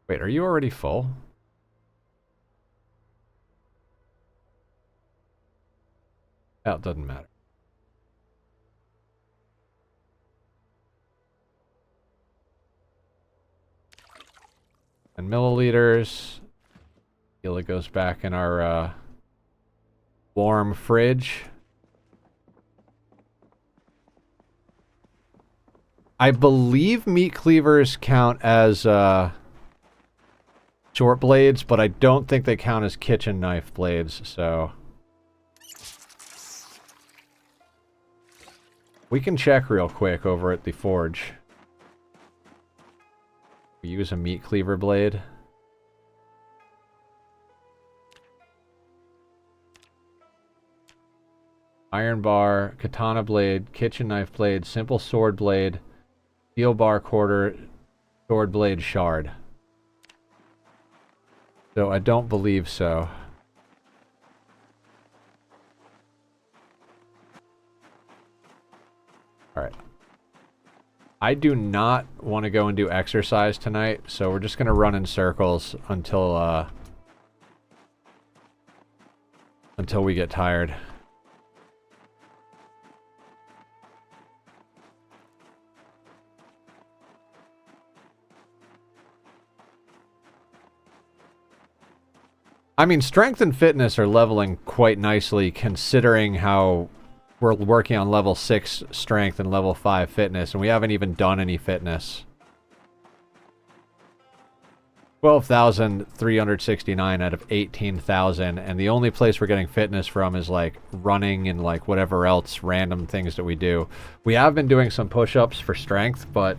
[SPEAKER 1] Wait, are you already full? Oh, it doesn't matter. And milliliters. Tequila goes back in our warm fridge. I believe meat cleavers count as short blades, but I don't think they count as kitchen knife blades, so we can check real quick over at the forge. We use a meat cleaver blade. Iron bar, katana blade, kitchen knife blade, simple sword blade, steel bar quarter, sword blade shard. So I don't believe so. Alright. I do not want to go and do exercise tonight, so we're just going to run in circles until we get tired. I mean, strength and fitness are leveling quite nicely considering how we're working on level 6 strength and level 5 fitness, and we haven't even done any fitness. 12,369 out of 18,000, and the only place we're getting fitness from is like running and like whatever else random things that we do. We have been doing some push-ups for strength, but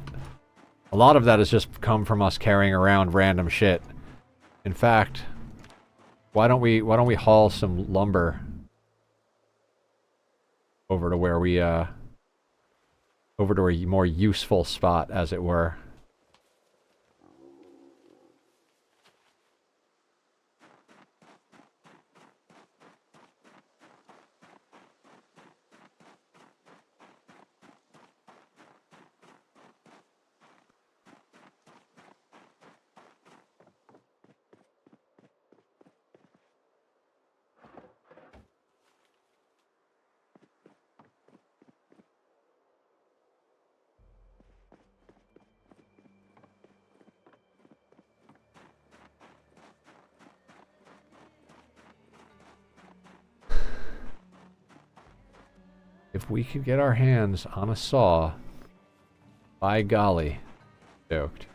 [SPEAKER 1] a lot of that has just come from us carrying around random shit. In fact, why don't we haul some lumber over to where we over to a more useful spot, as it were. If we could get our hands on a saw, by golly, stoked.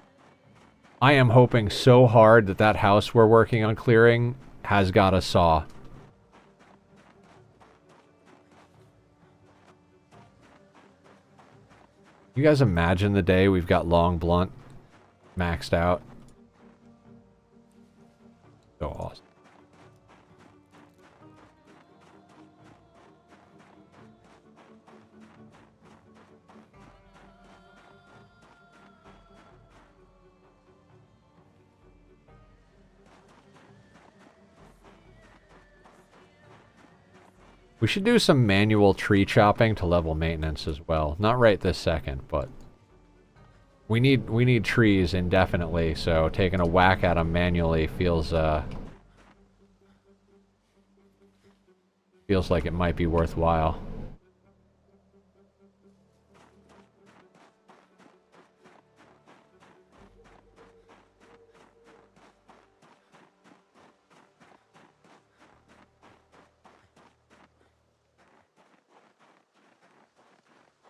[SPEAKER 1] I am hoping so hard that that house we're working on clearing has got a saw. You guys imagine the day we've got long blunt maxed out? So awesome. We should do some manual tree chopping to level maintenance as well. Not right this second, but we need trees indefinitely, so taking a whack at them manually feels like it might be worthwhile.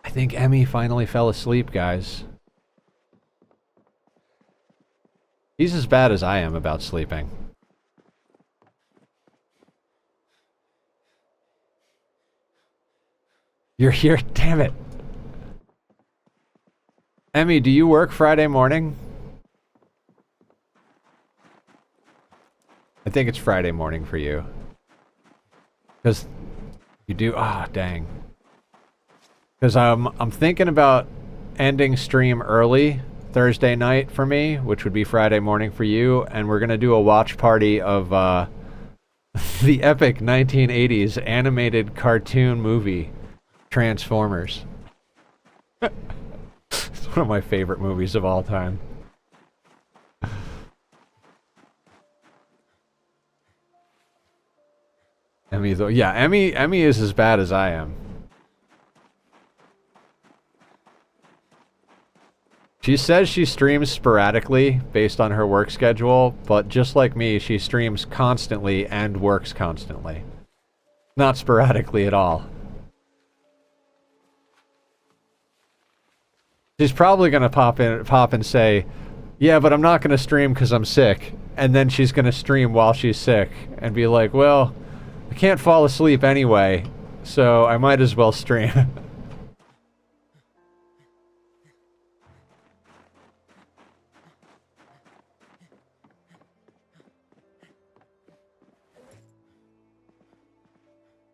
[SPEAKER 1] I think Emmy finally fell asleep, guys. He's as bad as I am about sleeping. You're here? Damn it. Emmy, do you work Friday morning? I think it's Friday morning for you. Because you do... Ah, dang. Because I'm thinking about ending stream early Thursday night for me, which would be Friday morning for you, and we're going to do a watch party of the epic 1980s animated cartoon movie, Transformers. It's one of my favorite movies of all time. Emmy, though, yeah, Emmy is as bad as I am. She says she streams sporadically based on her work schedule, but just like me, she streams constantly and works constantly. Not sporadically at all. She's probably gonna pop and say, yeah, but I'm not gonna stream because I'm sick. And then she's gonna stream while she's sick and be like, well, I can't fall asleep anyway, so I might as well stream.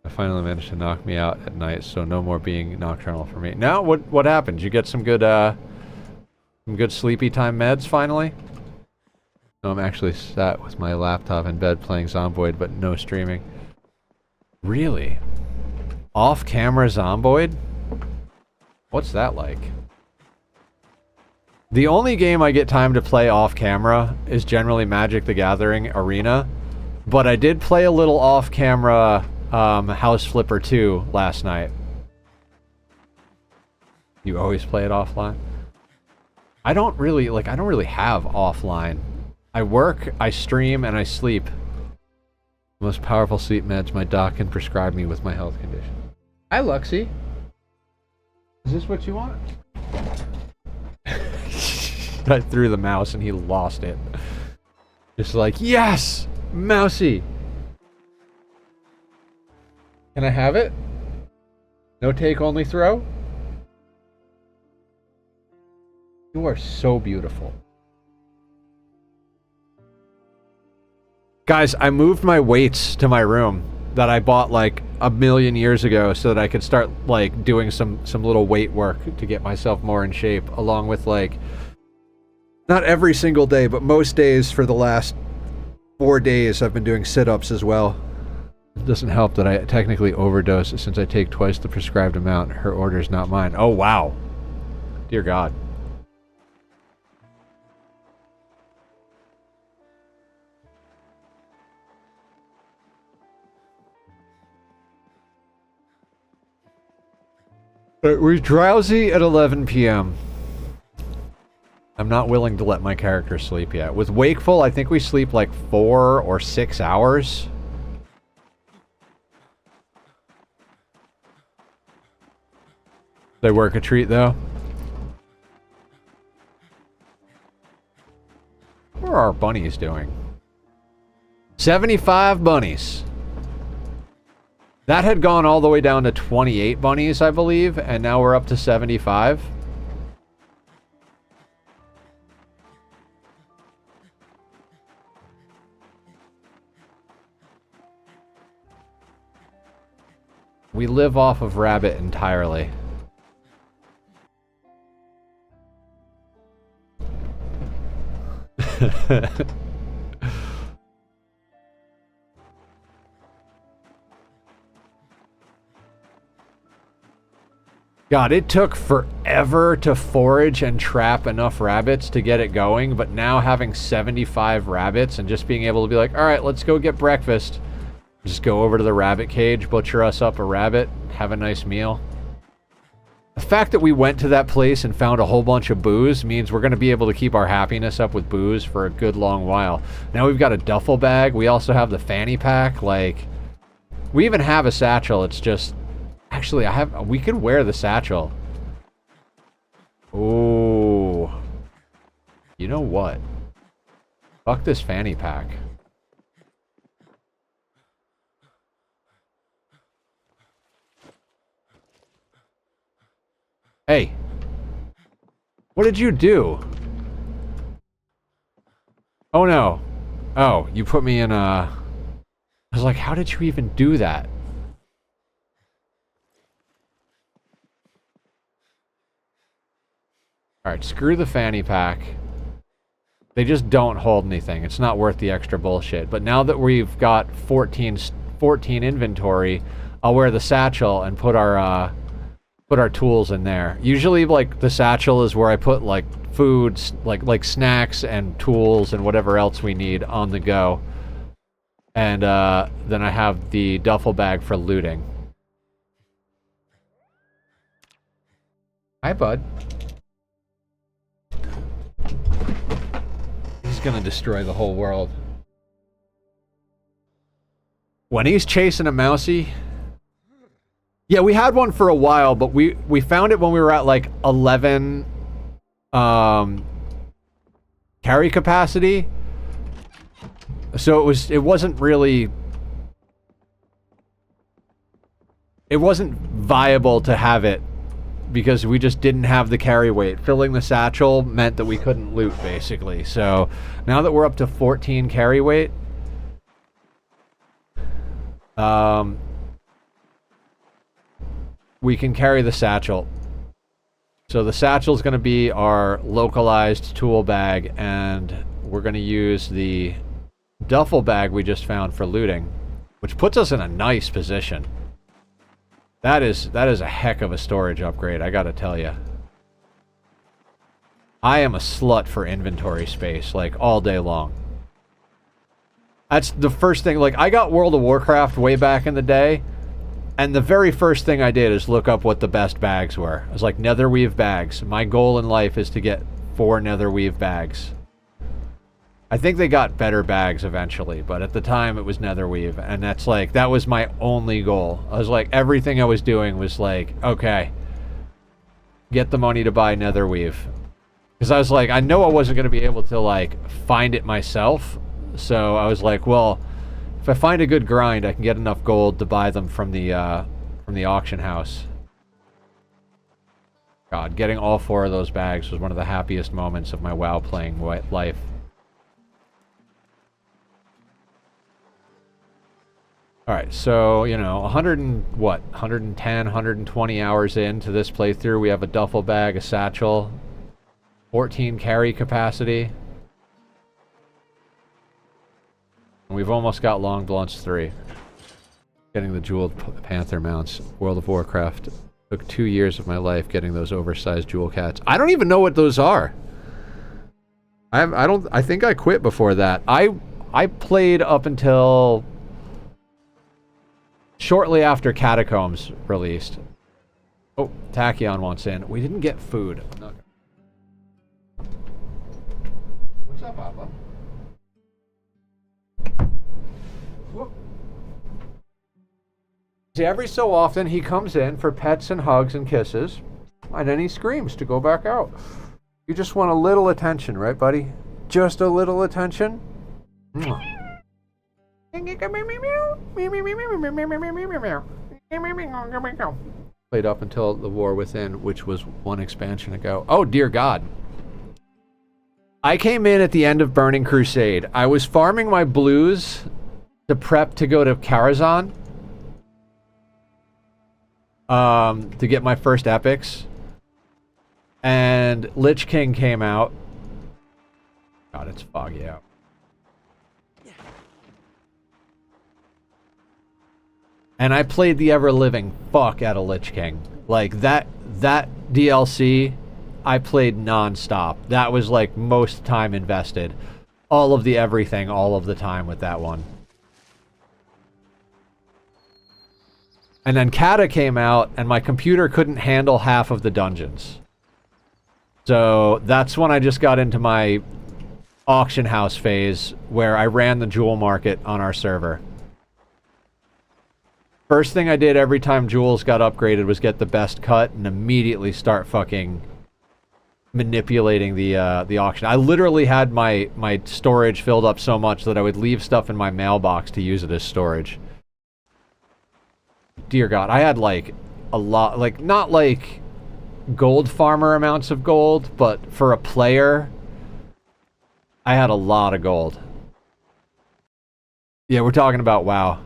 [SPEAKER 1] Finally managed to knock me out at night, so no more being nocturnal for me. Now, what happened? Did you get some good sleepy time meds finally? No, I'm actually sat with my laptop in bed playing Zomboid, but no streaming. Really? Off-camera Zomboid? What's that like? The only game I get time to play off-camera is generally Magic the Gathering Arena, but I did play a little off-camera House Flipper 2 last night. You always play it offline? I don't really have offline. I work, I stream, and I sleep. The most powerful sleep meds my doc can prescribe me with my health condition. Hi, Luxie. Is this what you want? I threw the mouse and he lost it. Just like, yes! Mousy! Can I have it? No take, only throw? You are so beautiful. Guys, I moved my weights to my room that I bought like a million years ago so that I could start like doing some little weight work to get myself more in shape, along with like, not every single day, but most days for the last 4 days I've been doing sit-ups as well. It doesn't help that I technically overdose since I take twice the prescribed amount. Her order's not mine. Oh, wow. Dear God. We're drowsy at 11 p.m. I'm not willing to let my character sleep yet. With Wakeful, I think we sleep like 4 or 6 hours. They work a treat, though. What are our bunnies doing? 75 bunnies. That had gone all the way down to 28 bunnies, I believe, and now we're up to 75. We live off of rabbit entirely. God, it took forever to forage and trap enough rabbits to get it going, but now having 75 rabbits and just being able to be like, all right, let's go get breakfast. Just go over to the rabbit cage, butcher us up a rabbit, have a nice meal. The fact that we went to that place and found a whole bunch of booze means we're going to be able to keep our happiness up with booze for a good long while. Now we've got a duffel bag. We also have the fanny pack. Like, we even have a satchel. It's just... Actually, we could wear the satchel. Ooh. You know what? Fuck this fanny pack. Hey. What did you do? Oh no. Oh, you put me in a... I was like, how did you even do that? Alright, screw the fanny pack. They just don't hold anything. It's not worth the extra bullshit. But now that we've got 14 inventory, I'll wear the satchel and put our tools in there. Usually, like, the satchel is where I put, like, foods, like snacks and tools and whatever else we need on the go. And then I have the duffel bag for looting. Hi, bud. He's gonna destroy the whole world. When he's chasing a mousey... Yeah, we had one for a while, but we found it when we were at, like, 11... carry capacity. So it wasn't really... It wasn't viable to have it because we just didn't have the carry weight. Filling the satchel meant that we couldn't loot, basically. So now that we're up to 14 carry weight, we can carry the satchel. So the satchel is going to be our localized tool bag, and we're going to use the duffel bag we just found for looting, which puts us in a nice position. That is a heck of a storage upgrade, I gotta tell you. I am a slut for inventory space, like, all day long. That's the first thing, like, I got World of Warcraft way back in the day, and the very first thing I did is look up what the best bags were. I was like, netherweave bags. My goal in life is to get 4 netherweave bags. I think they got better bags eventually, but at the time it was netherweave, and that's like, that was my only goal. I was like, everything I was doing was like, okay, get the money to buy netherweave. Because I was like, I know I wasn't going to be able to, like, find it myself, so I was like, well, if I find a good grind, I can get enough gold to buy them from the auction house. God, getting all 4 of those bags was one of the happiest moments of my WoW playing life. Alright, so, you know, 110, 120 hours into this playthrough, we have a duffel bag, a satchel, 14 carry capacity. And we've almost got Long Blunts 3. Getting the jeweled panther mounts. World of Warcraft. Took 2 years of my life getting those oversized jewel cats. I don't even know what those are. I think I quit before that. I played up until... shortly after Catacombs released. Oh, Tachyon wants in. We didn't get food. What's up, Papa? Whoop. See, every so often he comes in for pets and hugs and kisses. And then he screams to go back out. You just want a little attention, right, buddy? Just a little attention. Played up until the War Within, which was one expansion ago. Oh, dear God. I came in at the end of Burning Crusade. I was farming my blues to prep to go to Karazhan. To get my first epics. And Lich King came out. God, it's foggy out. And I played the ever-living fuck out of Lich King. Like, that DLC, I played non-stop. That was, like, most time invested. All of the everything, all of the time with that one. And then Kata came out, and my computer couldn't handle half of the dungeons. So, that's when I just got into my auction house phase, where I ran the jewel market on our server. First thing I did every time jewels got upgraded was get the best cut and immediately start fucking manipulating the auction. I literally had my storage filled up so much that I would leave stuff in my mailbox to use it as storage. Dear God, I had like a lot, like not like gold farmer amounts of gold, but for a player, I had a lot of gold. Yeah, we're talking about WoW.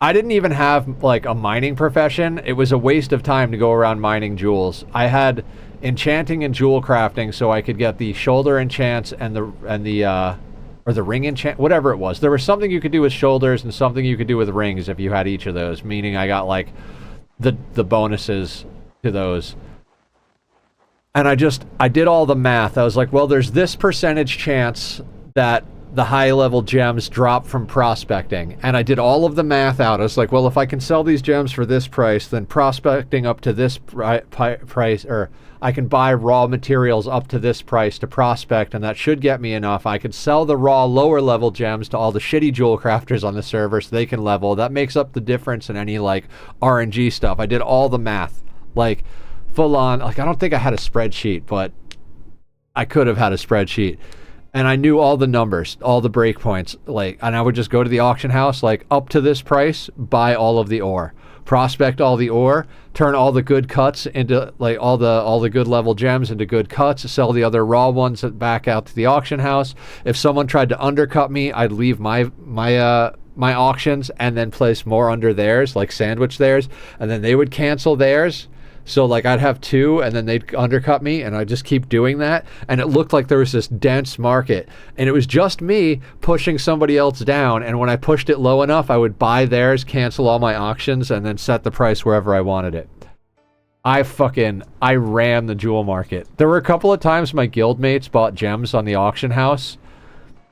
[SPEAKER 1] I didn't even have, like, a mining profession. It was a waste of time to go around mining jewels. I had enchanting and jewel crafting so I could get the shoulder enchants and the ring enchant, whatever it was. There was something you could do with shoulders and something you could do with rings if you had each of those, meaning I got, like, the bonuses to those. And I did all the math. I was like, well, there's this percentage chance that the high-level gems drop from prospecting. And I did all of the math out. I was like, well, if I can sell these gems for this price, then prospecting up to this price, or I can buy raw materials up to this price to prospect, and that should get me enough. I could sell the raw lower-level gems to all the shitty jewel crafters on the server so they can level. That makes up the difference in any, like, RNG stuff. I did all the math. Like, full-on. Like, I don't think I had a spreadsheet, but I could have had a spreadsheet. And I knew all the numbers, all the breakpoints, like, and I would just go to the auction house, like, up to this price, buy all of the ore, prospect all the ore, turn all the good cuts into, like, all the good level gems into good cuts, sell the other raw ones back out to the auction house. If someone tried to undercut me, I'd leave my auctions and then place more under theirs, like sandwich theirs, and then they would cancel theirs. So, like, I'd have two, and then they'd undercut me, and I'd just keep doing that. And it looked like there was this dense market. And it was just me pushing somebody else down. And when I pushed it low enough, I would buy theirs, cancel all my auctions, and then set the price wherever I wanted it. I ran the jewel market. There were a couple of times my guildmates bought gems on the auction house,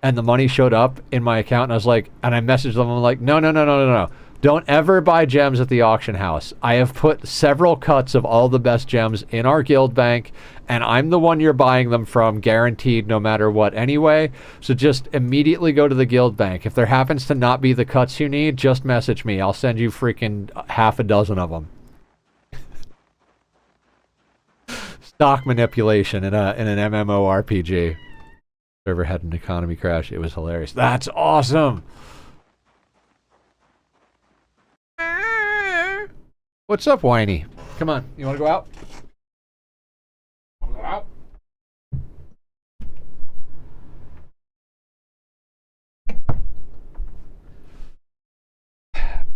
[SPEAKER 1] and the money showed up in my account, and I was like, and I messaged them, I'm like, no. Don't ever buy gems at the auction house. I have put several cuts of all the best gems in our guild bank, and I'm the one you're buying them from, guaranteed no matter what anyway. So just immediately go to the guild bank. If there happens to not be the cuts you need, just message me. I'll send you freaking half a dozen of them. Stock manipulation in an MMORPG. Server had an economy crash. It was hilarious. That's awesome. What's up, whiny? Come on, you want to go out? Go out?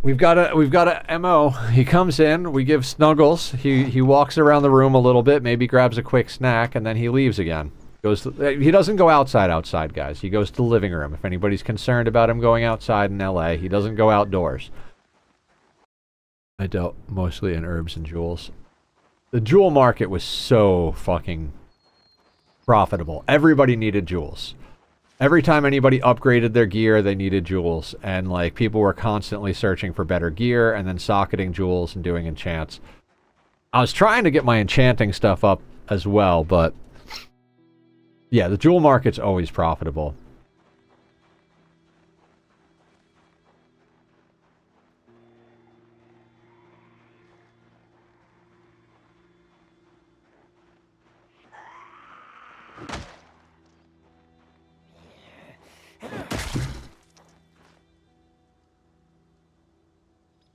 [SPEAKER 1] We've got a MO. He comes in, we give snuggles. He walks around the room a little bit, maybe grabs a quick snack, and then he leaves again. He doesn't go outside, guys. He goes to the living room. If anybody's concerned about him going outside in LA, he doesn't go outdoors. I dealt mostly in herbs and jewels. The jewel market was so fucking profitable. Everybody needed jewels. Every time anybody upgraded their gear, they needed jewels. And, like, people were constantly searching for better gear and then socketing jewels and doing enchants. I was trying to get my enchanting stuff up as well, but yeah, the jewel market's always profitable.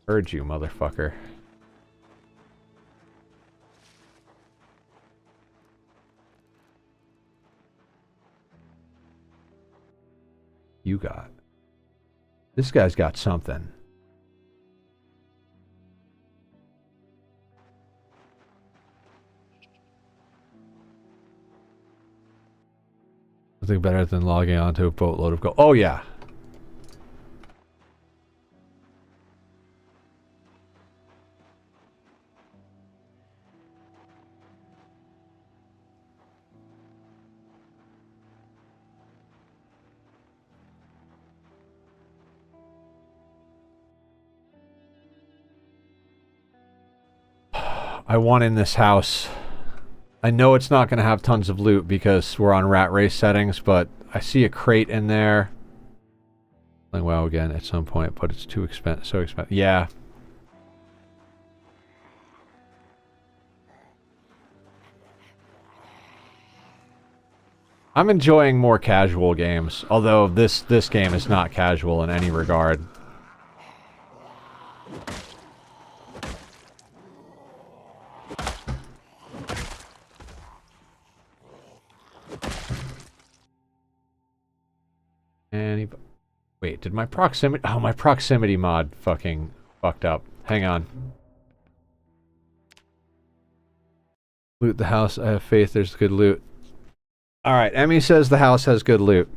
[SPEAKER 1] Heard you, motherfucker. You got. This guy's got something. Nothing better than logging onto a boatload of gold. Oh, yeah. I want in this house. I know it's not going to have tons of loot because we're on rat race settings, but I see a crate in there. Playing WoW again at some point, but it's too expensive. So expensive. Yeah. I'm enjoying more casual games, although this game is not casual in any regard. Wait, did my proximity... Oh, my proximity mod fucking fucked up. Hang on. Loot the house. I have faith there's good loot. Alright, Emmy says the house has good loot.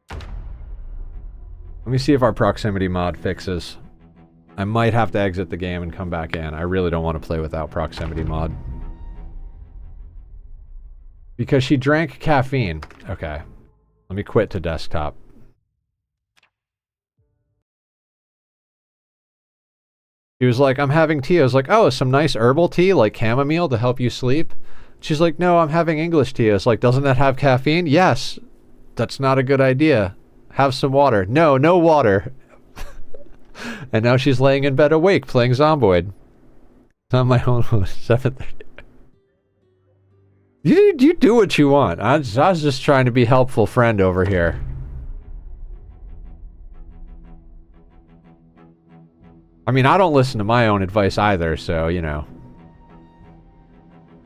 [SPEAKER 1] Let me see if our proximity mod fixes. I might have to exit the game and come back in. I really don't want to play without proximity mod. Because she drank caffeine. Okay. Let me quit to desktop. She was like, I'm having tea. I was like, oh, some nice herbal tea, like chamomile to help you sleep? She's like, no, I'm having English tea. I was like, doesn't that have caffeine? Yes. That's not a good idea. Have some water. No, no water. And now she's laying in bed awake playing Zomboid. It's on my own 7:30. You do what you want. I was just trying to be helpful friend over here. I mean, I don't listen to my own advice either, so, you know.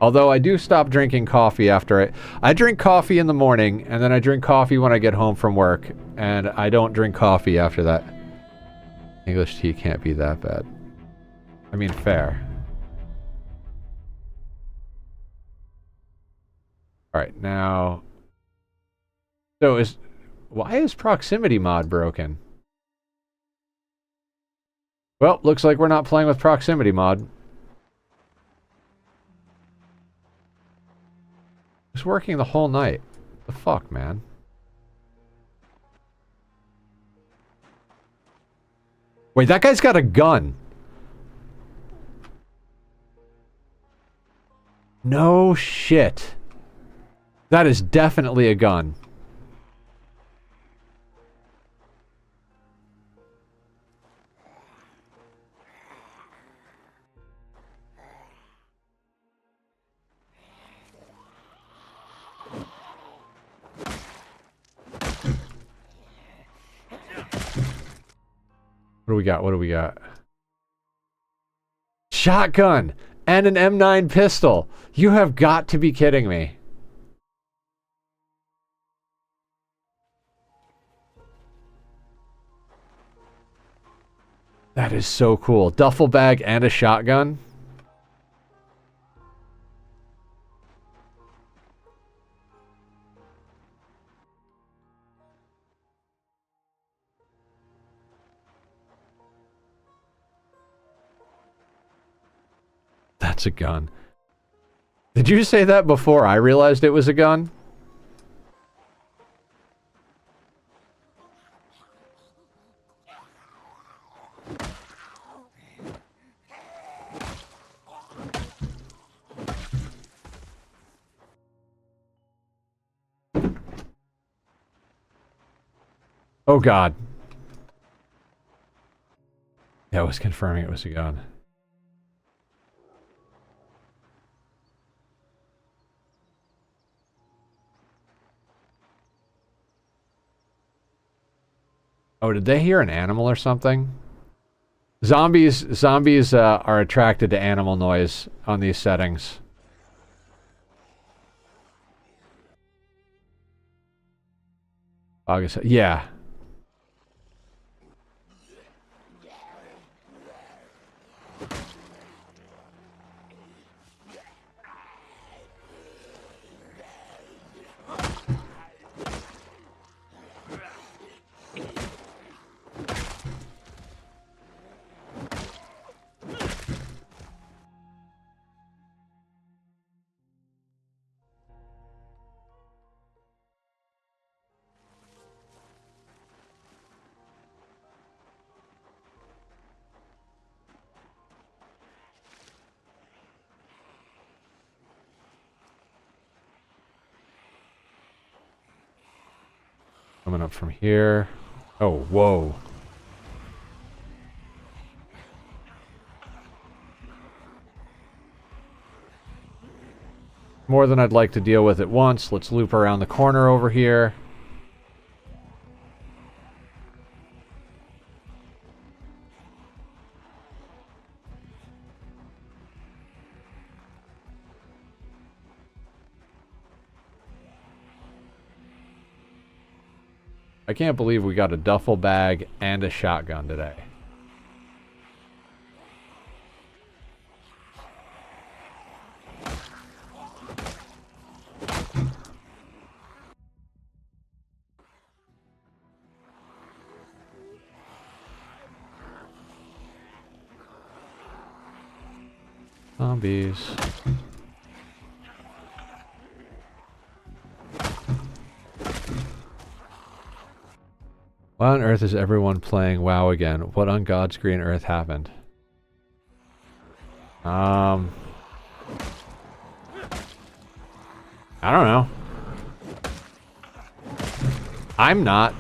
[SPEAKER 1] Although I do stop drinking coffee after I drink coffee in the morning, and then I drink coffee when I get home from work, and I don't drink coffee after that. English tea can't be that bad. I mean, fair. Alright, now... So why is proximity mod broken? Well, looks like we're not playing with proximity mod. It's working the whole night. The fuck, man? Wait, that guy's got a gun. No shit. That is definitely a gun. What do we got? What do we got? Shotgun and an M9 pistol. You have got to be kidding me. That is so cool. Duffel bag and a shotgun. That's a gun. Did you say that before I realized it was a gun? Oh god. Yeah, I was confirming it was a gun. Oh, did they hear an animal or something? Zombies are attracted to animal noise on these settings. August, yeah. Coming up from here. Oh, whoa. More than I'd like to deal with at once. Let's loop around the corner over here. I can't believe we got a duffel bag and a shotgun today. Zombies. Why on earth is everyone playing WoW again? What on God's green earth happened? I don't know. I'm not.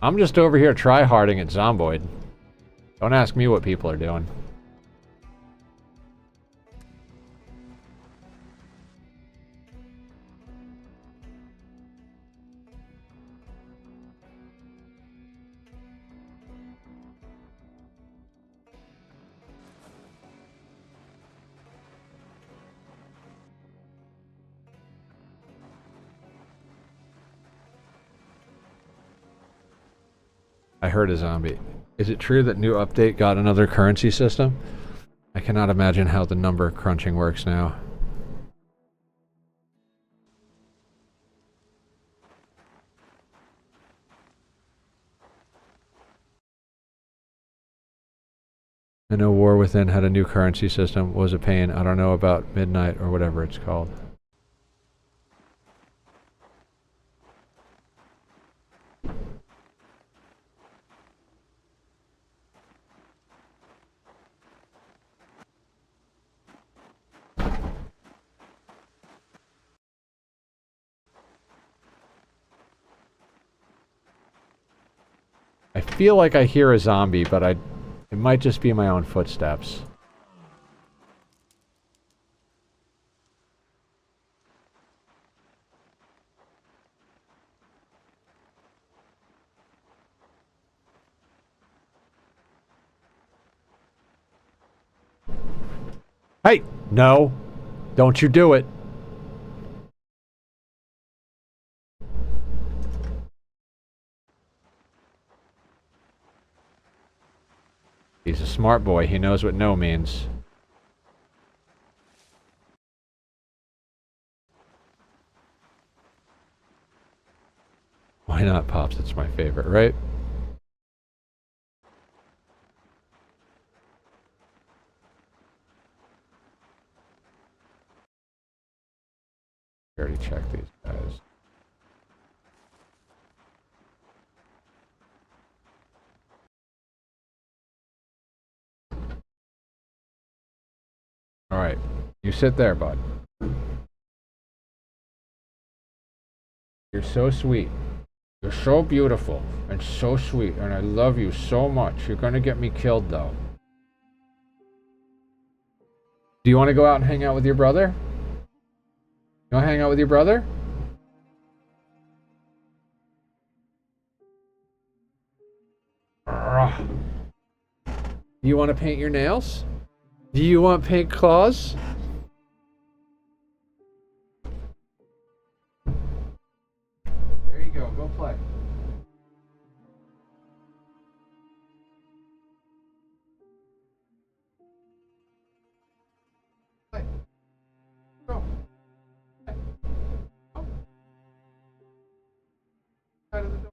[SPEAKER 1] I'm just over here try-harding at Zomboid. Don't ask me what people are doing. I heard a zombie. Is it true that new update got another currency system? I cannot imagine how the number crunching works now. I know War Within had a new currency system. Was a pain. I don't know about Midnight or whatever it's called. I feel like I hear a zombie, but it might just be my own footsteps. Hey! No! Don't you do it! He's a smart boy. He knows what no means. Why not, Pops? It's my favorite, right? I already checked these guys. Alright. You sit there, bud. You're so sweet. You're so beautiful and so sweet, and I love you so much. You're gonna get me killed, though. Do you want to go out and hang out with your brother? You want to hang out with your brother? You want to paint your nails? Do you want paint claws? There you go. Go play. Play. Go. Play. Go. Out of the door.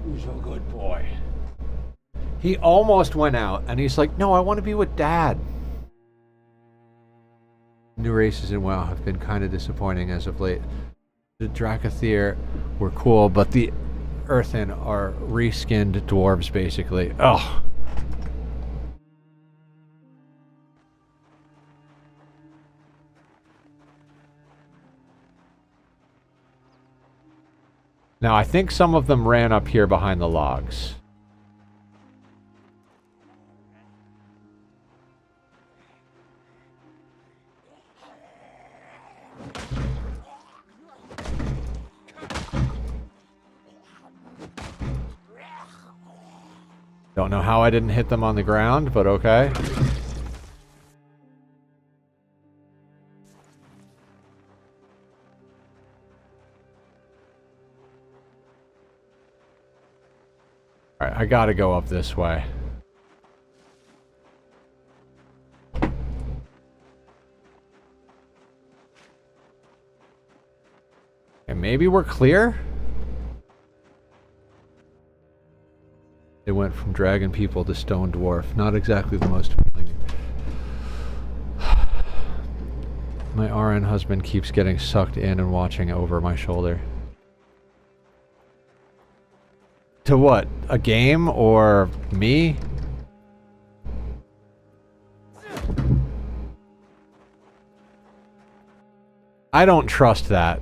[SPEAKER 1] Who's a good boy? He almost went out, and he's like, no, I want to be with Dad. New races in WoW have been kind of disappointing as of late. The Dracathir were cool, but the Earthen are reskinned dwarves, basically. Ugh. Now, I think some of them ran up here behind the logs. Don't know how I didn't hit them on the ground, but okay. Alright, I gotta go up this way. And maybe we're clear? They went from dragon people to stone dwarf. Not exactly the most appealing. My RN husband keeps getting sucked in and watching over my shoulder. To what? A game or me? I don't trust that.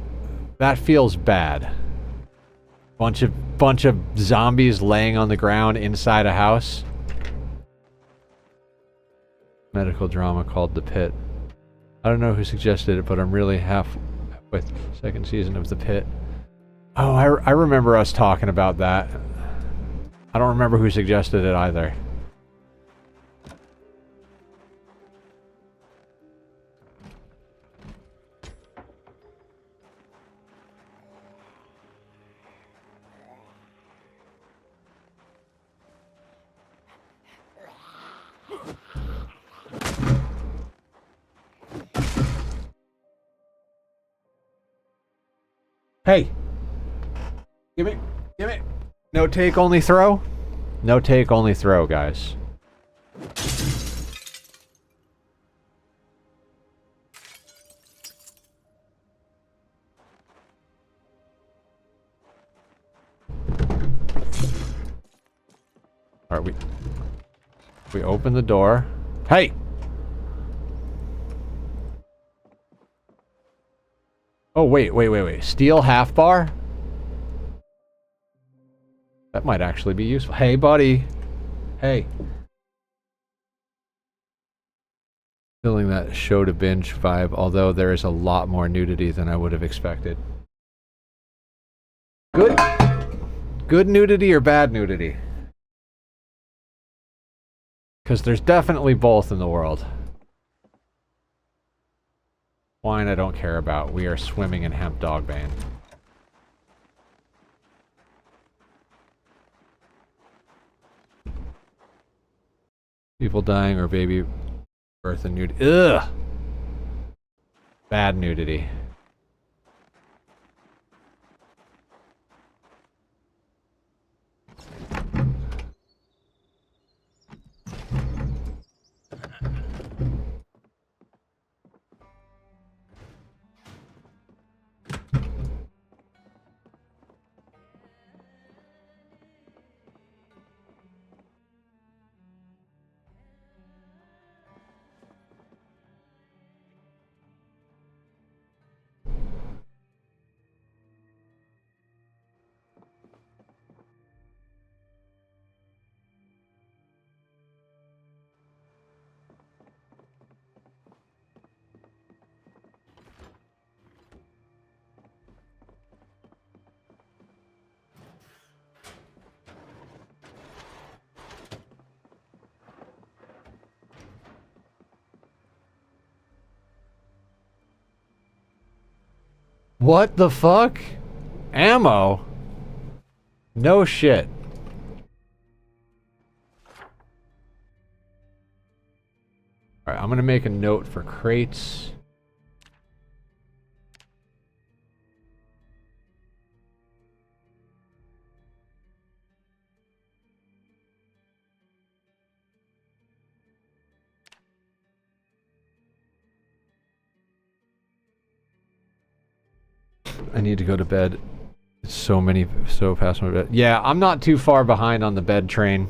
[SPEAKER 1] That feels bad. Bunch of zombies laying on the ground inside a house. Medical drama called The Pit. I don't know who suggested it, but I'm really halfway through the second season of The Pit. Oh, I remember us talking about that. I don't remember who suggested it either. Hey! Give me! No take, only throw? No take, only throw, guys. Alright, we open the door. Hey! Oh, wait. Steel half bar? That might actually be useful. Hey, buddy. Hey. Feeling that show to binge vibe, although there is a lot more nudity than I would have expected. Good nudity or bad nudity? Because there's definitely both in the world. Wine I don't care about. We are swimming in hemp dogbane. People dying or baby birth and nudity. Ugh! Bad nudity. What the fuck? Ammo? No shit. Alright, I'm gonna make a note for crates. I need to go to bed. So past my bed. Yeah, I'm not too far behind on the bed train.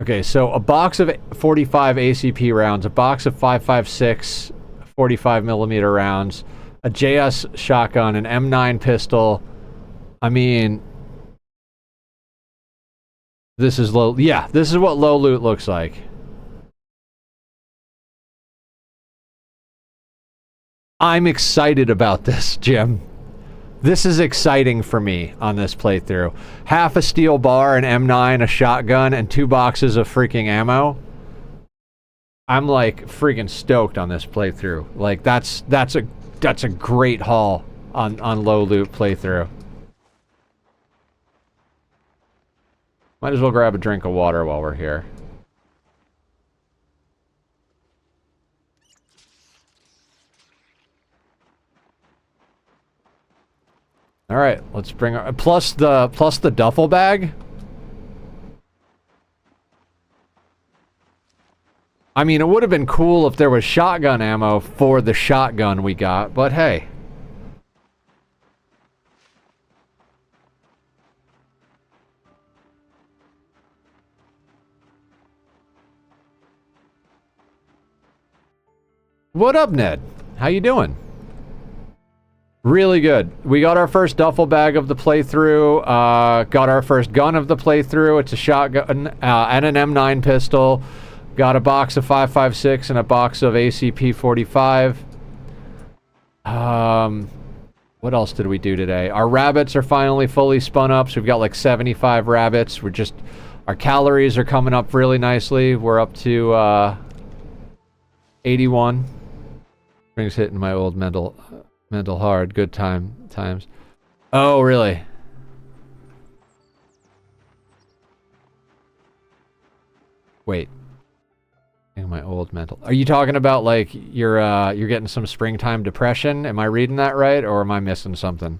[SPEAKER 1] Okay, so a box of 45 ACP rounds, a box of 5.56 45mm rounds, a JS shotgun, an M9 pistol. I mean, this is low. Yeah, this is what low loot looks like. I'm excited about this, Jim. This is exciting for me on this playthrough. Half a steel bar, an M9, a shotgun, and 2 boxes of freaking ammo. I'm like freaking stoked on this playthrough. Like that's a great haul on low loot playthrough. Might as well grab a drink of water while we're here. All right, let's bring our plus the duffel bag. I mean, it would have been cool if there was shotgun ammo for the shotgun we got, but hey. What up, Ned? How you doing? Really good. We got our first duffel bag of the playthrough, got our first gun of the playthrough. It's a shotgun and an M9 pistol. Got a box of 5.56 and a box of ACP 45. What else did we do today? Our rabbits are finally fully spun up, so we've got like 75 rabbits. Our calories are coming up really nicely. We're up to 81. Brings hitting my old mental hard. Good times. Oh, really? Wait. My old mental. Are you talking about like you're getting some springtime depression? Am I reading that right, or am I missing something?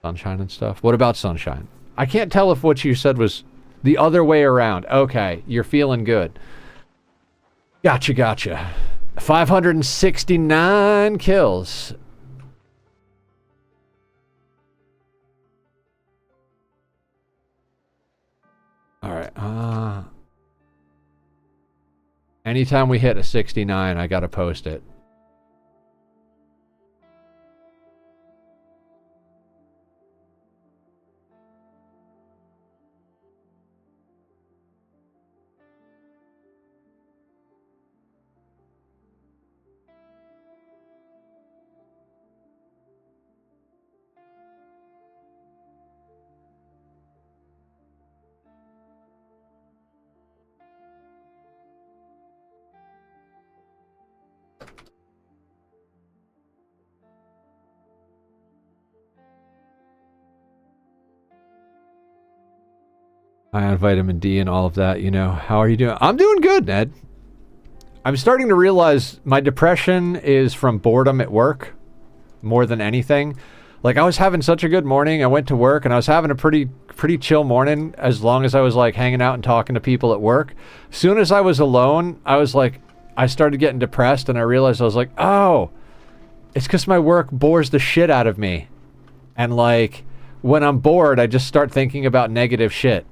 [SPEAKER 1] Sunshine and stuff. What about sunshine? I can't tell if what you said was the other way around. Okay, you're feeling good. Gotcha. 569 kills. All right. Anytime we hit a 69, I gotta post it. Ion, vitamin D, and all of that, you know. How are you doing? I'm doing good, Ned. I'm starting to realize my depression is from boredom at work more than anything. Like, I was having such a good morning. I went to work, and I was having a pretty chill morning as long as I was, like, hanging out and talking to people at work. As soon as I was alone, I started getting depressed, and I realized I was like, oh, it's because my work bores the shit out of me. And, like, when I'm bored, I just start thinking about negative shit.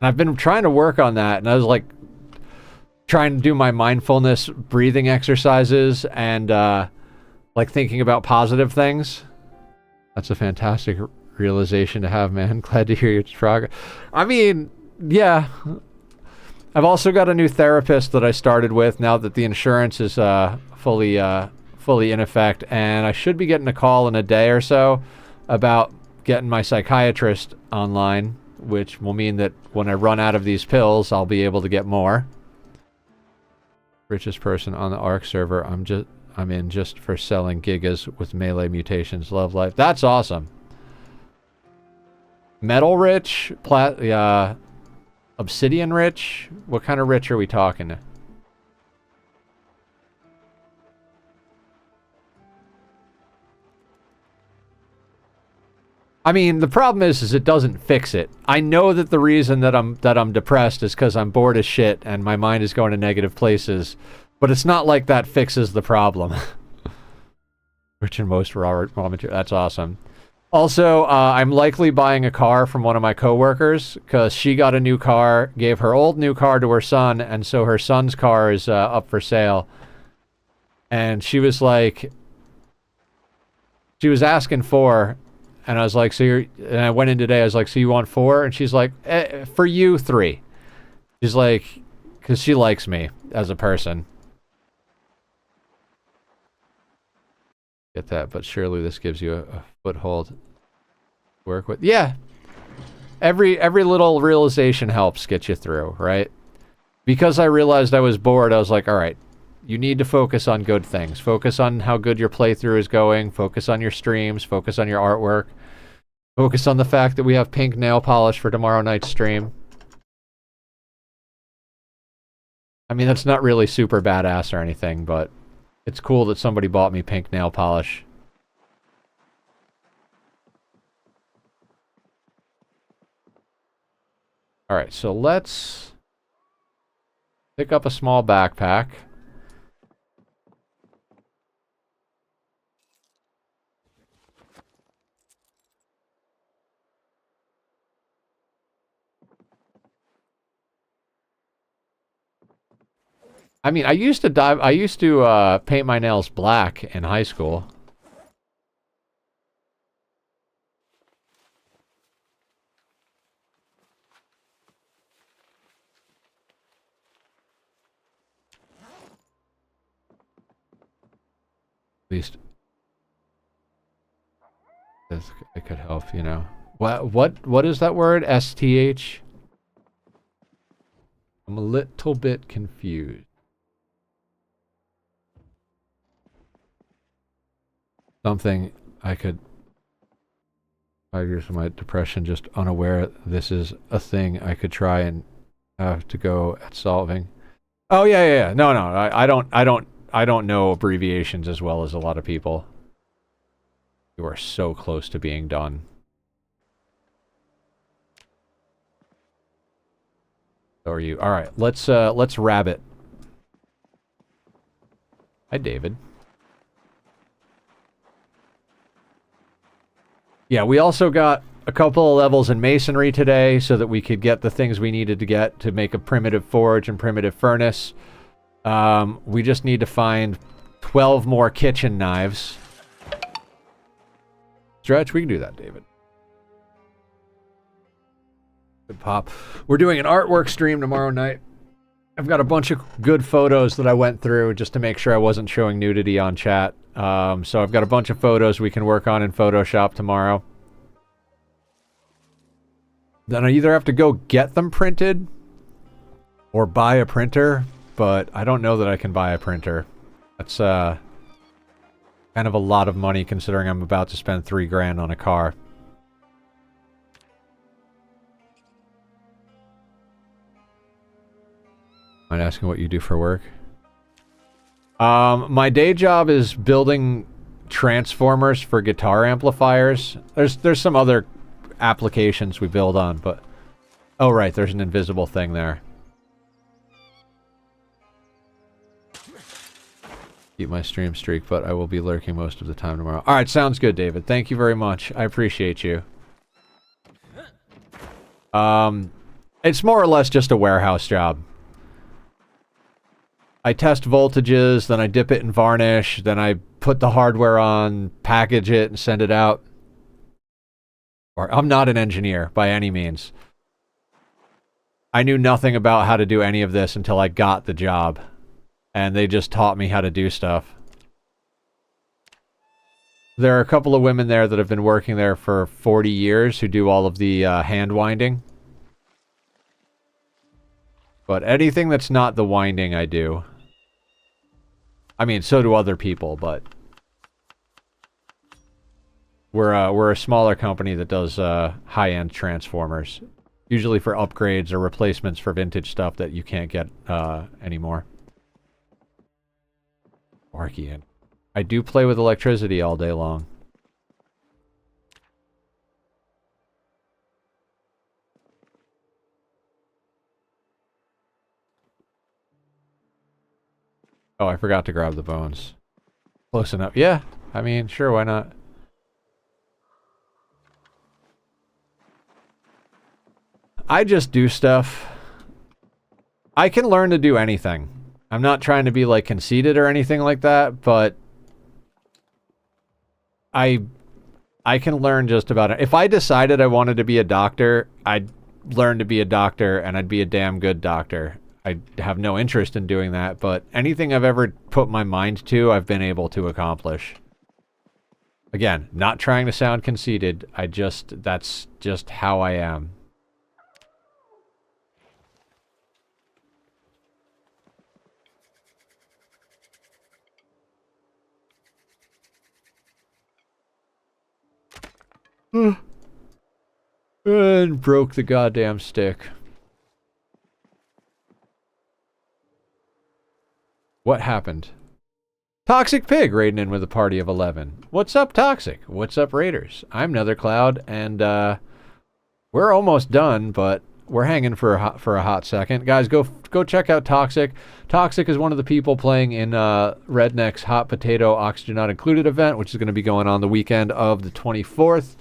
[SPEAKER 1] And I've been trying to work on that, and I was like trying to do my mindfulness breathing exercises and like thinking about positive things. That's a fantastic realization to have, man. Glad to hear your progress. I mean, yeah. I've also got a new therapist that I started with now that the insurance is fully in effect, and I should be getting a call in a day or so about getting my psychiatrist online, which will mean that when I run out of these pills, I'll be able to get more. Richest person on the Ark server. I'm in just for selling gigas with melee mutations. Love life. That's awesome. Metal rich? Obsidian rich? What kind of rich are we talking? I mean, the problem is it doesn't fix it. I know that the reason that I'm depressed is because I'm bored as shit and my mind is going to negative places, but it's not like that fixes the problem. Rich in most raw material. That's awesome. Also, I'm likely buying a car from one of my coworkers because she got a new car, gave her old new car to her son, and so her son's car is up for sale. And she was like, she was asking for. And I was like, and I went in today, I was like, so you want 4? And she's like, for you, 3. She's like, because she likes me as a person. Get that, but surely this gives you a foothold to work with. Yeah. Every little realization helps get you through, right? Because I realized I was bored, I was like, all right, you need to focus on good things. Focus on how good your playthrough is going. Focus on your streams. Focus on your artwork. Focus on the fact that we have pink nail polish for tomorrow night's stream. I mean, that's not really super badass or anything, but it's cool that somebody bought me pink nail polish. Alright, so let's pick up a small backpack. I mean, I used to paint my nails black in high school. At least it could help, you know. What is that word? STH? I'm a little bit confused. Something I could 5 years of my depression, just unaware this is a thing I could try and have to go at solving. Oh yeah. No. I don't know abbreviations as well as a lot of people. You are so close to being done. So are you. All right, let's rabbit. Hi, David. Yeah, we also got a couple of levels in masonry today so that we could get the things we needed to get to make a primitive forge and primitive furnace. We just need to find 12 more kitchen knives. Stretch, we can do that, David. Good pop. We're doing an artwork stream tomorrow night. I've got a bunch of good photos that I went through just to make sure I wasn't showing nudity on chat. So I've got a bunch of photos we can work on in Photoshop tomorrow. Then I either have to go get them printed or buy a printer, but I don't know that I can buy a printer. That's kind of a lot of money considering I'm about to spend $3 grand on a car. Mind asking what you do for work? My day job is building transformers for guitar amplifiers. There's some other applications we build on, but... Oh, right, there's an invisible thing there. Keep my stream streak, but I will be lurking most of the time tomorrow. Alright, sounds good, David. Thank you very much. I appreciate you. It's more or less just a warehouse job. I test voltages, then I dip it in varnish, then I put the hardware on, package it, and send it out. Or I'm not an engineer, by any means. I knew nothing about how to do any of this until I got the job. And they just taught me how to do stuff. There are a couple of women there that have been working there for 40 years who do all of the hand winding. But anything that's not the winding, I do. I mean, so do other people, but we're a smaller company that does high-end transformers, usually for upgrades or replacements for vintage stuff that you can't get anymore. Archean. I do play with electricity all day long. Oh, I forgot to grab the bones. Close enough. Yeah, I mean, sure, why not? I just do stuff. I can learn to do anything. I'm not trying to be, like, conceited or anything like that, but I can learn just about it. If I decided I wanted to be a doctor, I'd learn to be a doctor, and I'd be a damn good doctor. I have no interest in doing that, but anything I've ever put my mind to, I've been able to accomplish. Again, not trying to sound conceited. That's just how I am. And broke the goddamn stick. What happened? Toxic Pig raiding in with a party of 11. What's up, Toxic? What's up, Raiders? I'm Nethercloud, and we're almost done, but we're hanging for a hot second. Guys, go check out Toxic. Toxic is one of the people playing in Redneck's Hot Potato Oxygen Not Included event, which is going to be going on the weekend of the 24th.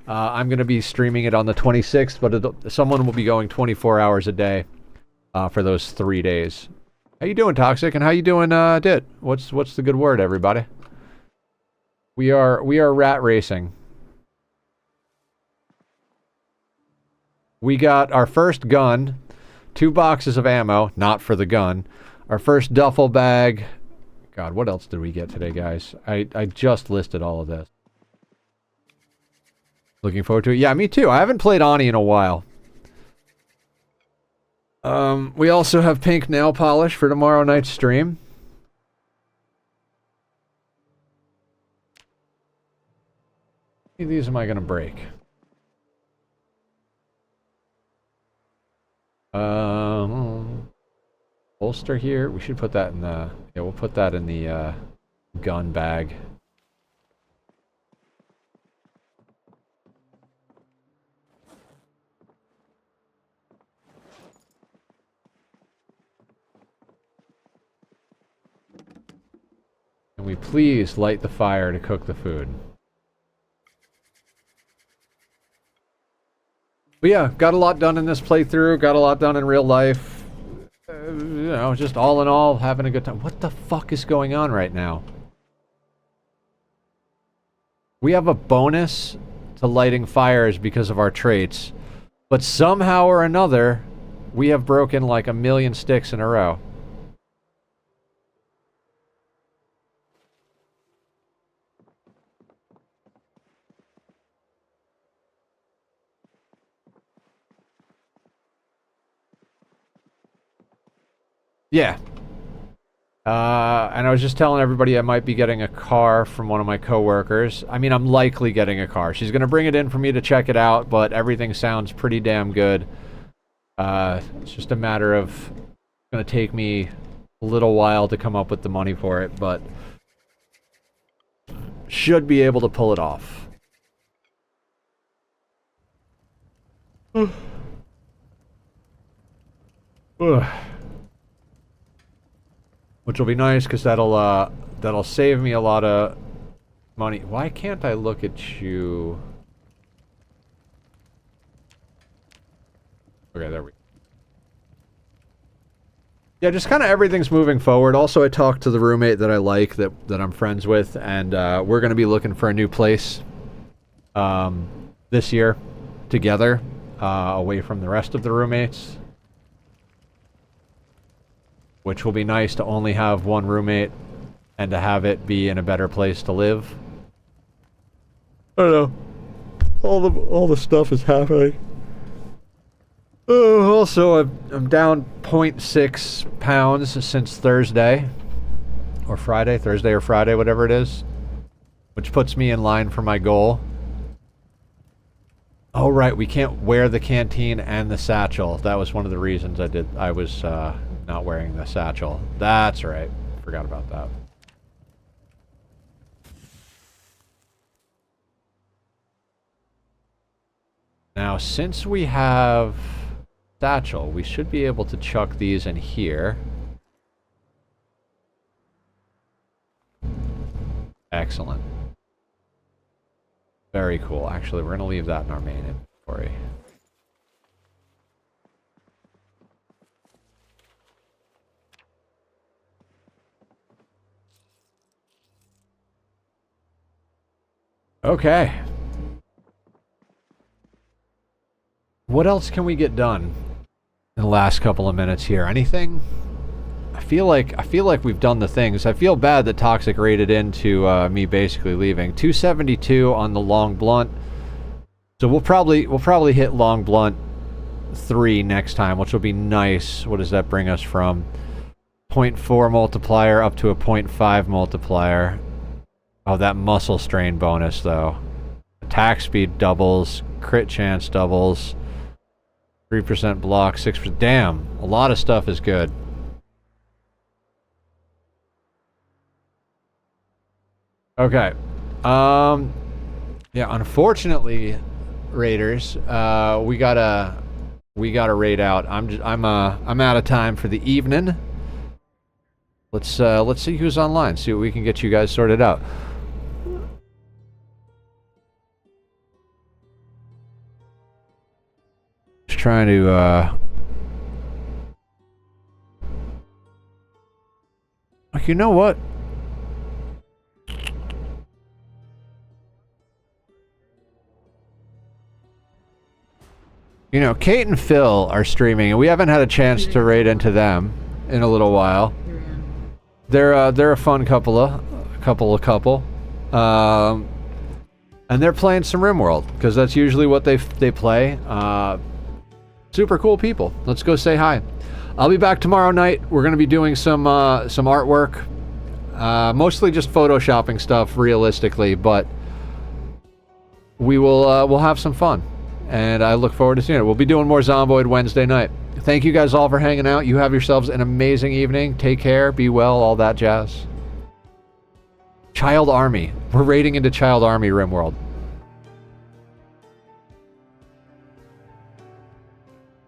[SPEAKER 1] I'm going to be streaming it on the 26th, but someone will be going 24 hours a day for those 3 days. How you doing, Toxic? And how you doing, Dit? What's the good word, everybody? We are rat racing. We got our first gun, 2 boxes of ammo, not for the gun. Our first duffel bag. God, what else did we get today, guys? I just listed all of this. Looking forward to it. Yeah, me too. I haven't played Ani in a while. We also have pink nail polish for tomorrow night's stream. How many of these am I going to break? Holster here. We should put that in the... Yeah, we'll put that in the gun bag. Can we please light the fire to cook the food? But yeah, got a lot done in this playthrough, got a lot done in real life. You know, just all in all, having a good time. What the fuck is going on right now? We have a bonus to lighting fires because of our traits, but somehow or another, we have broken like 1,000,000 sticks in a row. Yeah. And I was just telling everybody I might be getting a car from one of my coworkers. I mean, I'm likely getting a car. She's going to bring it in for me to check it out, but everything sounds pretty damn good. It's just a matter of... It's going to take me a little while to come up with the money for it, but... Should be able to pull it off. Which will be nice, because that'll save me a lot of money. Why can't I look at you? Okay, there we go. Yeah, just kind of everything's moving forward. Also, I talked to the roommate that I like, that I'm friends with, and we're going to be looking for a new place this year together, away from the rest of the roommates. Which will be nice to only have one roommate and to have it be in a better place to live. I don't know. All the stuff is happening. Also, I'm down 0.6 pounds since Thursday. Or Friday, Thursday or Friday, whatever it is. Which puts me in line for my goal. Oh, right, we can't wear the canteen and the satchel. That was one of the reasons I was not wearing the satchel. That's right. Forgot about that. Now, since we have satchel, we should be able to chuck these in here. Excellent. Very cool. Actually, we're going to leave that in our main inventory. Okay. What else can we get done in the last couple of minutes here? Anything? I feel like we've done the things. I feel bad that Toxic raided into me basically leaving. 272 on the long blunt. So we'll probably hit long blunt 3 next time, which will be nice. What does that bring us from? 0.4 multiplier up to a 0.5 multiplier. Oh, that muscle strain bonus though. Attack speed doubles, crit chance doubles. 3% block, 6%. Damn, a lot of stuff is good. Okay. Yeah, unfortunately, Raiders, we gotta raid out. I'm out of time for the evening. Let's see who's online. See what we can get you guys sorted out. Just trying to like, you know what? You know, Kate and Phil are streaming, and we haven't had a chance to raid into them in a little while. They're a fun couple. And they're playing some RimWorld, because that's usually what they play. Super cool people. Let's go say hi. I'll be back tomorrow night. We're going to be doing some artwork. Mostly just photoshopping stuff, realistically, but we'll have some fun. And I look forward to seeing it. We'll be doing more Zomboid Wednesday night. Thank you guys all for hanging out. You have yourselves an amazing evening. Take care. Be well. All that jazz. Child Army. We're raiding into Child Army RimWorld.